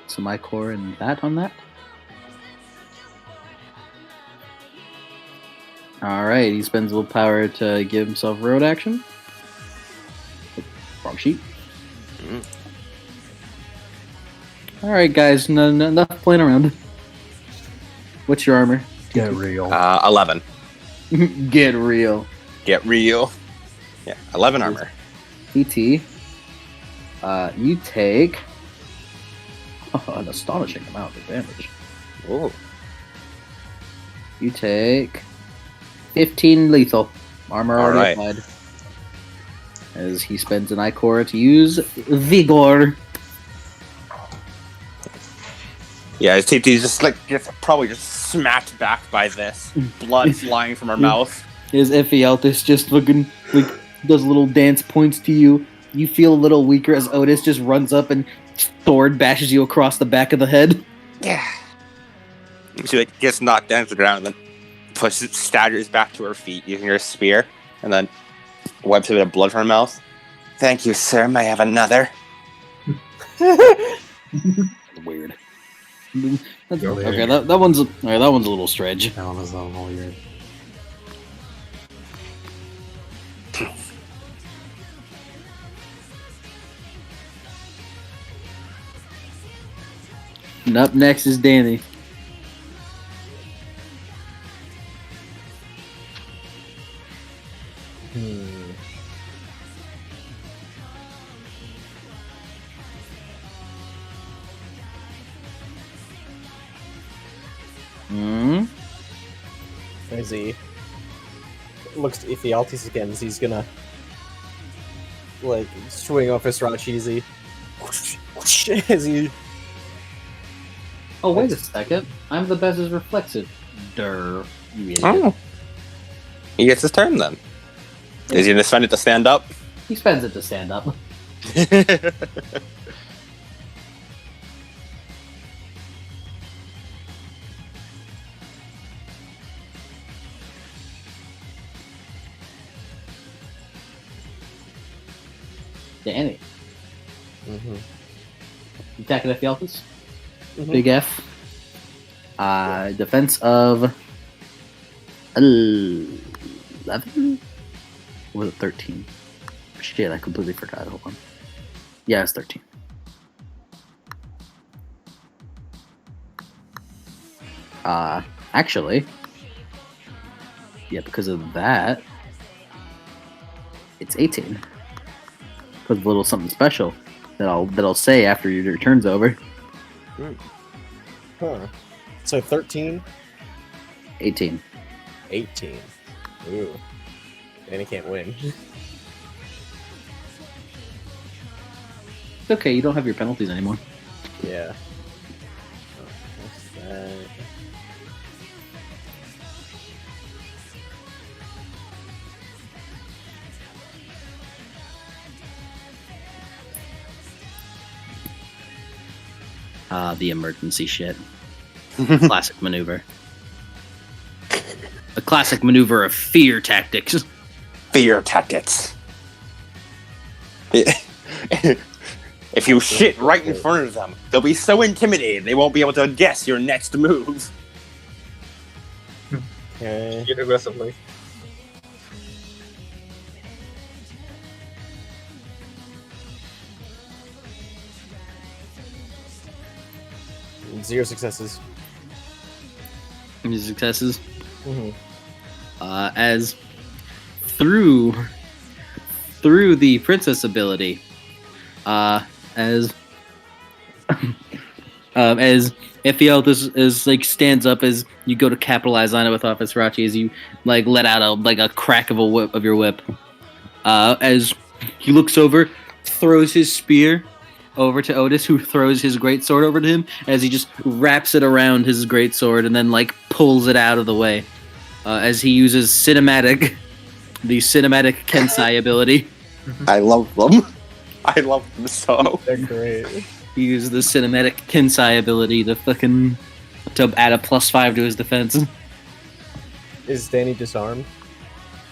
some iCore and that on that. Alright, he spends willpower to give himself road action. Wrong sheet. Alright, guys, enough playing around. What's your armor? Get real. 11. Get real. Get real. Yeah, 11 armor. PT. You take an astonishing amount of damage. Ooh. You take 15 lethal. Armor already applied. As he spends an iCore to use Vigor. Yeah, his TT's probably just smacked back by this. Blood flying from her mouth. His Ephialtes just fucking does a little dance, points to you. You feel a little weaker as Otis just runs up and Sword bashes you across the back of the head. Yeah. She like gets knocked down to the ground and then staggers back to her feet using her spear and then wipes a bit of blood from her mouth. Thank you, sir. May I have another? Weird. Okay, that one's a little strange. That one was a little weird. And up next is Danny. As he looks, if the Altis again, he's gonna like swing off his Rachizi as he. Oh, wait a second. I'm the best as reflexive. Durr. You idiot. Oh. He gets his turn then. Is he going to spend it to stand up? He spends it to stand up. Danny. Attacking Ephialtes. Big F. Defense of 11? Or was it 13? Shit, I completely forgot. Hold on. Yeah, it's 13. Actually, yeah, because of that, it's 18. Because of a little something special that I'll say after your turn's over. Huh. So 13? 18. 18. Ooh. And he can't win. It's okay, you don't have your penalties anymore. Yeah. What's that? The emergency shit. Classic maneuver. A classic maneuver of fear tactics. Fear tactics. If you shit right in front of them, they'll be so intimidated they won't be able to guess your next move. Okay. Get aggressively. Zero successes. These successes. Mm-hmm. As through the princess ability, as Ephialtes is like stands up as you go to capitalize on it with Office Rachi, as you like let out a crack of your whip. As he looks over, throws his spear over to Otis, who throws his greatsword over to him, as he just wraps it around his greatsword and then like pulls it out of the way. As he uses the cinematic Kensai ability. I love them. I love them so. They're great. He uses the cinematic Kensai ability to add a +5 to his defense. Is Danny disarmed?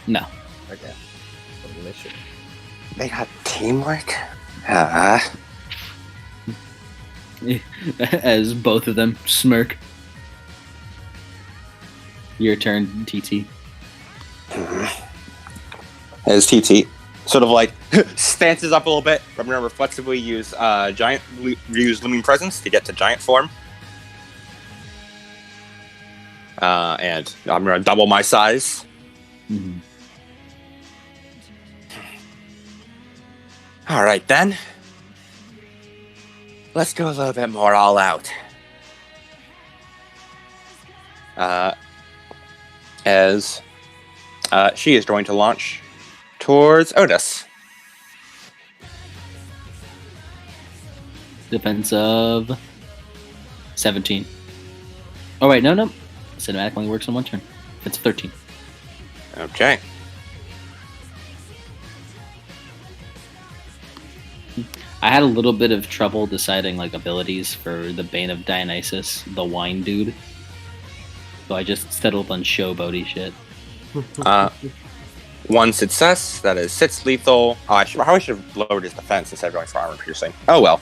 No. Okay. Mission. They got teamwork? As both of them smirk. Your turn, TT. As TT sort of like stances up a little bit, but I'm gonna reflexively use Looming Presence to get to giant form. And I'm gonna double my size. Mm-hmm. All right then. Let's go a little bit more all out. As she is going to launch towards Otis. Defense of 17. Oh wait, no. Cinematic only works on one turn. It's 13. Okay. I had a little bit of trouble deciding like abilities for the Bane of Dionysus, the wine dude. So I just settled on showboaty shit. One success. That is 6 lethal. Oh, I probably should have lowered his defense instead of going for armor piercing. Oh well.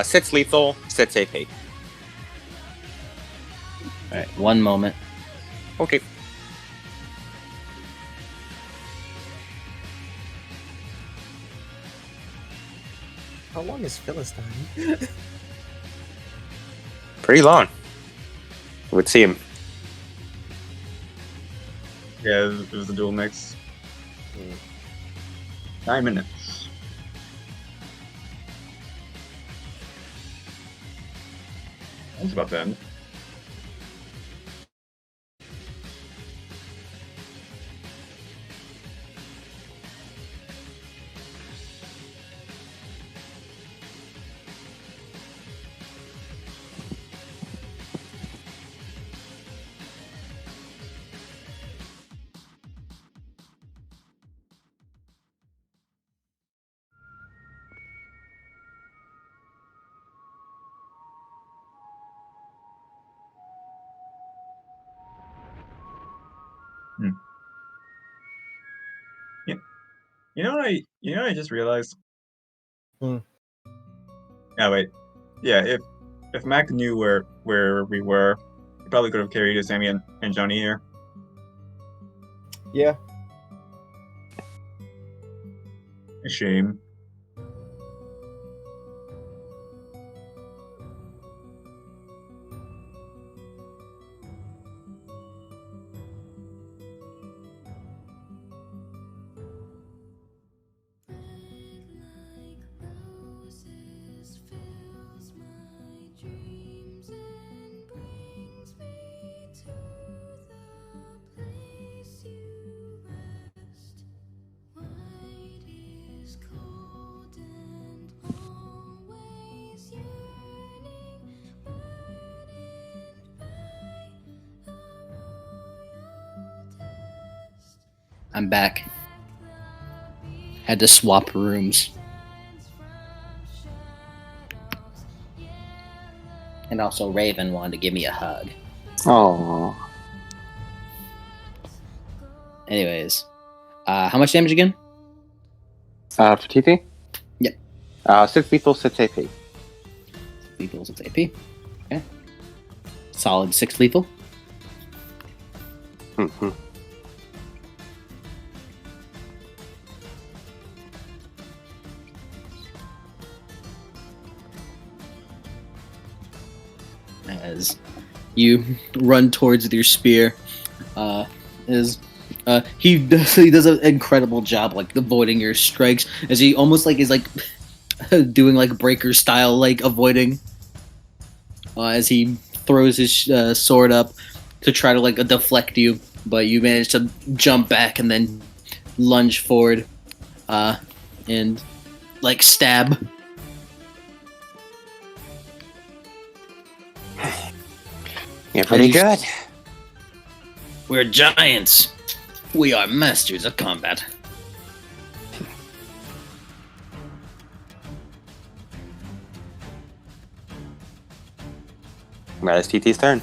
6 lethal, 6 AP. Alright, one moment. Okay. How long is Philistine? Pretty long. It would seem. Yeah, it was a dual mix. 9 minutes. That's about that. Yeah. You know what I just realized? Hmm. Yeah, wait. Yeah, if Mac knew where we were, he probably could have carried Sammy and Johnny here. Yeah. A shame. I'm back. Had to swap rooms. And also Raven wanted to give me a hug. Oh. Anyways, how much damage again? For TT? Yep. 6 lethal, 6 AP. Lethal, 6 AP. Okay. Solid 6 lethal. Mm-hmm. As you run towards with your spear, he does an incredible job like avoiding your strikes as he almost like is like doing like breaker style like avoiding as he throws his sword up to try to like deflect you, but you manage to jump back and then lunge forward and like stab. You're pretty good. We're giants. We are masters of combat. That is TT's turn.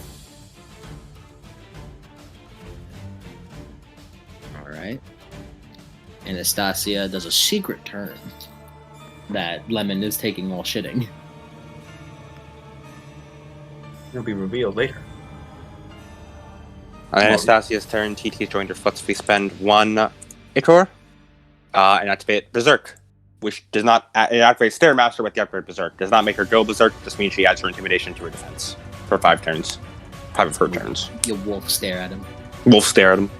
Alright. Anastasia does a secret turn that Lemon is taking while shitting. It'll be revealed later. On Anastasia's turn, TT is going to flexibly spend 1 Ichor and activate Berserk, which does not it activates Stairmaster with the upgrade Berserk. Does not make her go Berserk. This means she adds her intimidation to her defense for 5 turns. 5 of her turns. You wolf stare at him. Wolf stare at him.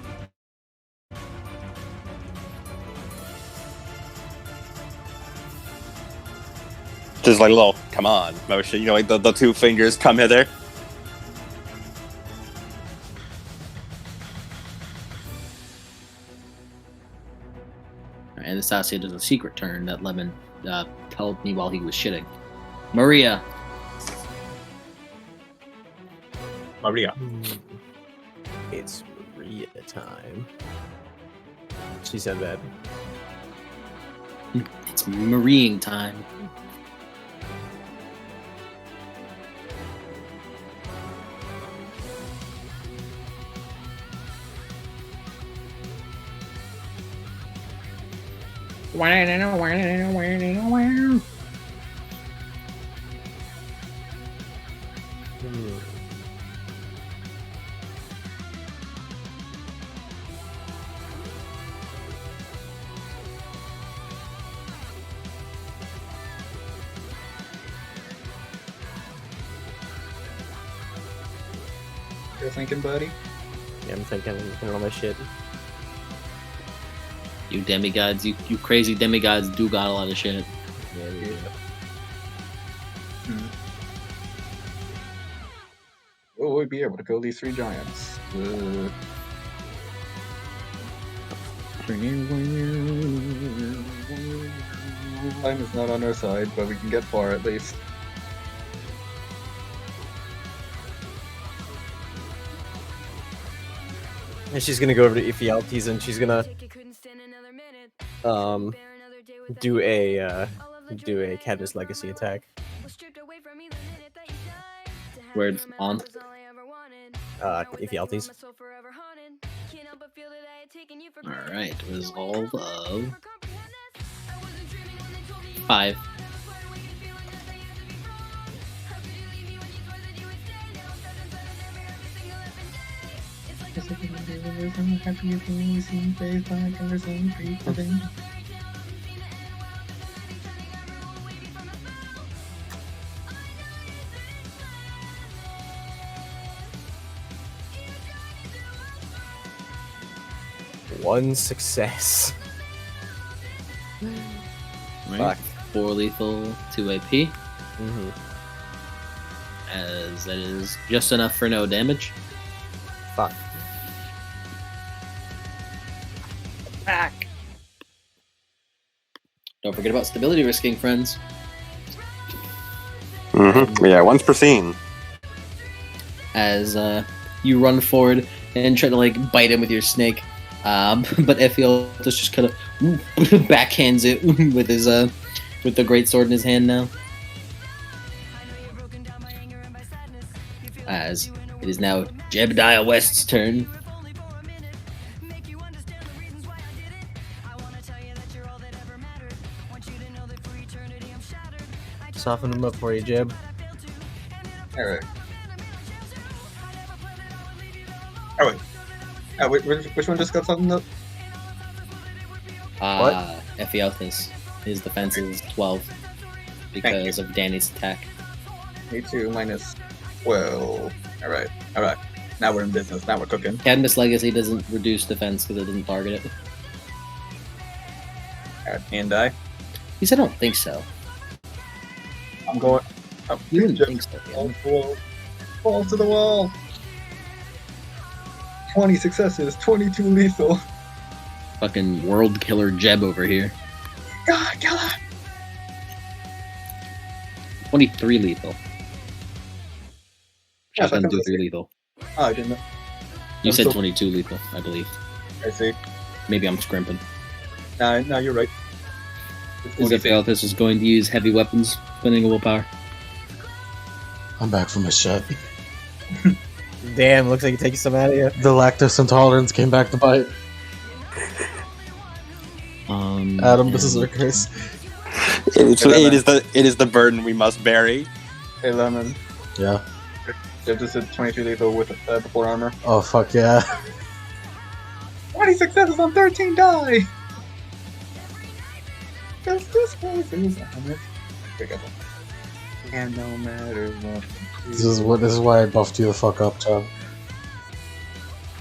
Just like a little come on motion, you know, like the 2 fingers come hither. Anastasia does a secret turn that Lemon told me while he was shitting. Maria. Maria. It's Maria time. She said that. It's marine time. You're thinking, buddy? Yeah, I'm thinking all my shit. You demigods, you crazy demigods do got a lot of shit. Yeah, yeah. Will we be able to kill these 3 giants? Time is not on our side, but we can get far at least. And she's gonna go over to Ephialtes and she's gonna do a Cadmus Legacy attack. Where's on? Ephialtes. Alright, resolve of 5. One success. Right. 4 lethal, 2 AP. Mm-hmm. As that is just enough for no damage. Fuck. Back. Don't forget about stability risking, friends. Yeah, once per scene. As you run forward and try to like bite him with your snake, but Ephialtes just kind of backhands it with his with the great sword in his hand now. As it is now Jebediah West's turn. Soften him up for you, Jeb. Alright. Oh, wait. Which one just got something up? Ephialtes. His defense is 12 because of Danny's attack. Me too, minus 12. Alright. Now we're in business. Now we're cooking. Cadmus Legacy doesn't reduce defense because it didn't target it. Alright, and die. At least I don't think so. I'm going. You wouldn't think so, yeah. Fall to the wall. 20 successes, 22 lethal. Fucking world killer Jeb over here. God, kill him! 23 lethal. Yeah, Shotgun fucking 3 lethal. Oh, I didn't know. You I'm said so- 22 lethal, I believe. I see. Maybe I'm scrimping. No, you're right. As Ephialtes is going to use heavy weapons, spending a willpower. I'm back from my shit. Damn, looks like it takes some out of you. The lactose intolerance came back to bite. Adam, this is our curse. It is the burden we must bear. Hey, Lemon. Yeah. They just did 22 lethal with before armor. Oh, fuck yeah. 20 successes on 13 die! Cause this place is on it. And no matter what. This is why I buffed you the fuck up, Chubb.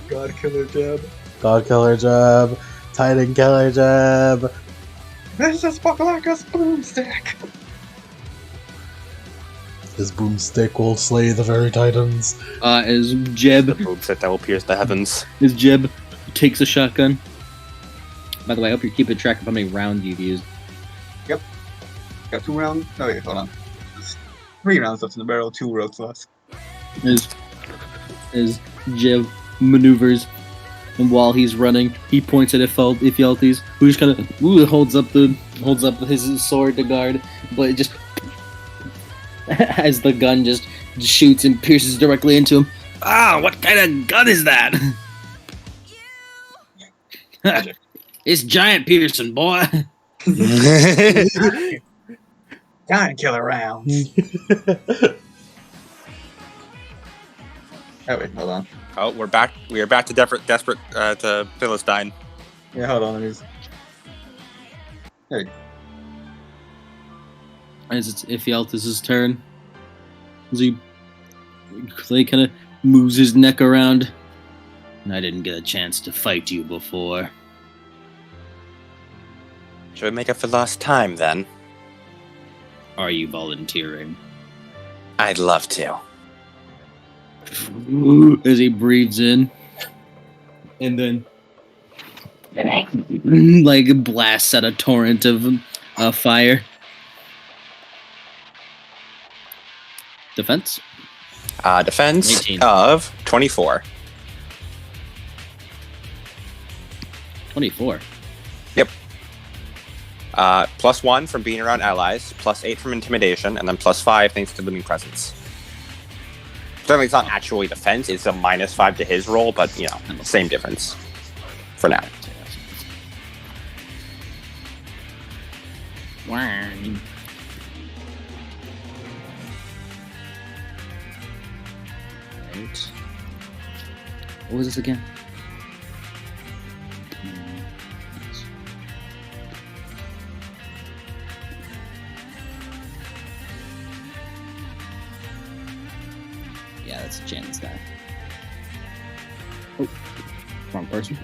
God killer Jeb. God killer Jeb. Titan killer Jeb. This is Spokalaka's boomstick! His boomstick will slay the very titans. As Jeb Boomstick that will pierce the heavens. takes a shotgun. By the way, I hope you're keeping track of how many rounds you've used. Yep. Got 2 rounds. Oh, wait, hold on. There's 3 rounds left in the barrel, 2 rounds left. As Jeb maneuvers and while he's running, he points at Ephialtes, who just kind of holds up his sword to guard, but it just as the gun just shoots and pierces directly into him. Ah, what kind of gun is that? It's giant Pearson, boy. Giant killer rounds. Oh wait, hold on. Oh, we're back. We are back to desperate to Philistine. Yeah, hold on. Let me just... Hey. As it's Ephialtes' turn, as he kind of moves his neck around. I didn't get a chance to fight you before. Should we make up for lost time then? Are you volunteering? I'd love to. As he breathes in, and then like blasts out a torrent of fire. Defense? Defense 18. of 24. 24. Yep. +1 from being around allies, +8 from intimidation, and then +5 thanks to living presence. Certainly it's not actually defense, it's a -5 to his roll, but, you know, same difference for now. Right. What was this again? Yeah, that's a chance die. Oh, wrong person.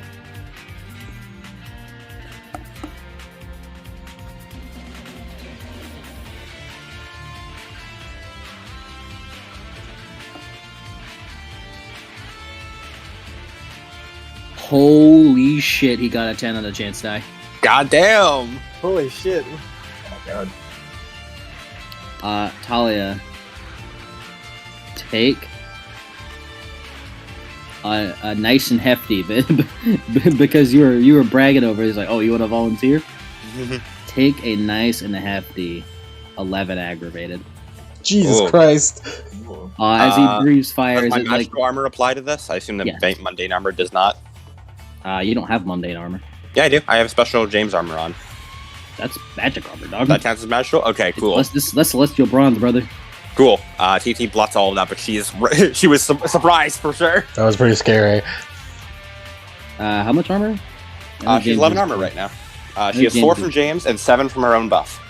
Holy shit, he got a 10 on the chance die. God damn! Holy shit. Oh god. Talia, take a nice and hefty bit because you were bragging over it. He's like, oh, you want to volunteer? Take a nice and hefty 11 aggravated. Jesus Ooh. Christ. As he breathes fire, Does is my it like magical armor apply to this? I assume the Yes. mundane armor does not. you don't have mundane armor? Yeah, I do. I have special James armor on. That's magic armor, dog. That counts as magical? Okay, cool. That's celestial bronze, brother. Cool. TT blots all of that, but she was surprised for sure. That was pretty scary. How much armor? She's 11 armor right now. She has 4 from James and 7 from her own buff.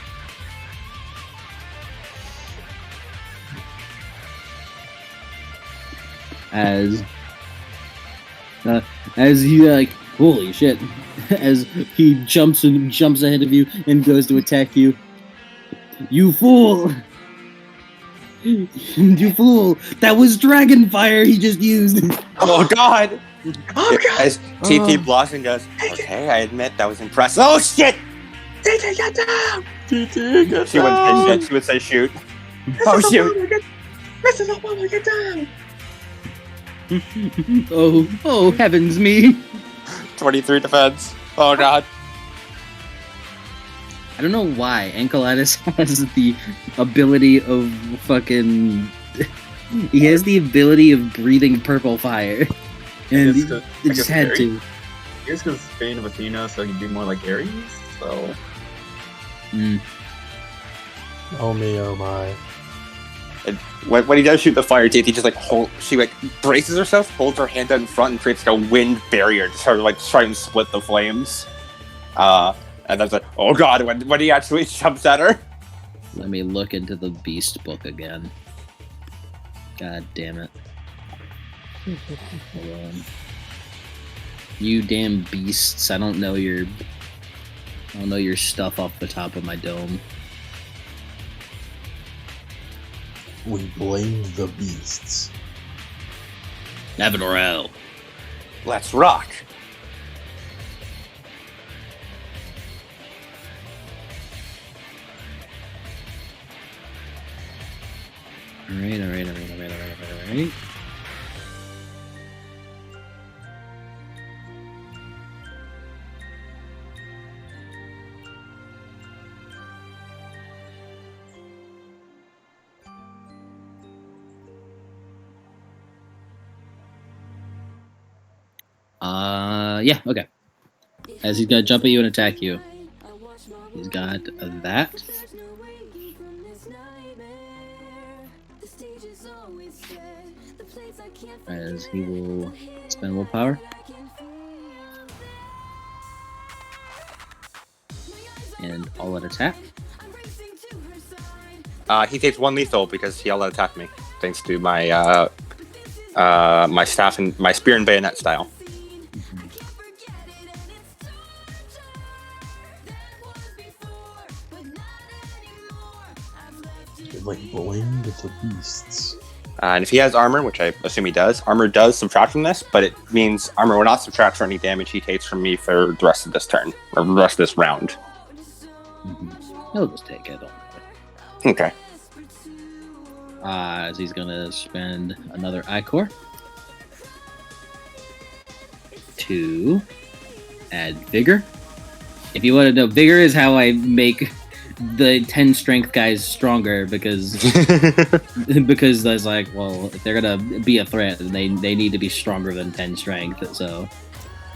As he like, holy shit! As he jumps ahead of you and goes to attack you. You fool! You fool! That was dragon fire he just used. Oh god! Oh god! As TT blots and goes, okay, I admit that was impressive. Oh shit! TT, get down! TT, get She wouldn't say shit. She would say shoot. Oh shoot! This is a get down! Oh heavens me! 23 defense. Oh god. I don't know why Ankylaitis has the ability of fucking. He has the ability of breathing purple fire, and he just had to. I guess because it's Bane of Athena, so he'd be more like Ares. So. Oh me, oh my. And when he does shoot the fire, TT just she braces herself, holds her hand out in front, and creates like a wind barrier to sort of try and split the flames. And that's like, oh god, when he actually jumps at her. Let me look into the beast book again. God damn it. Hold on. You damn beasts, I don't know your stuff off the top of my dome. We blamed the beasts. Avenorel. Let's rock. Alright. Yeah, okay. As he's gonna jump at you and attack you. He's got that. As he will spend willpower. And all out attack. He takes 1 lethal because he all out attacked me, thanks to my my staff and my spear and bayonet style. Like blend with the beasts. And if he has armor, which I assume he does, armor does subtract from this, but it means armor will not subtract for any damage he takes from me for the rest of this turn, or the rest of this round. He'll just take it. Okay. As he's gonna spend another Ichor to add Vigor. If you want to know, Vigor is how I make the 10 strength guys stronger because because I was like, well, if they're gonna be a threat, they need to be stronger than 10 strength. So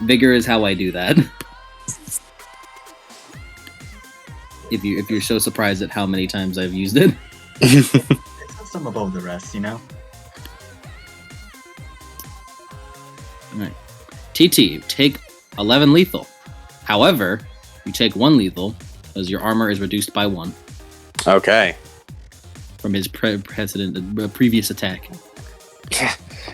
Vigor is how I do that. If you're so surprised at how many times I've used it. It's some above the rest, you know. All right. TT, take 11 lethal. However, you take 1 lethal as your armor is reduced by 1 Okay. from his previous attack.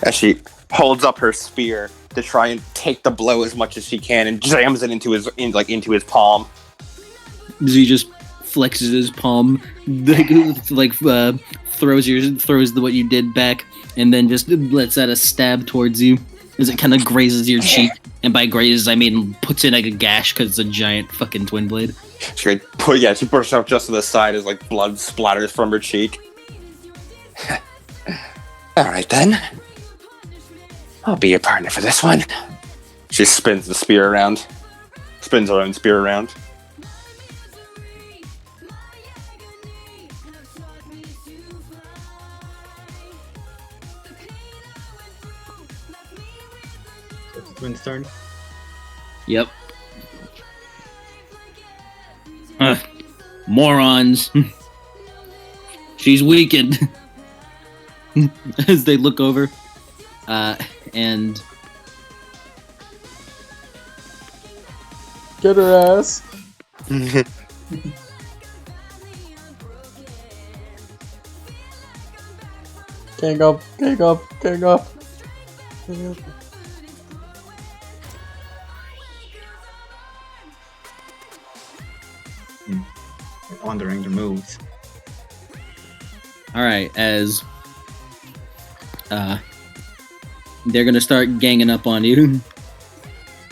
As she holds up her spear to try and take the blow as much as she can and jams it into his palm. He just flexes his palm, throws what you did back, and then just lets out a stab towards you as it kind of grazes your cheek. And by grazes, I mean puts in like a gash because it's a giant fucking twin blade. She pushes up just to the side as like blood splatters from her cheek. All right then, I'll be your partner for this one. She spins the spear around, spins her own spear around. It's Twin's turn. Yep. Morons. She's weakened. As they look over. And Get her ass. Gang up, gang up, gang up. Gang up. Wandering the moves. alright, as they're gonna start ganging up on you.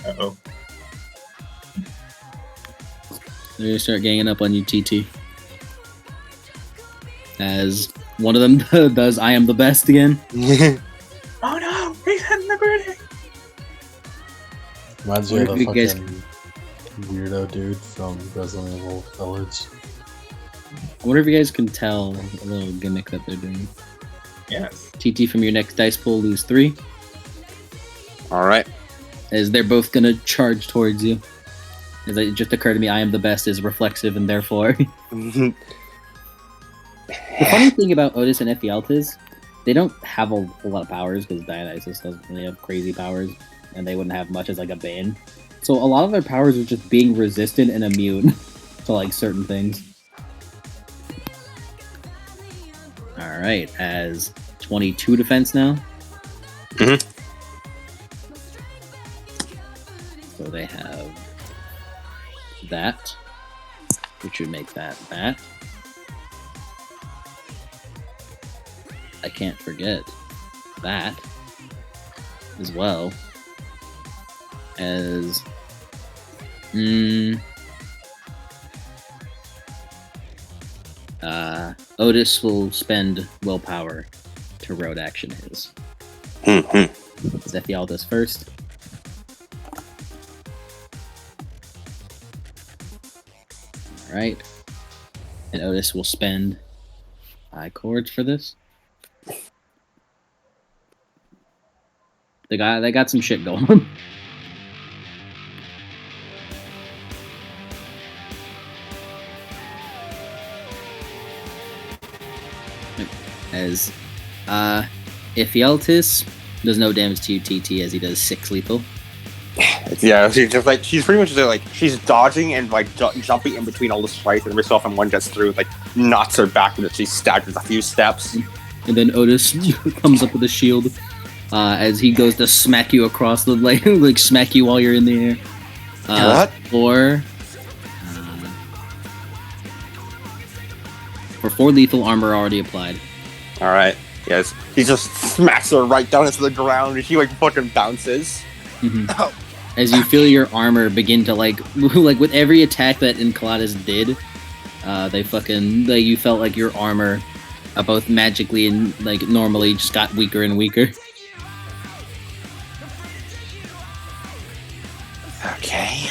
Uh-oh. They're gonna start ganging up on you, TT. As one of them does I am the best again. Oh no! He's hitting the grenade! Reminds me What of if the you guys- fucking weirdo dude from Resident Evil Village. I wonder if you guys can tell a little gimmick that they're doing. Yes. TT from your next dice pool lose 3. All right. As they're both gonna charge towards you. As it just occurred to me, I am the best is reflexive and therefore. The funny thing about Otis and Ephialtes, they don't have a whole lot of powers because Dionysus doesn't really have crazy powers, and they wouldn't have much as like a Bane. So a lot of their powers are just being resistant and immune to like certain things. Alright, as 22 defense now. Mhm. So they have that, which would make that. I can't forget that as well as Otis will spend willpower to road action his. Zephialdus first. Alright. And Otis will spend chords for this. They got some shit going on. As Ephialtes does no damage to you, TT, as he does 6 lethal. Yeah, she's just like she's pretty much just like she's dodging and like jumping in between all the strikes, and every so often one gets through, like knocks her back, and she staggers a few steps. And then Otis comes up with a shield as he goes to smack you across the like smack you while you're in the air. For 4 lethal armor already applied. All right, yes, he just smacks her right down into the ground, and she like fucking bounces. Mm-hmm. As you feel your armor begin to like with every attack that Enceladus did, they fucking you felt like your armor, both magically and like normally, just got weaker and weaker. Okay.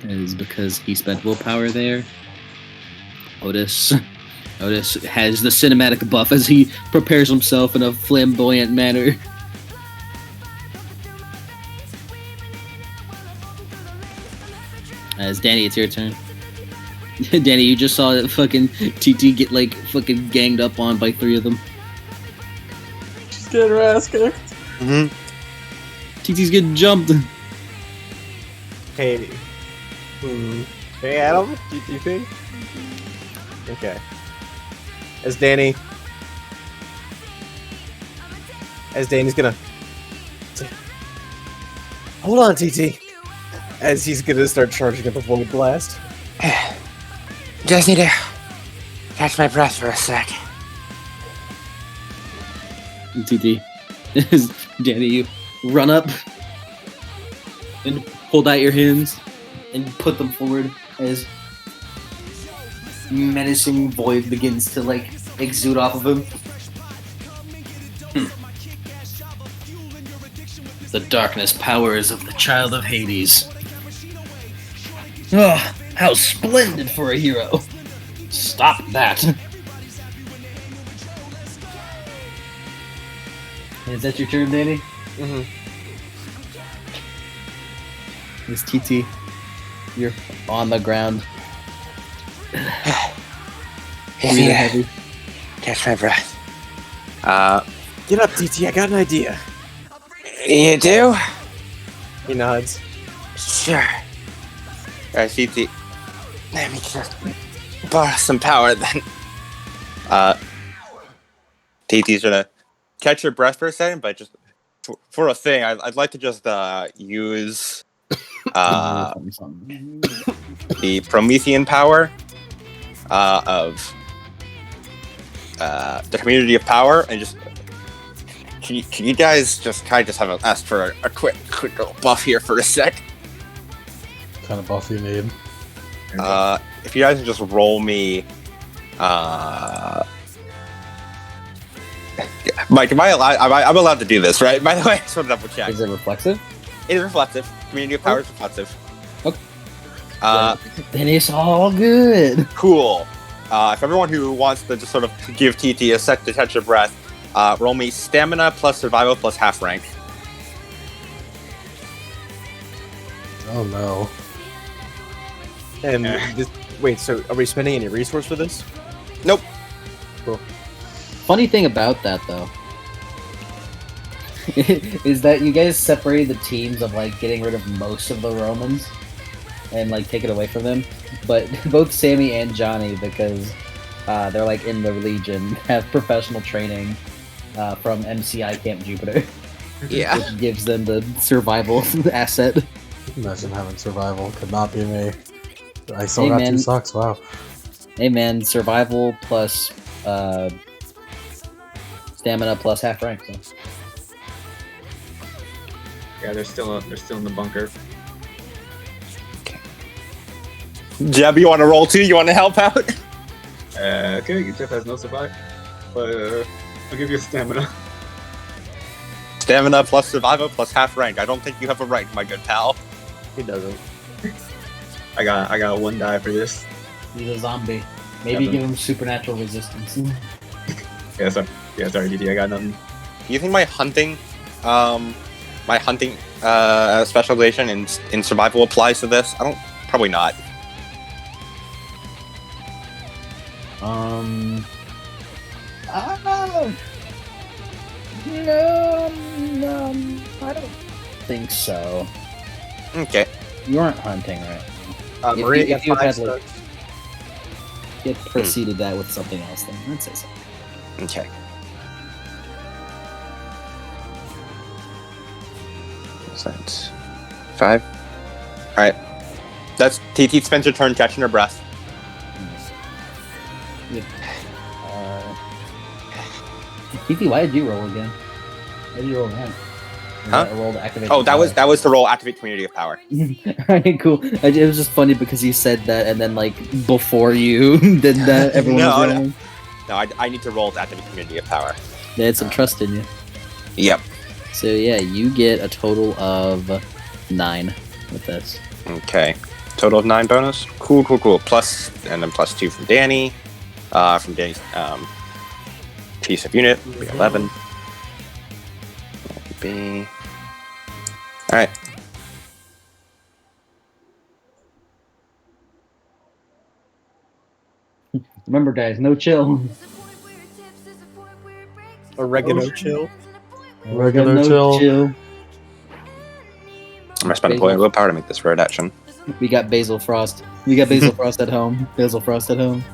It is because he spent willpower there. Otis has the cinematic buff as he prepares himself in a flamboyant manner. As Danny, it's your turn. Danny, you just saw that fucking TT get like fucking ganged up on by 3 of them. She's getting her ass kicked. Mm-hmm. TT's getting jumped. Hey. Hey, Adam, do you think? Okay. As Danny's gonna hold on, TT. As he's gonna start charging at the Void Blast. Just need to catch my breath for a sec. TT, Danny, you run up and hold out your hands and put them forward as menacing void begins to like exude off of him. The darkness powers of the child of Hades. Oh, how splendid for a hero! Stop that! Is that your turn, Danny? Mm-hmm. Miss TT, you're on the ground. Breathing heavy. Catch my breath. Get up, TT. I got an idea. You do? He nods. Sure. Alright, TT. Let me just borrow some power then. TT's gonna catch your breath for a second, but just for a thing, I'd like to just use the Promethean power of the Community of Power, and just can you guys just kind of just have ask for a quick little buff here for a sec? What kind of buff you need? If you guys can just roll me, Mike, am I allowed? I'm allowed to do this, right? By the way, I just want to double check. Is it reflexive? It is reflective. Community of Power is reflective. Okay. Then it's all good. Cool. If everyone who wants to just sort of give TT a sec to catch your breath, roll me Stamina plus Survival plus half rank. Oh no. And wait, so are we spending any resource for this? Nope. Cool. Funny thing about that, though, is that you guys separated the teams of like getting rid of most of the Romans and like take it away from them, but both Sammy and Johnny, because they're like in the Legion, have professional training from MCI Camp Jupiter. Yeah. Which gives them the survival asset. Imagine having survival. Could not be me. I still got 2 socks. Wow. Hey man, survival plus stamina plus half rank. So. Yeah, they're still in the bunker. Jeb, you want to roll too? You want to help out? Okay, Jeff has no survive, but I'll give you a stamina. Stamina plus Survival plus half rank. I don't think you have a rank, my good pal. He doesn't. I got 1 die for this. He's a zombie. Maybe give him supernatural resistance. Sorry, DD, I got nothing. Do you think my hunting specialization in survival applies to this? Probably not. No, I don't think so. Okay. You aren't hunting, right? Maria if gets you 5 had like stars. you had preceded that with something else, then I'd say so. Okay. What's that? 5. All right. That's TT spends her turn catching her breath. TT, why did you roll again? Why did you roll again? Huh? A roll to activate Oh, the power? that was the roll activate community of power. Alright, cool. It was just funny because you said that, and then like before you did that, everyone was rolling. No, I need to roll to activate community of power. They had some trust in you. Yep. So yeah, you get a total of 9 with this. Okay. Total of 9 bonus. Cool. Plus, and then plus 2 from Danny. From Danny's piece of unit. We got 11. B. All right. Remember, guys, no chill. Oregano chill. Oregano chill. I'm gonna spend a point of willpower to make this red action. We got Basil Frost. We got Basil Frost at home. Basil Frost at home.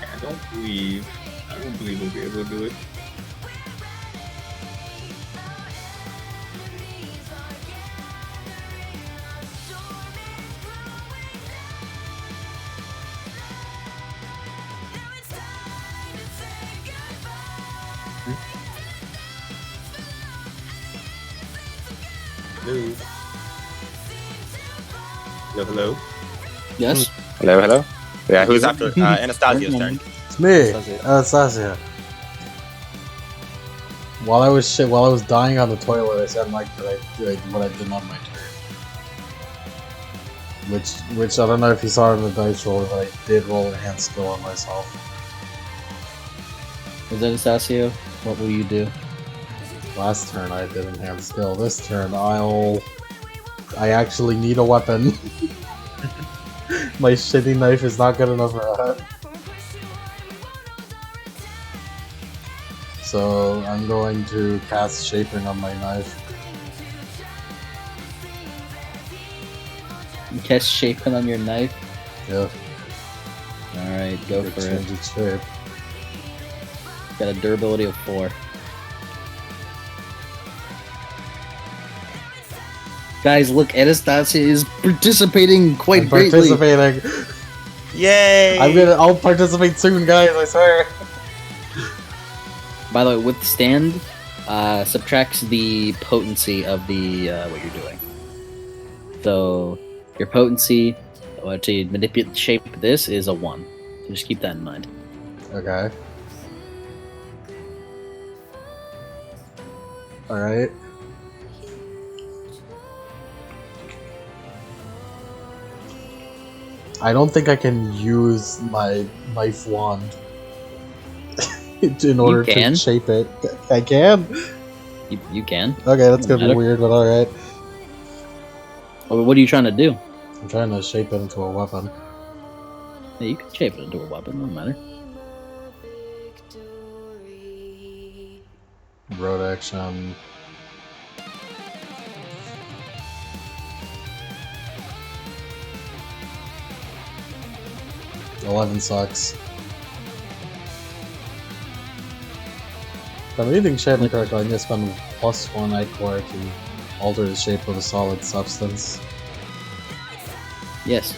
I don't believe we'll be able to do it. Hello. Yes. Hello. Yeah, who's after Anastasia's turn? It's me, Anastasia. While I was dying on the toilet, I said like what I did on my turn. Which I don't know if you saw in the dice roll, but I did roll enhanced skill on myself. Is Anastasia? What will you do? Last turn I did enhanced skill. This turn I actually need a weapon. My shitty knife is not good enough for that. So I'm going to cast Shaping on my knife. You cast Shaping on your knife? Yeah. Alright, go for it. Change its shape. Got a durability of 4. Guys, look, Anastasia is participating quite greatly. Participating. Yay! I'll participate soon, guys, I swear. By the way, withstand subtracts the potency of the what you're doing. So your potency to manipulate shape this is a 1. So just keep that in mind. Okay. Alright. I don't think I can use my knife wand in order to shape it. I can? You can. Okay, that's gonna be weird, but alright. Well, what are you trying to do? I'm trying to shape it into a weapon. Yeah, you can shape it into a weapon, no matter. Road action. $11 sucks. If I'm reading Shaping correctly, I need to spend +1 ichor to alter the shape of a solid substance. Yes.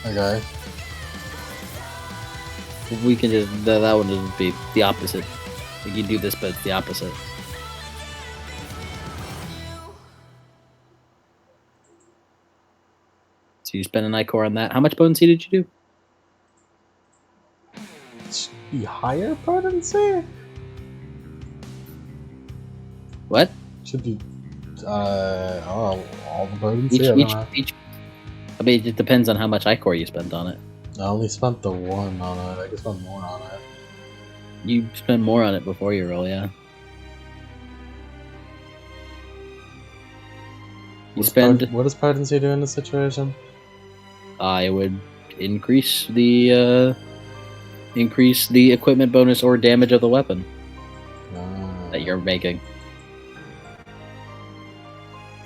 Okay. We can just that would just be the opposite. Like you do this, but it's the opposite. So you spend an ichor on that. How much potency did you do? Be higher potency? What? Should be all the potency. I mean, it depends on how much ichor you spent on it. I only spent the 1 on it. I could spend more on it. You spend more on it before you roll, yeah. What does potency do in this situation? I would increase the equipment bonus or damage of the weapon that you're making.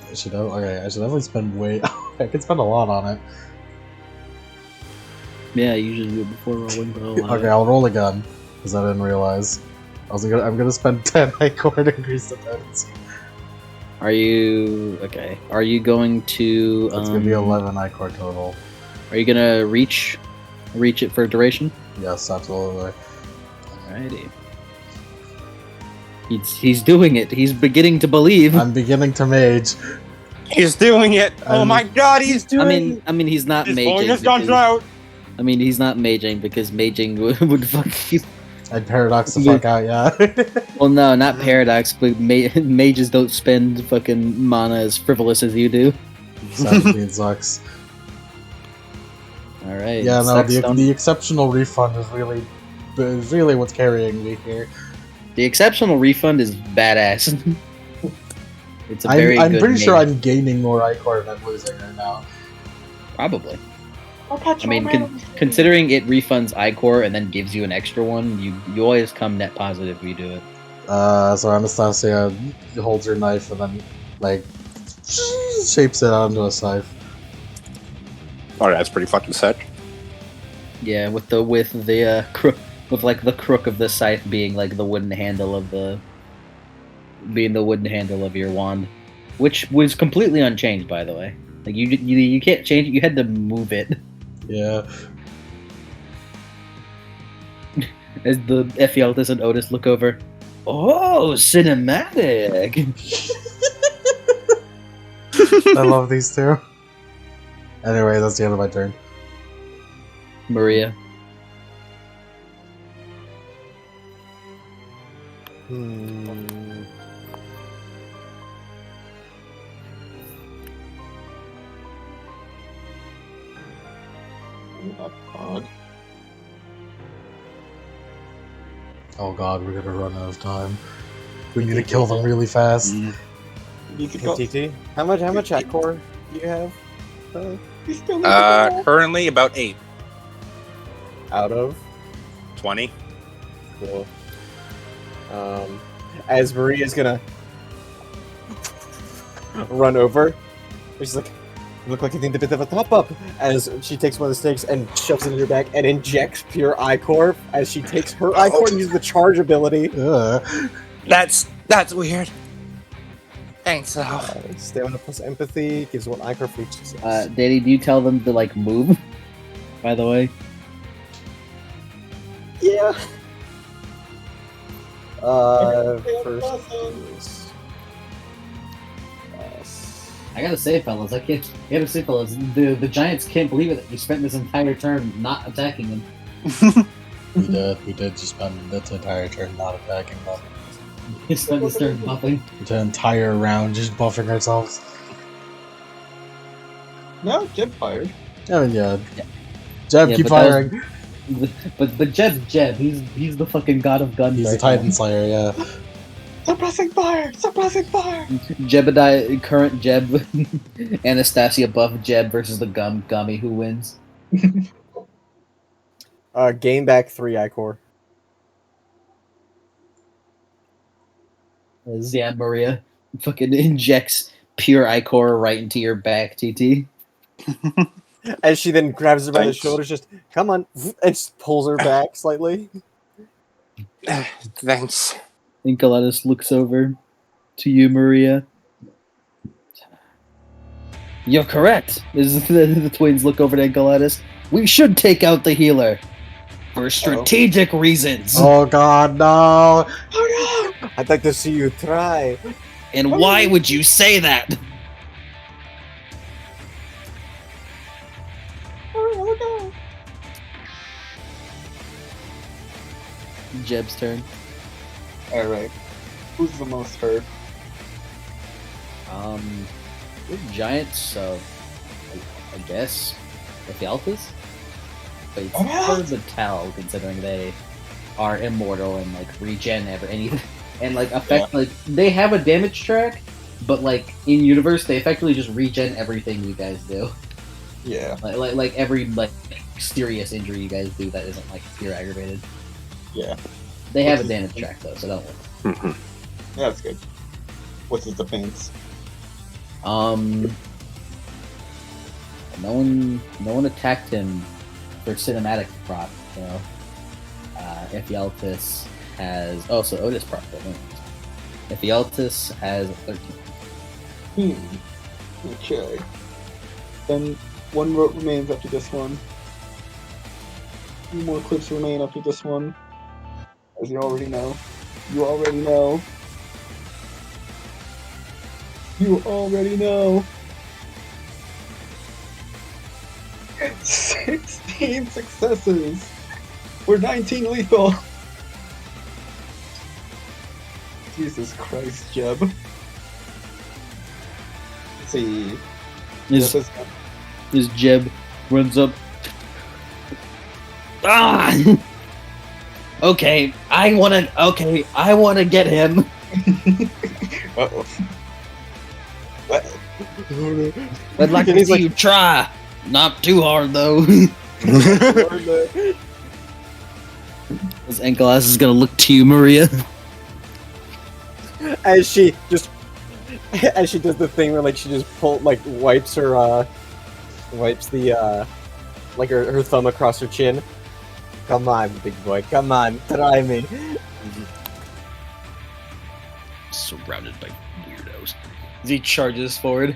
I should definitely spend way. I could spend a lot on it. Yeah, I usually do it before rolling, but Okay, I'll roll again because I didn't realize. I'm gonna spend 10 ichor to increase the potency. Are you okay? Are you going to? That's gonna be 11 ichor total. Are you gonna reach it for duration? Yes, absolutely. Alrighty. He's doing it. He's beginning to believe. I'm beginning to mage. He's doing it! Oh my god, he's doing it! I mean, he's not His maging. bonus guns out! I mean, he's not maging because maging would fuck you. I'd paradox the fuck out, yeah. Well, no, not paradox, but mages don't spend fucking mana as frivolous as you do. 17 sucks. All right. Yeah, no, the exceptional refund is really what's carrying me here. The exceptional refund is badass. It's a very I'm good pretty sure mage. I'm gaining more ichor than I'm losing right now. Probably. I mean, considering it refunds ichor and then gives you an extra one, you always come net positive if you do it. So Anastasia holds her knife and then, like, shapes it onto a scythe. Oh, that's pretty fucking sick. Yeah, with the crook, with like the crook of the scythe being like the wooden handle of your wand, which was completely unchanged, by the way. Like you can't change it. You had to move it. Yeah. As the Ephialtes and Otis look over. Oh, cinematic! I love these two. Anyway, that's the end of my turn. Maria. Oh god, we're gonna run out of time. We need to kill them really fast. You could go. TT, how much ichor do you have? Currently about 8. Out of 20. cool. As Maria's gonna run over, she's like, "You look like you need a bit of a top up." As she takes one of the sticks and shoves it in her back and injects pure ichor. As she takes her ichor and uses the charge ability. That's weird. Thanks, Al. Stamina plus empathy gives one ichor for each. Danny, do you tell them to like move? By the way. Yeah. First. I gotta say, fellas, the Giants can't believe it that you spent this entire turn not attacking them. We did just spend this entire turn not attacking them. You spent this turn buffing. The entire round just buffing ourselves. No, Jeb fired. I mean, yeah. Jeb, keep firing. But Jeb's Jeb. He's the fucking god of guns. He's a Titan Slayer, yeah. Suppressing fire! Suppressing fire! Jebediah, current Jeb, Anastasia buff Jeb versus the Gummy. Who wins? Gain back 3 ichor. Yeah, Maria fucking injects pure ichor right into your back, TT. As she then grabs her by the shoulders, just, come on, and just pulls her back slightly. Thanks. Nicoletus looks over to you, Maria. You're correct. The twins look over to Nicoletus. We should take out the healer for strategic reasons. Oh god, no! Oh no! I'd like to see you try. And why would you say that? Oh no! Jeb's turn. Alright. Who's the most hurt? We're giants, so I guess Ephialtes? But it's hard to tell considering they are immortal and like regen anything and like affect like they have a damage track, but like in universe, they effectively just regen everything you guys do. Yeah. Like every like serious injury you guys do that isn't like pure aggravated. Yeah. They have a damage track though, so don't worry. Mhm. Yeah, that's good. What's his defense? No one attacked him for cinematic prop, so Ephialtes has so Otis prop it. Ephialtes has 13. Okay. Then one rope remains after this one. 2 more clips remain after this one. As you already know. You already know. You already know. It's 16 successes. We're 19 lethal. Jesus Christ, Jeb. Let's see. This Jeb runs up. Okay, I wanna get him. Uh-oh. What? I'd like to see you try. Not too hard though. This Enkelas is gonna look to you, Maria. As she does the thing where like she just wipes the like her thumb across her chin. Come on, big boy, come on, try me. Surrounded by weirdos. As he charges forward.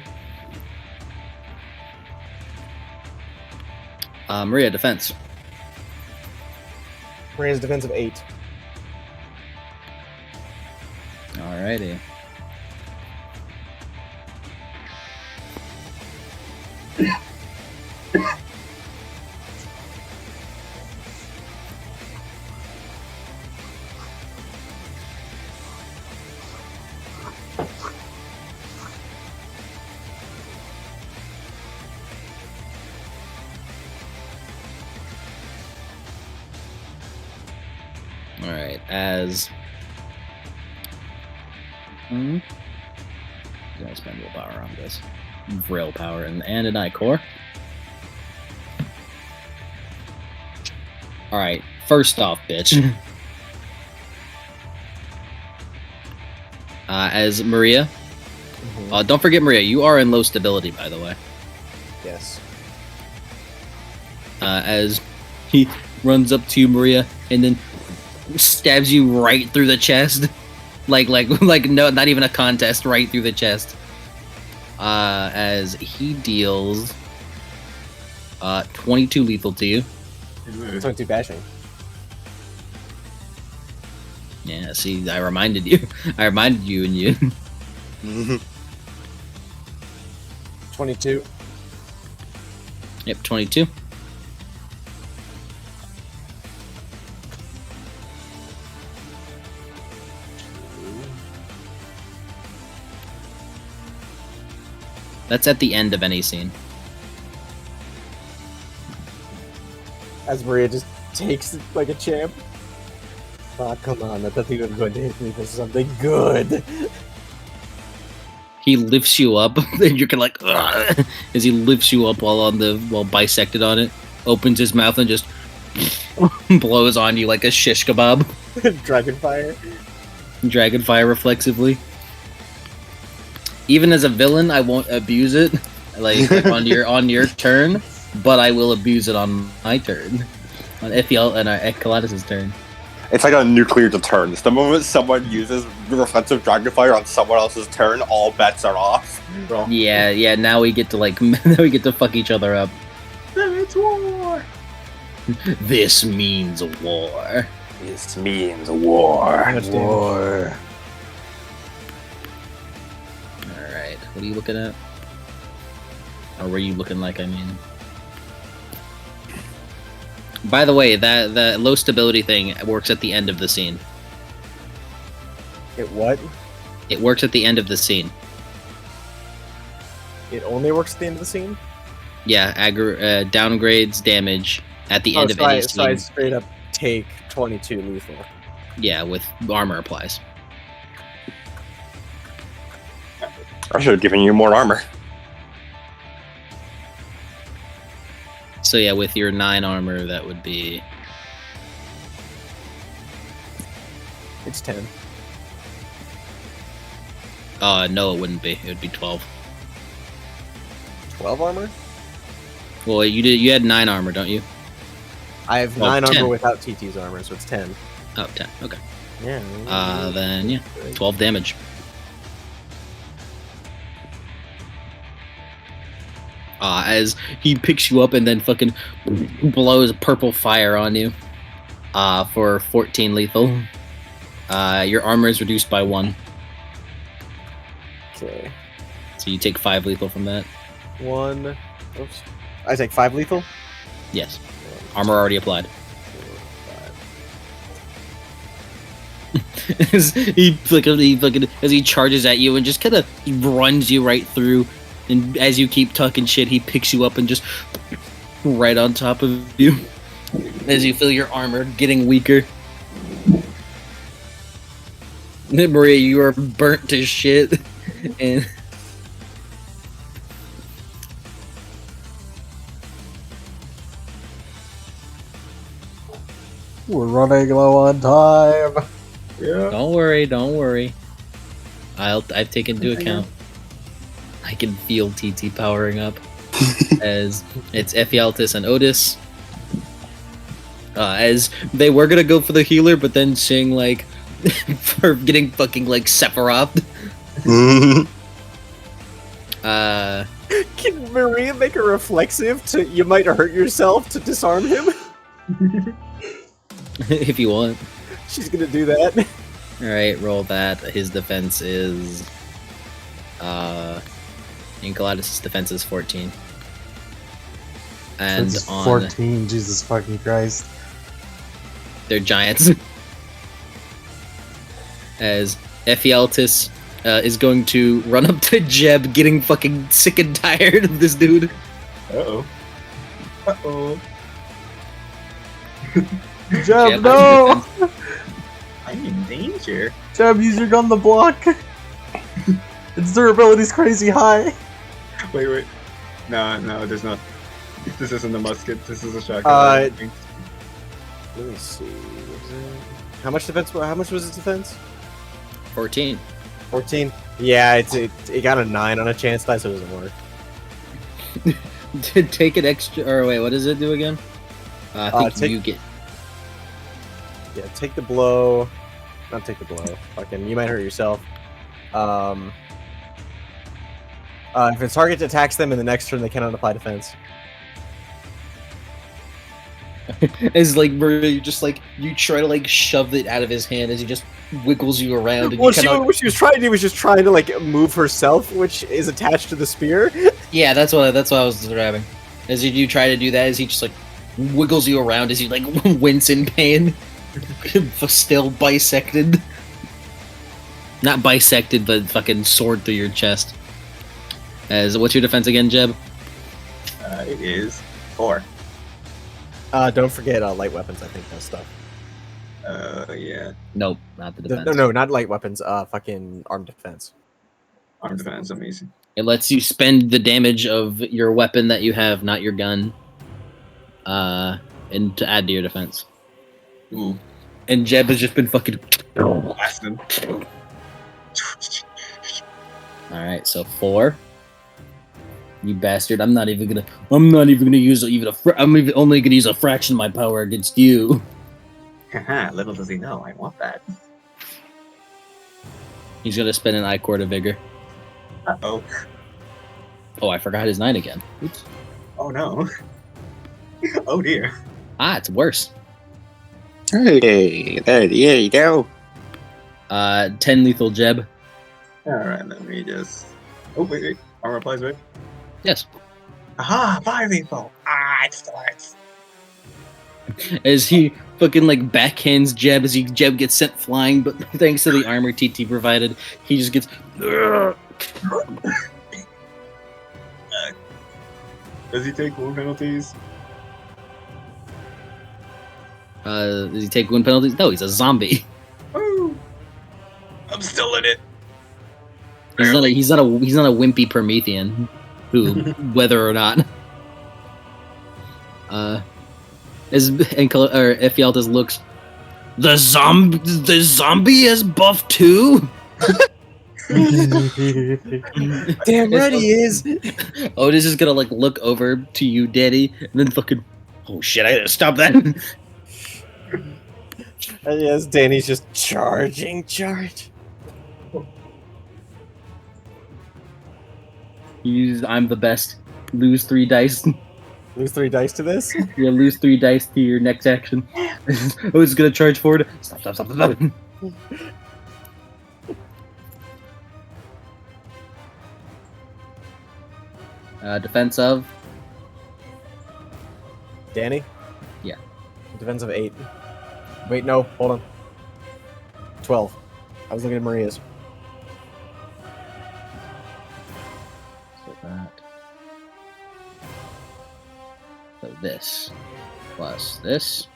Maria, defense. Maria's defense of 8. Alrighty. Alright, as I'm gonna spend willpower on this. Vril power and an I-core. Alright, first off, bitch. As Maria. Don't forget, Maria, you are in low stability, by the way. Yes. As he runs up to you, Maria, and then stabs you right through the chest. Like no, not even a contest, right through the chest. As he deals 22 lethal to you. 22 bashing. Yeah, see, I reminded you. I reminded you and you. 22. Yep, 22. That's at the end of any scene. As Maria just takes it like a champ. Oh, come on, I thought he was going to hit me for something good. He lifts you up, and you're kind of like, ugh, as he lifts you up while bisected on it, opens his mouth and just blows on you like a shish kebab. Dragonfire. Dragonfire reflexively. Even as a villain, I won't abuse it, like on your turn, but I will abuse it on my turn, on Ethiel and Ecolatus' turn. It's like a nuclear deterrent. The moment someone uses reflexive Dragonfire on someone else's turn, all bets are off. Bro. Yeah. Now we get to fuck each other up. It's war. This means war. This means war. War. Alright, what are you looking at? Or were you looking like, I mean? By the way, that low stability thing works at the end of the scene. It what? It works at the end of the scene. It only works at the end of the scene? Yeah, downgrades damage at the end of any scene. So I straight up take 22 lethal. Yeah, with armor applies. I should have given you more armor. So yeah, with your 9 armor, that would be... It's 10. No, it wouldn't be. It would be 12. 12 armor? Well, you had 9 armor, don't you? I have 9 armor without TT's armor, so it's 10. Oh, 10. Okay. Yeah. Then yeah, 12 damage. As he picks you up and then fucking blows purple fire on you. For 14 lethal. Your armor is reduced by 1. Okay. So you take 5 lethal from that. 1. Oops. I take 5 lethal? Yes. Armor already applied. 4, 5. As he charges at you and just kind of runs you right through, and as you keep talking shit, he picks you up and just right on top of you. As you feel your armor getting weaker. Maria, you are burnt to shit, and We're running low on time. Yeah. don't worry. I've taken into account. I can feel TT powering up. As it's Ephialtes and Otis. As they were gonna go for the healer, but then seeing like for getting fucking like Sephiroth. Can Maria make a reflexive to you might hurt yourself to disarm him? If you want. She's gonna do that. Alright, roll that. His defense is Enceladus' defense is 14. And It's on 14, Jesus fucking Christ. they're giants. As Ephialtes is going to run up to Jeb, getting fucking sick and tired of this dude. Uh-oh. Uh-oh. Jeb, no! I'm in danger. Jeb, use your gun to block. Its durability's crazy high. Wait. No, there's not. This isn't a musket. This is a shotgun. Let me see. How much defense? How much was its defense? 14. 14. Yeah, it got a 9 on a chance die, so it doesn't work. To take an extra, or wait, what does it do again? I think you get. Yeah, take the blow. Not take the blow. Fucking, you might hurt yourself. If its target attacks them in the next turn, they cannot apply defense. As like you just like you try to like shove it out of his hand as he just wiggles you around. And Well, you what she was trying to do was just trying to like move herself, which is attached to the spear. Yeah, that's what I was describing. As you try to do that, as he just like wiggles you around as you like wince in pain. Still bisected. Not bisected, but fucking sword through your chest. As what's your defense again, Jeb? It is 4. Don't forget light weapons. I think that stuff. Yeah. Nope, not the defense. No, not light weapons. Fucking armed defense. Arm defense, amazing. It lets you spend the damage of your weapon that you have, not your gun, and to add to your defense. Ooh. And Jeb has just been fucking Blasting. Alright, so 4. You bastard! I'm not even gonna use only gonna use a fraction of my power against you. Haha, little does he know, I want that. He's gonna spend an I-Core to Vigor. Uh-oh. Oh, I forgot his 9 again. Oops. Oh no. Oh dear. It's worse. Hey, there you go. 10 lethal Jeb. Alright, let me just... Oh, wait. Armor applies, right? Yes. Aha! 5 lethal! It starts! As he fucking like backhands Jeb as Jeb gets sent flying, but thanks to the armor TT provided, he just gets. Does he take wound penalties? Does he take wound penalties? No, he's a zombie. Woo! I'm still in it! He's not a wimpy Promethean, who whether or not. As Ephialtes looks, the zombie is buff too. Damn right he is. Otis is gonna like look over to you, Danny, and then fucking, oh shit! I gotta stop that. And yes, Danny's just charge. I'm the best. Lose 3 dice. Lose 3 dice to this? Yeah, lose 3 dice to your next action. Otis is gonna charge forward. Stop. Defense of? Danny? Yeah. Defense of 8. Wait, no, hold on. 12. I was looking at Maria's. So that. So this. Plus this.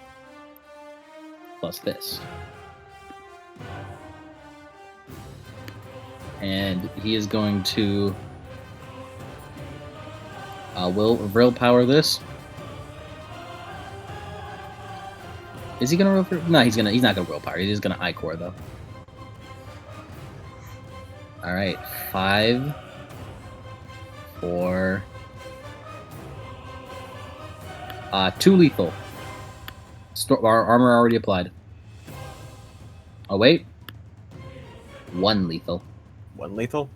Plus this. And he is going to willpower this. Is he gonna roll for? No, he's not gonna willpower. He's just gonna I-core though. All right, 5, 4, 2 lethal. Our armor already applied. Oh wait, 1 lethal. 1 lethal?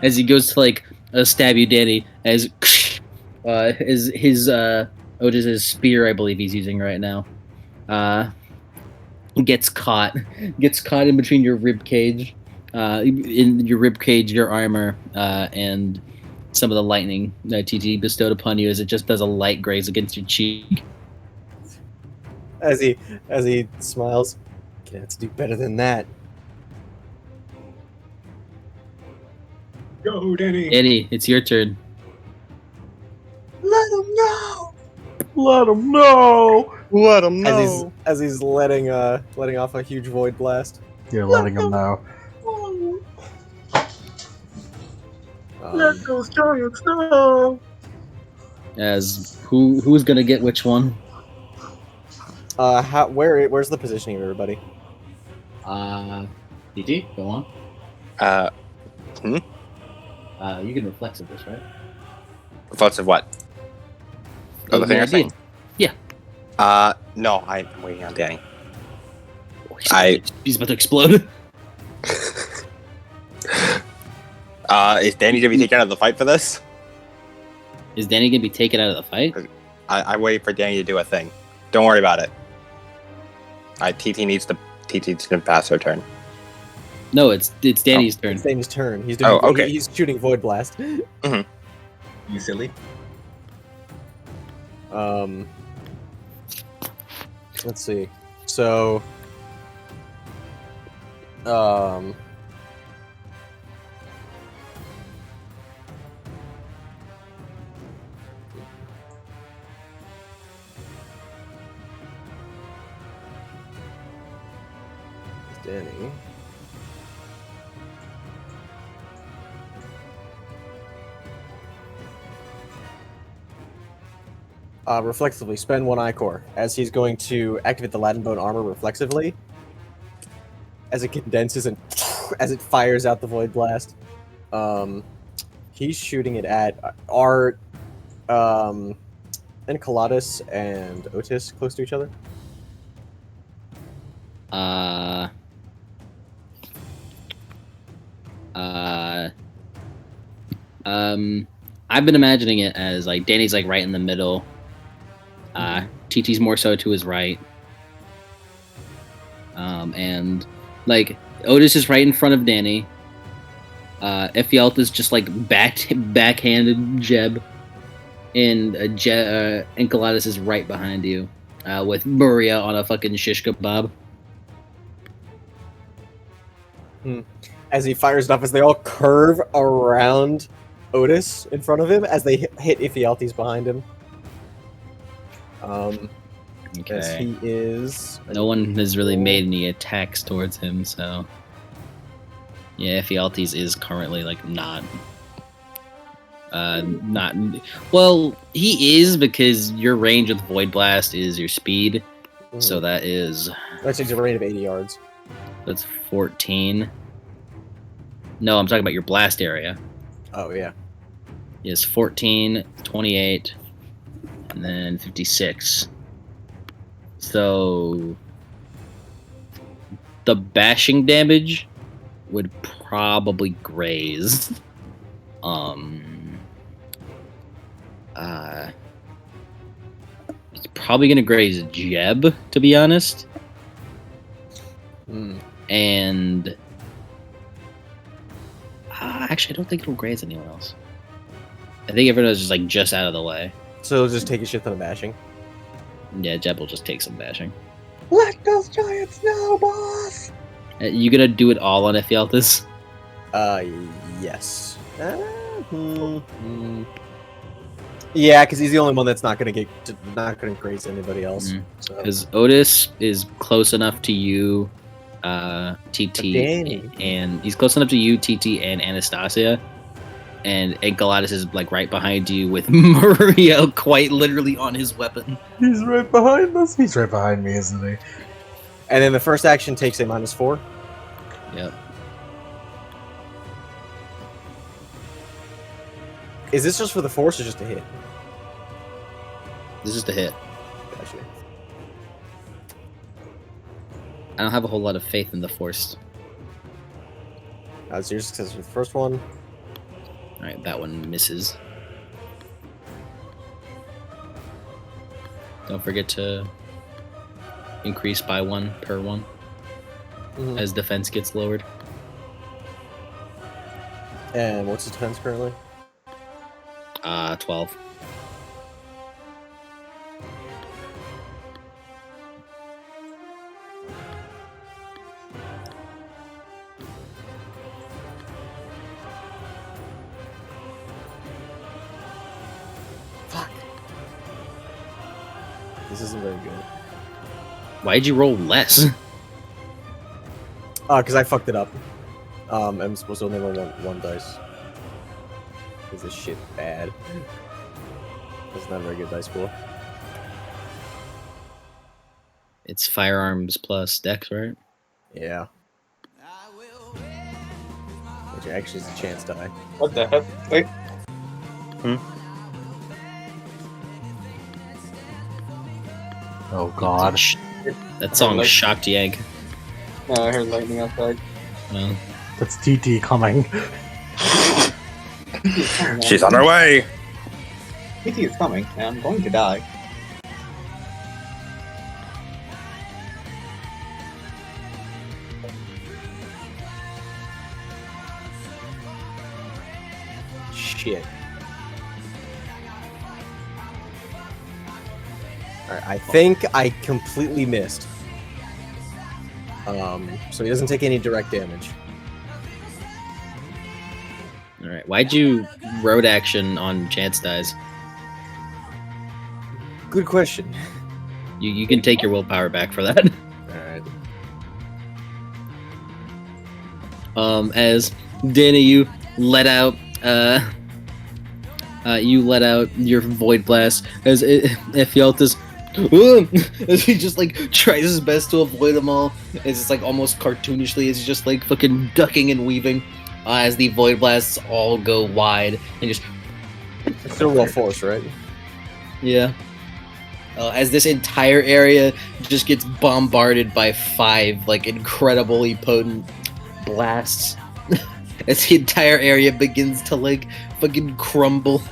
As he goes to like stab you, Danny, as his Otis's spear, I believe he's using right now, gets caught in between your rib cage, your armor, and some of the lightning that TT bestowed upon you, as it just does a light graze against your cheek. As he smiles, can't do better than that. Go, Danny. Danny, it's your turn. Let him know. Let him know. As he's letting off a huge void blast. You're letting him know. Let those giants know. As who's gonna get which one? Where's the positioning of everybody? TT, go on. You can reflexive this, right? Reflexive what? Oh, the thing you're saying? Yeah. No, I'm waiting on Danny. He's about to explode. Is Danny gonna be taken out of the fight for this? Is Danny gonna be taken out of the fight? I'm waiting for Danny to do a thing. Don't worry about it. TT needs to pass her turn. No, it's Danny's turn. It's Danny's turn. He's doing. Okay. He's shooting void blast. Mm-hmm. You silly. Let's see. So, Danny. Reflexively, spend 1 I-core, as he's going to activate the Latin Bone armor reflexively, as it condenses and as it fires out the Void Blast. He's shooting it at are Enceladus and Otis close to each other? I've been imagining it as like Danny's like right in the middle. TT's more so to his right. And like Otis is right in front of Danny. Ephialtes just like backhanded Jeb, and Enceladus is right behind you, with Maria on a fucking shish kebab. As he fires it up, as they all curve around Otis in front of him, as they hit Ephialtes behind him. Okay. As he is. No one has really made any attacks towards him, so Yeah, Ephialtes is currently like not. Well, he is because your range with Void Blast is your speed, so that is. That's a range of 80 yards. That's 14. No, I'm talking about your blast area. Oh yeah. Yes, 14, 28, and then 56. So the bashing damage would probably graze. It's probably gonna graze Jeb, to be honest. And actually, I don't think it'll graze anyone else. I think everyone is just out of the way. So it'll just take a shit ton of bashing. Yeah, Jeb will just take some bashing. Let those giants know, boss! You gonna do it all on Ephialtes? Yes. Yeah, because he's the only one that's not gonna graze anybody else. Because Otis is close enough to you, TT, and he's close enough to you, TT, and Anastasia, and Galatis is like right behind you with Muriel quite literally on his weapon. He's right behind us. He's right behind me, isn't he? And then the first action takes a -4. Yep. Is this just for the force or just a hit? This is the hit. Gotcha. I don't have a whole lot of faith in the Force. So your success with the first one. Alright, that one misses. Don't forget to increase by 1 per one as defense gets lowered. And what's his defense currently? 12. Fuck. This isn't very good. Why'd you roll less? Because I fucked it up. I'm supposed to only roll one dice. Is this shit bad? That's not a very good dice pool. It's firearms plus dex, right? Yeah. Which actually is a chance die. What the heck? Wait. Oh god. That song shocked Yank. No, I heard lightning outside. Well, That's TT coming. She's on her way. PT is coming, and I'm going to die. Shit. Alright, I think I completely missed. So he doesn't take any direct damage. alright. Why'd you road action on chance dies? Good question. You can take your willpower back for that. Alright. As Danny, you let out your void blast as Ephialtes as he just tries his best to avoid them all. It's just almost cartoonishly, it's just fucking ducking and weaving as the void blasts all go wide and just It's still roll force, right? yeah. As this entire area just gets bombarded by 5 incredibly potent blasts. As the entire area begins to fucking crumble.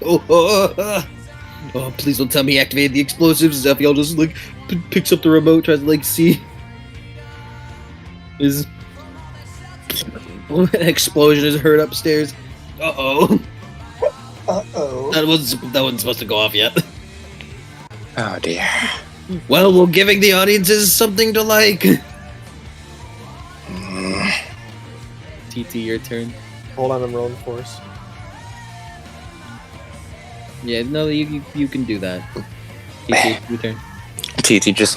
Oh, please don't tell me he activated the explosives. Zephiel just picks up the remote, tries to see. Is an explosion is heard upstairs. Uh-oh. Uh-oh. That wasn't supposed to go off yet. Oh dear. Well, we're giving the audiences something to like. TT, your turn. Hold on, I'm rolling force. Yeah, no, you can do that. TT, your turn. TT just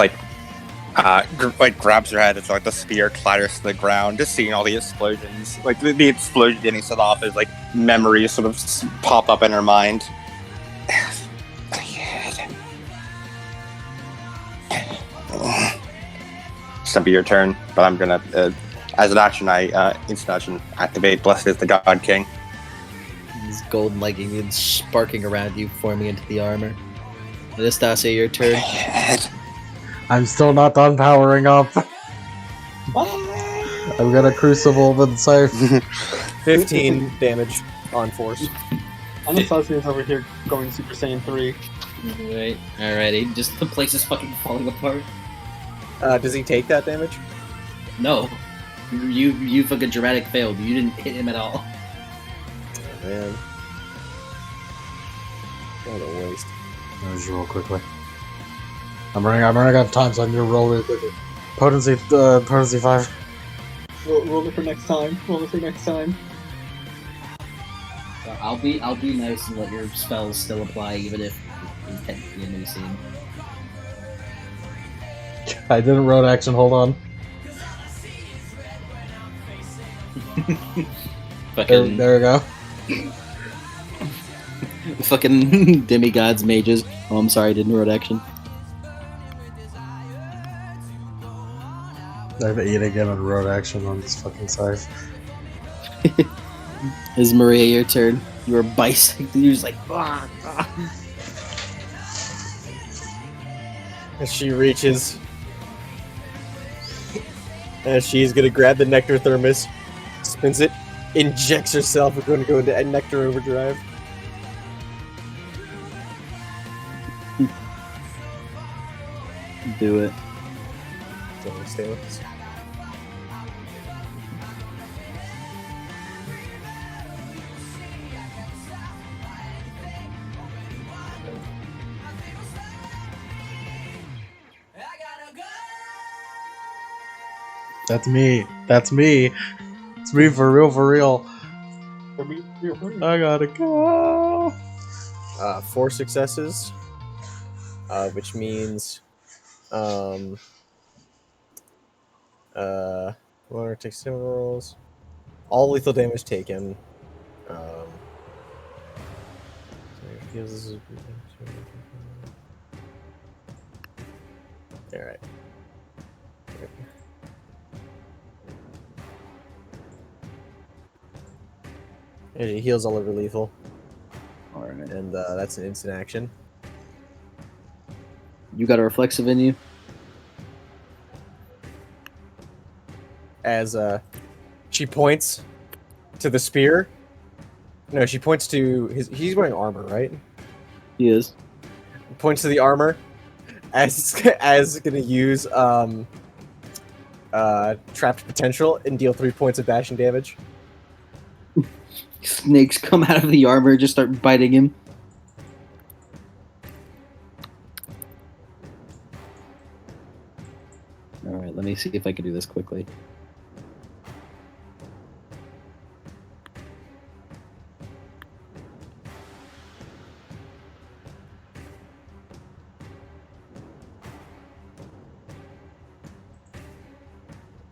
grabs her head. It's like the spear clatters to the ground. Just seeing all the explosions, like the explosion getting set off, as like memories sort of pop up in her mind. It's gonna be your turn, but I'm gonna, as an action, instant action activate Blessed is the God King. These golden leggings sparking around you, forming into the armor. Anastasia, your turn. I'm still not done powering up. I'm gonna crucible the Scythe. 15 damage on force. Anastasia's over here going Super Saiyan 3. Right, alrighty. Just the place is fucking falling apart. Does he take that damage? No. You fucking dramatic failed. You didn't hit him at all. Oh, man. What a waste. I'll just roll quickly. I'm running out of time, so I need to roll really quickly. Potency 5. Roll it for next time. Roll it for next time. So I'll be nice and let your spells still apply, even if it's technically a new scene. I didn't road action, hold on. Fucking There we go. fucking demigods, mages. Oh, I'm sorry, I didn't road action. I have 8 again on road action on this fucking Scythe. Is Maria your turn? You were bicycling. You're just like, ah, ah. As she reaches, and she's gonna grab the nectar thermos, spins it, injects herself. We're gonna go into nectar overdrive. Do it. Don't stay with us. That's me. That's me. It's me for real, for real. I gotta go. 4 successes, which means, one takes 7 rolls. All lethal damage taken. Alright. And he heals all over lethal. Alright. And that's an instant action. You got a reflexive in you? As she points to the spear. No, she points to his. He's wearing armor, right? He is. Points to the armor as gonna use trapped potential and deal 3 points of bashing damage. Snakes come out of the armor and just start biting him. Alright, let me see if I can do this quickly.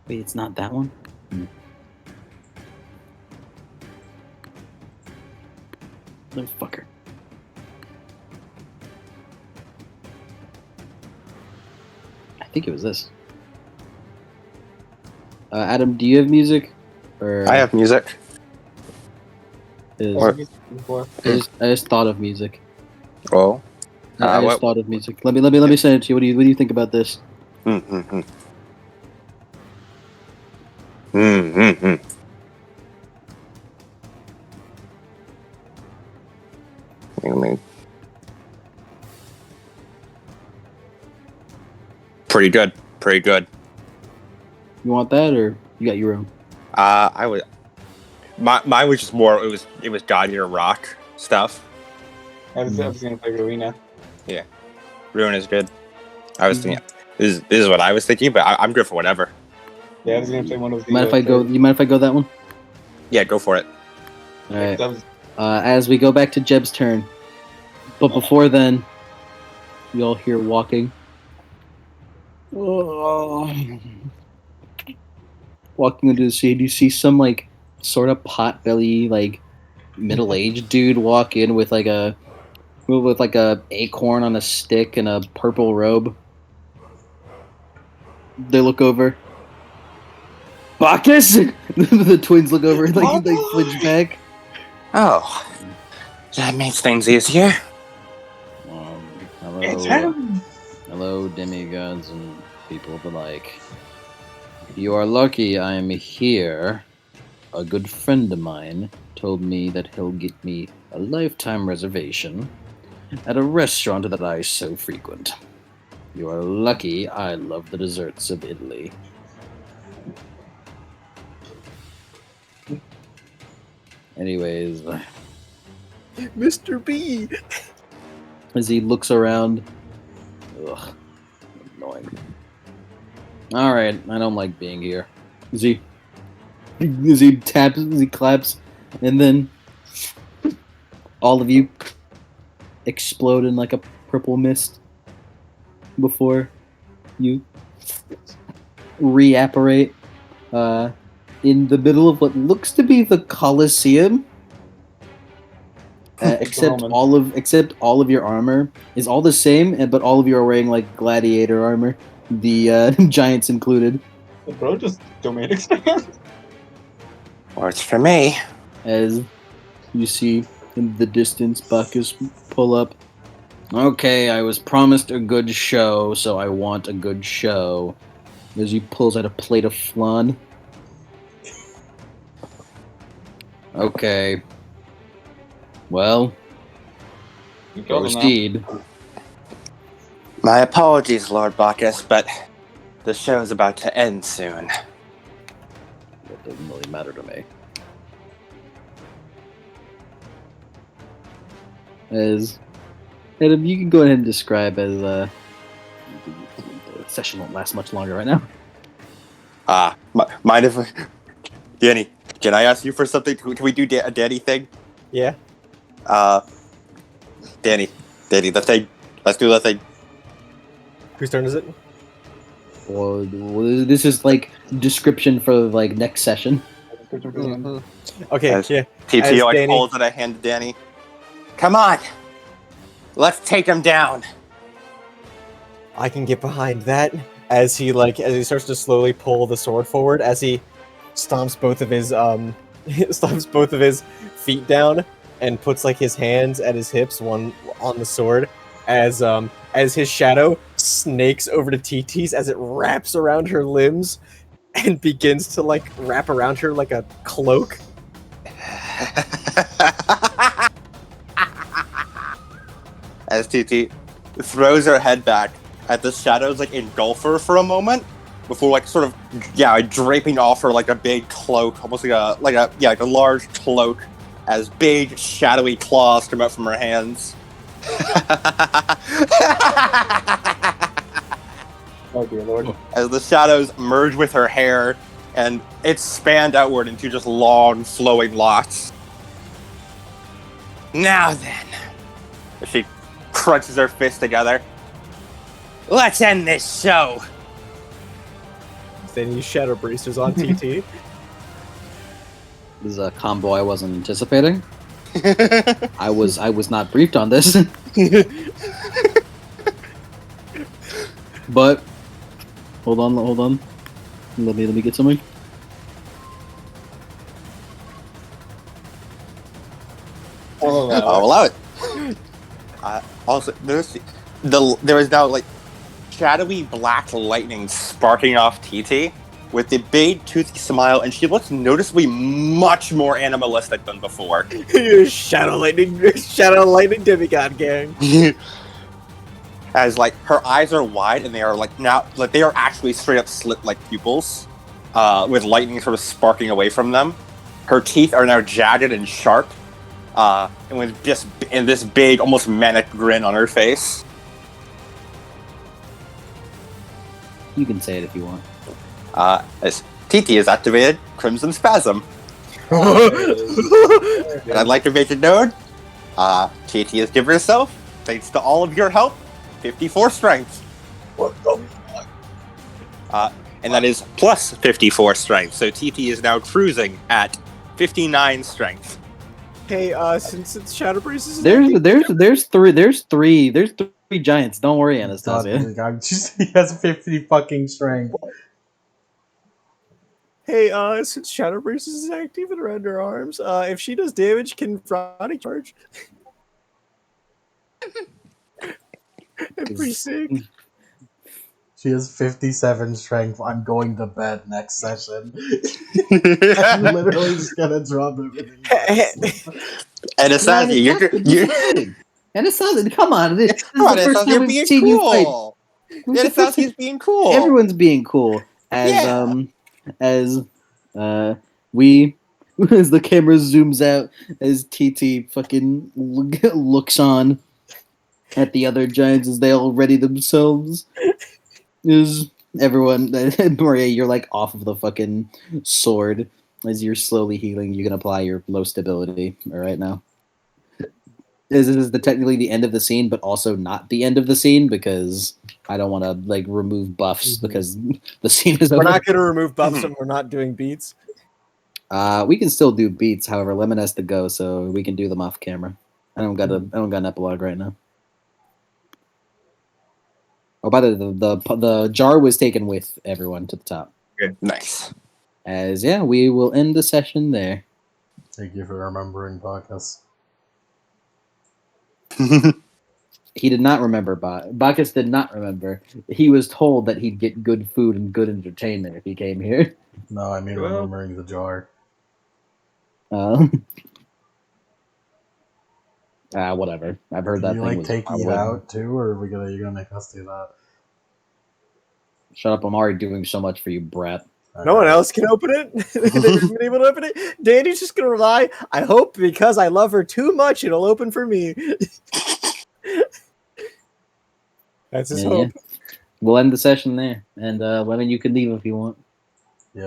Wait, it's not that one? Motherfucker. I think it was this. Adam, do you have music? Or I have music. I just thought of music. Oh. I just thought of music. Let me send it to you. What do you think about this? Pretty good. Pretty good. You want that, or you got your own? I would. Mine was just more. It was God Eater Rock stuff. I was gonna play Rowena. Yeah, Ruin is good. I was thinking this is what I was thinking, but I'm good for whatever. Yeah, I was gonna play one of the. You mind if I go that one? Yeah, go for it. All right. As we go back to Jeb's turn, but before then, you all hear walking. Walking into the scene, you see some like sort of potbelly like middle-aged dude walk in with like a acorn on a stick and a purple robe. They look over. Bacchus! The twins look over like they flinch back. Oh, that makes things easier. Hello, demigods and people of the like. You are lucky I am here. A good friend of mine told me that he'll get me a lifetime reservation at a restaurant that I so frequent. You are lucky I love the desserts of Italy. Anyways, Mr. B! as he looks around, ugh, annoying. Alright, I don't like being here. As he taps, as he claps, and then all of you explode in like a purple mist before you reapparate in the middle of what looks to be the Colosseum. Except all of your armor is all the same, but all of you are wearing like gladiator armor, the giants included. Bro, just domain expand. Works for me. As you see in the distance, Bacchus pull up. Okay, I was promised a good show, so I want a good show. As he pulls out a plate of flan. Okay. Well, proceed. My apologies, Lord Bacchus, but the show's about to end soon. That doesn't really matter to me. Adam, you can go ahead and describe as the session won't last much longer right now. Mind if Danny, can I ask you for something? Can we do a Danny thing? Yeah. Danny, the thing. Let's do the thing. Whose turn is it? Well, this is like description for like next session. Mm-hmm. Okay, yeah. TT like pulls out a hand to Danny. Come on, let's take him down. I can get behind that. As he starts to slowly pull the sword forward, as he stomps both of his feet down and puts like his hands at his hips, one on the sword, as his shadow snakes over to TT's as it wraps around her limbs and begins to like wrap around her like a cloak. As TT throws her head back at the shadows like engulf her for a moment before like sort of draping off her like a big cloak, almost like a large cloak, as big shadowy claws come out from her hands. Oh dear lord. As the shadows merge with her hair and it's spanned outward into just long flowing locks. Now then, she crunches her fists together. Let's end this show. Then you shadow bracers on TT. This is a combo I wasn't anticipating. I was not briefed on this. But hold on. Let me get something. I'll allow it. Also, there is now like shadowy black lightning sparking off TT with the big toothy smile, and she looks noticeably much more animalistic than before. Shadow lightning demigod gang. As like her eyes are wide and they are like now like they are actually straight up slit like pupils, with lightning sort of sparking away from them. Her teeth are now jagged and sharp, and with just in this big, almost manic grin on her face. You can say it if you want. As TT has activated Crimson Spasm. And I'd like to make it known, TT has given herself, thanks to all of your help, 54 strength. What the fuck? And that is plus 54 strength. So TT is now cruising at 59 strength. Hey, since it's Shadowbreeze is There's three giants. Don't worry, Anastasia. He has 50 fucking strength. Hey, since Shadowbreeze is active in her underarms, if she does damage, can Friday charge? I'm pretty sick. She has 57 strength. I'm going to bed next session. I'm literally just gonna drop everything. Anastasia, you're Anastasia, come on. This is come on, the first Anastasia, time you're we've being seen you fight. cool. Anastasia's being cool. Everyone's being cool as we as the camera zooms out as TT fucking looks on at the other giants as they all ready themselves. Is everyone Maria, you're like off of the fucking sword as you're slowly healing. You can apply your low stability right now. This is technically the end of the scene, but also not the end of the scene because I don't want to like remove buffs because the scene is over. We're not going to remove buffs and we're not doing beats. We can still do beats. However, Lemon has to go, so we can do them off camera. I don't got an epilogue right now. Oh, by the jar was taken with everyone to the top. Good. Nice. As yeah, we will end the session there. Thank you for remembering Bacchus. He did not remember Bacchus did not remember. He was told that he'd get good food and good entertainment if he came here. No, I mean remembering the jar. Whatever. I've heard Can that you thing like was take probably... Eve out too, or are you gonna make us do that? Shut up! I'm already doing so much for you, brat. No one else can open it. They've been able to open it. Danny's just gonna rely. I hope because I love her too much, it'll open for me. That's his hope. Yeah. We'll end the session there, and Lemon, you can leave if you want. Yeah.